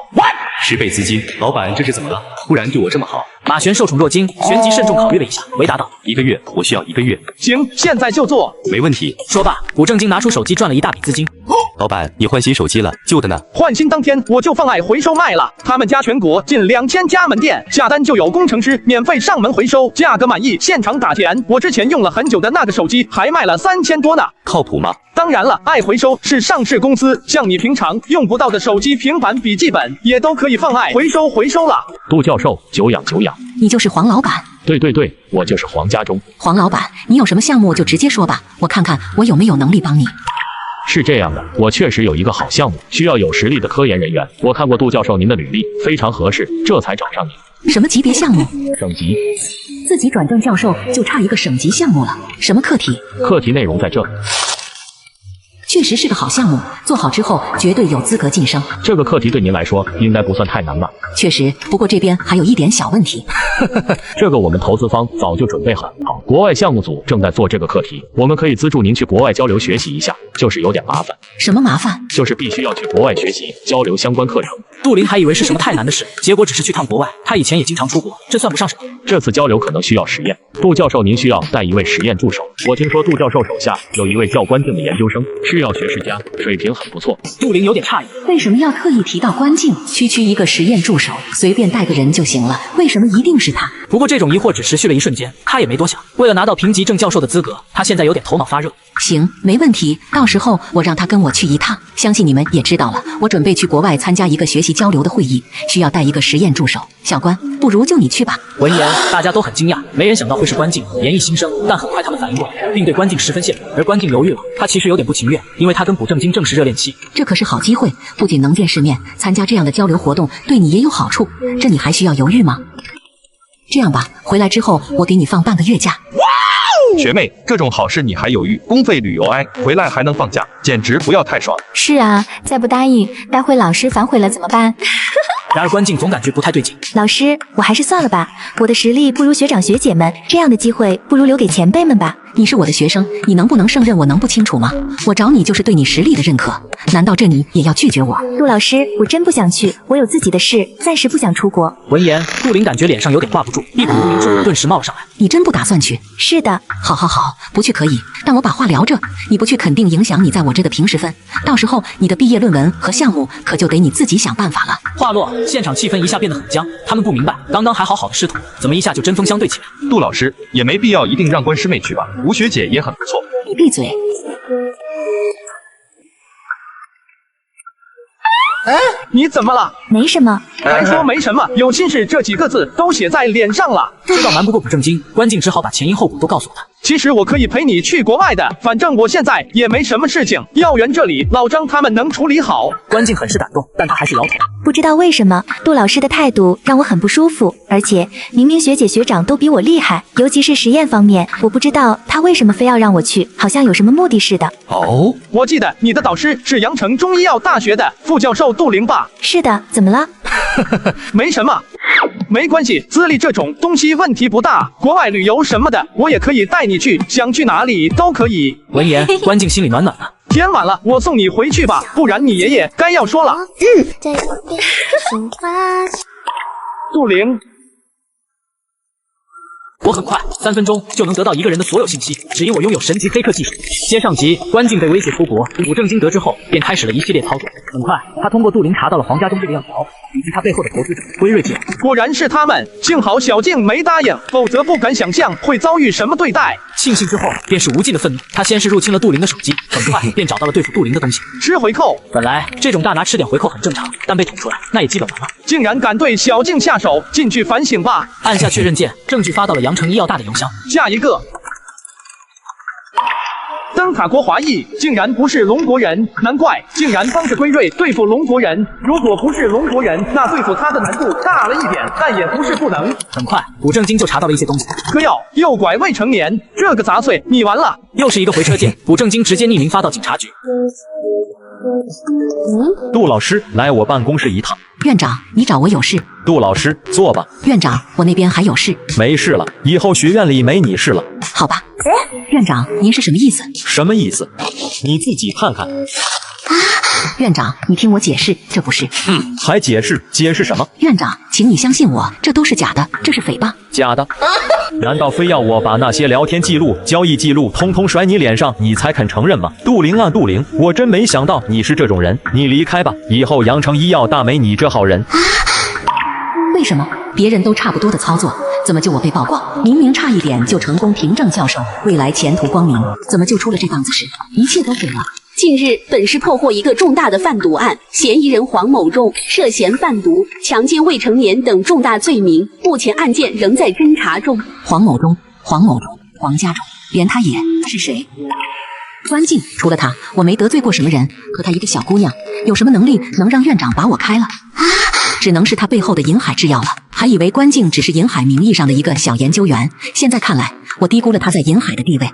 ？10倍资金，老板这是怎么了？突然对我这么好？马玄受宠若惊，旋即慎重考虑了一下，回答道：1个月，我需要1个月。行，现在就做。没问题。说罢，卜正经拿出手机赚了一大笔资金。老板，你换新手机了，旧的呢？换新当天我就放爱回收卖了，他们家全国近2000家门店，下单就有工程师免费上门回收，价格满意现场打钱。我之前用了很久的那个手机还卖了3000多呢。靠谱吗？当然了，爱回收是上市公司，像你平常用不到的手机、平板、笔记本也都可以放爱回收了。杜教授，久仰久仰。你就是黄老板？对，我就是黄家忠。黄老板，你有什么项目就直接说吧，我看看我有没有能力帮你。是这样的，我确实有一个好项目，需要有实力的科研人员。我看过杜教授您的履历，非常合适，这才找上你。什么级别项目？省级。自己转正教授就差一个省级项目了，什么课题？课题内容在这。确实是个好项目，做好之后绝对有资格晋升。这个课题对您来说应该不算太难吧？确实，不过这边还有一点小问题。这个我们投资方早就准备很好，国外项目组正在做这个课题，我们可以资助您去国外交流学习一下，就是有点麻烦。什么麻烦？就是必须要去国外学习交流相关课程。杜林还以为是什么太难的事，结果只是去趟国外。他以前也经常出国，这算不上什么。这次交流可能需要实验，杜教授您需要带一位实验助手。我听说杜教授手下有一位叫关静的研究生，是药学世家，水平很不错。杜林有点诧异，为什么要特意提到关静？区一个实验助手，随便带个人就行了，为什么一定是他？不过这种疑惑只持续了一瞬间，他也没多想。为了拿到评级正教授的资格，他现在有点头脑发热。行，没问题，到时候我让他跟我去一趟。相信你们也知道了，我准备去国外参加一个学习交流的会议，需要带一个实验助手。小关，不如就你去吧。闻言，大家都很惊讶，没人想到会是关静，言意心声。但很快他们反应过来，并对关静十分羡慕。而关静犹豫了，他其实有点不情愿，因为他跟卜正经正是热恋期。这可是好机会，不仅能见世面，参加这样的交流活动对你也有好处。这你还需要犹豫吗？这样吧，回来之后我给你放半个月假。学妹，这种好事你还犹豫？公费旅游回来还能放假，简直不要太爽。是啊，再不答应，待会老师反悔了怎么办？然而关静总感觉不太对劲。老师，我还是算了吧，我的实力不如学长学姐们，这样的机会不如留给前辈们吧。你是我的学生，你能不能胜任我能不清楚吗？我找你就是对你实力的认可，难道这你也要拒绝我？陆老师，我真不想去，我有自己的事，暂时不想出国。闻言，杜林感觉脸上有点挂不住，一股无名火顿时冒了上来。你真不打算去？是的。好，不去可以，但我把话聊着，你不去肯定影响你在我这的评10分，到时候你的毕业论文和项目可就得你自己想办法了。话落，现场气氛一下变得很僵，他们不明白，刚刚还好的师徒，怎么一下就针锋相对起来？杜老师也没必要一定让关师妹去吧，吴学姐也很不错。你闭嘴。哎，你怎么了？没什么。还说没什么，有心事这几个字都写在脸上了。知道瞒不过卜正经，关静只好把前因后果都告诉了他。其实我可以陪你去国外的，反正我现在也没什么事情，药园这里老张他们能处理好。关静很是感动，但他还是摇头。不知道为什么，杜老师的态度让我很不舒服，而且明明学姐学长都比我厉害，尤其是实验方面，我不知道他为什么非要让我去，好像有什么目的似的。哦，我记得你的导师是阳城中医药大学的副教授杜玲吧？是的，怎么了？没什么，没关系，资历这种东西问题不大，国外旅游什么的我也可以带你去，想去哪里都可以。闻言，关静心里暖暖了。天晚了，我送你回去吧，不然你爷爷该要说了。杜玲。我很快3分钟就能得到一个人的所有信息，只因我拥有神级黑客技术。接上集，关静被威胁出国，卜正经得知后便开始了一系列操作。很快，他通过杜玲查到了黄家中这个药条以及他背后的投资者辉瑞制药。果然是他们，幸好小静没答应，否则不敢想象会遭遇什么对待。庆幸之后便是无尽的愤怒，他先是入侵了杜玲的手机，很快便找到了对付杜玲的东西。吃回扣。本来这种大拿吃点回扣很正常，但被捅出来那也基本完了。竟然敢对小静下手，进去反省吧。按下确认键，证据发到了阳城医药大的邮箱。下一个。灯塔国华裔竟然不是龙国人，难怪竟然帮着归瑞对付龙国人。如果不是龙国人，那对付他的难度大了一点，但也不是不能。很快，卜正经就查到了一些东西。嗑药诱拐未成年，这个杂碎你完了。又是一个回车键，卜正经直接匿名发到警察局。杜老师，来我办公室一趟。院长，你找我有事？杜老师，坐吧。院长，我那边还有事。没事了，以后学院里没你事了。好吧。院长，您是什么意思？什么意思？你自己看看。院长，你听我解释，这不是……还解释？解释什么？院长，请你相信我，这都是假的，这是诽谤。假的？难道非要我把那些聊天记录、交易记录通通甩你脸上，你才肯承认吗？杜玲啊，杜玲，我真没想到你是这种人，你离开吧，以后阳城医药大没你这好人。为什么？别人都差不多的操作，怎么就我被曝光？明明差一点就成功凭证教授，未来前途光明，怎么就出了这档子事？一切都毁了。近日，本市破获一个重大的贩毒案，嫌疑人黄某忠涉嫌贩毒、强奸未成年等重大罪名，目前案件仍在侦查中。黄某忠，黄家忠，连他也是谁？关静，除了他，我没得罪过什么人。可她一个小姑娘，有什么能力能让院长把我开了？只能是他背后的银海制药了。还以为关静只是银海名义上的一个小研究员，现在看来，我低估了他在银海的地位。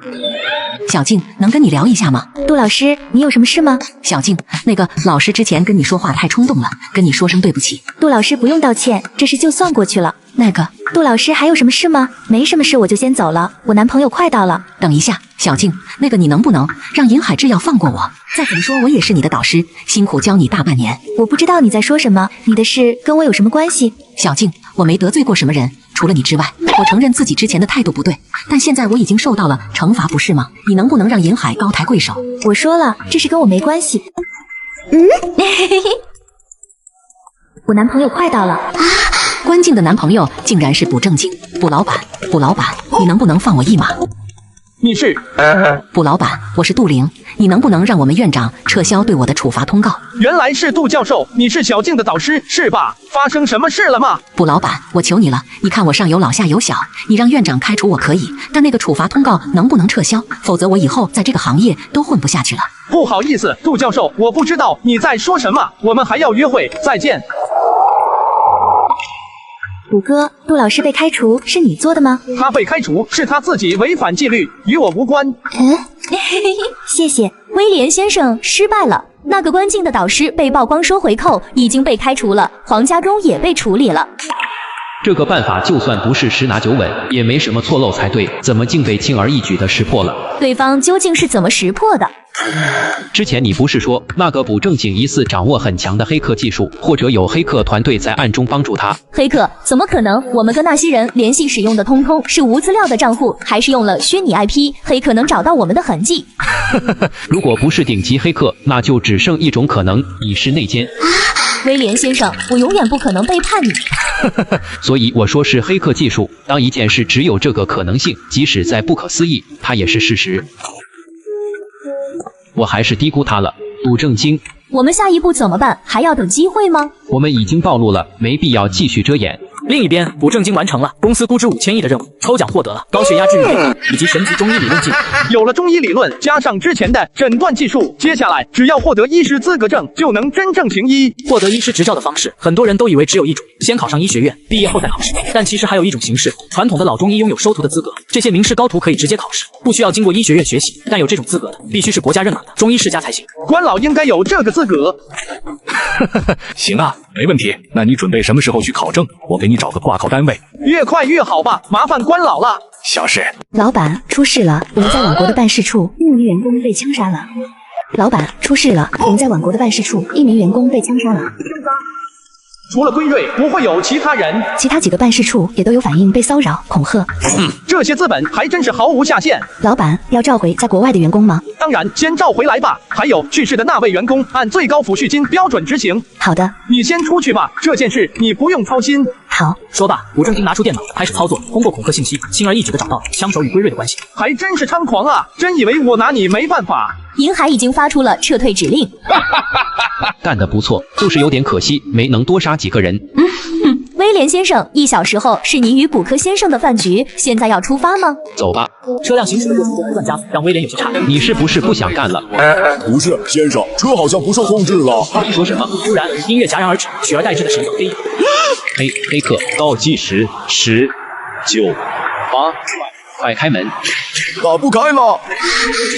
小静，能跟你聊一下吗？杜老师，你有什么事吗？小静，那个老师之前跟你说话太冲动了，跟你说声对不起。杜老师不用道歉，这事就算过去了。那个，杜老师还有什么事吗？没什么事，我就先走了，我男朋友快到了。等一下，小静，那个你能不能让银海制药放过我？再怎么说，我也是你的导师，辛苦教你大半年。我不知道你在说什么，你的事跟我有什么关系？小静，我没得罪过什么人，除了你之外，我承认自己之前的态度不对，但现在我已经受到了惩罚，不是吗？你能不能让银海高抬贵手？我说了，这事跟我没关系。我男朋友快到了。关静的男朋友竟然是卜正经，卜老板，你能不能放我一马？你是？卜老板，我是杜玲，你能不能让我们院长撤销对我的处罚通告？原来是杜教授，你是小静的导师是吧？发生什么事了吗？卜老板，我求你了，你看我上有老下有小，你让院长开除我可以，但那个处罚通告能不能撤销？否则我以后在这个行业都混不下去了。不好意思，杜教授，我不知道你在说什么，我们还要约会，再见。卜哥，杜老师被开除是你做的吗？他被开除是他自己违反纪律，与我无关。谢谢。威廉先生失败了，那个关静的导师被曝光收回扣，已经被开除了，黄家忠也被处理了。这个办法就算不是十拿九稳，也没什么错漏才对，怎么竟被轻而易举的识破了？对方究竟是怎么识破的？之前你不是说那个卜正经疑似掌握很强的黑客技术，或者有黑客团队在暗中帮助他？黑客？怎么可能？我们跟那些人联系使用的通通是无资料的账户，还是用了虚拟 IP， 黑客能找到我们的痕迹。如果不是顶级黑客，那就只剩一种可能，你是内奸。威廉先生，我永远不可能背叛你。所以我说是黑客技术，当一件事只有这个可能性，即使再不可思议，它也是事实。我还是低估他了，卜正经，我们下一步怎么办？还要等机会吗？我们已经暴露了，没必要继续遮掩。另一边，补正金完成了公司估值5000亿的任务，抽奖获得了高血压治愈配以及神级中医理论技能。有了中医理论，加上之前的诊断技术，接下来只要获得医师资格证，就能真正行医。获得医师执照的方式，很多人都以为只有一种，先考上医学院，毕业后再考试。但其实还有一种形式，传统的老中医拥有收徒的资格，这些名师高徒可以直接考试，不需要经过医学院学习。但有这种资格的，必须是国家认可的中医世家才行。关老应该有这个资格。行啊，没问题。那你准备什么时候去考证？我给你找个挂靠单位。越快越好吧，麻烦关老了。小事。老板，出事了！我们在宛国的办事处，一名员工被枪杀了。老板，出事了！我们在宛国的办事处，一名员工被枪杀了。除了归瑞，不会有其他人。其他几个办事处也都有反映被骚扰、恐吓。这些资本还真是毫无下限。老板，要召回在国外的员工吗？当然，先召回来吧。还有去世的那位员工，按最高抚恤金标准执行。好的，你先出去吧，这件事你不用操心。好，说罢，补正金拿出电脑开始操作，通过恐吓信息，轻而易举地找到了枪手与归瑞的关系。还真是猖狂啊！真以为我拿你没办法？银海已经发出了撤退指令。干得不错，就是有点可惜，没能多杀几个人。威廉先生，1小时后是您与补科先生的饭局，现在要出发吗？走吧。车辆行驶的过程中不断加速，让威廉有些诧异。你是不是不想干了？不是，先生，车好像不受控制了。你说什么？突然，音乐戛然而止，取而代之的是一个黑影。黑客，倒计时10、9、8，快开门！打不开了。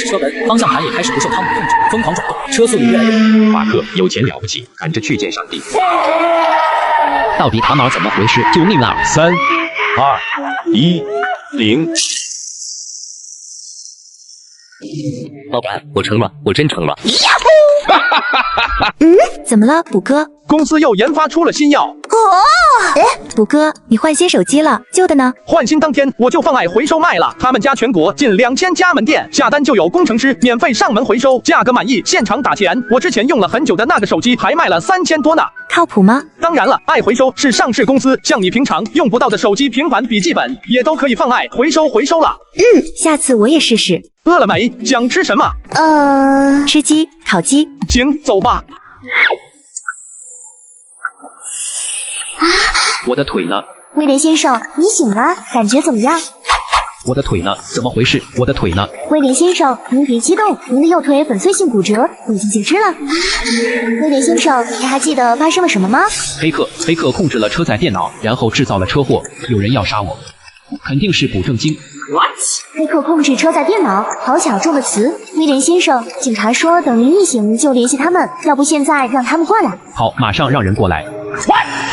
车门方向盘也开始不受汤姆控制，疯狂转动，车速也越来越快。法克有钱了不起，赶着去见上帝。到底塔马尔怎么回事？救命啊！3、2、1、0。老板，我成了，我真成了。怎么了，补哥？公司又研发出了新药。补哥，你换新手机了，旧的呢？换新当天我就放爱回收卖了，他们家全国近2000家门店，下单就有工程师免费上门回收，价格满意现场打钱。我之前用了很久的那个手机还卖了3000多呢。靠谱吗？当然了，爱回收是上市公司，像你平常用不到的手机、平板、笔记本也都可以放爱回收了。下次我也试试。饿了没？想吃什么？吃鸡，烤鸡。行，走吧。我的腿呢？威廉先生，你醒了，感觉怎么样？我的腿呢？怎么回事？我的腿呢？威廉先生，您别激动，您的右腿粉碎性骨折，已经截肢了。威廉先生，你还记得发生了什么吗？黑客控制了车载电脑，然后制造了车祸，有人要杀我，肯定是补正金。黑客控制车载电脑，好巧中的词。威廉先生，警察说等您一醒就联系他们，要不现在让他们过来。好，马上让人过来。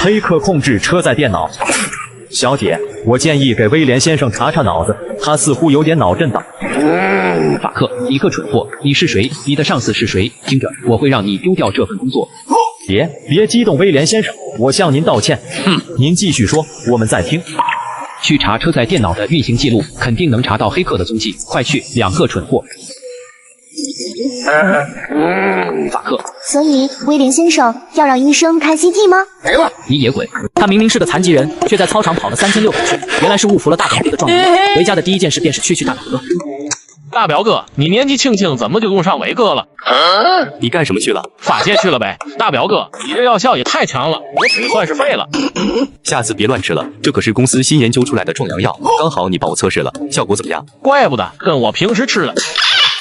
黑客控制车载电脑。小姐，我建议给威廉先生查查脑子，他似乎有点脑震荡。法克，你个蠢货，你是谁？你的上司是谁？听着，我会让你丢掉这份工作。别激动，威廉先生，我向您道歉。您继续说，我们在听。去查车载电脑的运行记录，肯定能查到黑客的踪迹。快去，2个蠢货！法克，所以威廉先生要让医生开 CT 吗？你野鬼！他明明是个残疾人，却在操场跑了3600圈，原来是误服了大表弟的状元。回家的第一件事便是去大表哥。大表哥，你年纪轻轻怎么就用上伟哥了？你干什么去了？发泄去了呗。大表哥，你这药效也太强了，我腿算是废了。下次别乱吃了，这可是公司新研究出来的壮阳药，刚好你帮我测试了，效果怎么样？怪不得跟我平时吃的。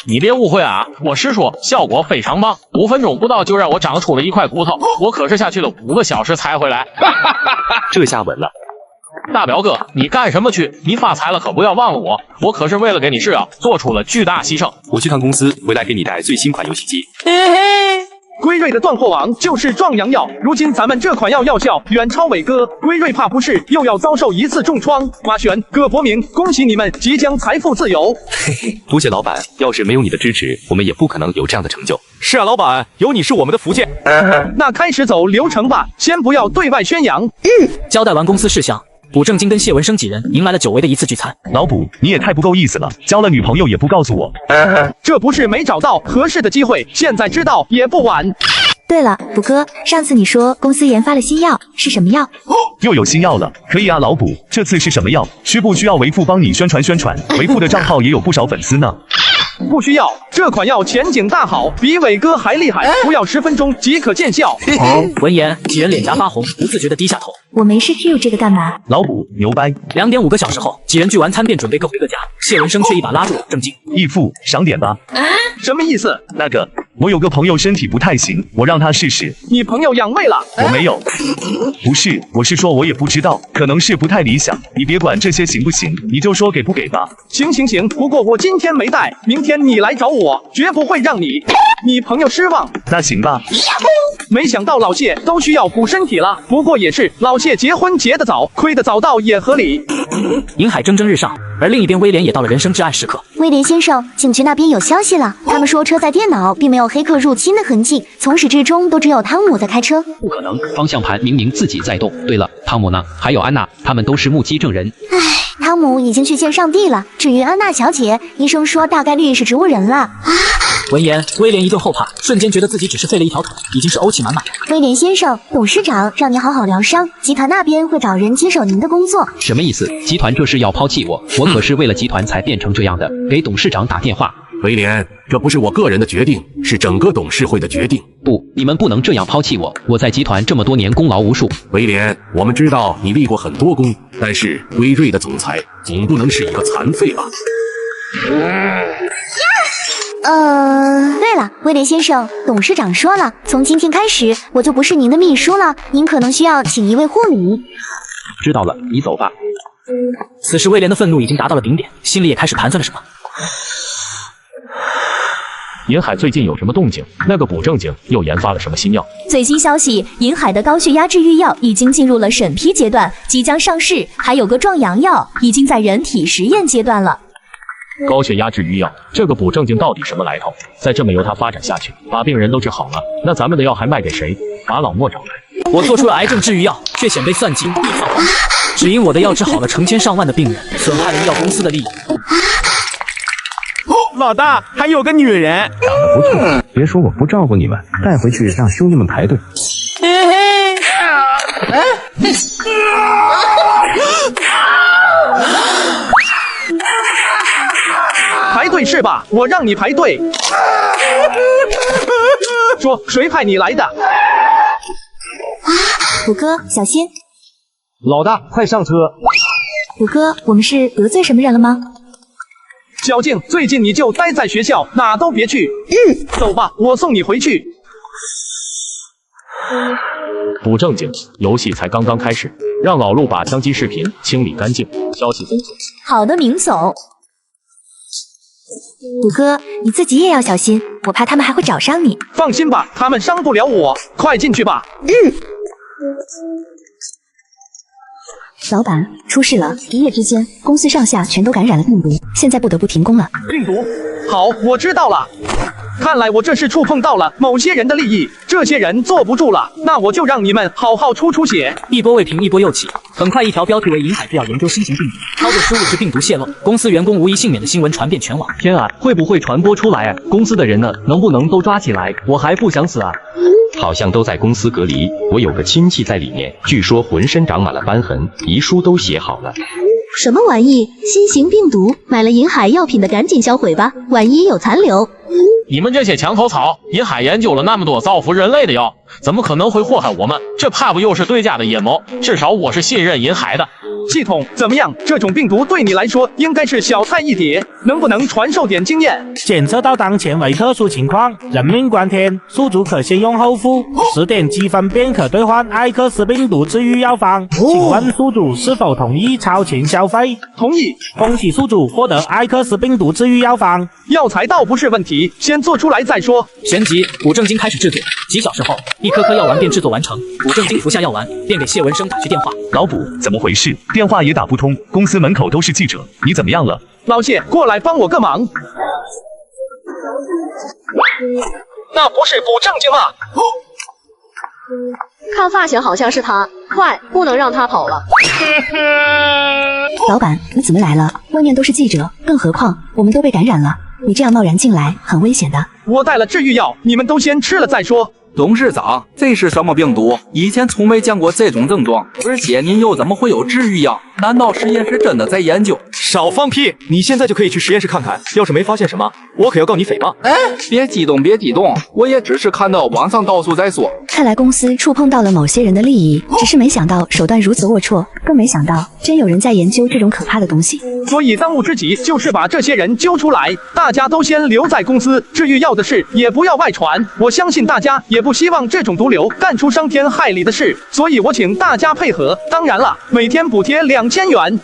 你别误会啊，我实说效果非常棒，5分钟不到就让我长出了一块骨头，我可是下去了5个小时才回来。这下稳了。大表哥，你干什么去？你发财了可不要忘了我，我可是为了给你试药做出了巨大牺牲。我去趟公司，回来给你带最新款游戏机。归瑞的断货王就是壮阳药，如今咱们这款药药效远超伟哥，归瑞怕不是又要遭受一次重创。马璇、葛伯明，恭喜你们即将财富自由。嘿嘿，多谢老板，要是没有你的支持，我们也不可能有这样的成就。是啊，老板，有你是我们的福气。那开始走流程吧，先不要对外宣扬。交代完公司事项，补正金跟谢文生几人迎来了久违的一次聚餐。老补，你也太不够意思了，交了女朋友也不告诉我。这不是没找到合适的机会，现在知道也不晚。对了，补哥，上次你说公司研发了新药，是什么药？又有新药了，可以啊，老补，这次是什么药？需不需要为父帮你宣传宣传？为父的账号也有不少粉丝呢。不需要，这款药前景大好，比伟哥还厉害，服药10分钟即可见效。闻言，几人脸颊发红，不自觉地低下头。我没事 Q 这个干嘛？老卜牛掰。2.5个小时后，几人聚完餐便准备各回各家，谢文生却一把拉住了郑经。义父，赏点吧。什么意思？那个，我有个朋友身体不太行，我让他试试。你朋友养胃了？我没有。不是，我是说我也不知道，可能是不太理想。你别管这些行不行，你就说给不给吧。行，不过我今天没带，明天你来找我，绝不会让你朋友失望。那行吧。没想到老谢都需要补身体了，不过也是，老谢结婚结得早，亏得早到也合理。银海蒸蒸日上，而另一边威廉也到了人生至暗时刻。威廉先生，警局那边有消息了，他们说车载电脑并没有黑客入侵的痕迹，从始至终都只有汤姆在开车。不可能，方向盘明明自己在动。对了，汤姆呢？还有安娜，他们都是目击证人。汤姆已经去见上帝了，至于安娜小姐，医生说大概率是植物人了。闻言，威廉一顿后怕，瞬间觉得自己只是废了一条腿，已经是怄气满满。威廉先生，董事长让你好好疗伤，集团那边会找人接手您的工作。什么意思？集团这是要抛弃我？我可是为了集团才变成这样的。给董事长打电话。威廉，这不是我个人的决定，是整个董事会的决定。不，你们不能这样抛弃我，我在集团这么多年功劳无数。威廉，我们知道你立过很多功，但是威瑞的总裁总不能是一个残废吧？对了，威廉先生，董事长说了，从今天开始我就不是您的秘书了，您可能需要请一位护理。知道了，你走吧。此时威廉的愤怒已经达到了顶点，心里也开始盘算着什么。银海最近有什么动静？那个卜正经又研发了什么新药？最新消息，银海的高血压治愈药已经进入了审批阶段，即将上市，还有个壮阳药已经在人体实验阶段了。高血压治愈药，这个卜正经到底什么来头？再这么由它发展下去，把病人都治好了，那咱们的药还卖给谁？把老莫找来。我做出了癌症治愈药，却险被算计，一放黄纸，只因我的药治好了成千上万的病人，损害了医药公司的利益。老大，还有个女人，长得不错，别说我不照顾你们，带回去让兄弟们排队。排队是吧？我让你排队。说谁派你来的？虎哥，小心！老大，快上车！虎哥，我们是得罪什么人了吗？小静，最近你就待在学校，哪都别去。走吧，我送你回去。不正经，游戏才刚刚开始，让老陆把枪击视频清理干净，消息封锁。好的，明总。虎哥，你自己也要小心，我怕他们还会找上你。放心吧，他们伤不了我，快进去吧。老板，出事了！一夜之间，公司上下全都感染了病毒，现在不得不停工了。病毒？好，我知道了。看来我这是触碰到了某些人的利益，这些人坐不住了，那我就让你们好好出血。一波未平，一波又起。很快，一条标题为“银海制药研究新型病毒，操作失误致病毒泄露，公司员工无一幸免”的新闻传遍全网。天啊，会不会传播出来啊？公司的人呢？能不能都抓起来？我还不想死啊！好像都在公司隔离，我有个亲戚在里面，据说浑身长满了斑痕，遗书都写好了。什么玩意？新型病毒？买了银海药品的赶紧销毁吧，万一有残留。你们这些墙头草，银海研究了那么多造福人类的药，怎么可能会祸害我们？这怕不又是对家的阴谋？至少我是信任银海的。系统怎么样？这种病毒对你来说应该是小菜一碟，能不能传授点经验？检测到当前为特殊情况，人命关天，宿主可先用后付，10点积分便可兑换艾克斯病毒治愈药方。请问宿主是否同意超前消费？同意。恭喜宿主获得艾克斯病毒治愈药方。药材倒不是问题，先做出来再说。旋即，卜正经开始制作。几小时后，一颗颗药丸便制作完成。卜正经服下药丸，便给谢文生打去电话。老卜，怎么回事？电话也打不通，公司门口都是记者，你怎么样了？老谢，过来帮我个忙。那不是卜正经吗？看发型好像是他，快，不能让他跑了。老板，你怎么来了？外面都是记者，更何况我们都被感染了，你这样贸然进来很危险的。我带了治愈药，你们都先吃了再说。董事长，这是什么病毒？以前从没见过这种症状，而且您又怎么会有治愈药？难道实验室真的在研究？少放屁！你现在就可以去实验室看看，要是没发现什么，我可要告你诽谤。哎，别激动，别激动，我也只是看到网上到处在说。看来公司触碰到了某些人的利益，只是没想到手段如此龌龊，更没想到真有人在研究这种可怕的东西。所以当务之急就是把这些人揪出来，大家都先留在公司，治愈药的事也不要外传。我相信大家也不希望这种毒瘤干出伤天害理的事，所以我请大家配合。当然了，每天补贴2000元。